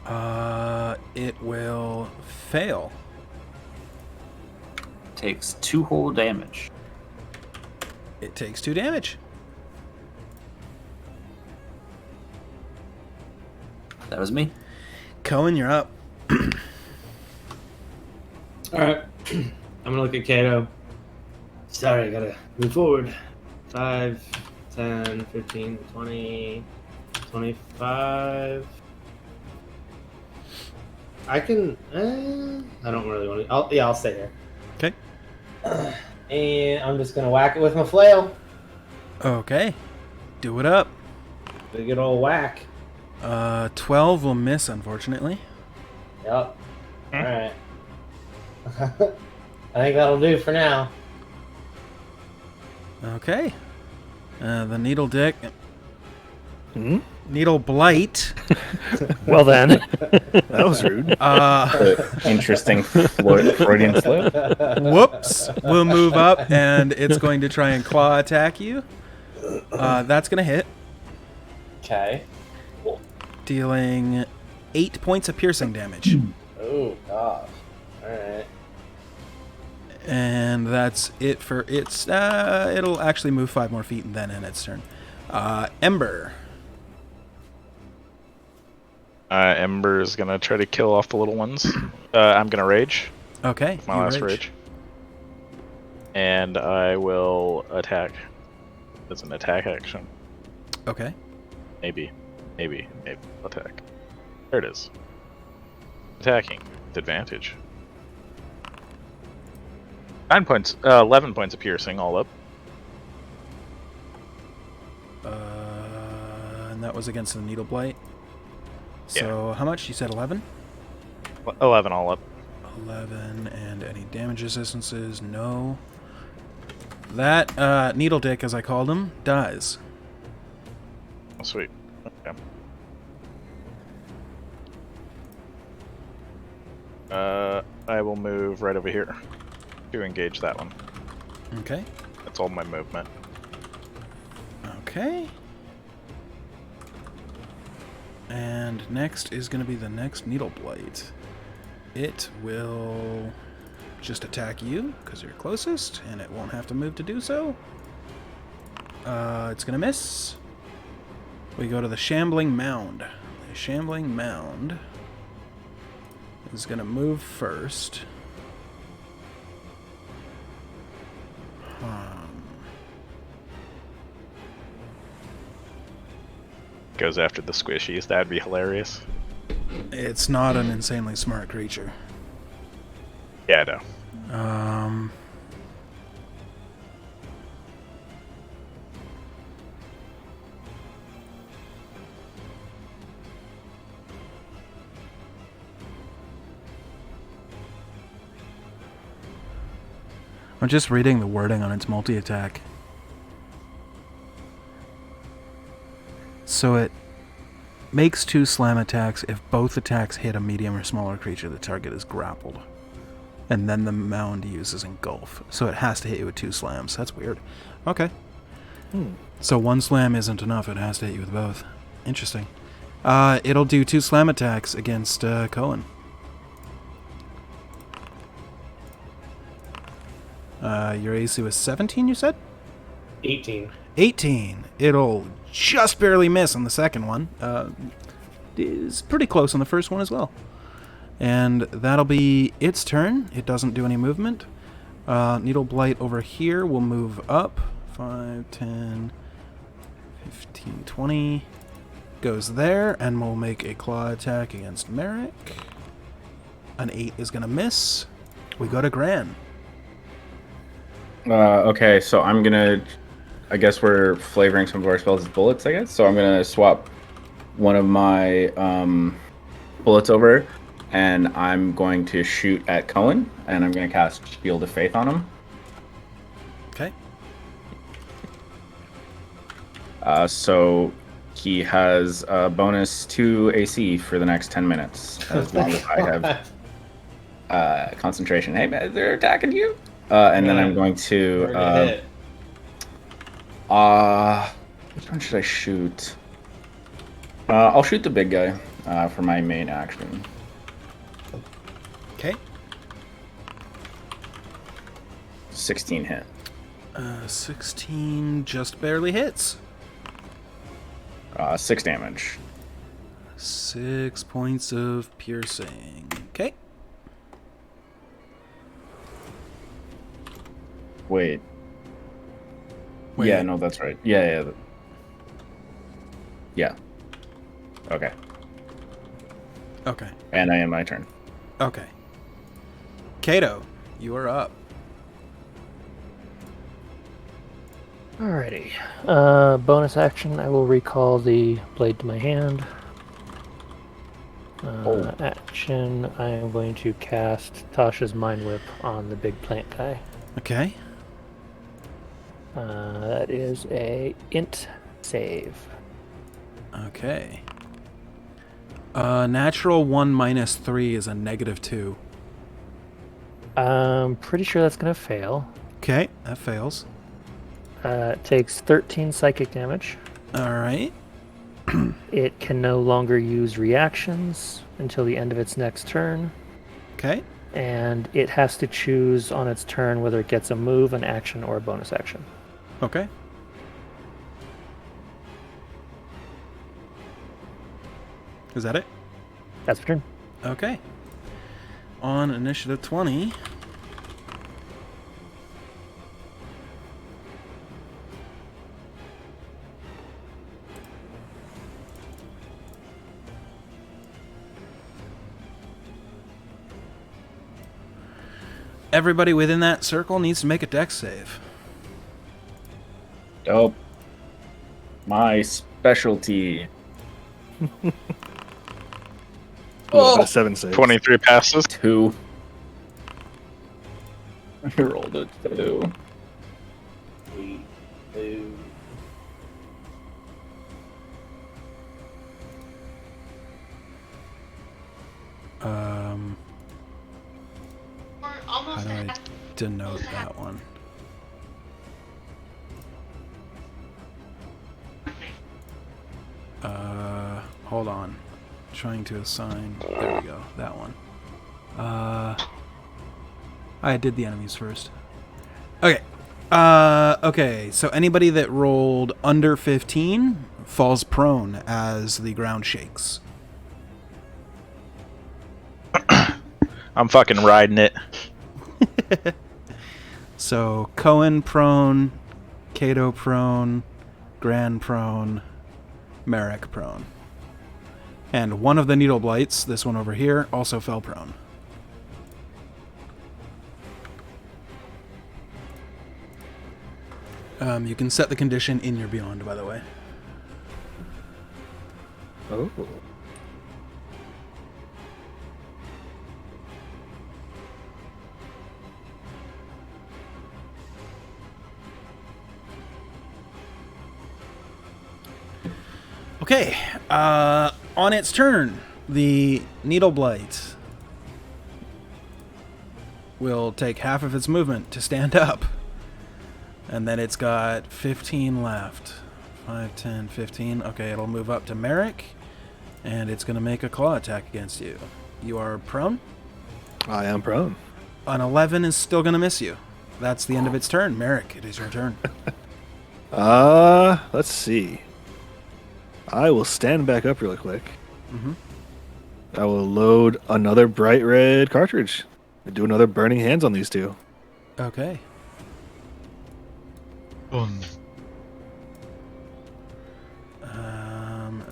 [SPEAKER 3] 15.
[SPEAKER 1] It will fail.
[SPEAKER 3] Takes 2 whole damage.
[SPEAKER 1] It takes 2 damage.
[SPEAKER 3] That was me.
[SPEAKER 1] Cohen, you're up.
[SPEAKER 7] Alright. I'm gonna look at Kato. Sorry, I gotta move forward. 5, 10, 15, 20, 25. I can. I don't really want to. I'll stay here.
[SPEAKER 1] Okay.
[SPEAKER 7] And I'm just gonna whack it with my flail.
[SPEAKER 1] Okay. Do it up.
[SPEAKER 7] A good old whack.
[SPEAKER 1] 12 will miss, unfortunately.
[SPEAKER 7] Yep. Alright. I think that'll do for now.
[SPEAKER 1] Okay. The needle dick. Needle Blight.
[SPEAKER 2] Well then.
[SPEAKER 4] That was rude.
[SPEAKER 5] Interesting Freudian slip.
[SPEAKER 1] Whoops. We'll move up, and it's going to try and claw attack you. That's going to hit,
[SPEAKER 7] Okay.
[SPEAKER 1] dealing 8 points of piercing damage.
[SPEAKER 7] Oh gosh. All right.
[SPEAKER 1] And that's it for its... it'll actually move 5 more feet and then end its turn. Ember.
[SPEAKER 8] Ember's gonna try to kill off the little ones. I'm gonna rage.
[SPEAKER 1] Okay.
[SPEAKER 8] My
[SPEAKER 1] you
[SPEAKER 8] last rage. And I will attack. As an attack action.
[SPEAKER 1] Okay.
[SPEAKER 8] Maybe. Attack. There it is. Attacking with advantage. 11 points of piercing all up.
[SPEAKER 1] And that was against the Needle Blight. So how much? You said 11?
[SPEAKER 8] 11 all up.
[SPEAKER 1] 11, and any damage resistances? No. That Needle Dick, as I called him, dies.
[SPEAKER 8] Oh, sweet. Okay. I will move right over here to engage that one.
[SPEAKER 1] Okay.
[SPEAKER 8] That's all my movement.
[SPEAKER 1] Okay. And next is going to be the next Needle Blight. It will just attack you, because you're closest, and it won't have to move to do so. It's going to miss. We go to the Shambling Mound. The Shambling Mound is going to move first.
[SPEAKER 8] Goes after the squishies. That'd be hilarious.
[SPEAKER 1] It's not an insanely smart creature.
[SPEAKER 8] Yeah, I know.
[SPEAKER 1] I'm just reading the wording on its multi-attack. So it makes 2 slam attacks if both attacks hit a medium or smaller creature the target is grappled. And then the mound uses engulf. So it has to hit you with 2 slams. That's weird. Okay. So 1 slam isn't enough. It has to hit you with both. Interesting. It'll do 2 slam attacks against Cohen. Your AC was 17, you said?
[SPEAKER 7] 18.
[SPEAKER 1] 18. It'll just barely miss on the second one. Is pretty close on the first one as well. And that'll be its turn. It doesn't do any movement. Needle Blight over here will move up. 5, 10, 15, 20. Goes there, and we'll make a claw attack against Merrick. An 8 is going to miss. We go to Gran.
[SPEAKER 5] Okay, so I'm gonna... I guess we're flavoring some of our spells as bullets, I guess. So I'm gonna swap one of my bullets over, and I'm going to shoot at Cohen, and I'm gonna cast Shield of Faith on him.
[SPEAKER 1] Okay.
[SPEAKER 5] So he has a bonus 2 AC for the next 10 minutes, as long as I have concentration. Hey man, they're attacking you. And then I'm going to
[SPEAKER 7] hit.
[SPEAKER 5] which one should I shoot? I'll shoot the big guy for my main action.
[SPEAKER 1] Okay.
[SPEAKER 5] 16 hit.
[SPEAKER 1] 16 just barely hits.
[SPEAKER 5] 6 damage.
[SPEAKER 1] 6 points of piercing. Okay.
[SPEAKER 5] Wait.
[SPEAKER 1] Wait.
[SPEAKER 5] Yeah, no, that's right. Yeah. Okay.
[SPEAKER 1] Okay.
[SPEAKER 5] And I am my turn.
[SPEAKER 1] Okay. Kato, you are up.
[SPEAKER 2] Alrighty. Bonus action, I will recall the blade to my hand. Action, I am going to cast Tasha's Mind Whip on the big plant guy.
[SPEAKER 1] Okay.
[SPEAKER 2] That is a int save.
[SPEAKER 1] Okay. Natural 1 minus 3 is a -2.
[SPEAKER 2] I'm pretty sure that's going to fail.
[SPEAKER 1] Okay, that fails.
[SPEAKER 2] It takes 13 psychic damage.
[SPEAKER 1] All right.
[SPEAKER 2] It can no longer use reactions until the end of its next turn.
[SPEAKER 1] Okay.
[SPEAKER 2] And it has to choose on its turn whether it gets a move, an action, or a bonus action.
[SPEAKER 1] Okay. Is that it?
[SPEAKER 2] That's your turn.
[SPEAKER 1] Okay. On initiative 20. Everybody within that circle needs to make a dex save.
[SPEAKER 5] Dope. My specialty.
[SPEAKER 4] Oh, 7 saves.
[SPEAKER 8] 23 passes.
[SPEAKER 5] 2. I rolled a 2.
[SPEAKER 1] How do I denote that one? Hold on. Trying to assign. There we go. That one. I did the enemies first. Okay. Okay. So anybody that rolled under 15 falls prone as the ground shakes.
[SPEAKER 8] I'm fucking riding it.
[SPEAKER 1] So Cohen prone, Cato prone, Gran prone, Merrick prone. And one of the needle blights, this one over here, also fell prone. You can set the condition in your beyond, by the way.
[SPEAKER 4] Oh.
[SPEAKER 1] Okay, on its turn, the needle blight will take half of its movement to stand up. And then it's got 15 left. 5, 10, 15. Okay, it'll move up to Merrick, and it's going to make a claw attack against you. You are prone?
[SPEAKER 4] I am prone.
[SPEAKER 1] An 11 is still going to miss you. That's the end of its turn. Merrick, it is your turn.
[SPEAKER 4] Let's see. I will stand back up really quick.
[SPEAKER 1] Mm-hmm.
[SPEAKER 4] I will load another bright red cartridge and do another burning hands on these two.
[SPEAKER 1] Okay.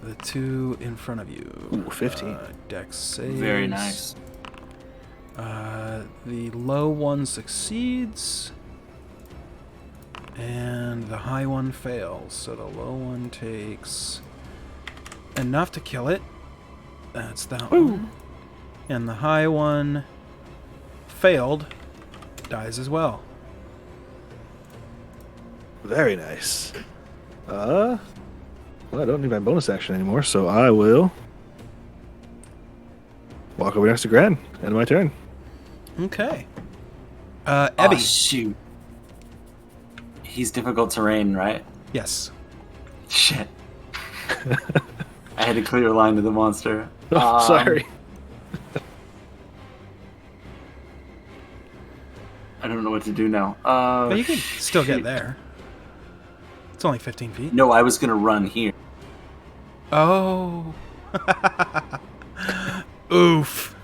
[SPEAKER 1] The two in front of you.
[SPEAKER 4] Ooh, 15.
[SPEAKER 1] Dex saves.
[SPEAKER 3] Very nice.
[SPEAKER 1] The low one succeeds, and the high one fails. So the low one takes enough to kill it. That's that one. And the high one failed, dies as well.
[SPEAKER 4] Very nice. Well, I don't need my bonus action anymore, so I will walk over next to Gran. End of my turn.
[SPEAKER 1] Okay.
[SPEAKER 3] Oh,
[SPEAKER 1] Ebby.
[SPEAKER 3] shoot. He's difficult terrain, right?
[SPEAKER 1] Yes.
[SPEAKER 3] Shit. I had to clear a line to the monster.
[SPEAKER 4] Oh, sorry.
[SPEAKER 3] I don't know what to do now.
[SPEAKER 1] But you can still get there. It's only 15 feet.
[SPEAKER 3] No, I was gonna run here.
[SPEAKER 1] Oh. Oof.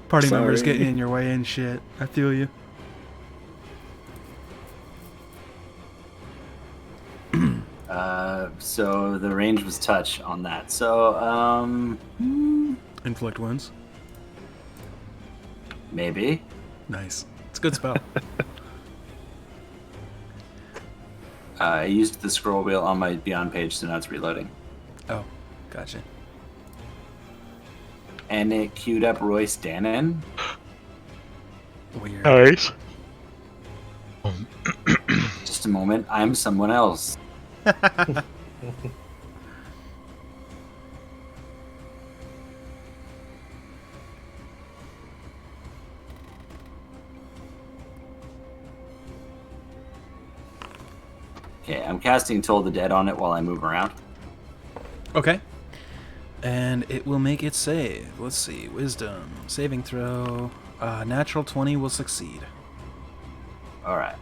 [SPEAKER 1] Party members
[SPEAKER 4] Sorry.
[SPEAKER 1] getting in your way and shit. I feel you.
[SPEAKER 3] So the range was touch on that. So,
[SPEAKER 1] Inflict wounds.
[SPEAKER 3] maybe.
[SPEAKER 1] Nice. It's a good spell.
[SPEAKER 3] I used the scroll wheel on my Beyond page, so now it's reloading.
[SPEAKER 1] Oh, gotcha.
[SPEAKER 3] And it queued up Royce Dannon.
[SPEAKER 1] Weird.
[SPEAKER 8] Nice.
[SPEAKER 3] Just a moment, I'm someone else. Okay, I'm casting Toll the Dead on it while I move around.
[SPEAKER 1] Okay. And it will make its save. Let's see. Wisdom. Saving throw. Natural 20 will succeed.
[SPEAKER 3] All right.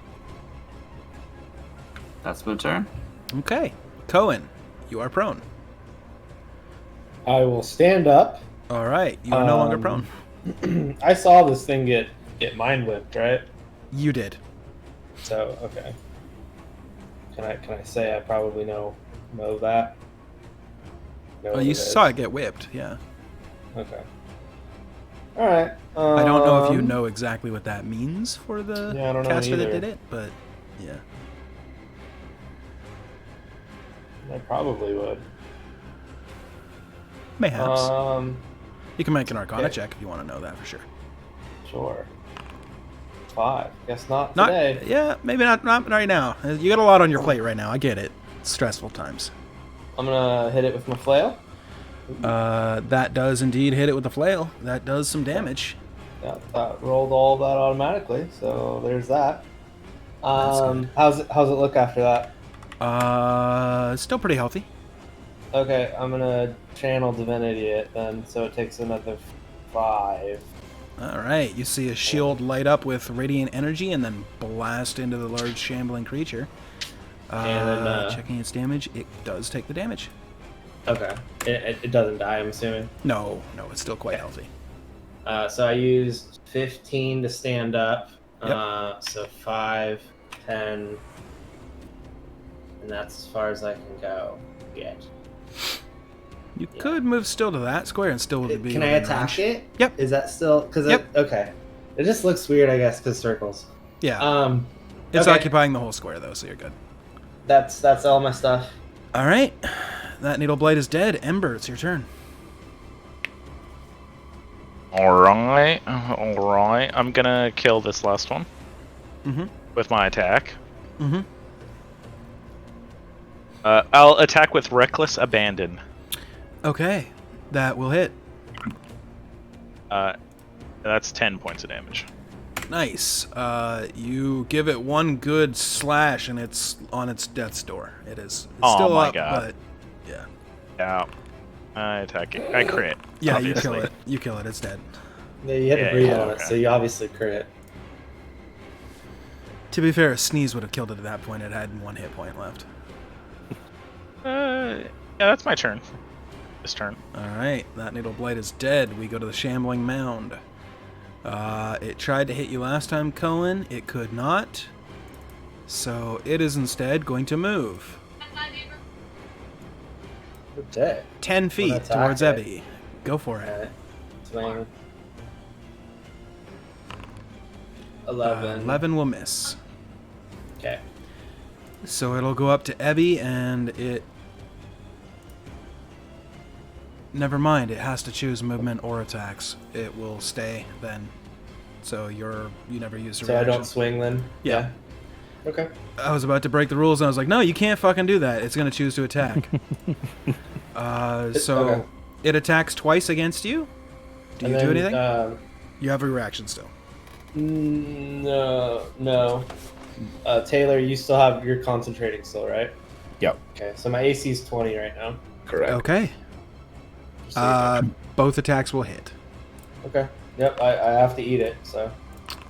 [SPEAKER 3] That's my turn.
[SPEAKER 1] Okay. Cohen, you are prone.
[SPEAKER 7] I will stand up.
[SPEAKER 1] All right. You are no longer prone.
[SPEAKER 7] I saw this thing get mind whipped, right?
[SPEAKER 1] You did.
[SPEAKER 7] So okay. Can I say I probably know that? Know
[SPEAKER 1] Oh,
[SPEAKER 7] what
[SPEAKER 1] you
[SPEAKER 7] it is?
[SPEAKER 1] saw it get whipped, yeah.
[SPEAKER 7] Okay. All right.
[SPEAKER 1] I don't know if you know exactly what that means for the
[SPEAKER 7] Yeah, I don't know
[SPEAKER 1] caster that
[SPEAKER 7] either.
[SPEAKER 1] did it, but yeah.
[SPEAKER 7] I probably would.
[SPEAKER 1] Mayhaps. You can make an Arcana
[SPEAKER 7] okay.
[SPEAKER 1] check if you want to know that for sure.
[SPEAKER 7] Sure. 5. Guess not
[SPEAKER 1] Not,
[SPEAKER 7] today.
[SPEAKER 1] yeah, maybe not right now. You got a lot on your plate right now. I get it. It's stressful times.
[SPEAKER 7] I'm gonna hit it with my flail.
[SPEAKER 1] That does indeed hit it with the flail. That does some damage.
[SPEAKER 7] Yeah, that rolled all that automatically, so there's that.
[SPEAKER 1] good.
[SPEAKER 7] How's it look after that?
[SPEAKER 1] Still pretty healthy.
[SPEAKER 7] Okay, I'm gonna channel divinity it then, so it takes another 5.
[SPEAKER 1] All right, you see a shield light up with radiant energy and then blast into the large shambling creature.
[SPEAKER 7] And then,
[SPEAKER 1] checking its damage, it does take the damage.
[SPEAKER 7] Okay, it doesn't die, I'm assuming.
[SPEAKER 1] No, it's still quite healthy.
[SPEAKER 7] So I used 15 to stand up.
[SPEAKER 1] Yep.
[SPEAKER 7] So 5, 10, and that's as far as I can go yet.
[SPEAKER 1] You could move still to that square and still be
[SPEAKER 7] Can I
[SPEAKER 1] within
[SPEAKER 7] attack
[SPEAKER 1] range.
[SPEAKER 7] it?
[SPEAKER 1] Yep.
[SPEAKER 7] Is that still? Because
[SPEAKER 1] Yep.
[SPEAKER 7] okay, it just looks weird, I guess, because circles.
[SPEAKER 1] Yeah. It's
[SPEAKER 7] okay.
[SPEAKER 1] occupying the whole square though, so you're good.
[SPEAKER 7] That's all my stuff.
[SPEAKER 1] All right, that needle blade is dead. Ember, it's your turn.
[SPEAKER 8] Alright. I'm gonna kill this last one.
[SPEAKER 1] Mm-hmm.
[SPEAKER 8] With my attack.
[SPEAKER 1] Mm-hmm.
[SPEAKER 8] I'll attack with Reckless Abandon.
[SPEAKER 1] Okay, that will hit.
[SPEAKER 8] That's 10 points of damage.
[SPEAKER 1] Nice. You give it one good slash, and it's on its death's door. It's
[SPEAKER 8] Oh
[SPEAKER 1] still
[SPEAKER 8] my
[SPEAKER 1] up,
[SPEAKER 8] God.
[SPEAKER 1] but yeah.
[SPEAKER 8] Yeah. I attack it. I crit.
[SPEAKER 1] Yeah,
[SPEAKER 8] obviously.
[SPEAKER 1] you kill it. You kill it. It's dead.
[SPEAKER 7] Yeah, you had
[SPEAKER 8] Yeah,
[SPEAKER 7] to breathe
[SPEAKER 8] yeah,
[SPEAKER 7] on it,
[SPEAKER 8] okay.
[SPEAKER 7] so you obviously crit.
[SPEAKER 1] To be fair, a sneeze would have killed it at that point. It had one hit point left.
[SPEAKER 8] Yeah, that's my turn. This turn.
[SPEAKER 1] All right, that needle blade is dead. We go to the shambling mound. It tried to hit you last time, Cohen. It could not. So it is instead going to move
[SPEAKER 7] Dead.
[SPEAKER 1] 10 feet
[SPEAKER 7] attack
[SPEAKER 1] towards
[SPEAKER 7] it.
[SPEAKER 1] Ebby. Go for it.
[SPEAKER 7] Alright. Swing. 11.
[SPEAKER 1] 11 will miss.
[SPEAKER 7] Okay.
[SPEAKER 1] So it'll go up to Ebby, and it... Never mind, it has to choose movement or attacks. It will stay then. So you never use a
[SPEAKER 7] So I
[SPEAKER 1] reaction.
[SPEAKER 7] don't swing then?
[SPEAKER 1] Yeah.
[SPEAKER 7] Okay.
[SPEAKER 1] I was about to break the rules, and I was like, no, you can't fucking do that. It's going to choose to attack. So
[SPEAKER 7] okay.
[SPEAKER 1] it attacks twice against you. Do you
[SPEAKER 7] And
[SPEAKER 1] do
[SPEAKER 7] then,
[SPEAKER 1] anything? You have a reaction still.
[SPEAKER 7] No. Taylor, you still have your concentrating still, right?
[SPEAKER 5] Yep.
[SPEAKER 7] Okay, so my AC is 20 right now.
[SPEAKER 5] Correct.
[SPEAKER 1] Okay.
[SPEAKER 7] Just so you know.
[SPEAKER 1] Both attacks will hit.
[SPEAKER 7] Okay. Yep, I have to eat it, so.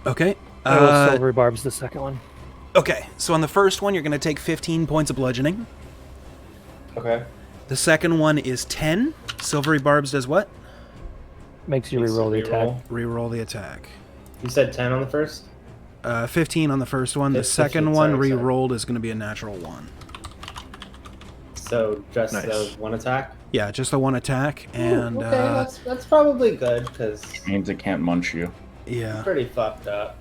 [SPEAKER 1] Okay.
[SPEAKER 2] I will Silvery Barbs the second one.
[SPEAKER 1] Okay, so on the first one, you're going to take 15 points of bludgeoning.
[SPEAKER 7] Okay.
[SPEAKER 1] The second one is 10. Silvery Barbs does what?
[SPEAKER 2] Makes you
[SPEAKER 7] Makes
[SPEAKER 2] reroll the
[SPEAKER 7] you
[SPEAKER 2] attack.
[SPEAKER 1] Reroll the attack.
[SPEAKER 7] You said 10 on the first?
[SPEAKER 1] 15 on the first one. The
[SPEAKER 7] It's
[SPEAKER 1] second
[SPEAKER 7] 15,
[SPEAKER 1] one
[SPEAKER 7] sorry.
[SPEAKER 1] rerolled is going to be a natural 1.
[SPEAKER 7] So just
[SPEAKER 4] Nice.
[SPEAKER 7] the one attack?
[SPEAKER 1] Yeah, just the one attack, and
[SPEAKER 7] okay, that's probably good, because
[SPEAKER 5] Means it can't munch you.
[SPEAKER 1] yeah,
[SPEAKER 7] pretty fucked up.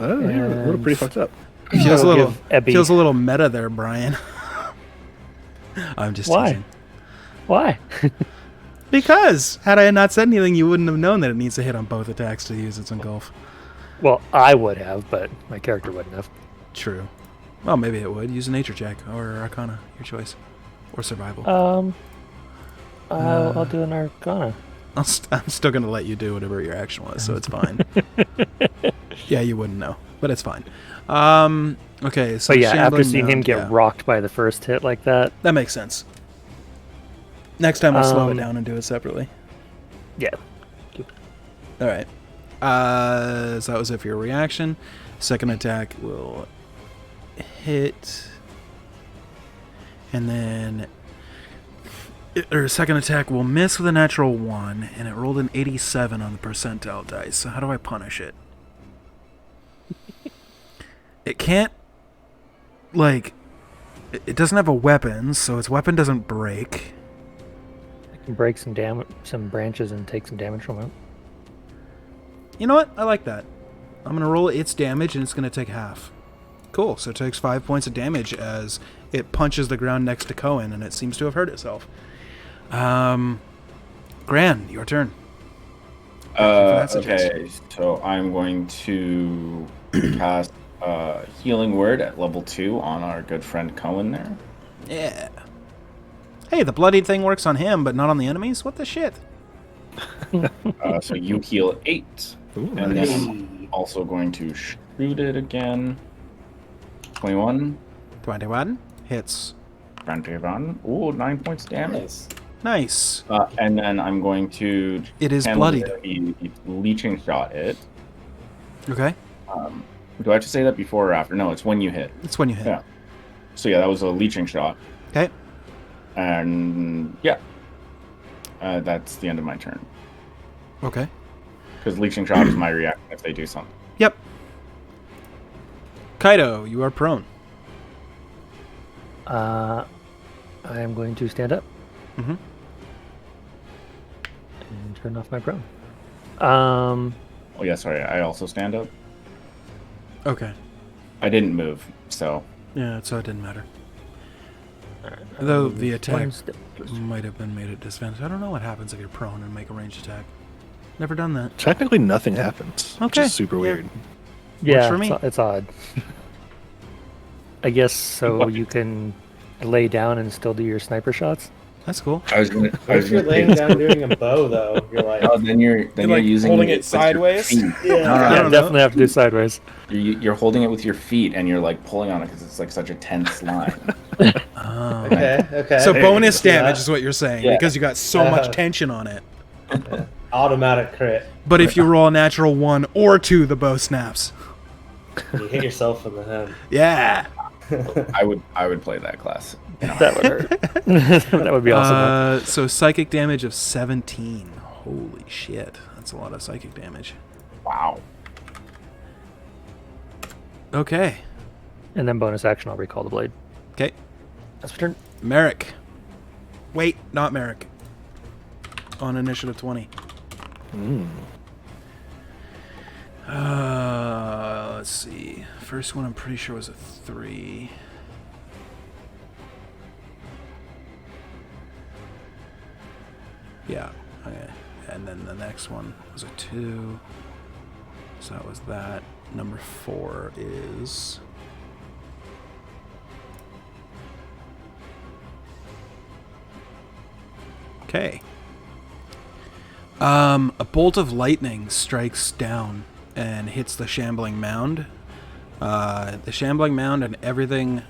[SPEAKER 4] Oh, you're a little pretty fucked up.
[SPEAKER 1] feels a
[SPEAKER 2] I'll
[SPEAKER 1] little
[SPEAKER 2] give Ebby-
[SPEAKER 1] feels a little meta there, Brian. I'm just
[SPEAKER 2] Why?
[SPEAKER 1] teasing.
[SPEAKER 2] Why?
[SPEAKER 1] Because had I not said anything, you wouldn't have known that it needs to hit on both attacks to use its engulf.
[SPEAKER 2] Well, I would have, but my character wouldn't have.
[SPEAKER 1] True. Well, maybe it would. Use a nature check or Arcana, your choice, or survival.
[SPEAKER 2] I'll do an Arcana.
[SPEAKER 1] I'm still gonna let you do whatever your action was, so it's fine. Yeah, you wouldn't know. but it's fine. Okay, so
[SPEAKER 2] But yeah, after
[SPEAKER 1] Shambling
[SPEAKER 2] seeing him
[SPEAKER 1] Mound,
[SPEAKER 2] get
[SPEAKER 1] yeah.
[SPEAKER 2] rocked by the first hit like that,
[SPEAKER 1] That makes sense. Next time we'll slow it
[SPEAKER 2] Um,
[SPEAKER 1] down and do it separately.
[SPEAKER 2] yeah.
[SPEAKER 1] All right. So that was it for your reaction. Second attack will hit, and then second attack will miss with a natural 1, and it rolled an 87 on the percentile dice. So how do I punish it? It can't, like, it doesn't have a weapon, so its weapon doesn't break.
[SPEAKER 2] I can break some branches and take some damage from it.
[SPEAKER 1] You know what? I like that. I'm going to roll its damage, and it's going to take half. Cool. So it takes 5 points of damage as it punches the ground next to Cohen, and it seems to have hurt itself. Gran, your turn. that
[SPEAKER 5] Okay,
[SPEAKER 1] suggestion.
[SPEAKER 5] so I'm going to cast Healing Word at level 2 on our good friend Cohen there.
[SPEAKER 1] Yeah. Hey, the bloodied thing works on him, but not on the enemies? What the shit?
[SPEAKER 5] So you heal 8.
[SPEAKER 4] Ooh,
[SPEAKER 5] And
[SPEAKER 4] nice.
[SPEAKER 5] then I'm also going to shoot it again. 21.
[SPEAKER 1] 21 hits.
[SPEAKER 5] 21. Ooh, 9 points damage.
[SPEAKER 7] Nice.
[SPEAKER 1] Nice.
[SPEAKER 5] And then I'm going to...
[SPEAKER 1] It is
[SPEAKER 5] channel
[SPEAKER 1] bloodied.
[SPEAKER 5] the leeching shot it.
[SPEAKER 1] Okay.
[SPEAKER 5] Do I have to say that before or after? No, it's when you hit.
[SPEAKER 1] It's when you hit.
[SPEAKER 5] Yeah. So yeah, that was a leeching shot.
[SPEAKER 1] Okay.
[SPEAKER 5] And yeah. That's the end of my turn.
[SPEAKER 1] Okay.
[SPEAKER 5] Because leeching shot is my reaction if they do something.
[SPEAKER 1] Yep. Kaido, you are prone.
[SPEAKER 2] I am going to stand up
[SPEAKER 1] Mm-hmm.
[SPEAKER 2] and turn off my prone.
[SPEAKER 5] Oh yeah, sorry. I also stand up.
[SPEAKER 1] Okay.
[SPEAKER 5] I didn't move, so
[SPEAKER 1] Yeah, so it didn't matter. Though the attack
[SPEAKER 2] One step.
[SPEAKER 1] might have been made at disadvantage. I don't know what happens if you're prone and make a ranged attack. Never done that.
[SPEAKER 4] Technically, nothing happens. Which
[SPEAKER 1] Okay.
[SPEAKER 4] is super
[SPEAKER 1] Yeah.
[SPEAKER 4] weird.
[SPEAKER 2] Yeah,
[SPEAKER 1] for me.
[SPEAKER 2] It's odd. I guess so you can lay down and still do your sniper shots.
[SPEAKER 1] That's cool.
[SPEAKER 5] I was gonna.
[SPEAKER 7] What if you're laying down doing a bow though? You're like,
[SPEAKER 5] Oh, then you're
[SPEAKER 1] like
[SPEAKER 5] using
[SPEAKER 1] holding it
[SPEAKER 5] with your
[SPEAKER 1] sideways?
[SPEAKER 5] feet.
[SPEAKER 7] Yeah.
[SPEAKER 5] No,
[SPEAKER 1] I
[SPEAKER 2] Yeah,
[SPEAKER 1] don't know.
[SPEAKER 2] definitely have to do sideways.
[SPEAKER 5] You're holding it with your feet and you're like pulling on it because it's like such a tense line.
[SPEAKER 1] Oh.
[SPEAKER 7] okay.
[SPEAKER 1] So bonus
[SPEAKER 7] Yeah.
[SPEAKER 1] damage is what you're saying
[SPEAKER 5] Yeah.
[SPEAKER 1] because you got so much tension on it.
[SPEAKER 7] Automatic crit.
[SPEAKER 1] But if you roll a natural 1 or 2, the bow snaps.
[SPEAKER 7] You hit yourself in the head.
[SPEAKER 1] Yeah.
[SPEAKER 5] I would play that class.
[SPEAKER 2] That would hurt. That would be awesome.
[SPEAKER 1] So psychic damage of 17. Holy shit. That's a lot of psychic damage.
[SPEAKER 5] Wow.
[SPEAKER 1] Okay.
[SPEAKER 2] And then bonus action, I'll recall the blade.
[SPEAKER 1] Okay.
[SPEAKER 2] That's my turn.
[SPEAKER 1] Merrick. Wait, not Merrick. On initiative 20. Let's see. First one I'm pretty sure was a 3. Yeah. Okay. And then the next one was a 2. So that was that. Number 4 is... Okay. A bolt of lightning strikes down and hits the shambling mound. The shambling mound and everything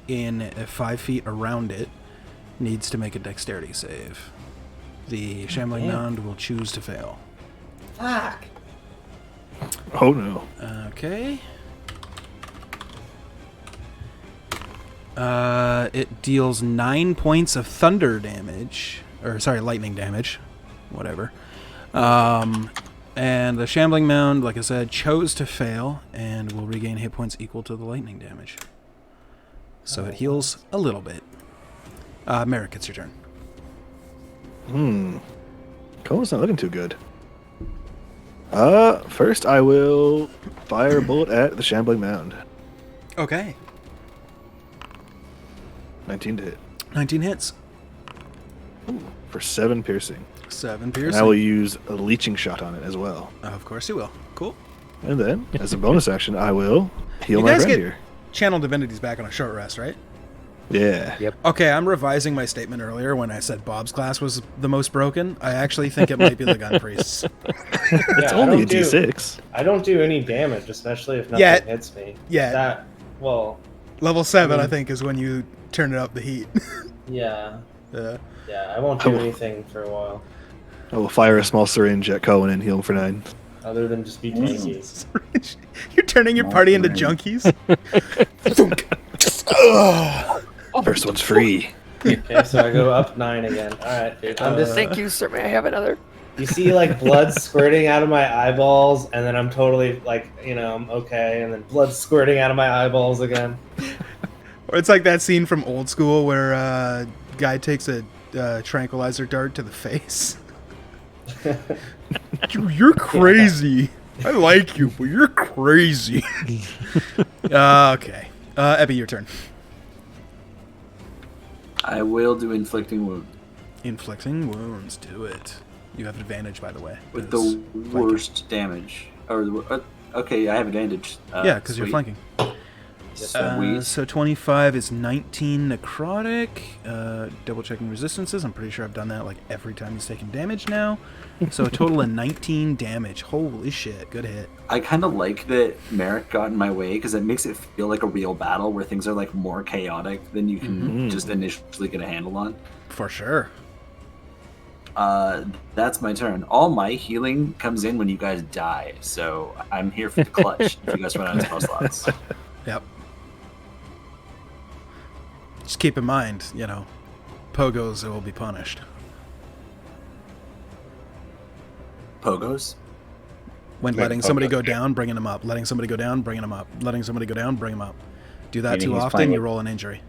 [SPEAKER 1] in 5 feet around it needs to make a dexterity save. The shambling mound will choose to fail.
[SPEAKER 7] Fuck.
[SPEAKER 4] Oh no.
[SPEAKER 1] Okay. It deals 9 points of thunder damage. Or, sorry, lightning damage. Whatever. And the shambling mound, like I said, chose to fail and will regain hit points equal to the lightning damage. So it heals a little bit. Merrick, it's your turn.
[SPEAKER 4] Cohen's not looking too good. First I will fire a bullet at the shambling mound.
[SPEAKER 1] Okay.
[SPEAKER 4] 19 to hit.
[SPEAKER 1] 19 hits.
[SPEAKER 4] For 7 piercing.
[SPEAKER 1] 7
[SPEAKER 4] And
[SPEAKER 1] piercing.
[SPEAKER 4] I will use a leeching shot on it as well.
[SPEAKER 1] Of course you will. Cool.
[SPEAKER 4] And then, as a bonus action, I will heal
[SPEAKER 1] You
[SPEAKER 4] my
[SPEAKER 1] guys
[SPEAKER 4] friend
[SPEAKER 1] get
[SPEAKER 4] here.
[SPEAKER 1] Channel Divinity's back on a short rest, right?
[SPEAKER 4] Yeah.
[SPEAKER 1] Okay, I'm revising my statement earlier when I said Bob's class was the most broken. I actually think it might be the gun priests.
[SPEAKER 4] It's
[SPEAKER 7] I
[SPEAKER 4] only a
[SPEAKER 7] don't do-
[SPEAKER 4] D6.
[SPEAKER 7] I don't do any damage, especially if nothing
[SPEAKER 1] Yet.
[SPEAKER 7] hits me.
[SPEAKER 1] Yet.
[SPEAKER 7] Well,
[SPEAKER 1] Level 7, I
[SPEAKER 7] mean-
[SPEAKER 1] think, is when you turn it up the heat.
[SPEAKER 7] yeah.
[SPEAKER 1] Yeah.
[SPEAKER 7] Yeah, I won't do anything for a while.
[SPEAKER 4] I will fire a small syringe at Cohen and heal him for 9.
[SPEAKER 7] Other than just be tanky.
[SPEAKER 1] You're turning your party into junkies? Thunk. Ugh.
[SPEAKER 4] First one's free.
[SPEAKER 7] Okay, so I go up 9 again. Alright, dude. I'm just
[SPEAKER 2] Thank you, sir. May I have another?
[SPEAKER 7] You see like blood squirting out of my eyeballs, and then I'm totally like, I'm okay, and then blood squirting out of my eyeballs again.
[SPEAKER 1] Or it's like that scene from Old School where guy takes a tranquilizer dart to the face. You're crazy. I like you, but you're crazy. Okay. Ebby, your turn.
[SPEAKER 3] I will do inflicting wound
[SPEAKER 1] Inflicting wounds. Do it. You have advantage, by the way.
[SPEAKER 3] with
[SPEAKER 1] 'cause
[SPEAKER 3] the
[SPEAKER 1] flanking.
[SPEAKER 3] worst damage. Okay, I have advantage.
[SPEAKER 1] Yeah, because you're
[SPEAKER 3] sweet.
[SPEAKER 1] flanking.
[SPEAKER 3] Sweet.
[SPEAKER 1] So 25 is 19 necrotic. Double checking resistances. I'm pretty sure I've done that like every time he's taken damage now. So a total of 19 damage. Holy shit. Good hit.
[SPEAKER 3] I kind of like that Merrick got in my way because it makes it feel like a real battle where things are like more chaotic than you can just initially get a handle on.
[SPEAKER 1] For sure.
[SPEAKER 3] That's my turn. All my healing comes in when you guys die, so I'm here for the clutch if you guys run out of spell slots.
[SPEAKER 1] Yep. Just keep in mind, pogos will be punished.
[SPEAKER 3] Pogos?
[SPEAKER 1] When
[SPEAKER 5] Yeah,
[SPEAKER 1] letting somebody
[SPEAKER 5] pogos,
[SPEAKER 1] go
[SPEAKER 5] yeah.
[SPEAKER 1] down, bringing them up. Letting somebody go down, bringing them up. Letting somebody go down, bring them up. Do that
[SPEAKER 5] Meaning
[SPEAKER 1] too
[SPEAKER 5] he's
[SPEAKER 1] often,
[SPEAKER 5] playing
[SPEAKER 1] you
[SPEAKER 5] with-
[SPEAKER 1] roll an injury.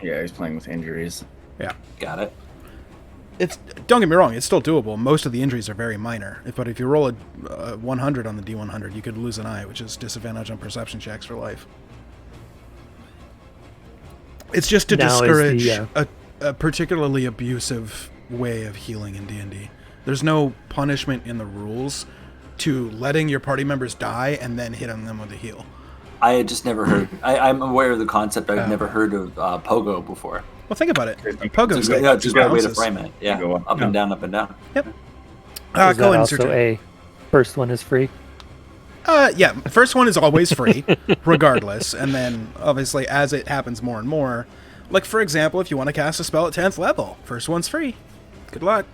[SPEAKER 5] Yeah, he's playing with injuries.
[SPEAKER 1] Yeah.
[SPEAKER 3] Got it.
[SPEAKER 1] Don't get me wrong, it's still doable. Most of the injuries are very minor. But if you roll a 100 on the D100, you could lose an eye, which is disadvantage on perception checks for life. It's just to
[SPEAKER 2] Now is
[SPEAKER 1] discourage
[SPEAKER 2] the,
[SPEAKER 1] a particularly abusive way of healing in D&D. There's no punishment in the rules to letting your party members die and then hitting them with a heal.
[SPEAKER 3] I had just never heard. I'm aware of the concept. I've never heard of Pogo before.
[SPEAKER 1] Well, think about it.
[SPEAKER 3] It's
[SPEAKER 1] Pogo's
[SPEAKER 3] a
[SPEAKER 1] got
[SPEAKER 3] great way to
[SPEAKER 1] bounces.
[SPEAKER 3] frame it. Yeah,
[SPEAKER 5] Go up.
[SPEAKER 3] up and down, up and down.
[SPEAKER 1] Yep.
[SPEAKER 2] Is that
[SPEAKER 1] Cohen's your
[SPEAKER 2] also
[SPEAKER 1] turn.
[SPEAKER 2] a first one is free?
[SPEAKER 1] Yeah, first one is always free, regardless. And then, obviously, as it happens more and more, like, for example, if you want to cast a spell at 10th level, first one's free. Good luck.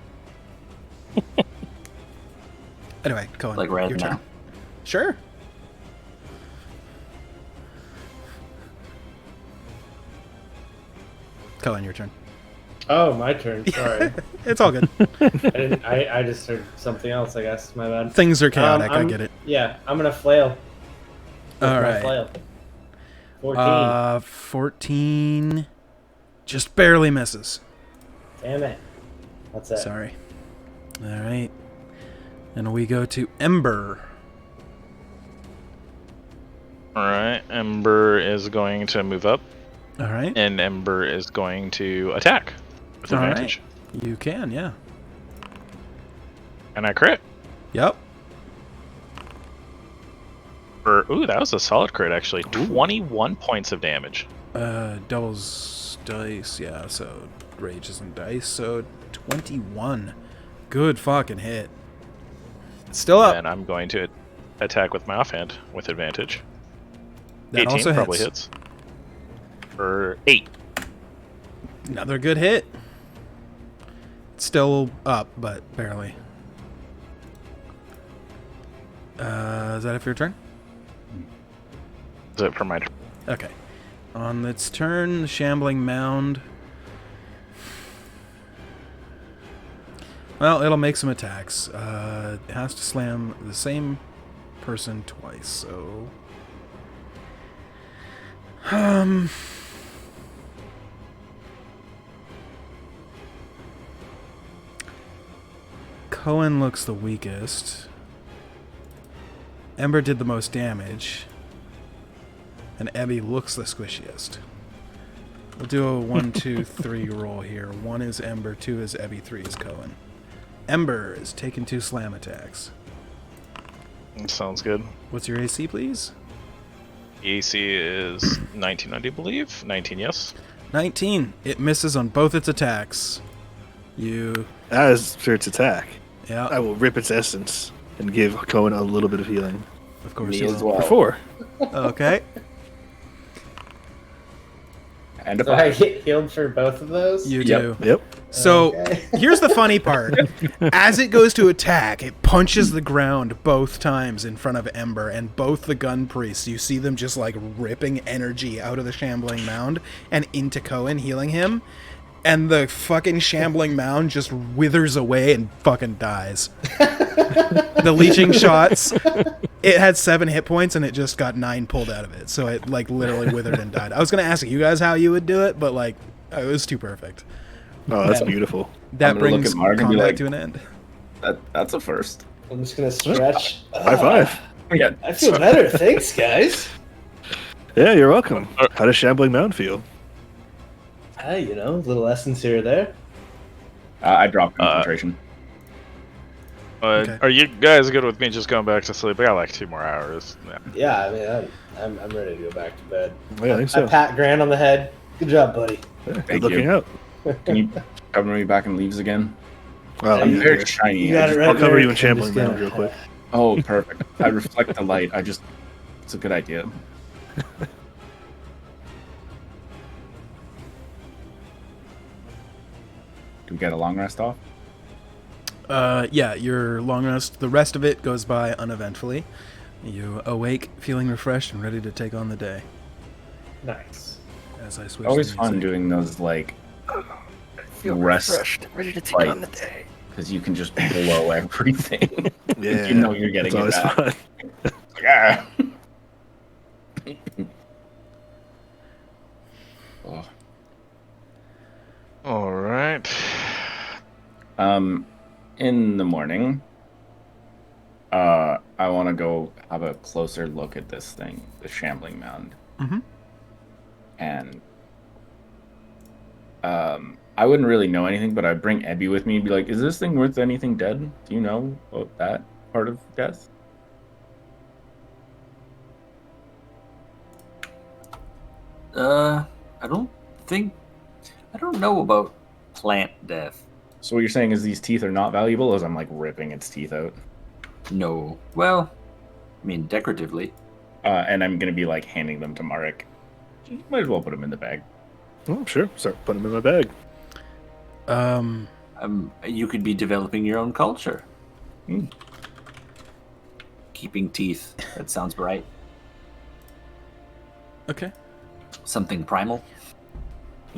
[SPEAKER 1] Anyway, Cohen,
[SPEAKER 3] Like right
[SPEAKER 1] your
[SPEAKER 3] now.
[SPEAKER 1] turn. Sure. Cohen, your turn.
[SPEAKER 7] Oh, my turn. Sorry.
[SPEAKER 1] It's all good.
[SPEAKER 7] I just heard something else, I guess. My bad.
[SPEAKER 1] Things are chaotic, I
[SPEAKER 7] I'm-
[SPEAKER 1] get it.
[SPEAKER 7] Yeah, I'm gonna flail. With
[SPEAKER 1] All
[SPEAKER 7] my
[SPEAKER 1] right.
[SPEAKER 7] Flail. 14.
[SPEAKER 1] 14 just barely misses.
[SPEAKER 7] Damn it. That's it.
[SPEAKER 1] Sorry. All right. And we go to Ember.
[SPEAKER 8] Alright, Ember is going to move up,
[SPEAKER 1] All right.
[SPEAKER 8] and Ember is going to attack with
[SPEAKER 1] All right.
[SPEAKER 8] advantage.
[SPEAKER 1] You can, yeah.
[SPEAKER 8] And I crit.
[SPEAKER 1] Yep.
[SPEAKER 8] Ooh, that was a solid crit, actually. 21 points of damage.
[SPEAKER 1] Doubles dice, yeah, so rage isn't dice, so 21. Good fucking hit. Still up.
[SPEAKER 8] And I'm going to attack with my offhand with advantage.
[SPEAKER 1] That
[SPEAKER 8] 18
[SPEAKER 1] also
[SPEAKER 8] probably
[SPEAKER 1] hits.
[SPEAKER 8] hits. For 8.
[SPEAKER 1] Another good hit. Still up, but barely. Is that it for your turn?
[SPEAKER 8] Is it for my turn?
[SPEAKER 1] Okay. On its turn, the shambling mound. Well, it'll make some attacks. It has to slam the same person twice, so. Cohen looks the weakest. Ember did the most damage. And Ebby looks the squishiest. We'll do a 1, 2, 3 roll here. 1 is Ember, 2 is Ebby, 3 is Cohen. Ember is taking 2 slam attacks.
[SPEAKER 8] Sounds good.
[SPEAKER 1] What's your AC, please?
[SPEAKER 8] The AC is 19, I do believe. 19, yes.
[SPEAKER 1] 19. It misses on both its attacks. You...
[SPEAKER 4] As for its attack,
[SPEAKER 1] Yeah,
[SPEAKER 4] I will rip its essence and give Cohen a little bit of healing.
[SPEAKER 1] of course
[SPEAKER 5] Me
[SPEAKER 1] you
[SPEAKER 5] as
[SPEAKER 1] will.
[SPEAKER 5] well.
[SPEAKER 4] For 4.
[SPEAKER 1] Okay.
[SPEAKER 5] And a
[SPEAKER 7] So I
[SPEAKER 5] 5.
[SPEAKER 7] get healed for both of those?
[SPEAKER 1] You
[SPEAKER 5] Yep.
[SPEAKER 1] do.
[SPEAKER 4] Yep.
[SPEAKER 1] So
[SPEAKER 7] Okay.
[SPEAKER 1] here's the funny part. As it goes to attack, it punches the ground both times in front of Ember, and both the gun priests, you see them just like ripping energy out of the shambling mound and into Cohen, healing him. And the fucking shambling mound just withers away and fucking dies. The leeching shots, it had 7 hit points and it just got 9 pulled out of it. So it like literally withered and died. I was going to ask you guys how you would do it, but like it was too perfect.
[SPEAKER 4] Oh, that's beautiful.
[SPEAKER 1] That
[SPEAKER 5] I'm gonna look
[SPEAKER 1] brings
[SPEAKER 5] at Mark and be
[SPEAKER 1] combat
[SPEAKER 5] like-
[SPEAKER 1] to an end.
[SPEAKER 5] That's a first.
[SPEAKER 7] I'm just gonna stretch.
[SPEAKER 4] High five.
[SPEAKER 5] Yeah.
[SPEAKER 7] I feel better. Thanks, guys.
[SPEAKER 4] Yeah, you're welcome. How does Shambling Mound feel?
[SPEAKER 7] Hey, you know, little essence here or there.
[SPEAKER 5] I dropped concentration.
[SPEAKER 1] Okay.
[SPEAKER 8] Are you guys good with me just going back to sleep? I got like 2 more hours. Yeah.
[SPEAKER 7] Yeah, I mean, I'm ready to go back to bed.
[SPEAKER 4] Yeah, I think so.
[SPEAKER 7] I pat Grant on the head. Good job, buddy.
[SPEAKER 4] Yeah, good
[SPEAKER 5] Thank
[SPEAKER 4] looking
[SPEAKER 5] you.
[SPEAKER 4] out.
[SPEAKER 5] Can you cover me back in leaves again?
[SPEAKER 4] Well,
[SPEAKER 5] I'm
[SPEAKER 7] you-
[SPEAKER 5] very shiny.
[SPEAKER 7] You got it right
[SPEAKER 4] I'll cover
[SPEAKER 7] there.
[SPEAKER 4] you in
[SPEAKER 7] I'm
[SPEAKER 4] Shambling
[SPEAKER 7] just gonna-
[SPEAKER 4] Mound real quick.
[SPEAKER 5] Oh, perfect. I reflect the light. It's a good idea. Do we get a long rest off?
[SPEAKER 1] Yeah, your long rest, the rest of it goes by uneventfully. You awake, feeling refreshed and ready to take on the day.
[SPEAKER 7] Nice.
[SPEAKER 1] As I switch
[SPEAKER 5] Always
[SPEAKER 1] the
[SPEAKER 5] fun
[SPEAKER 1] music.
[SPEAKER 5] doing those like rest, ready to take on the day. Because you can just blow everything.
[SPEAKER 4] Yeah,
[SPEAKER 5] You know you're getting
[SPEAKER 4] it's
[SPEAKER 5] it
[SPEAKER 4] always
[SPEAKER 5] back.
[SPEAKER 4] fun.
[SPEAKER 5] Yeah. Oh.
[SPEAKER 8] All right.
[SPEAKER 5] In the morning, I want to go have a closer look at this thing, the shambling mound.
[SPEAKER 1] Mhm.
[SPEAKER 5] And I wouldn't really know anything, but I'd bring Ebby with me and be like, "Is this thing worth anything dead? Do you know about that part of death?"
[SPEAKER 3] I don't know about plant death.
[SPEAKER 5] So what you're saying is these teeth are not valuable, as I'm like ripping its teeth out,
[SPEAKER 3] No. Well, I mean, decoratively.
[SPEAKER 5] and I'm gonna be like handing them to Marek. Might as well put them in the bag.
[SPEAKER 4] Oh, sure. Start putting them in my bag.
[SPEAKER 3] You could be developing your own culture.
[SPEAKER 5] Hmm.
[SPEAKER 3] Keeping teeth. That sounds right.
[SPEAKER 1] Okay.
[SPEAKER 3] Something primal.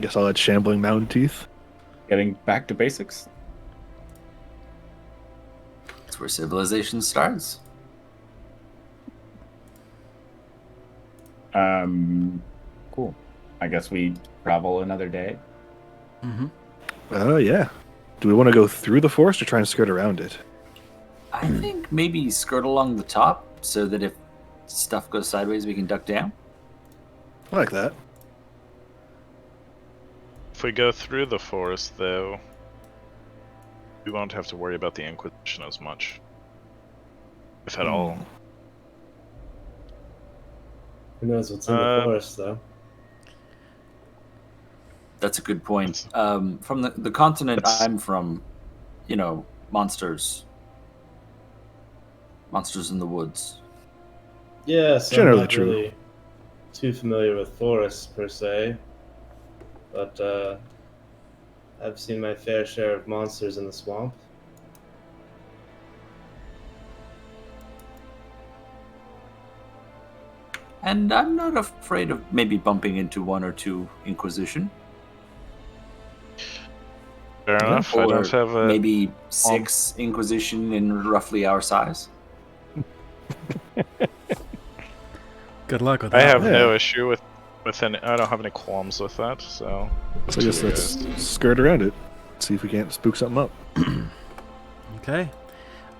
[SPEAKER 4] Guess I'll add Shambling Mound teeth.
[SPEAKER 5] Getting back to basics.
[SPEAKER 3] That's where civilization starts.
[SPEAKER 5] Cool. I guess we travel another day.
[SPEAKER 1] Mm-hmm.
[SPEAKER 4] Yeah. Do we want to go through the forest or try and skirt around it?
[SPEAKER 3] I think maybe skirt along the top so that if stuff goes sideways, we can duck down.
[SPEAKER 4] I like that.
[SPEAKER 8] If we go through the forest, though, we won't have to worry about the Inquisition as much. If at all.
[SPEAKER 7] Who knows what's in the forest, though?
[SPEAKER 3] That's a good point. From the continent I'm from, you know, monsters. Monsters in the woods.
[SPEAKER 7] Yeah, so
[SPEAKER 4] Generally
[SPEAKER 7] I'm not
[SPEAKER 4] true.
[SPEAKER 7] really too familiar with forests per se, but I've seen my fair share of monsters in the swamp.
[SPEAKER 3] And I'm not afraid of maybe bumping into 1 or 2 Inquisition.
[SPEAKER 8] Fair enough. I
[SPEAKER 3] Or
[SPEAKER 8] don't have a.
[SPEAKER 3] maybe 6 Inquisition in roughly our size.
[SPEAKER 1] Good luck with
[SPEAKER 8] I
[SPEAKER 1] that.
[SPEAKER 8] have
[SPEAKER 4] Yeah.
[SPEAKER 8] no issue with any. I don't have any qualms with that. So.
[SPEAKER 4] So I guess let's skirt around it. See if we can't spook something up.
[SPEAKER 1] Okay.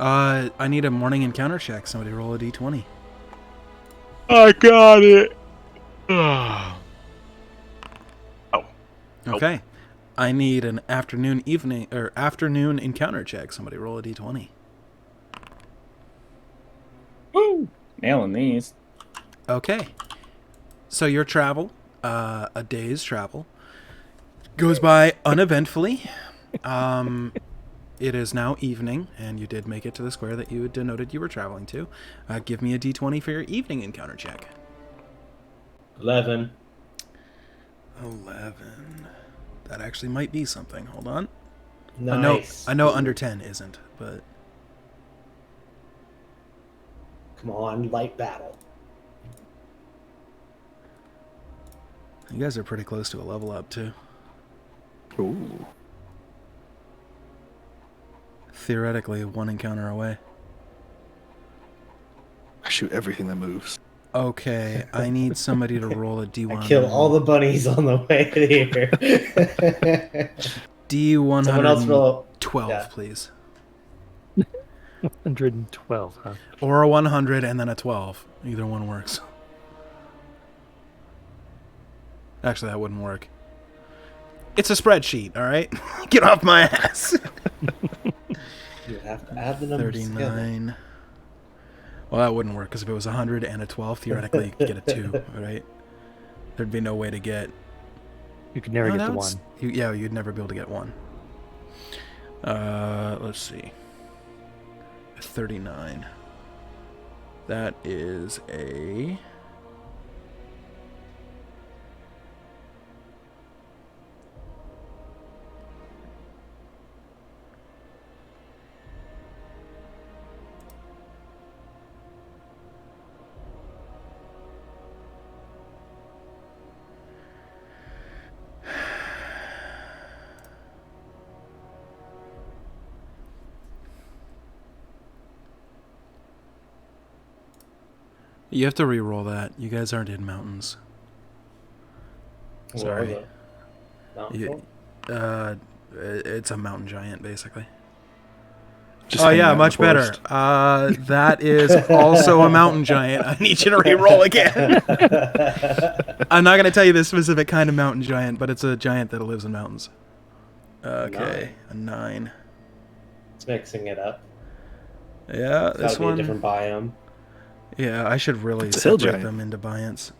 [SPEAKER 1] I need a morning encounter check. Somebody roll a d20.
[SPEAKER 8] I got it. Oh.
[SPEAKER 1] Okay. I need an afternoon encounter check. Somebody roll a d20.
[SPEAKER 5] Woo! Nailing these.
[SPEAKER 1] Okay. So your travel, a day's travel, goes by uneventfully. It is now evening, and you did make it to the square that you had denoted you were traveling to. Give me a d20 for your evening encounter check.
[SPEAKER 7] 11.
[SPEAKER 1] 11. That actually might be something. Hold on.
[SPEAKER 7] Nice.
[SPEAKER 1] I know under 10 isn't, but...
[SPEAKER 7] Come on, light battle.
[SPEAKER 1] You guys are pretty close to a level up, too.
[SPEAKER 4] Ooh.
[SPEAKER 1] Theoretically, one encounter away.
[SPEAKER 4] I shoot everything that moves.
[SPEAKER 1] Okay, I need somebody to roll a D100.
[SPEAKER 7] I kill all the bunnies on the way here.
[SPEAKER 1] D112,
[SPEAKER 7] Someone else roll. Yeah.
[SPEAKER 1] please.
[SPEAKER 2] 112, huh?
[SPEAKER 1] Or a 100 and then a 12. Either one works. Actually, that wouldn't work. It's a spreadsheet, all right? Get off my ass.
[SPEAKER 7] You have to add the numbers
[SPEAKER 1] 39.
[SPEAKER 7] together.
[SPEAKER 1] Well, that wouldn't work, because if it was 100 and a 12, theoretically you could get a 2, right? There'd be no way to get...
[SPEAKER 2] You could never
[SPEAKER 1] No,
[SPEAKER 2] get
[SPEAKER 1] that
[SPEAKER 2] to
[SPEAKER 1] would
[SPEAKER 2] 1.
[SPEAKER 1] Yeah, you'd never be able to get 1. Let's see. 39. That is a... You have to re-roll that. You guys aren't in mountains. Sorry.
[SPEAKER 7] Mountain
[SPEAKER 1] It's a mountain giant, basically.
[SPEAKER 4] Just
[SPEAKER 1] Oh
[SPEAKER 4] hanging out
[SPEAKER 1] yeah,
[SPEAKER 4] in
[SPEAKER 1] much
[SPEAKER 4] the
[SPEAKER 1] better.
[SPEAKER 4] forest.
[SPEAKER 1] That is also a mountain giant. I need you to re-roll again. I'm not going to tell you the specific kind of mountain giant, but it's a giant that lives in mountains. Okay, a 9.
[SPEAKER 7] It's mixing it up.
[SPEAKER 1] Yeah,
[SPEAKER 7] It's
[SPEAKER 1] this
[SPEAKER 7] gotta be
[SPEAKER 1] one.
[SPEAKER 7] a different biome.
[SPEAKER 1] Yeah, I should really
[SPEAKER 4] It's a hill
[SPEAKER 1] separate
[SPEAKER 4] giant.
[SPEAKER 1] them into biomes.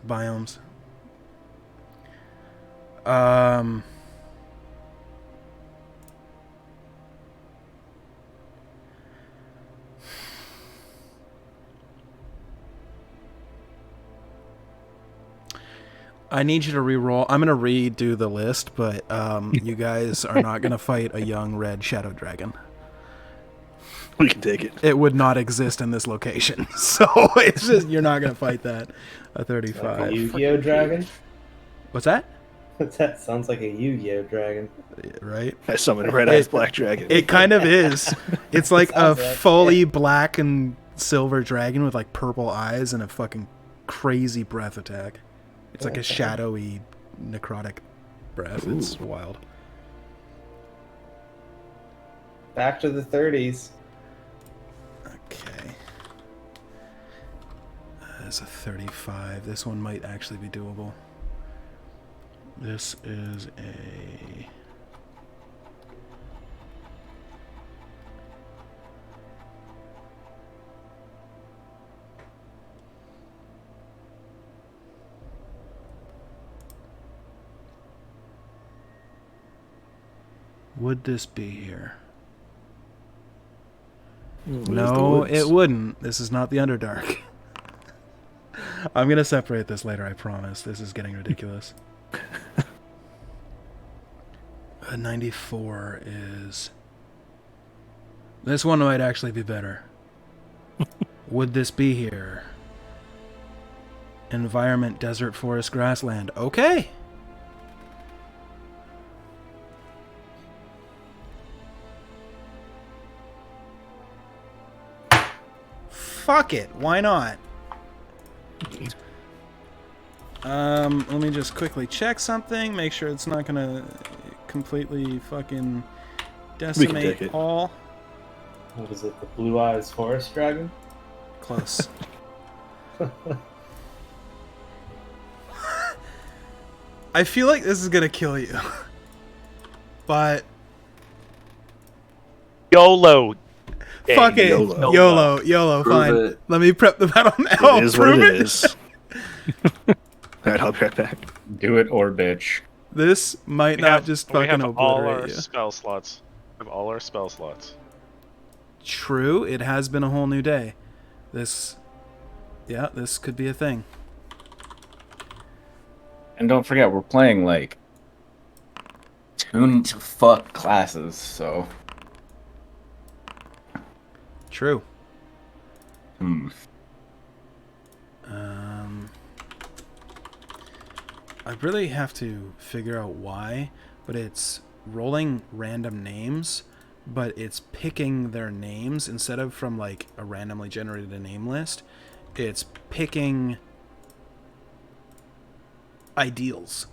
[SPEAKER 1] I need you to re-roll. I'm going to redo the list, but you guys are not going to fight a young red shadow dragon.
[SPEAKER 4] We can take it.
[SPEAKER 1] It would not exist in this location. So it's just, you're not going to fight that. A
[SPEAKER 7] Like
[SPEAKER 1] 35.
[SPEAKER 7] a Yu-Gi-Oh dragon?
[SPEAKER 1] What's that?
[SPEAKER 7] That sounds like a Yu-Gi-Oh dragon.
[SPEAKER 1] Right?
[SPEAKER 4] I summon a red-eyed black dragon.
[SPEAKER 1] It kind of is. It's like a
[SPEAKER 7] Sounds like
[SPEAKER 1] fully black and silver dragon with like purple eyes and a fucking crazy breath attack. It's like a shadowy necrotic breath. It's wild.
[SPEAKER 7] Back to the 30s.
[SPEAKER 1] Okay. That's a 35. This one might actually be doable. This is a... Would this be here? No, it wouldn't. This is not the Underdark. I'm going to separate this later, I promise. This is getting ridiculous. A 94 is... This one might actually be better. Would this be here? Environment, desert, forest, grassland. Okay. Fuck it. Why not? Let me just quickly check something. Make sure it's not gonna completely fucking
[SPEAKER 4] take
[SPEAKER 1] decimate
[SPEAKER 4] it.
[SPEAKER 1] all.
[SPEAKER 7] What is it? The Blue Eyes Forest Dragon?
[SPEAKER 1] Close. I feel like this is gonna kill you. But
[SPEAKER 8] YOLO.
[SPEAKER 1] fuck it.
[SPEAKER 4] YOLO.
[SPEAKER 1] YOLO,
[SPEAKER 3] Prove
[SPEAKER 1] fine.
[SPEAKER 3] it.
[SPEAKER 1] Let me prep the battle now.
[SPEAKER 4] It is what
[SPEAKER 1] Prove
[SPEAKER 4] it is. Alright, I'll be right back.
[SPEAKER 5] Do it or bitch.
[SPEAKER 1] This might not just
[SPEAKER 6] we
[SPEAKER 1] fucking
[SPEAKER 6] have all our
[SPEAKER 1] obliterate you.
[SPEAKER 6] spell slots. We have all our spell slots.
[SPEAKER 1] True, it has been a whole new day. This could be a thing.
[SPEAKER 5] And don't forget, we're playing like tuned to fuck classes, so.
[SPEAKER 1] True. I really have to figure out why, but it's rolling random names, but it's picking their names instead of from like a randomly generated name list. It's picking ideals.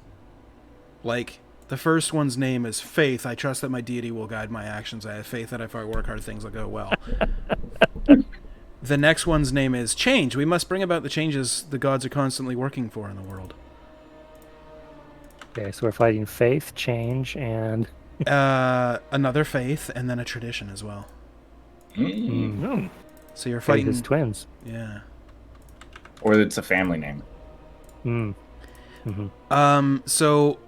[SPEAKER 1] Like, the first one's name is Faith. I trust that my deity will guide my actions. I have faith that if I work hard, things will go well. The next one's name is Change. We must bring about the changes the gods are constantly working for in the world.
[SPEAKER 2] Okay, so we're fighting faith, change, and
[SPEAKER 1] Another faith, and then a tradition as well. So you're
[SPEAKER 2] faith
[SPEAKER 1] fighting...
[SPEAKER 2] is twins.
[SPEAKER 1] Yeah.
[SPEAKER 5] Or it's a family name.
[SPEAKER 1] So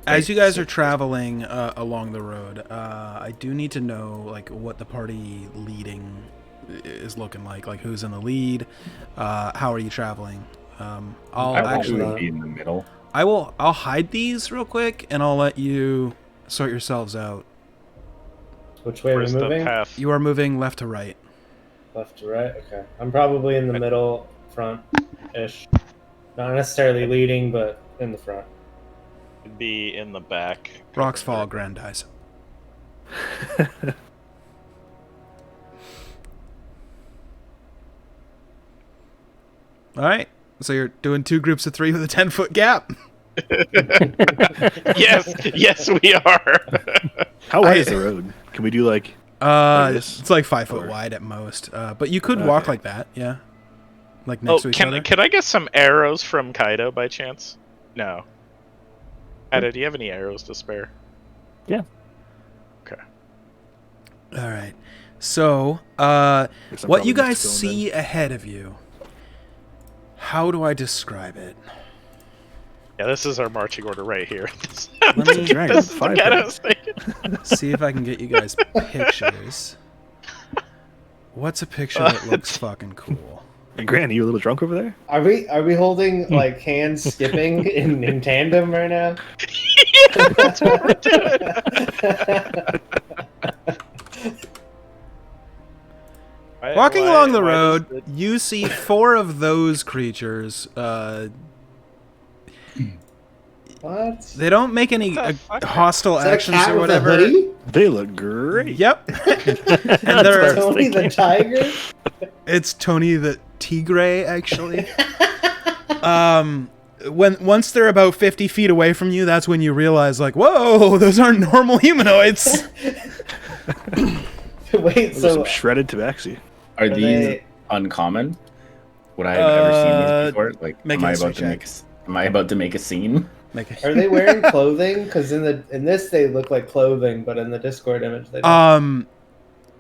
[SPEAKER 1] as you guys are traveling along the road, I do need to know like what the party leading is looking like who's in the lead. How are you traveling? I'll actually
[SPEAKER 5] be in the middle.
[SPEAKER 1] I'll hide these real quick and I'll let you sort yourselves out.
[SPEAKER 7] Which way are we
[SPEAKER 6] Where's the
[SPEAKER 7] moving?
[SPEAKER 6] path?
[SPEAKER 1] You are moving left to right.
[SPEAKER 7] Left to right? Okay. I'm probably in the middle, front-ish. Not necessarily leading, but in the front.
[SPEAKER 6] It'd be in the back.
[SPEAKER 1] Rocks fall, Grandize. All right. So you're doing 2 groups of 3 with a 10-foot gap.
[SPEAKER 6] yes, we are.
[SPEAKER 4] How wide is the road? Can we do like this?
[SPEAKER 1] It's like 5 foot
[SPEAKER 4] Or-
[SPEAKER 1] wide at most. But you could walk like that, yeah. Like next to each other.
[SPEAKER 6] Can I get some arrows from Kaido by chance? No. Ada, do you have any arrows to spare?
[SPEAKER 2] Yeah.
[SPEAKER 6] Okay.
[SPEAKER 1] All right. So,
[SPEAKER 4] Guess I'm
[SPEAKER 1] what you
[SPEAKER 4] probably
[SPEAKER 1] guys
[SPEAKER 4] next to him
[SPEAKER 1] see ahead of you, how do I describe it?
[SPEAKER 6] Yeah, this is our marching order right here.
[SPEAKER 1] Let me
[SPEAKER 4] dragon,
[SPEAKER 6] This is the
[SPEAKER 4] 5
[SPEAKER 6] ghetto
[SPEAKER 4] heads.
[SPEAKER 6] station.
[SPEAKER 1] see if I can get you guys pictures. What's a picture that looks fucking cool?
[SPEAKER 4] Hey, Grant, are you a little drunk over there?
[SPEAKER 7] Are we holding like hands skipping in tandem right now?
[SPEAKER 6] Yeah, that's what we're doing.
[SPEAKER 1] Walking along the
[SPEAKER 6] why does
[SPEAKER 1] road, you see 4 of those creatures.
[SPEAKER 7] What?
[SPEAKER 1] They don't make any
[SPEAKER 6] What the fuck?
[SPEAKER 1] hostile
[SPEAKER 7] Is that a
[SPEAKER 1] actions
[SPEAKER 7] cat
[SPEAKER 1] or
[SPEAKER 7] with a
[SPEAKER 1] whatever.
[SPEAKER 7] hoodie?
[SPEAKER 4] They look great.
[SPEAKER 1] Yep. And they're
[SPEAKER 7] Tony the Tiger?
[SPEAKER 1] it's Tony the Tigre, actually. Once they're about 50 feet away from you, that's when you realize, like, whoa, those aren't normal humanoids.
[SPEAKER 7] Wait,
[SPEAKER 4] Those are
[SPEAKER 7] so
[SPEAKER 4] some shredded tabaxi.
[SPEAKER 5] Are these
[SPEAKER 7] they-
[SPEAKER 5] uncommon? Would I have ever seen these before? Like,
[SPEAKER 1] make
[SPEAKER 5] am
[SPEAKER 1] a
[SPEAKER 5] I
[SPEAKER 1] history
[SPEAKER 5] about to
[SPEAKER 1] check.
[SPEAKER 5] am I about to make a scene?
[SPEAKER 7] are they wearing clothing? Because in this they look like clothing, but in the Discord image they don't.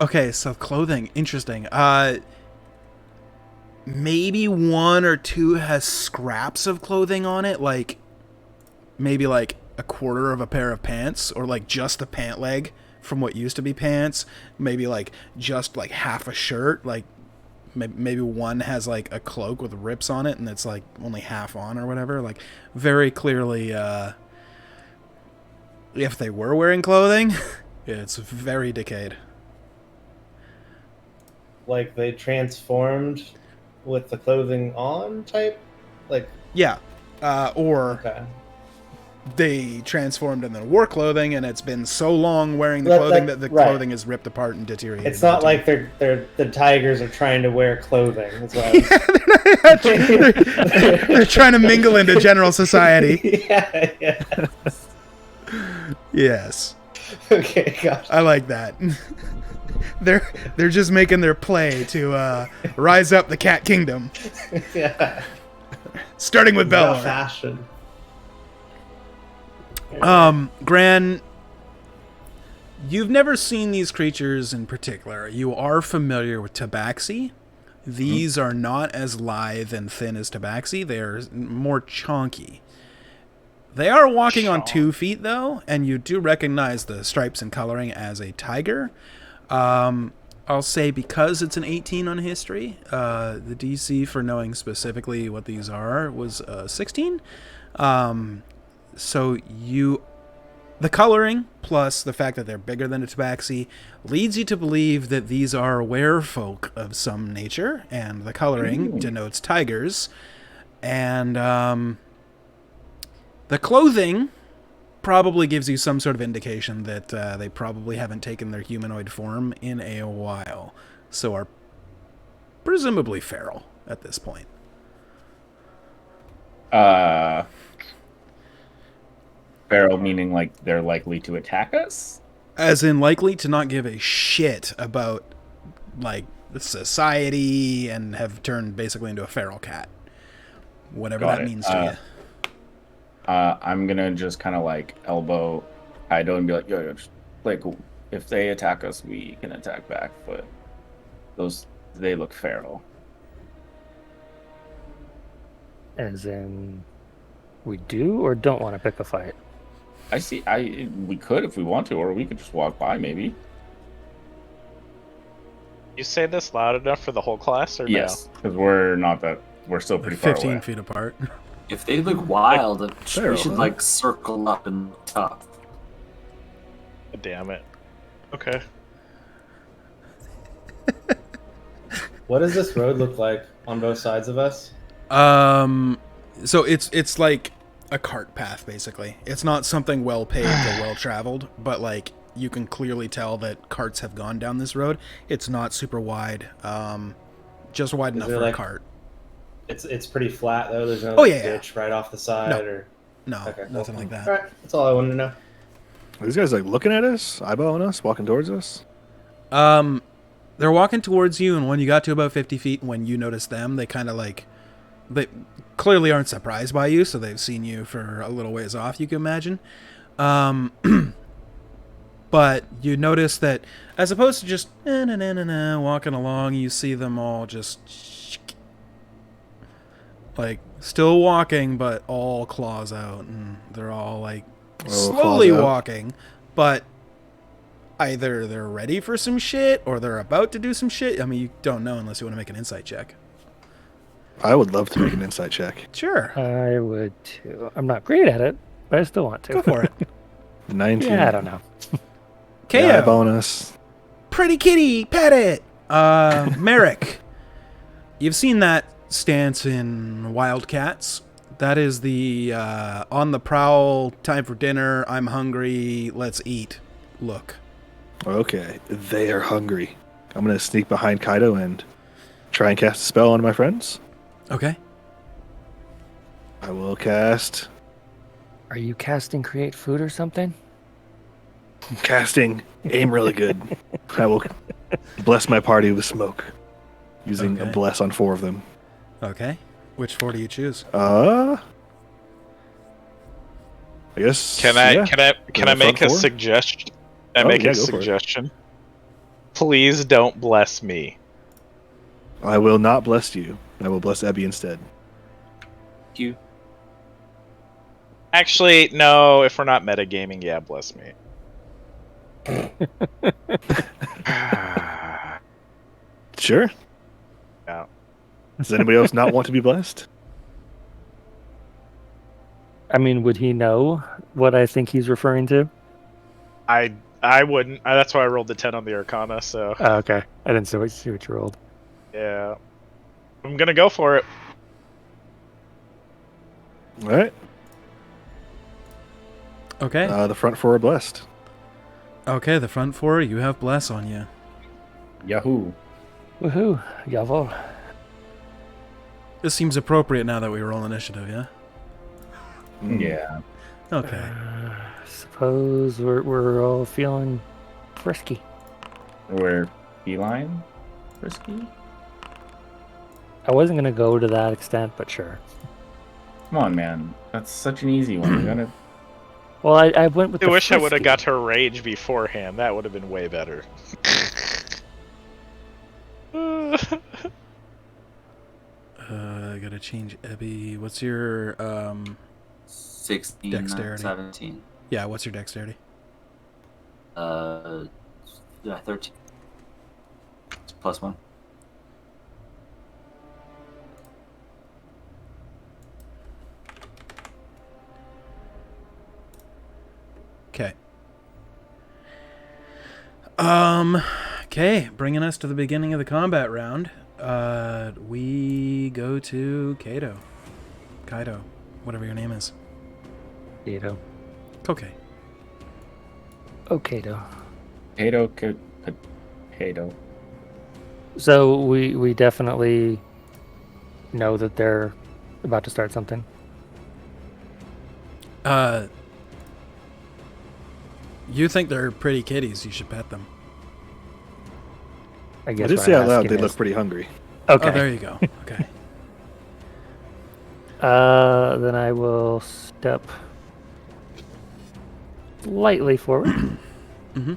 [SPEAKER 1] Okay, so clothing, interesting. Maybe 1 or 2 has scraps of clothing on it, like maybe like a quarter of a pair of pants, or like just a pant leg from what used to be pants. Maybe like just like half a shirt, like maybe 1 has like a cloak with rips on it and it's like only half on or whatever. Like very clearly, if they were wearing clothing, it's very decayed.
[SPEAKER 7] Like they transformed with the clothing on type? Like,
[SPEAKER 1] Yeah. Or
[SPEAKER 7] okay.
[SPEAKER 1] they transformed and then wore clothing, and it's been so long wearing the
[SPEAKER 7] That-
[SPEAKER 1] clothing that the
[SPEAKER 7] right.
[SPEAKER 1] clothing is ripped apart and deteriorated.
[SPEAKER 7] It's not like the tigers are trying to wear clothing. That's what I was...
[SPEAKER 1] they're trying to mingle into general society.
[SPEAKER 7] yeah.
[SPEAKER 1] Yes,
[SPEAKER 7] Okay, gosh.
[SPEAKER 1] I like that. They're just making their play to rise up the cat kingdom,
[SPEAKER 7] Yeah.
[SPEAKER 1] starting with
[SPEAKER 7] About
[SPEAKER 1] Belor.
[SPEAKER 7] fashion.
[SPEAKER 1] Gran, you've never seen these creatures in particular. You are familiar with tabaxi. These are not as lithe and thin as tabaxi. They're more chonky. They are walking on
[SPEAKER 8] Shaw.
[SPEAKER 1] 2 feet, though, and you do recognize the stripes and coloring as a tiger. I'll say because it's an 18 on history, the DC for knowing specifically what these are was 16. So the coloring, plus the fact that they're bigger than a tabaxi, leads you to believe that these are werefolk of some nature, and the coloring denotes tigers. And the clothing probably gives you some sort of indication that they probably haven't taken their humanoid form in a while, so are presumably feral at this point.
[SPEAKER 5] Feral meaning like they're likely to attack us?
[SPEAKER 1] As in likely to not give a shit about, like, society and have turned basically into a feral cat. Whatever
[SPEAKER 5] Got
[SPEAKER 1] that
[SPEAKER 5] it.
[SPEAKER 1] means to you.
[SPEAKER 5] I'm gonna just kind of like elbow Kaido and be like, yo, just, like, if they attack us, we can attack back, but they look feral.
[SPEAKER 2] As in, we do or don't want to pick a fight?
[SPEAKER 5] We could if we want to, or we could just walk by maybe.
[SPEAKER 8] You say this loud enough for the whole class, or
[SPEAKER 5] Yes, because we're still pretty far
[SPEAKER 1] 15
[SPEAKER 5] away.
[SPEAKER 1] feet apart.
[SPEAKER 3] If they look wild, we
[SPEAKER 4] Feral,
[SPEAKER 3] should
[SPEAKER 4] huh?
[SPEAKER 3] like circle up and look tough.
[SPEAKER 8] no? Damn it. Okay.
[SPEAKER 7] What does this road look like on both sides of us?
[SPEAKER 1] So it's like a cart path, basically. It's not something well paved or well traveled, but like you can clearly tell that carts have gone down this road. It's not super wide, just wide enough
[SPEAKER 7] there,
[SPEAKER 1] for a
[SPEAKER 7] like-
[SPEAKER 1] cart.
[SPEAKER 7] It's pretty flat though. There's no
[SPEAKER 1] Oh, yeah, yeah.
[SPEAKER 7] ditch right off the side
[SPEAKER 1] No.
[SPEAKER 7] or
[SPEAKER 1] No,
[SPEAKER 7] okay, cool.
[SPEAKER 1] nothing like that.
[SPEAKER 7] All right, that's all I wanted to know.
[SPEAKER 4] Are these guys like looking at us, eyeballing us, walking towards us?
[SPEAKER 1] They're walking towards you, and when you got to about 50 feet, when you notice them, they kind of like, they clearly aren't surprised by you, so they've seen you for a little ways off, you can imagine. But you notice that as opposed to just walking along, you see them all just like still walking, but all claws out, and they're all like slowly
[SPEAKER 4] claws out.
[SPEAKER 1] walking, but either they're ready for some shit or they're about to do some shit. I mean, you don't know unless you want to make an insight check.
[SPEAKER 4] I would love to make an insight check.
[SPEAKER 1] Sure.
[SPEAKER 2] I would too. I'm not great at it, but I still want to.
[SPEAKER 1] Go for it.
[SPEAKER 4] 19.
[SPEAKER 2] Yeah, I don't know.
[SPEAKER 1] KO.
[SPEAKER 4] Yeah, eyeballing us.
[SPEAKER 1] Pretty kitty, pet it. Merrick, you've seen that stance in Wildcats. That is the on the prowl, time for dinner, I'm hungry, let's eat look.
[SPEAKER 4] Okay, they are hungry. I'm gonna sneak behind Kaido and try and cast a spell on my friends.
[SPEAKER 1] Okay.
[SPEAKER 4] I will cast
[SPEAKER 2] Are you casting create food or something?
[SPEAKER 4] casting aim really good. I will bless my party with smoke using a
[SPEAKER 1] Okay.
[SPEAKER 4] bless on 4 of them.
[SPEAKER 1] Okay. Which 4 do you choose?
[SPEAKER 4] I guess.
[SPEAKER 8] Can I
[SPEAKER 4] yeah.
[SPEAKER 8] can I can I
[SPEAKER 4] The
[SPEAKER 8] make
[SPEAKER 4] front
[SPEAKER 8] a
[SPEAKER 4] four?
[SPEAKER 8] suggestion? Can I
[SPEAKER 4] Oh,
[SPEAKER 8] make
[SPEAKER 4] yeah,
[SPEAKER 8] a
[SPEAKER 4] go for it.
[SPEAKER 8] suggestion? Please don't bless me.
[SPEAKER 4] I will not bless you. I will bless Ebby instead.
[SPEAKER 3] You
[SPEAKER 8] Actually, no. If we're not metagaming, yeah, bless me.
[SPEAKER 4] Sure.
[SPEAKER 8] Yeah.
[SPEAKER 4] Does anybody else not want to be blessed?
[SPEAKER 2] I mean, would he know what I think he's referring to?
[SPEAKER 8] I wouldn't. That's why I rolled the 10 on the Arcana. So
[SPEAKER 2] Oh, okay. I didn't see what you rolled.
[SPEAKER 8] yeah, I'm gonna go for it.
[SPEAKER 4] All right.
[SPEAKER 1] Okay.
[SPEAKER 4] The front 4 are blessed.
[SPEAKER 1] Okay, the front 4, you have bless on you.
[SPEAKER 5] Yahoo!
[SPEAKER 2] Woohoo, Yavor.
[SPEAKER 1] This seems appropriate now that we roll initiative, yeah?
[SPEAKER 5] Yeah.
[SPEAKER 1] Okay.
[SPEAKER 2] Suppose we're all feeling frisky.
[SPEAKER 5] We're feline, frisky.
[SPEAKER 2] I wasn't gonna go to that extent, but sure.
[SPEAKER 5] Come on, man. That's such an easy one. We're gonna.
[SPEAKER 2] Well, I went with
[SPEAKER 8] I
[SPEAKER 2] the
[SPEAKER 8] wish I would have
[SPEAKER 2] frisky.
[SPEAKER 8] got her rage beforehand. That would have been way better.
[SPEAKER 1] I gotta change Ebby. What's your
[SPEAKER 3] 16,
[SPEAKER 1] Dexterity.
[SPEAKER 3] 17.
[SPEAKER 1] Yeah, what's your dexterity?
[SPEAKER 3] 13. It's +1.
[SPEAKER 1] Okay. Okay, bringing us to the beginning of the combat round. We go to Kaido, whatever your name is.
[SPEAKER 2] Potato.
[SPEAKER 1] Okay.
[SPEAKER 2] Okay, though.
[SPEAKER 5] Potato.
[SPEAKER 2] So we definitely know that they're about to start something.
[SPEAKER 1] You think they're pretty kitties? You should pet them.
[SPEAKER 2] I
[SPEAKER 4] I
[SPEAKER 2] guess
[SPEAKER 4] did
[SPEAKER 2] what
[SPEAKER 4] say
[SPEAKER 2] I'm
[SPEAKER 4] out loud
[SPEAKER 2] asking
[SPEAKER 4] they look
[SPEAKER 2] is-
[SPEAKER 4] pretty hungry.
[SPEAKER 2] Okay.
[SPEAKER 1] Oh, there you go. Okay.
[SPEAKER 2] Then I will step slightly forward.
[SPEAKER 1] Mm-hmm.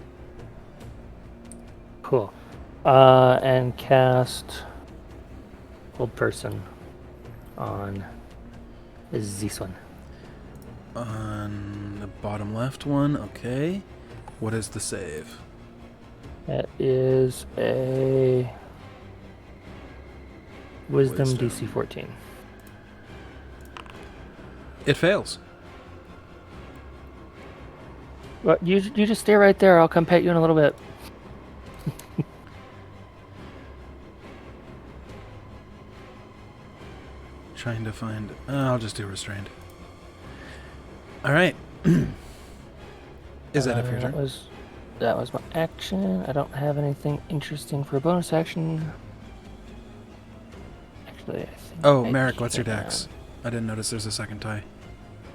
[SPEAKER 2] Cool. And cast Hold Person on this one.
[SPEAKER 1] On the bottom left one. Okay. What is the save?
[SPEAKER 2] That is a Wisdom DC 14.
[SPEAKER 1] It fails.
[SPEAKER 2] Well, you just stay right there. I'll come pet you in a little bit.
[SPEAKER 1] Trying to find. I'll just do restrained. All right. Is that it for your turn?
[SPEAKER 2] That was my action. I don't have anything interesting for a bonus action. Actually, I think.
[SPEAKER 1] Oh,
[SPEAKER 2] I
[SPEAKER 1] Merrick, what's your
[SPEAKER 2] can.
[SPEAKER 1] dex? I didn't notice there's a second tie.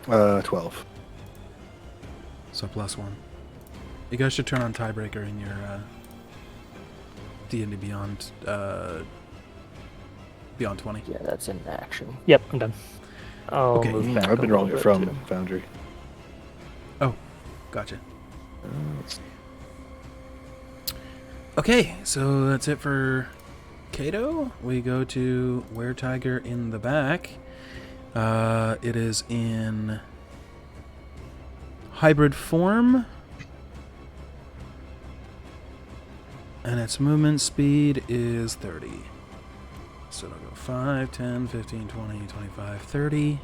[SPEAKER 4] 12.
[SPEAKER 1] So +1. You guys should turn on tiebreaker in your D&D Beyond Beyond 20.
[SPEAKER 2] Yeah, that's an action. Yep, I'm done. I'll
[SPEAKER 1] Okay.
[SPEAKER 2] move back
[SPEAKER 4] I've been
[SPEAKER 2] a
[SPEAKER 4] rolling it
[SPEAKER 2] little bit,
[SPEAKER 4] from
[SPEAKER 2] too.
[SPEAKER 4] Foundry.
[SPEAKER 1] Gotcha. Okay, so that's it for Kato. We go to Were-Tiger in the back. It is in hybrid form. And its movement speed is 30. So it'll go 5, 10, 15, 20, 25, 30.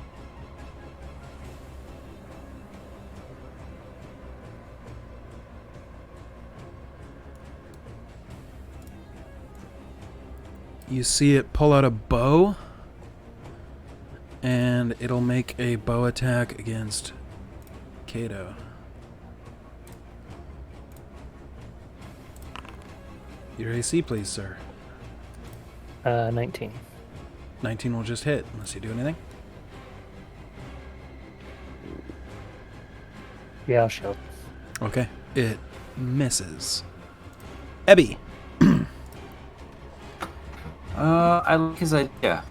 [SPEAKER 1] You see it pull out a bow, and it'll make a bow attack against Kato. Your AC, please, sir.
[SPEAKER 2] 19.
[SPEAKER 1] 19 will just hit, unless you do anything.
[SPEAKER 2] Yeah, I'll show.
[SPEAKER 1] Okay. It misses. Ebby.
[SPEAKER 3] I like his idea.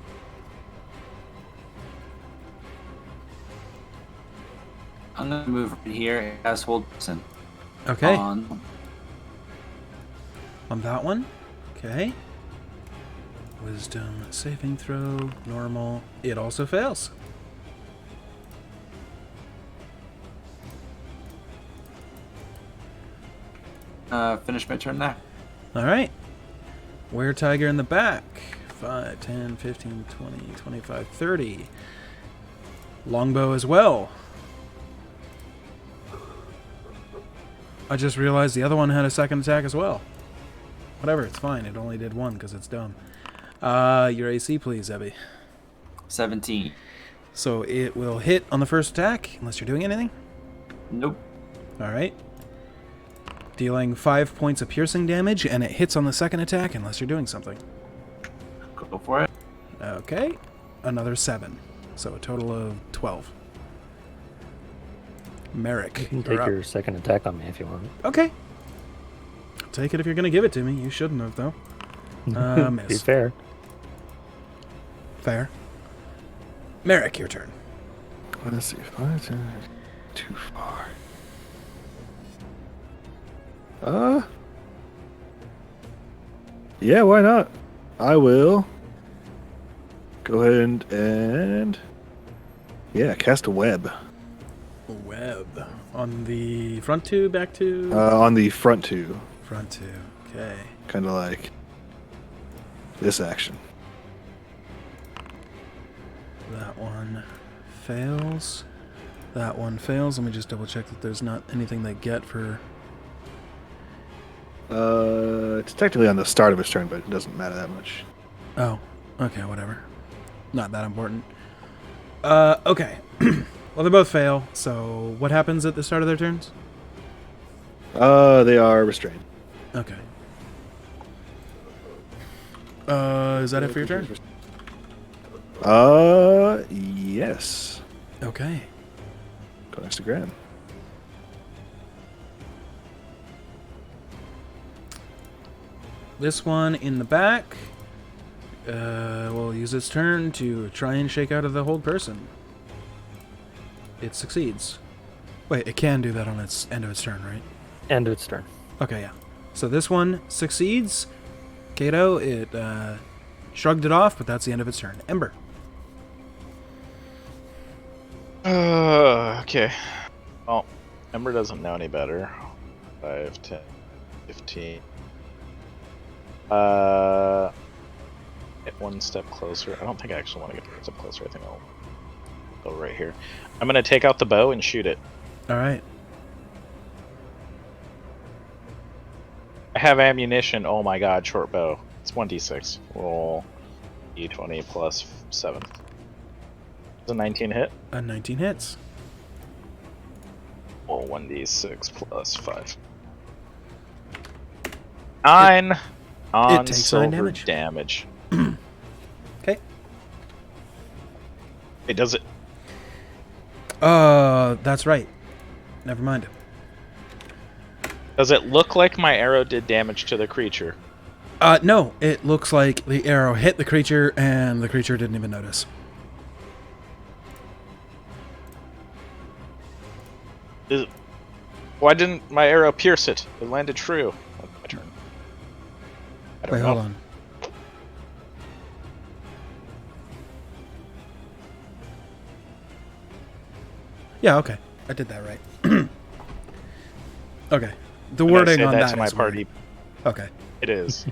[SPEAKER 3] I'm gonna move right here as Hold Person.
[SPEAKER 1] Okay.
[SPEAKER 3] On
[SPEAKER 1] On that one. Okay. Wisdom saving throw. Normal. It also fails.
[SPEAKER 3] finish my turn there.
[SPEAKER 1] Alright. Were-Tiger in the back. 5, 10, 15, 20, 25, 30. Longbow as well. I just realized the other one had a second attack as well. Whatever, it's fine. It only did one because it's dumb. Your AC, please, Ebby.
[SPEAKER 3] 17.
[SPEAKER 1] So it will hit on the first attack, unless you're doing anything.
[SPEAKER 3] Nope.
[SPEAKER 1] Alright. Dealing 5 points of piercing damage, and it hits on the second attack, unless you're doing something.
[SPEAKER 3] Go for it.
[SPEAKER 1] Okay. Another 7. So a total of 12. Merrick,
[SPEAKER 2] You can
[SPEAKER 1] you're
[SPEAKER 2] take
[SPEAKER 1] up.
[SPEAKER 2] your second attack on me if you want.
[SPEAKER 1] Okay. I'll take it if you're going to give it to me. You shouldn't have, though.
[SPEAKER 2] Be
[SPEAKER 1] Miss.
[SPEAKER 2] fair.
[SPEAKER 1] Fair. Merrick, your turn.
[SPEAKER 4] Let's see if I turn too far. Yeah, why not? I will go ahead and yeah, cast a web.
[SPEAKER 1] Web. On the front two, back two?
[SPEAKER 4] On the front two.
[SPEAKER 1] Front two. Okay.
[SPEAKER 4] Kind of like this action.
[SPEAKER 1] That one fails. That one fails. Let me just double check that there's not anything they get for...
[SPEAKER 4] It's technically on the start of his turn, but it doesn't matter that much.
[SPEAKER 1] Oh, okay, whatever. Not that important. Okay. Well, they both fail, so what happens at the start of their turns?
[SPEAKER 4] They are restrained.
[SPEAKER 1] Okay. Is that it for your turn?
[SPEAKER 4] Yes.
[SPEAKER 1] Okay.
[SPEAKER 4] Go next to Gran.
[SPEAKER 1] This one in the back will use its turn to try and shake out of the hold person. It succeeds. Wait, it can do that on its end of its turn, right?
[SPEAKER 2] End of its turn.
[SPEAKER 1] Okay, yeah. So this one succeeds. Kato, it shrugged it off, but that's the end of its turn. Ember.
[SPEAKER 8] Okay. Well, Ember doesn't know any better. 5, 10, 15. Get one step closer. I don't think I actually want to get one step closer. I think I'll go right here. I'm going to take out the bow and shoot it.
[SPEAKER 1] All right.
[SPEAKER 8] I have ammunition. Oh my god, short bow. It's 1d6. Roll d20 plus 7. Does a 19 hit?
[SPEAKER 1] A 19 hits.
[SPEAKER 8] Roll 1d6 plus 5. 9 on
[SPEAKER 1] takes 9
[SPEAKER 8] silver
[SPEAKER 1] damage. Okay.
[SPEAKER 8] It does it.
[SPEAKER 1] That's right. Never mind.
[SPEAKER 8] Does it look like my arrow did damage to the creature?
[SPEAKER 1] No. It looks like the arrow hit the creature, and the creature didn't even notice.
[SPEAKER 8] Why didn't my arrow pierce it? It landed true. My turn. I don't
[SPEAKER 1] Wait,
[SPEAKER 8] know.
[SPEAKER 1] hold on. Yeah, okay. I did that right. Okay. The
[SPEAKER 8] When I
[SPEAKER 1] wording
[SPEAKER 8] say
[SPEAKER 1] on
[SPEAKER 8] that
[SPEAKER 1] that
[SPEAKER 8] to my
[SPEAKER 1] is
[SPEAKER 8] party.
[SPEAKER 1] weird. Okay.
[SPEAKER 8] It is.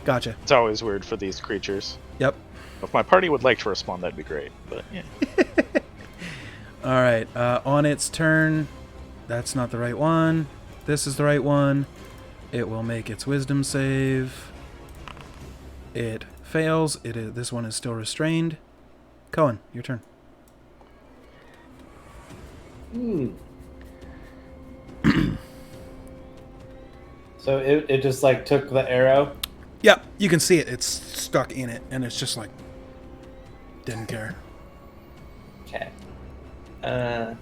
[SPEAKER 1] Gotcha.
[SPEAKER 8] It's always weird for these creatures.
[SPEAKER 1] Yep.
[SPEAKER 8] If my party would like to respond, that'd be great. But yeah.
[SPEAKER 1] All right. On its turn, that's not the right one. This is the right one. It will make its wisdom save. It fails. This one is still restrained. Cohen, your turn.
[SPEAKER 7] So it just like took the arrow.
[SPEAKER 1] Yep, you can see it. It's stuck in it, and it's just like didn't care.
[SPEAKER 7] Okay. I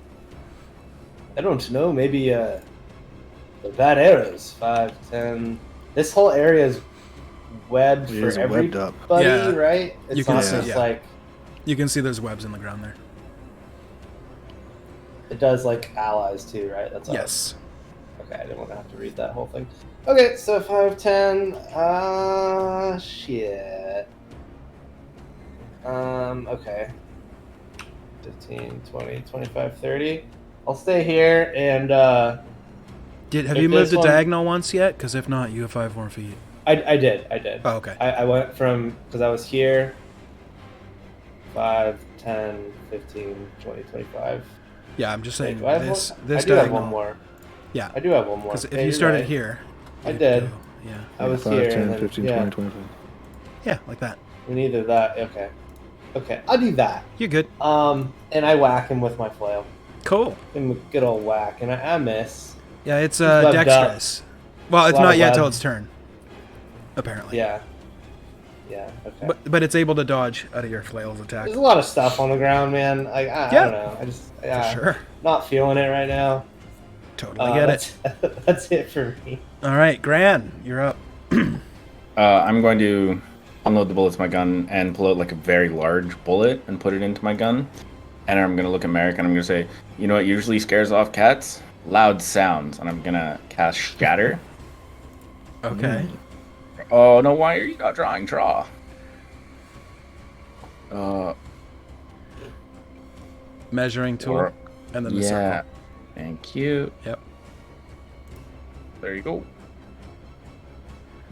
[SPEAKER 7] don't know. Maybe the bad arrows. 5, 10. This whole area is webbed
[SPEAKER 4] It
[SPEAKER 7] for
[SPEAKER 4] is webbed
[SPEAKER 7] everybody,
[SPEAKER 4] up.
[SPEAKER 1] Yeah.
[SPEAKER 7] right? It's
[SPEAKER 1] You can
[SPEAKER 7] not
[SPEAKER 1] see,
[SPEAKER 7] just
[SPEAKER 1] yeah.
[SPEAKER 7] like
[SPEAKER 1] You can see there's webs in the ground there.
[SPEAKER 7] it does like allies too, right? That's all.
[SPEAKER 1] Yes.
[SPEAKER 7] Okay, I didn't want to have to read that whole thing. Okay, so 5, 10. Shit. Okay. 15, 20, 25, 30. I'll stay here and
[SPEAKER 1] Have
[SPEAKER 7] If
[SPEAKER 1] you moved
[SPEAKER 7] this
[SPEAKER 1] to
[SPEAKER 7] one-
[SPEAKER 1] diagonal once yet? Because if not, you have 5 more feet.
[SPEAKER 7] I did.
[SPEAKER 1] Oh, okay.
[SPEAKER 7] I went from, because I was here, 5, 10, 15, 20, 25.
[SPEAKER 1] Yeah, I'm just
[SPEAKER 7] Wait,
[SPEAKER 1] saying
[SPEAKER 7] do I have
[SPEAKER 1] this
[SPEAKER 7] one?
[SPEAKER 1] this
[SPEAKER 7] I do have
[SPEAKER 1] diagonal.
[SPEAKER 7] one more.
[SPEAKER 1] Yeah,
[SPEAKER 7] I do have one more.
[SPEAKER 1] because if
[SPEAKER 7] Okay,
[SPEAKER 1] you
[SPEAKER 7] you're
[SPEAKER 1] started
[SPEAKER 7] right.
[SPEAKER 1] here,
[SPEAKER 7] I
[SPEAKER 1] you'd
[SPEAKER 7] did.
[SPEAKER 1] go- yeah,
[SPEAKER 7] I was
[SPEAKER 4] 5,
[SPEAKER 7] here.
[SPEAKER 4] 10,
[SPEAKER 7] and then,
[SPEAKER 4] 15,
[SPEAKER 7] yeah.
[SPEAKER 4] 20, 25.
[SPEAKER 1] yeah, like that.
[SPEAKER 7] And either that. Okay. Okay, I'll do that.
[SPEAKER 1] You're good.
[SPEAKER 7] And I whack him with my flail.
[SPEAKER 1] Cool.
[SPEAKER 7] Give him a good old whack, and I miss.
[SPEAKER 1] Yeah, it's
[SPEAKER 7] webbed up.
[SPEAKER 1] dexterous. Well, it's
[SPEAKER 7] a lot
[SPEAKER 1] not
[SPEAKER 7] of
[SPEAKER 1] yet
[SPEAKER 7] web.
[SPEAKER 1] till its turn. Apparently.
[SPEAKER 7] Yeah. Yeah. Okay.
[SPEAKER 1] But it's able to dodge out of your flail's attack.
[SPEAKER 7] There's a lot of stuff on the ground, man. I
[SPEAKER 1] Yeah.
[SPEAKER 7] don't know. I just
[SPEAKER 1] For sure.
[SPEAKER 7] not feeling it right now.
[SPEAKER 1] Totally get it.
[SPEAKER 7] That's it for me.
[SPEAKER 1] All right, Gran, you're up.
[SPEAKER 5] I'm going to unload the bullets in my gun and pull out like a very large bullet and put it into my gun. And I'm going to look at Merrick and I'm going to say, you know what usually scares off cats? Loud sounds. And I'm going to cast Shatter.
[SPEAKER 1] Okay.
[SPEAKER 5] Oh, no, why are you not drawing? Draw.
[SPEAKER 1] Measuring tool.
[SPEAKER 5] Or,
[SPEAKER 1] And then the
[SPEAKER 5] Yeah.
[SPEAKER 1] circle.
[SPEAKER 5] Thank you.
[SPEAKER 1] Yep.
[SPEAKER 5] There you go.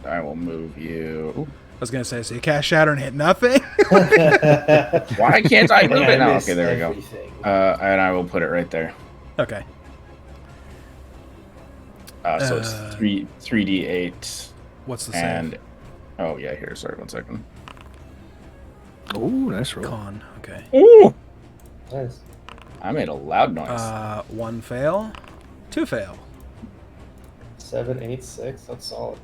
[SPEAKER 5] I will move you.
[SPEAKER 1] I was gonna say, so you cast Shatter and hit nothing.
[SPEAKER 5] Why can't I move
[SPEAKER 7] And I
[SPEAKER 5] it now?
[SPEAKER 7] miss
[SPEAKER 5] Okay, there we go.
[SPEAKER 7] everything.
[SPEAKER 5] And I will put it right there.
[SPEAKER 1] Okay.
[SPEAKER 5] So it's 3d8.
[SPEAKER 1] What's the
[SPEAKER 5] And
[SPEAKER 1] save?
[SPEAKER 5] oh yeah, here. Sorry, 1 second.
[SPEAKER 4] Ooh, nice roll.
[SPEAKER 1] Con. Okay.
[SPEAKER 5] Ooh,
[SPEAKER 7] Nice.
[SPEAKER 5] I made a loud noise.
[SPEAKER 1] 1 fail. 2 fail.
[SPEAKER 7] 7, 8, 6. That's solid.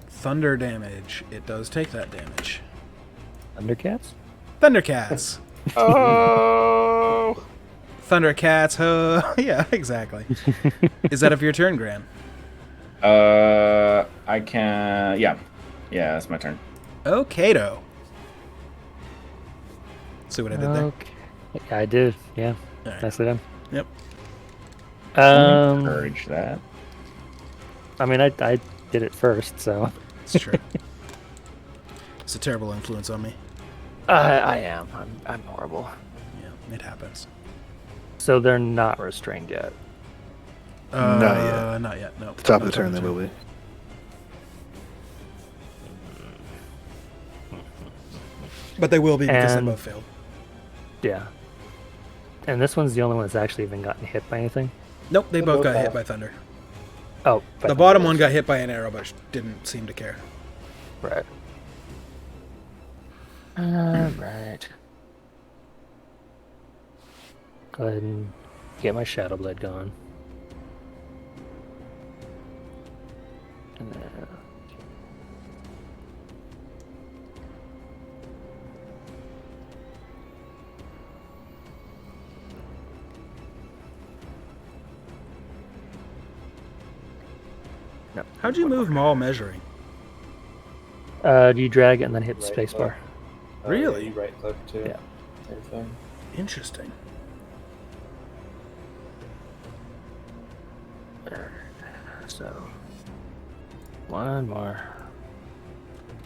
[SPEAKER 1] Thunder damage. It does take that damage.
[SPEAKER 2] Thundercats?
[SPEAKER 1] Thundercats.
[SPEAKER 8] Oh.
[SPEAKER 1] Thundercats. Yeah, exactly. Is that of your turn, Gran?
[SPEAKER 5] I can. Yeah, that's my turn.
[SPEAKER 1] Okato. See what I did there?
[SPEAKER 2] Okay. Yeah, I did. Yeah.
[SPEAKER 1] All right.
[SPEAKER 2] Nicely done.
[SPEAKER 1] Yep.
[SPEAKER 5] Encourage that.
[SPEAKER 2] I mean, I did it first, so.
[SPEAKER 1] It's true. It's a terrible influence on me.
[SPEAKER 2] I am. I'm horrible.
[SPEAKER 1] Yeah, it happens.
[SPEAKER 2] So they're not restrained yet.
[SPEAKER 4] Not yet.
[SPEAKER 1] Not yet. No.
[SPEAKER 4] Top of the turn, they will be.
[SPEAKER 1] But they will be because they
[SPEAKER 2] And-
[SPEAKER 1] both failed.
[SPEAKER 2] Yeah. And this one's the only one that's actually even gotten hit by anything.
[SPEAKER 1] Nope, they both got
[SPEAKER 7] both
[SPEAKER 1] hit
[SPEAKER 7] have.
[SPEAKER 1] by thunder.
[SPEAKER 2] Oh,
[SPEAKER 1] The bottom one got hit by an arrow, but didn't seem to care.
[SPEAKER 2] Right. Right. Go ahead and get my Shadow Blade going. And then... No.
[SPEAKER 1] How'd you move Maul measuring?
[SPEAKER 2] Do you drag it and then hit the
[SPEAKER 7] Right
[SPEAKER 2] space bar?
[SPEAKER 1] Really?
[SPEAKER 7] Yeah, you right click too.
[SPEAKER 2] Yeah.
[SPEAKER 7] Same thing.
[SPEAKER 1] Interesting.
[SPEAKER 2] So, one more.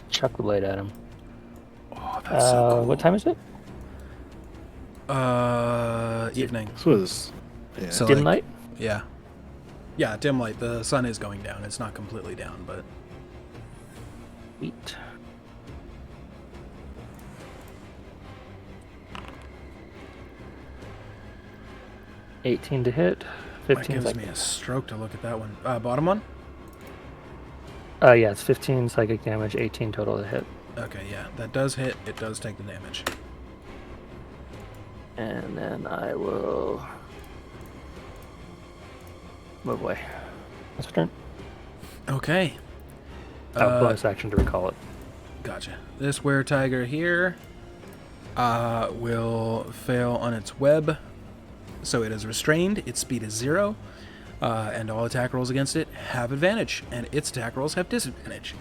[SPEAKER 2] Chuck the blade at him.
[SPEAKER 1] Oh, that's so cool.
[SPEAKER 2] What time is it?
[SPEAKER 1] Evening.
[SPEAKER 4] This was. Yeah.
[SPEAKER 1] So-
[SPEAKER 2] Dim
[SPEAKER 1] like-
[SPEAKER 2] light?
[SPEAKER 1] Yeah. Yeah, dim light. The sun is going down. It's not completely down, but
[SPEAKER 2] Sweet. $18 to hit.
[SPEAKER 1] that
[SPEAKER 2] 15
[SPEAKER 1] gives
[SPEAKER 2] psychic.
[SPEAKER 1] me a stroke to look at that one. Bottom one?
[SPEAKER 2] Yeah, it's 15 psychic damage, 18 total to hit.
[SPEAKER 1] Okay, yeah, that does hit. It does take the damage.
[SPEAKER 2] And then I will move away. That's my turn.
[SPEAKER 1] Okay.
[SPEAKER 2] Bonus action to recall it.
[SPEAKER 1] Gotcha. This were-tiger here will fail on its web, so it is restrained. Its speed is 0, and all attack rolls against it have advantage, and its attack rolls have disadvantage.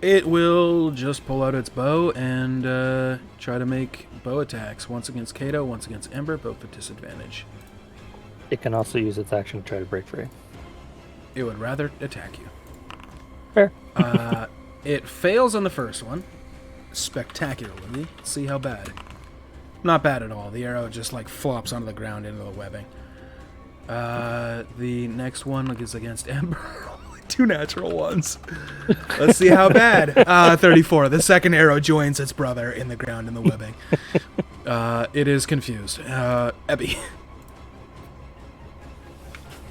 [SPEAKER 1] It will just pull out its bow and try to make bow attacks. Once against Kato, once against Ember, both with disadvantage.
[SPEAKER 2] It can also use its action to try to break free.
[SPEAKER 1] It would rather attack you.
[SPEAKER 2] Fair.
[SPEAKER 1] It fails on the first one, spectacularly. Let's see how bad. Not bad at all. The arrow just like flops onto the ground into the webbing. The next one is against Ember. Only 2 natural ones. Let's see how bad. 34. The second arrow joins its brother in the ground in the webbing. It is confused. Ebby.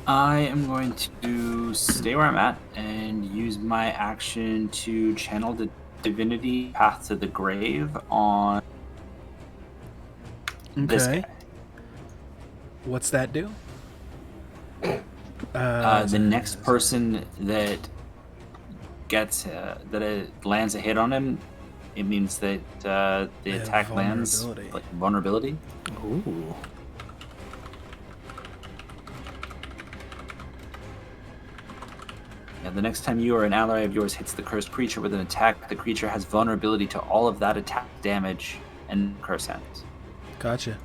[SPEAKER 3] I am going to stay where I'm at and use my action to channel the divinity path to the grave on this
[SPEAKER 1] Okay.
[SPEAKER 3] guy.
[SPEAKER 1] What's that do?
[SPEAKER 3] The next person that gets that it lands a hit on him, it means that the
[SPEAKER 1] They have
[SPEAKER 3] attack lands
[SPEAKER 1] vulnerability.
[SPEAKER 3] like vulnerability.
[SPEAKER 4] Ooh.
[SPEAKER 3] Yeah, the next time you or an ally of yours hits the cursed creature with an attack, the creature has vulnerability to all of that attack damage and curse ends.
[SPEAKER 1] Gotcha.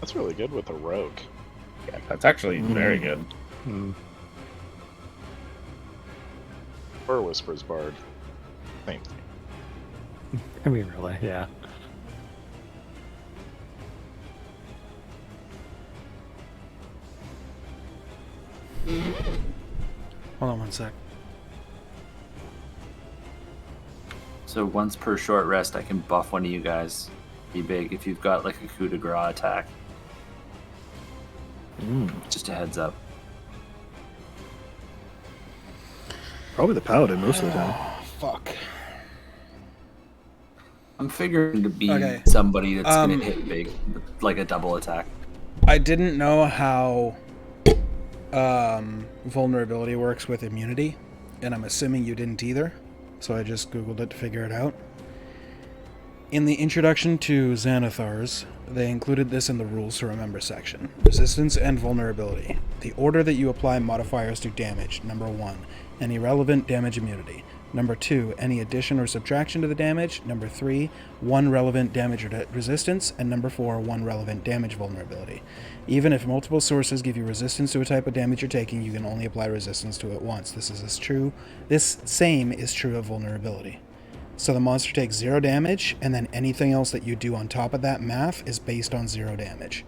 [SPEAKER 6] That's really good with a rogue.
[SPEAKER 5] Yeah, that's actually very good.
[SPEAKER 6] Or Whisper's Bard. Same thing.
[SPEAKER 2] I mean, really, yeah.
[SPEAKER 1] Hold on one sec.
[SPEAKER 3] So once per short rest, I can buff one of you guys. Be big if you've got like a coup de grace attack. Just a heads up.
[SPEAKER 4] Probably the paladin most of the time.
[SPEAKER 1] Fuck.
[SPEAKER 3] I'm figuring to be
[SPEAKER 1] Okay.
[SPEAKER 3] somebody that's gonna hit big, like a double attack.
[SPEAKER 1] I didn't know how vulnerability works with immunity, and I'm assuming you didn't either, so I just Googled it to figure it out. In the introduction to Xanathars, they included this in the Rules to Remember section. Resistance and vulnerability. The order that you apply modifiers to damage. Number 1, any relevant damage immunity. Number 2, any addition or subtraction to the damage. Number 3, 1 relevant damage resistance. And number 4, 1 relevant damage vulnerability. Even if multiple sources give you resistance to a type of damage you're taking, you can only apply resistance to it once. This same is true of vulnerability. So the monster takes 0 damage, and then anything else that you do on top of that math is based on 0 damage.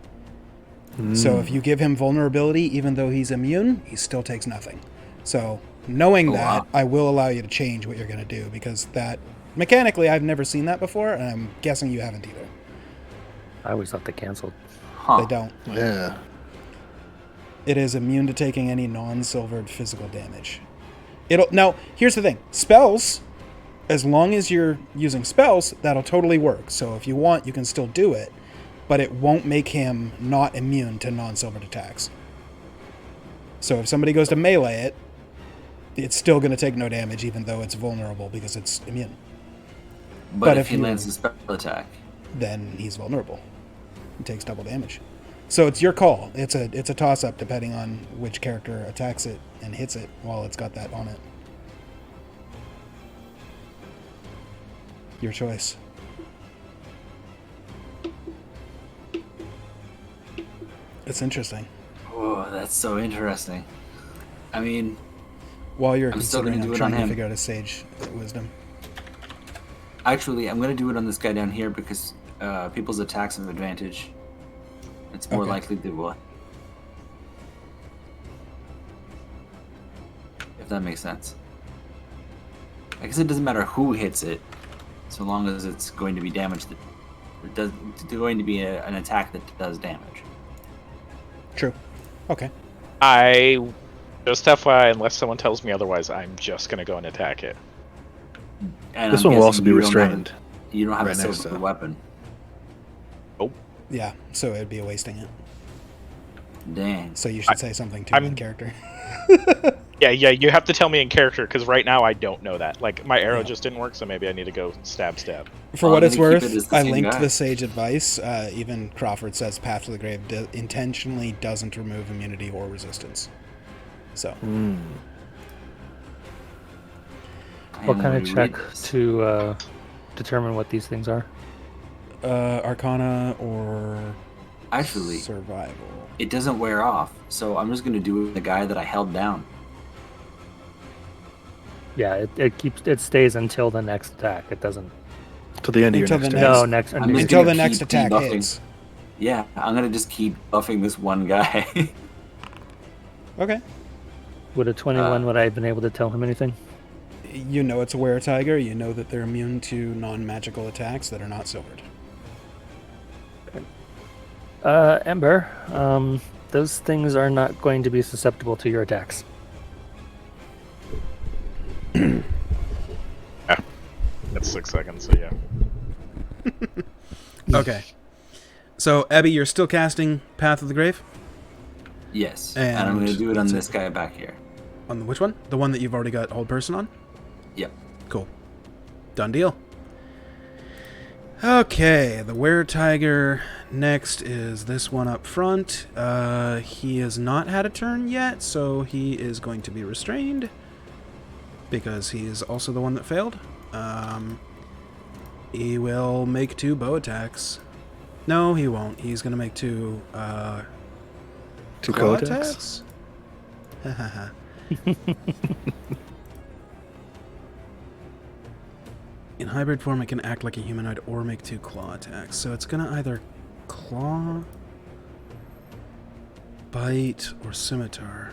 [SPEAKER 1] So if you give him vulnerability, even though he's immune, he still takes nothing. So knowing that, I will allow you to change what you're going to do, because that, mechanically, I've never seen that before, and I'm guessing you haven't either.
[SPEAKER 2] I always thought they canceled.
[SPEAKER 1] They don't.
[SPEAKER 4] Yeah.
[SPEAKER 1] It is immune to taking any non-silvered physical damage. Now, here's the thing. Spells, as long as you're using spells, that'll totally work. So if you want, you can still do it, but it won't make him not immune to non-silvered attacks. So if somebody goes to melee it, it's still going to take no damage, even though it's vulnerable because it's immune.
[SPEAKER 3] But if he lands a spell attack,
[SPEAKER 1] then he's vulnerable. He takes double damage. So it's your call. It's a toss-up depending on which character attacks it and hits it while it's got that on it. Your choice. It's interesting.
[SPEAKER 3] oh, that's so interesting. I mean,
[SPEAKER 1] While you're
[SPEAKER 3] I'm still
[SPEAKER 1] considering,
[SPEAKER 3] gonna do
[SPEAKER 1] I'm
[SPEAKER 3] it
[SPEAKER 1] trying
[SPEAKER 3] on
[SPEAKER 1] to
[SPEAKER 3] him.
[SPEAKER 1] figure out a sage wisdom.
[SPEAKER 3] actually, I'm gonna do it on this guy down here because people's attacks have advantage. It's more
[SPEAKER 1] Okay.
[SPEAKER 3] likely they will. If that makes sense. I guess it doesn't matter who hits it, so long as it's going to be damage that going to be an attack that does damage.
[SPEAKER 1] True. Okay.
[SPEAKER 8] I just FYI, unless someone tells me otherwise, I'm just gonna go and attack it.
[SPEAKER 3] And
[SPEAKER 4] This
[SPEAKER 3] I'm
[SPEAKER 4] one will
[SPEAKER 3] guessing
[SPEAKER 4] also be
[SPEAKER 3] you don't have
[SPEAKER 4] restrained.
[SPEAKER 3] You don't have
[SPEAKER 4] right
[SPEAKER 3] a
[SPEAKER 4] next
[SPEAKER 3] silver
[SPEAKER 4] to-
[SPEAKER 3] weapon.
[SPEAKER 1] Yeah, so it'd be wasting it.
[SPEAKER 3] Dang.
[SPEAKER 1] So you should say something to
[SPEAKER 8] I'm-
[SPEAKER 1] in character.
[SPEAKER 8] Yeah, you have to tell me in character because right now I don't know that. Like my arrow
[SPEAKER 1] Yeah.
[SPEAKER 8] just didn't work, so maybe I need to go stab.
[SPEAKER 1] For
[SPEAKER 3] Well,
[SPEAKER 1] what
[SPEAKER 3] I'm
[SPEAKER 1] it's
[SPEAKER 3] gonna keep
[SPEAKER 1] worth,
[SPEAKER 3] it as the
[SPEAKER 1] I
[SPEAKER 3] same
[SPEAKER 1] linked
[SPEAKER 3] guy.
[SPEAKER 1] the sage advice. Even Crawford says Path to the Grave intentionally doesn't remove immunity or resistance. So,
[SPEAKER 2] What kind of
[SPEAKER 3] Read
[SPEAKER 2] check
[SPEAKER 3] this.
[SPEAKER 2] to determine what these things are?
[SPEAKER 1] Arcana or
[SPEAKER 3] Actually,
[SPEAKER 1] survival.
[SPEAKER 3] it doesn't wear off, so I'm just gonna do it with the guy that I held down.
[SPEAKER 2] Yeah, it stays until the next attack. It doesn't.
[SPEAKER 4] To the end of your
[SPEAKER 1] Until
[SPEAKER 4] next
[SPEAKER 1] the
[SPEAKER 4] turn.
[SPEAKER 1] next-
[SPEAKER 2] No, next.
[SPEAKER 3] I'm just
[SPEAKER 1] Until
[SPEAKER 3] gonna
[SPEAKER 1] the next
[SPEAKER 3] keep
[SPEAKER 1] attack
[SPEAKER 3] debuffing.
[SPEAKER 1] hits.
[SPEAKER 3] Yeah, I'm gonna just keep buffing this one guy.
[SPEAKER 1] Okay.
[SPEAKER 2] Would a 21? Would I have been able to tell him anything?
[SPEAKER 1] You know it's a were-tiger. You know that they're immune to non-magical attacks that are not silvered.
[SPEAKER 2] Ember, those things are not going to be susceptible to your attacks.
[SPEAKER 8] That's 6 seconds, so yeah.
[SPEAKER 1] Okay. So, Abby, you're still casting Path of the Grave?
[SPEAKER 3] Yes, and I'm
[SPEAKER 1] And
[SPEAKER 3] gonna do it on
[SPEAKER 1] that's
[SPEAKER 3] this guy back here.
[SPEAKER 1] On the which one? The one that you've already got Hold Person on?
[SPEAKER 3] Yep.
[SPEAKER 1] Cool. Done deal. Okay, the were-tiger. Next is this one up front. He has not had a turn yet, so he is going to be restrained. Because he is also the one that failed. He will make 2 bow attacks. No, he won't. He's going to make 2
[SPEAKER 4] Two
[SPEAKER 1] claw
[SPEAKER 4] claw attacks?
[SPEAKER 1] Hahaha. In hybrid form, it can act like a humanoid or make 2 claw attacks. So it's going to either claw, bite, or scimitar.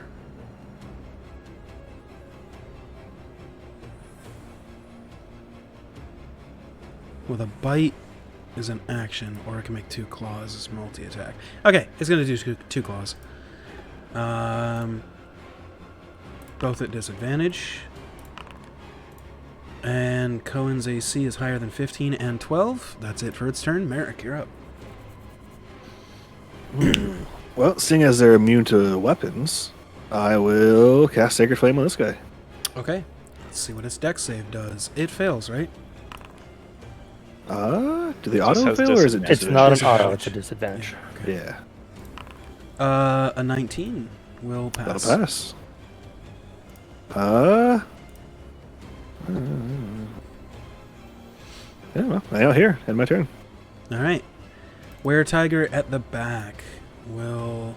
[SPEAKER 1] with a bite is an action, or it can make 2 claws as multi-attack. Okay, it's going to do 2 claws. Both at disadvantage. And Cohen's AC is higher than 15 and 12. That's it for its turn. Merrick, you're up.
[SPEAKER 4] Well, seeing as they're immune to weapons, I will cast Sacred Flame on this guy.
[SPEAKER 1] Okay, let's see what its dex save does. It fails, right?
[SPEAKER 4] Do they
[SPEAKER 6] It just
[SPEAKER 4] auto
[SPEAKER 6] has
[SPEAKER 4] fail or is it
[SPEAKER 2] It's not an
[SPEAKER 1] Disadvantage.
[SPEAKER 2] auto, it's a disadvantage.
[SPEAKER 1] Okay.
[SPEAKER 4] Yeah,
[SPEAKER 1] A 19 will pass.
[SPEAKER 4] that'll pass. Yeah, well, I out here. End my turn.
[SPEAKER 1] All right. Were Tiger at the back will...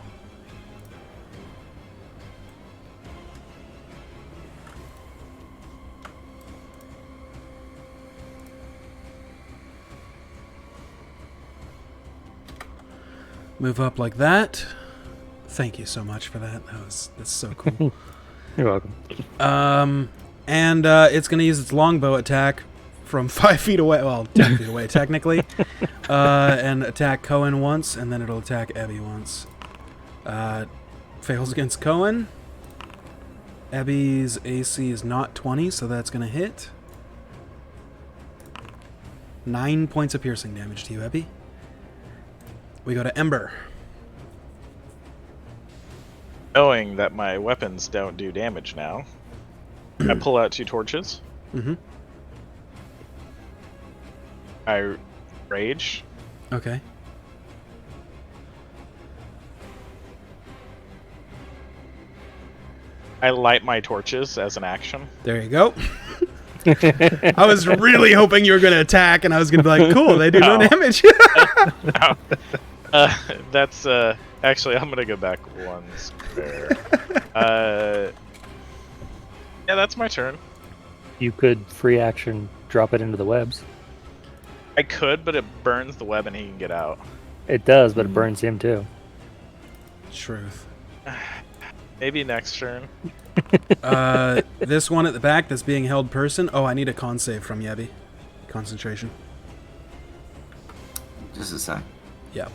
[SPEAKER 1] move up like that. Thank you so much for that. That's so cool.
[SPEAKER 2] You're welcome.
[SPEAKER 1] And it's going to use its longbow attack from 5 feet away. Well, 10 feet away, technically. And attack Cohen once, and then it'll attack Ebby once. Fails against Cohen. Ebby's AC is not 20, so that's going to hit. 9 points of piercing damage to you, Ebby. We go to Ember.
[SPEAKER 6] Knowing that my weapons don't do damage now, I pull out 2 torches.
[SPEAKER 1] Mm-hmm.
[SPEAKER 6] I rage.
[SPEAKER 1] Okay.
[SPEAKER 6] I light my torches as an action.
[SPEAKER 1] There you go. I was really hoping you were going to attack, and I was going to be like, cool, they do no
[SPEAKER 6] No.
[SPEAKER 1] damage.
[SPEAKER 6] That's actually, I'm gonna go back 1 square. Yeah, that's my turn.
[SPEAKER 2] You could free action drop it into the webs.
[SPEAKER 6] I could, but it burns the web and he can get out.
[SPEAKER 2] It does, but it burns him too.
[SPEAKER 1] Truth.
[SPEAKER 6] Maybe next turn.
[SPEAKER 1] This one at the back that's being held person. Oh, I need a con save from Yebby. Concentration.
[SPEAKER 3] Just a sec.
[SPEAKER 1] Yeah.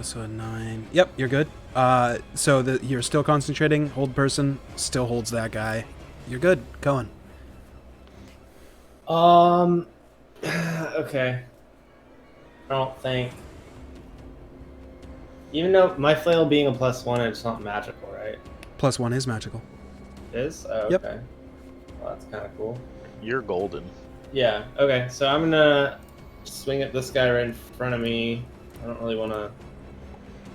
[SPEAKER 1] So a 9. Yep, you're good. So you're still concentrating. Hold person still holds that guy. You're good. Going.
[SPEAKER 7] Okay. I don't think. Even though my flail being a +1, it's not magical, right?
[SPEAKER 1] +1 is magical.
[SPEAKER 7] It is? Oh,
[SPEAKER 1] Yep.
[SPEAKER 7] okay. Well, that's kind of cool.
[SPEAKER 6] You're golden.
[SPEAKER 7] Yeah, okay, so I'm gonna swing at this guy right in front of me. I don't really want to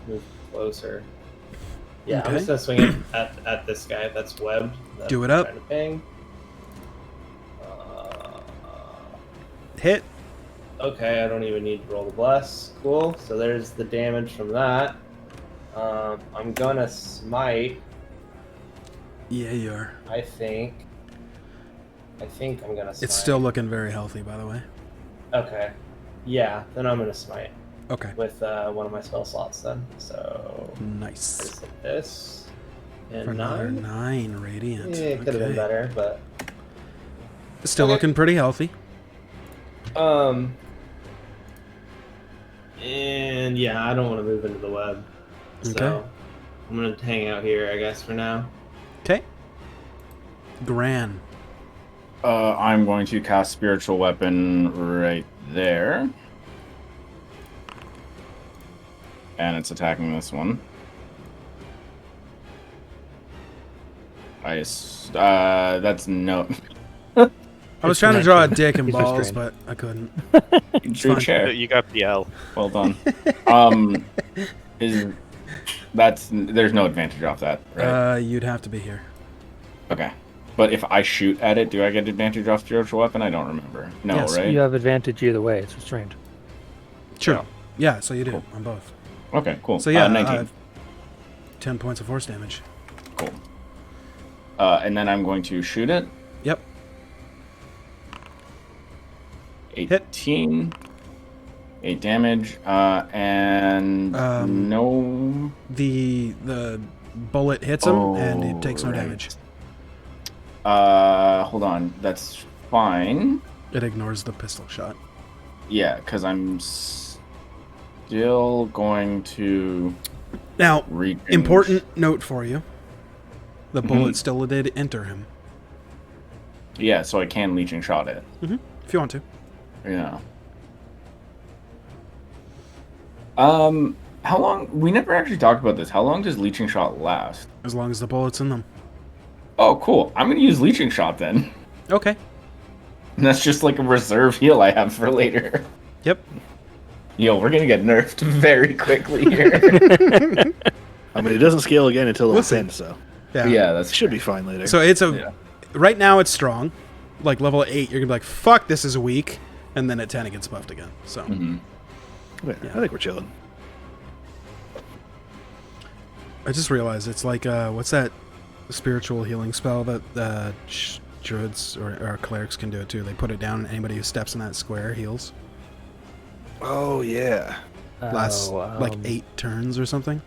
[SPEAKER 7] move closer. Yeah,
[SPEAKER 1] Okay.
[SPEAKER 7] I'm just gonna swing it at this guy that's webbed. That
[SPEAKER 1] Do it
[SPEAKER 7] I'm
[SPEAKER 1] up.
[SPEAKER 7] trying to ping.
[SPEAKER 1] Hit.
[SPEAKER 7] Okay, I don't even need to roll the bless. Cool. So there's the damage from that. I'm gonna smite.
[SPEAKER 1] Yeah, you are.
[SPEAKER 7] I think I'm gonna smite.
[SPEAKER 1] It's still looking very healthy, by the way.
[SPEAKER 7] Okay. Yeah, then I'm gonna smite
[SPEAKER 1] Okay.
[SPEAKER 7] with one of my spell slots then. So I
[SPEAKER 1] Nice.
[SPEAKER 7] just hit this. And
[SPEAKER 1] For another
[SPEAKER 7] 9.
[SPEAKER 1] 9 radiant.
[SPEAKER 7] Yeah, it could have been
[SPEAKER 1] Okay.
[SPEAKER 7] better, but
[SPEAKER 1] Still
[SPEAKER 7] Okay.
[SPEAKER 1] looking pretty healthy.
[SPEAKER 7] and yeah, I don't want to move into the web. So
[SPEAKER 1] Okay.
[SPEAKER 7] I'm gonna hang out here, I guess, for now.
[SPEAKER 1] Okay. Gran.
[SPEAKER 5] I'm going to cast Spiritual Weapon right there. And it's attacking this one. That's no.
[SPEAKER 1] I was trying to draw a dick and balls, but I couldn't.
[SPEAKER 5] True
[SPEAKER 1] fine.
[SPEAKER 5] chair.
[SPEAKER 6] You got the L.
[SPEAKER 5] Well done. There's no advantage off that, right?
[SPEAKER 1] You'd have to be here.
[SPEAKER 5] Okay. But if I shoot at it, do I get advantage off spiritual weapon? I don't remember. No,
[SPEAKER 1] Yes,
[SPEAKER 5] right?
[SPEAKER 2] You have advantage either way. It's restrained.
[SPEAKER 1] Sure. Yeah, so you do
[SPEAKER 5] Cool.
[SPEAKER 1] on both.
[SPEAKER 5] Okay, cool.
[SPEAKER 1] So yeah,
[SPEAKER 5] 19.
[SPEAKER 1] 10 points of force damage.
[SPEAKER 5] Cool. And then I'm going to shoot it.
[SPEAKER 1] Yep.
[SPEAKER 5] 18. 8 damage. And no.
[SPEAKER 1] The bullet hits him, and it takes no
[SPEAKER 5] right.
[SPEAKER 1] damage.
[SPEAKER 5] Hold on. That's fine.
[SPEAKER 1] It ignores the pistol shot.
[SPEAKER 5] Yeah, because I'm still going to
[SPEAKER 1] Now,
[SPEAKER 5] reach.
[SPEAKER 1] important note for you. The bullet
[SPEAKER 5] Mhm.
[SPEAKER 1] still did enter him.
[SPEAKER 5] Yeah, so I can leeching shot it.
[SPEAKER 1] If you want to.
[SPEAKER 5] Yeah. How long? We never actually talked about this. How long does leeching shot last?
[SPEAKER 1] As long as the bullet's in them.
[SPEAKER 5] Oh, cool. I'm gonna use leeching shot then.
[SPEAKER 1] Okay.
[SPEAKER 5] And that's just like a reserve heal I have for later.
[SPEAKER 1] Yep.
[SPEAKER 5] Yo, we're gonna get nerfed very quickly here.
[SPEAKER 4] I mean, it doesn't scale again until
[SPEAKER 1] We'll
[SPEAKER 4] level
[SPEAKER 1] see.
[SPEAKER 4] 10, so
[SPEAKER 1] Yeah.
[SPEAKER 5] Yeah, that's
[SPEAKER 4] it should be fine later.
[SPEAKER 1] So it's a...
[SPEAKER 5] Yeah.
[SPEAKER 1] Right now it's strong. Like level 8, you're going to be like, fuck, this is weak. And then at 10 it gets buffed again. So...
[SPEAKER 5] Mhm.
[SPEAKER 4] Yeah, I think we're chilling.
[SPEAKER 1] I just realized it's like, what's that spiritual healing spell that druids or clerics can do it too? They put it down and anybody who steps in that square heals.
[SPEAKER 4] Oh, yeah.
[SPEAKER 1] Lasts like 8 turns or something.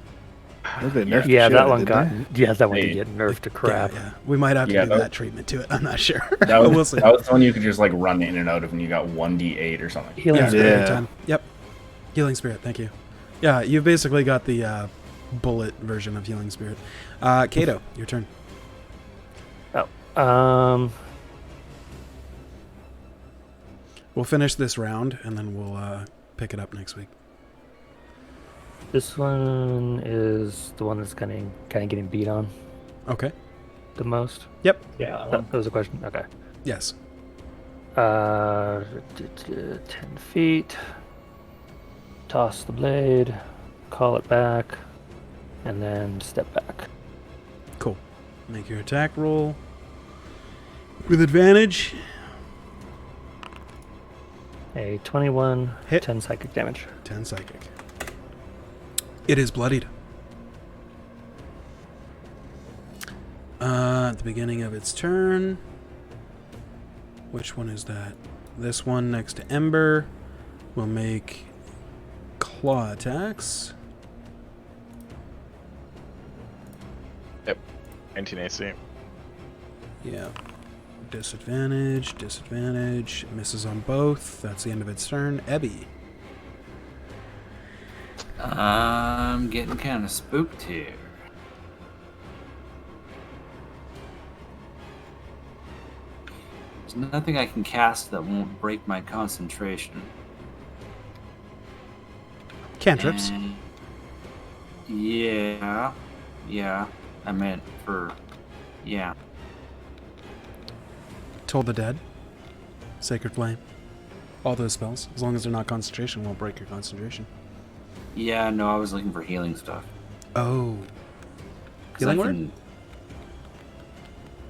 [SPEAKER 4] I think they nerfed the
[SPEAKER 2] Yeah,
[SPEAKER 4] shit
[SPEAKER 2] that
[SPEAKER 4] out of
[SPEAKER 2] one
[SPEAKER 4] it,
[SPEAKER 2] got.
[SPEAKER 4] didn't
[SPEAKER 2] Yeah, that one did
[SPEAKER 5] Hey.
[SPEAKER 2] get nerfed to crap.
[SPEAKER 1] Yeah. We might have to
[SPEAKER 5] Yeah,
[SPEAKER 1] do
[SPEAKER 5] that-
[SPEAKER 1] that treatment to it. I'm not sure.
[SPEAKER 5] That was,
[SPEAKER 1] We'll see.
[SPEAKER 5] that was the one you could just like run in and out of and you got 1d8 or something.
[SPEAKER 2] Healing
[SPEAKER 1] Yeah,
[SPEAKER 2] spirit.
[SPEAKER 4] Yeah.
[SPEAKER 1] every time. Yep. Healing spirit, thank you. Yeah, you've basically got the bullet version of healing spirit. Kato, your turn. We'll finish this round and then we'll pick it up next week.
[SPEAKER 2] This one is the one that's kind of getting beat on
[SPEAKER 1] Okay.
[SPEAKER 2] the most.
[SPEAKER 1] Yep.
[SPEAKER 7] Yeah, that
[SPEAKER 2] That,
[SPEAKER 7] one.
[SPEAKER 2] that was a question. Okay.
[SPEAKER 1] Yes.
[SPEAKER 2] 10 feet. Toss the blade. Call it back. And then step back.
[SPEAKER 1] Cool. Make your attack roll with advantage.
[SPEAKER 2] A 21,
[SPEAKER 1] Hit.
[SPEAKER 2] 10 psychic damage.
[SPEAKER 1] 10 psychic. It is bloodied. At the beginning of its turn. Which one is that? This one next to Ember will make claw attacks.
[SPEAKER 6] 19 AC.
[SPEAKER 1] Yeah. Disadvantage, disadvantage. Misses on both. That's the end of its turn. Ebby.
[SPEAKER 3] I'm getting kind of spooked here. There's nothing I can cast that won't break my concentration.
[SPEAKER 1] Cantrips.
[SPEAKER 3] And- Yeah. I meant for. Yeah.
[SPEAKER 1] Toll the Dead. Sacred Flame. All those spells. As long as they're not concentration, won't break your concentration.
[SPEAKER 3] Yeah, no, I was looking for healing stuff.
[SPEAKER 1] Oh.
[SPEAKER 3] 'Cause
[SPEAKER 1] Healing
[SPEAKER 3] I
[SPEAKER 1] word?
[SPEAKER 3] can-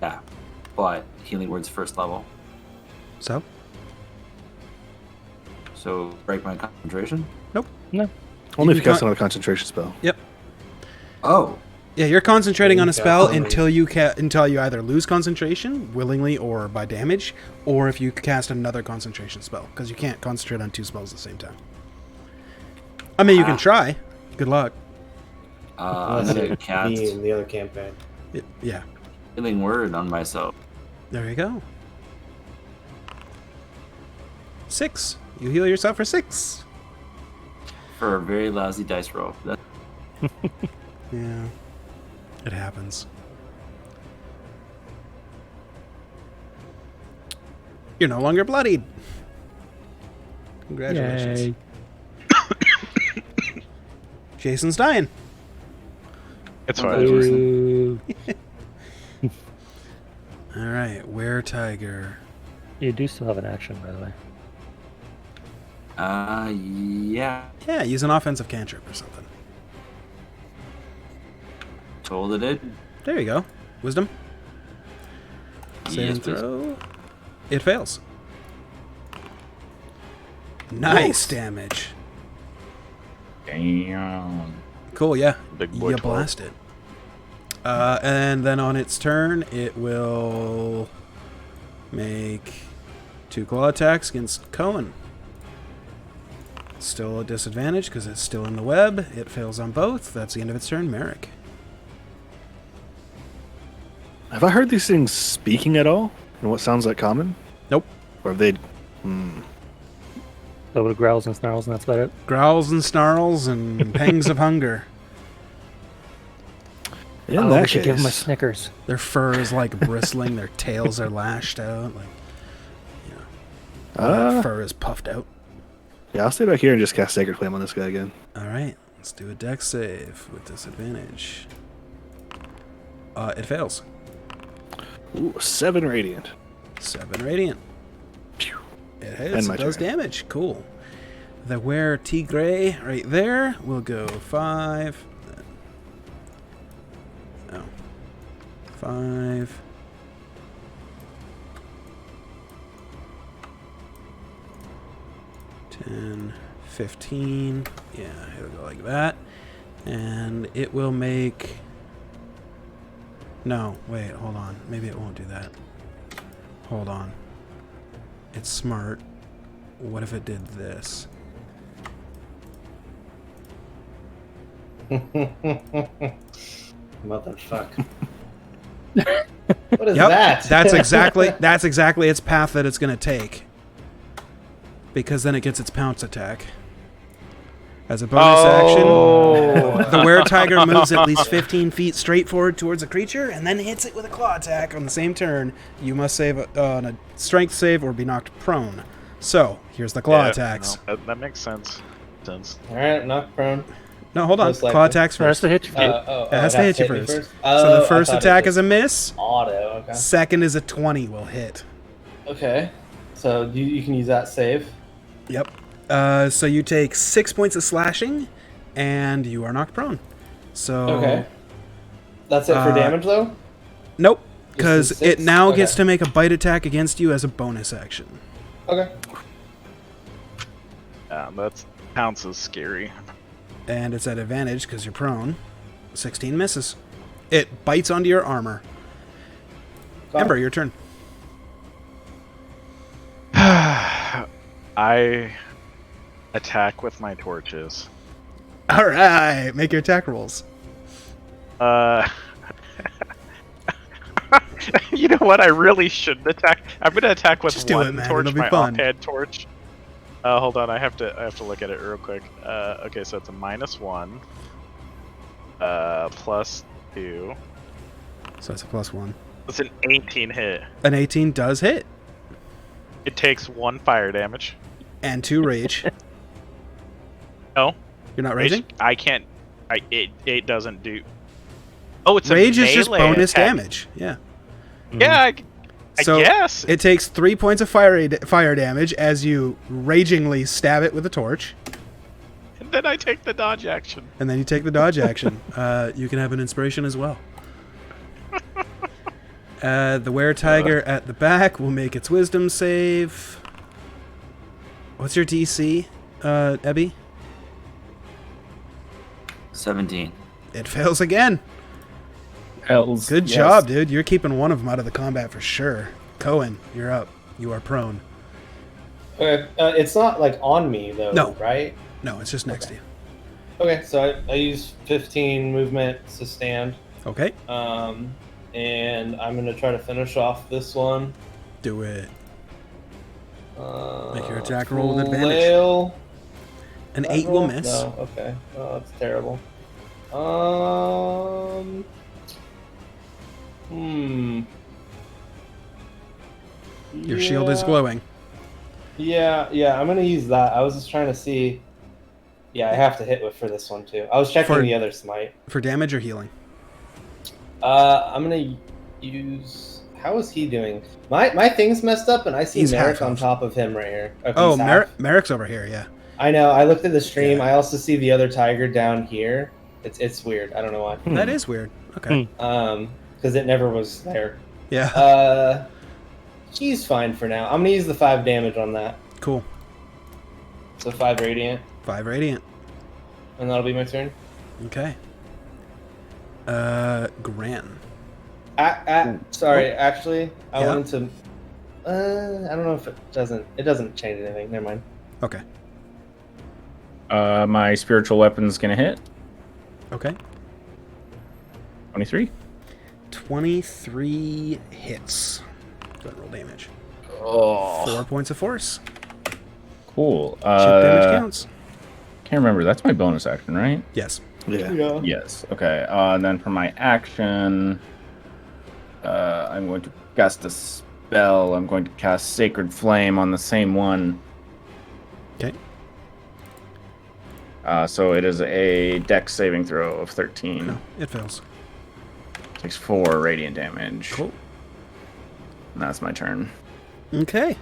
[SPEAKER 3] Yeah, but healing word's first level.
[SPEAKER 1] So?
[SPEAKER 3] So break my concentration?
[SPEAKER 4] Only if
[SPEAKER 1] You
[SPEAKER 4] you cast
[SPEAKER 1] can't-
[SPEAKER 4] another concentration spell.
[SPEAKER 1] Yep.
[SPEAKER 3] Oh.
[SPEAKER 1] Yeah, you're concentrating on a spell
[SPEAKER 7] Definitely.
[SPEAKER 1] until you either lose concentration willingly or by damage, or if you cast another concentration spell, because you can't concentrate on 2 spells at the same time. I mean, you can try. Good luck.
[SPEAKER 3] I'm
[SPEAKER 7] Unless
[SPEAKER 3] gonna
[SPEAKER 7] it
[SPEAKER 3] cast
[SPEAKER 7] me in the other campaign.
[SPEAKER 1] Yeah.
[SPEAKER 3] healing word on myself.
[SPEAKER 1] There you go. 6. You heal yourself for 6.
[SPEAKER 3] For a very lousy dice roll. That,
[SPEAKER 1] Yeah. It happens. You're no longer bloodied. Congratulations.
[SPEAKER 2] Yay.
[SPEAKER 1] Jason's dying.
[SPEAKER 6] It's
[SPEAKER 3] Okay.
[SPEAKER 6] fine.
[SPEAKER 2] Ooh.
[SPEAKER 1] All right, Were Tiger.
[SPEAKER 2] You do still have an action, by the way.
[SPEAKER 3] yeah.
[SPEAKER 1] Yeah, use an offensive cantrip or something.
[SPEAKER 3] Told it.
[SPEAKER 1] There you go. Wisdom.
[SPEAKER 3] Yes,
[SPEAKER 1] Save and
[SPEAKER 3] please.
[SPEAKER 1] throw. It fails. Nice
[SPEAKER 3] Woof.
[SPEAKER 1] damage.
[SPEAKER 5] Damn.
[SPEAKER 1] Cool, yeah.
[SPEAKER 6] Big boy
[SPEAKER 1] You
[SPEAKER 6] 12.
[SPEAKER 1] blast it. And then on its turn, it will make 2 claw attacks against Cohen. Still a disadvantage because it's still in the web. It fails on both. That's the end of its turn. Merrick.
[SPEAKER 4] Have I heard these things speaking at all? And what sounds like common?
[SPEAKER 1] Nope.
[SPEAKER 4] Or have they?
[SPEAKER 2] A little bit of growls and snarls, and that's about it.
[SPEAKER 1] Growls and snarls and pangs of hunger.
[SPEAKER 4] In
[SPEAKER 2] We
[SPEAKER 4] that
[SPEAKER 2] should give them a
[SPEAKER 4] case,
[SPEAKER 2] Snickers.
[SPEAKER 1] Their fur is like bristling. Their tails are lashed out. Like, all that fur is puffed out.
[SPEAKER 4] yeah, I'll stay back here and just cast Sacred Flame on this guy again.
[SPEAKER 1] All right, let's do a dex save with disadvantage. It fails.
[SPEAKER 4] Ooh, 7 radiant.
[SPEAKER 1] 7 radiant.
[SPEAKER 4] Phew.
[SPEAKER 1] It hits.
[SPEAKER 4] And my
[SPEAKER 1] It does
[SPEAKER 4] turn.
[SPEAKER 1] damage. Cool. The Were Tigre right there will go 5. Oh. 5. 10, 15. Yeah, it'll go like that. And it will make... No, wait, hold on. Maybe it won't do that. Hold on. It's smart. What if it did this?
[SPEAKER 7] Motherfucker. What is
[SPEAKER 1] Yep,
[SPEAKER 7] that?
[SPEAKER 1] that's exactly its path that it's gonna take. Because then it gets its pounce attack. As a bonus action, the Were-Tiger moves at least 15 feet straight forward towards a creature and then hits it with a claw attack on the same turn. You must save on a strength save or be knocked prone. So, here's the claw attacks.
[SPEAKER 6] No, that makes sense.
[SPEAKER 7] Alright, knock prone.
[SPEAKER 1] No, hold on.
[SPEAKER 7] Most likely.
[SPEAKER 1] Claw attacks
[SPEAKER 2] That's
[SPEAKER 1] first.
[SPEAKER 2] the hit you get.
[SPEAKER 1] It has to hit you
[SPEAKER 7] me
[SPEAKER 1] first.
[SPEAKER 7] Oh,
[SPEAKER 1] So the
[SPEAKER 7] I
[SPEAKER 1] first
[SPEAKER 7] thought it
[SPEAKER 1] attack
[SPEAKER 7] just
[SPEAKER 1] is a miss.
[SPEAKER 7] auto. Okay.
[SPEAKER 1] Second is a 20 will hit.
[SPEAKER 7] Okay. So you can use that save.
[SPEAKER 1] Yep. So you take 6 points of slashing, and you are knocked prone. So
[SPEAKER 7] Okay. That's it for damage, though?
[SPEAKER 1] Nope,
[SPEAKER 7] Just
[SPEAKER 1] because
[SPEAKER 7] the
[SPEAKER 1] it
[SPEAKER 7] 6?
[SPEAKER 1] now
[SPEAKER 7] Okay.
[SPEAKER 1] gets to make a bite attack against you as a bonus action.
[SPEAKER 7] Okay.
[SPEAKER 6] That's pounce is scary.
[SPEAKER 1] And it's at advantage because you're prone. 16 misses. It bites onto your armor.
[SPEAKER 7] Fine.
[SPEAKER 1] Ember, your turn.
[SPEAKER 6] I attack with my torches.
[SPEAKER 1] All right, make your attack rolls.
[SPEAKER 6] You know what? I really shouldn't attack. I'm gonna attack with
[SPEAKER 1] Just do
[SPEAKER 6] one
[SPEAKER 1] it, man.
[SPEAKER 6] torch,
[SPEAKER 1] It'll be
[SPEAKER 6] my
[SPEAKER 1] fun.
[SPEAKER 6] offhand torch. Hold on, I have to look at it real quick. Okay, so it's a -1, +2.
[SPEAKER 1] So that's a +1.
[SPEAKER 6] It's an 18 hit.
[SPEAKER 1] An 18 does hit,
[SPEAKER 6] It takes 1 fire damage.
[SPEAKER 1] and 2 rage.
[SPEAKER 6] No,
[SPEAKER 1] You're not raging?
[SPEAKER 6] I can't. It doesn't do. Oh, it's
[SPEAKER 1] Rage
[SPEAKER 6] a
[SPEAKER 1] is just
[SPEAKER 6] melee
[SPEAKER 1] bonus
[SPEAKER 6] attack.
[SPEAKER 1] damage. Yeah.
[SPEAKER 6] Yeah, I
[SPEAKER 1] So
[SPEAKER 6] guess.
[SPEAKER 1] it takes 3 points of fire damage as you ragingly stab it with a torch,
[SPEAKER 6] And then I take the dodge action.
[SPEAKER 1] and then you take the dodge action. You can have an inspiration as well. The Were-Tiger at the back will make its wisdom save. What's your DC, Ebby?
[SPEAKER 3] 17.
[SPEAKER 1] It fails again.
[SPEAKER 5] Hells.
[SPEAKER 1] Good
[SPEAKER 5] yes.
[SPEAKER 1] job, dude. You're keeping one of them out of the combat for sure. Cohen, you're up. You are prone.
[SPEAKER 7] Okay. It's not like on me though,
[SPEAKER 1] No.
[SPEAKER 7] right?
[SPEAKER 1] No, it's just next to you.
[SPEAKER 7] Okay, so I use 15 movement to stand.
[SPEAKER 1] Okay,
[SPEAKER 7] And I'm gonna try to finish off this one.
[SPEAKER 1] do it.
[SPEAKER 7] Uh,
[SPEAKER 1] Make your attack roll with advantage.
[SPEAKER 7] flail.
[SPEAKER 1] An
[SPEAKER 7] That
[SPEAKER 1] 8 will
[SPEAKER 7] roll?
[SPEAKER 1] miss.
[SPEAKER 7] No, okay. Oh, that's terrible.
[SPEAKER 1] Your shield is glowing.
[SPEAKER 7] Yeah, I'm gonna use that. I was just trying to see. Yeah, I have to hit with for this one too. I was checking
[SPEAKER 1] For-
[SPEAKER 7] the other smite.
[SPEAKER 1] For damage or healing?
[SPEAKER 7] I'm gonna use. How is he doing? My thing's messed up, and I see
[SPEAKER 1] He's
[SPEAKER 7] Merrick
[SPEAKER 1] half
[SPEAKER 7] on
[SPEAKER 1] health.
[SPEAKER 7] top of him right here. Okay,
[SPEAKER 1] Oh,
[SPEAKER 7] he's half.
[SPEAKER 1] Merrick's over here, yeah.
[SPEAKER 7] I know. I looked at the stream.
[SPEAKER 1] Yeah.
[SPEAKER 7] I also see the other tiger down here. It's weird. I don't know why.
[SPEAKER 1] That is weird. Okay.
[SPEAKER 7] Because it never was there.
[SPEAKER 1] Yeah.
[SPEAKER 7] He's fine for now. I'm gonna use the 5 damage on that.
[SPEAKER 1] Cool.
[SPEAKER 7] So 5 radiant,
[SPEAKER 1] 5 radiant.
[SPEAKER 7] and that'll be my turn.
[SPEAKER 1] Okay. Gran.
[SPEAKER 7] Sorry, actually, I
[SPEAKER 1] Yeah?
[SPEAKER 7] wanted to. I don't know if it doesn't change anything. Never mind.
[SPEAKER 1] Okay.
[SPEAKER 5] My spiritual weapon's gonna hit.
[SPEAKER 1] Okay.
[SPEAKER 5] 23.
[SPEAKER 1] 23 hits. Go ahead and roll damage.
[SPEAKER 5] Oh,
[SPEAKER 1] 4 points of force.
[SPEAKER 5] cool.
[SPEAKER 1] Chip damage counts.
[SPEAKER 5] Can't remember. That's my bonus action, right?
[SPEAKER 1] Yes.
[SPEAKER 4] Yeah.
[SPEAKER 5] Yes. Okay. And then for my action, I'm going to cast a spell. I'm going to cast Sacred Flame on the same one.
[SPEAKER 1] Okay.
[SPEAKER 5] So it is a Dex saving throw of 13.
[SPEAKER 1] No, it fails.
[SPEAKER 5] Takes 4 radiant damage.
[SPEAKER 1] Cool.
[SPEAKER 5] And that's my turn.
[SPEAKER 1] Okay.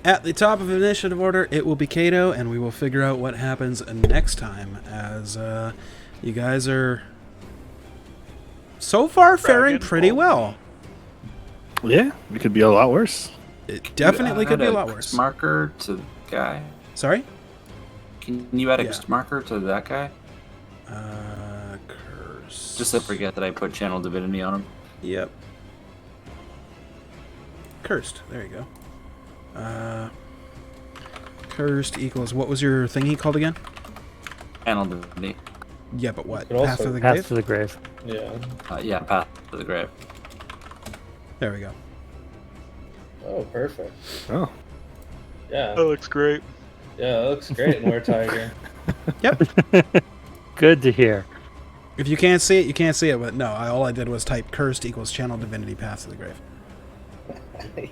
[SPEAKER 1] At the top of initiative order, it will be Kato, and we will figure out what happens next time, as you guys are so far faring pretty well.
[SPEAKER 4] Yeah, it could be a lot worse.
[SPEAKER 1] It definitely could be a
[SPEAKER 3] Add
[SPEAKER 1] lot worse.
[SPEAKER 3] Marker to the guy.
[SPEAKER 1] Sorry?
[SPEAKER 3] Can you add a
[SPEAKER 1] Yeah.
[SPEAKER 3] marker to that guy?
[SPEAKER 1] Curse.
[SPEAKER 3] Just to forget that I put Channel Divinity on him.
[SPEAKER 1] Yep. Cursed. There you go. Cursed equals... What was your thingy called again?
[SPEAKER 3] Channel Divinity.
[SPEAKER 1] Yeah, but what?
[SPEAKER 7] Could also
[SPEAKER 1] Path of the
[SPEAKER 2] Path
[SPEAKER 1] Grave?
[SPEAKER 2] to the grave.
[SPEAKER 7] Yeah.
[SPEAKER 3] Yeah, Path to the Grave.
[SPEAKER 1] There we go.
[SPEAKER 7] Oh, perfect.
[SPEAKER 4] Oh,
[SPEAKER 7] Yeah.
[SPEAKER 6] That looks great.
[SPEAKER 7] Yeah, it looks great in War Tiger.
[SPEAKER 1] Yep.
[SPEAKER 2] Good to hear.
[SPEAKER 1] If you can't see it, you can't see it. But no, all I did was type cursed equals channel divinity path to the grave.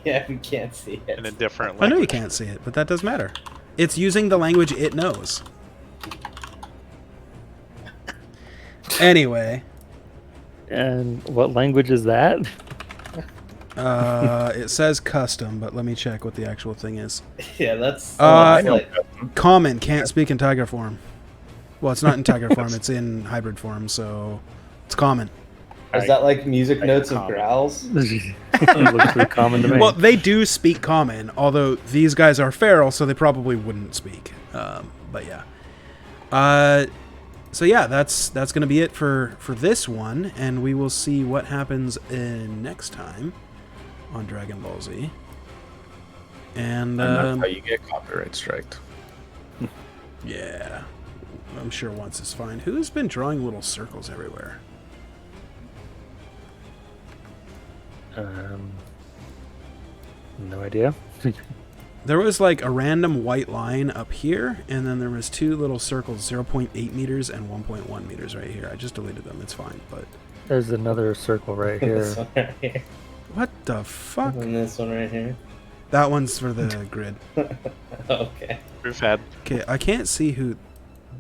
[SPEAKER 7] Yeah, we can't see it.
[SPEAKER 6] In a different
[SPEAKER 1] I know you
[SPEAKER 6] language.
[SPEAKER 1] can't see it, but that doesn't matter. It's using the language it knows. Anyway,
[SPEAKER 2] And what language is that?
[SPEAKER 1] it says custom, but let me check what the actual thing is.
[SPEAKER 7] Yeah, that's.
[SPEAKER 1] I
[SPEAKER 7] like,
[SPEAKER 1] Common can't speak in tiger form. Well, it's not in tiger form; it's in hybrid form, so it's common.
[SPEAKER 7] is that like music notes of
[SPEAKER 8] common.
[SPEAKER 7] growls?
[SPEAKER 2] Looks pretty common to me.
[SPEAKER 1] Well, they do speak common, although these guys are feral, so they probably wouldn't speak. But yeah. So yeah, that's going to be it for this one, and we will see what happens next time on Dragon Ball Z. And
[SPEAKER 5] that's how you get copyright striked.
[SPEAKER 1] yeah, I'm sure once is fine. Who's been drawing little circles everywhere?
[SPEAKER 2] No idea.
[SPEAKER 1] There was like a random white line up here, and then there was two little circles, 0.8 meters and 1.1 meters right here. I just deleted them. It's fine, but
[SPEAKER 2] There's another circle right
[SPEAKER 7] This
[SPEAKER 2] here.
[SPEAKER 7] one right here.
[SPEAKER 1] what the fuck?
[SPEAKER 7] And this one right here.
[SPEAKER 1] That one's for the grid.
[SPEAKER 7] Okay.
[SPEAKER 6] We've had.
[SPEAKER 1] Okay, I can't see who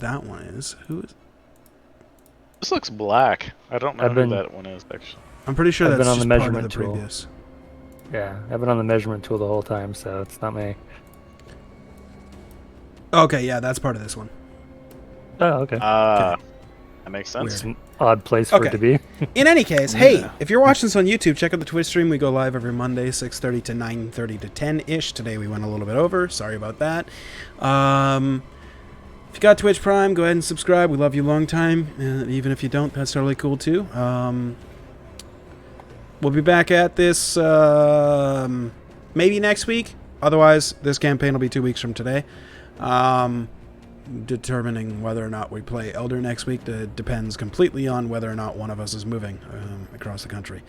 [SPEAKER 1] that one is. Who is?
[SPEAKER 6] This looks black. I don't know
[SPEAKER 2] I've been-
[SPEAKER 6] who that one is, actually.
[SPEAKER 1] I'm pretty sure
[SPEAKER 2] I've
[SPEAKER 1] that's
[SPEAKER 2] been on
[SPEAKER 1] just
[SPEAKER 2] the
[SPEAKER 1] part of the
[SPEAKER 2] measurement tool.
[SPEAKER 1] previous.
[SPEAKER 2] Yeah, I've been on the measurement tool the whole time, so it's not me.
[SPEAKER 1] Okay, yeah, that's part of this one.
[SPEAKER 2] Oh, okay.
[SPEAKER 6] That makes sense.
[SPEAKER 2] It's an odd place for
[SPEAKER 1] Okay.
[SPEAKER 2] it to be.
[SPEAKER 1] In any case, hey, if you're watching this on YouTube, check out the Twitch stream. We go live every Monday, 6:30 to 9:30 to 10-ish. Today we went a little bit over. Sorry about that. If you got Twitch Prime, go ahead and subscribe. We love you long time. Even if you don't, that's totally cool too. We'll be back at this maybe next week. Otherwise, this campaign will be 2 weeks from today. Determining whether or not we play Elder next week depends completely on whether or not one of us is moving across the country.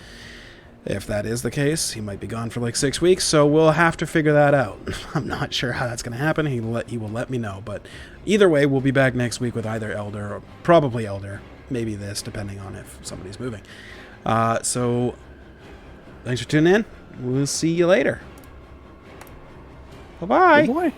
[SPEAKER 1] If that is the case, he might be gone for like 6 weeks, so we'll have to figure that out. I'm not sure how that's going to happen. He will let me know, but either way, we'll be back next week with either Elder or probably Elder, maybe this, depending on if somebody's moving. So thanks for tuning in. We'll see you later. Bye-bye.
[SPEAKER 4] Oh boy.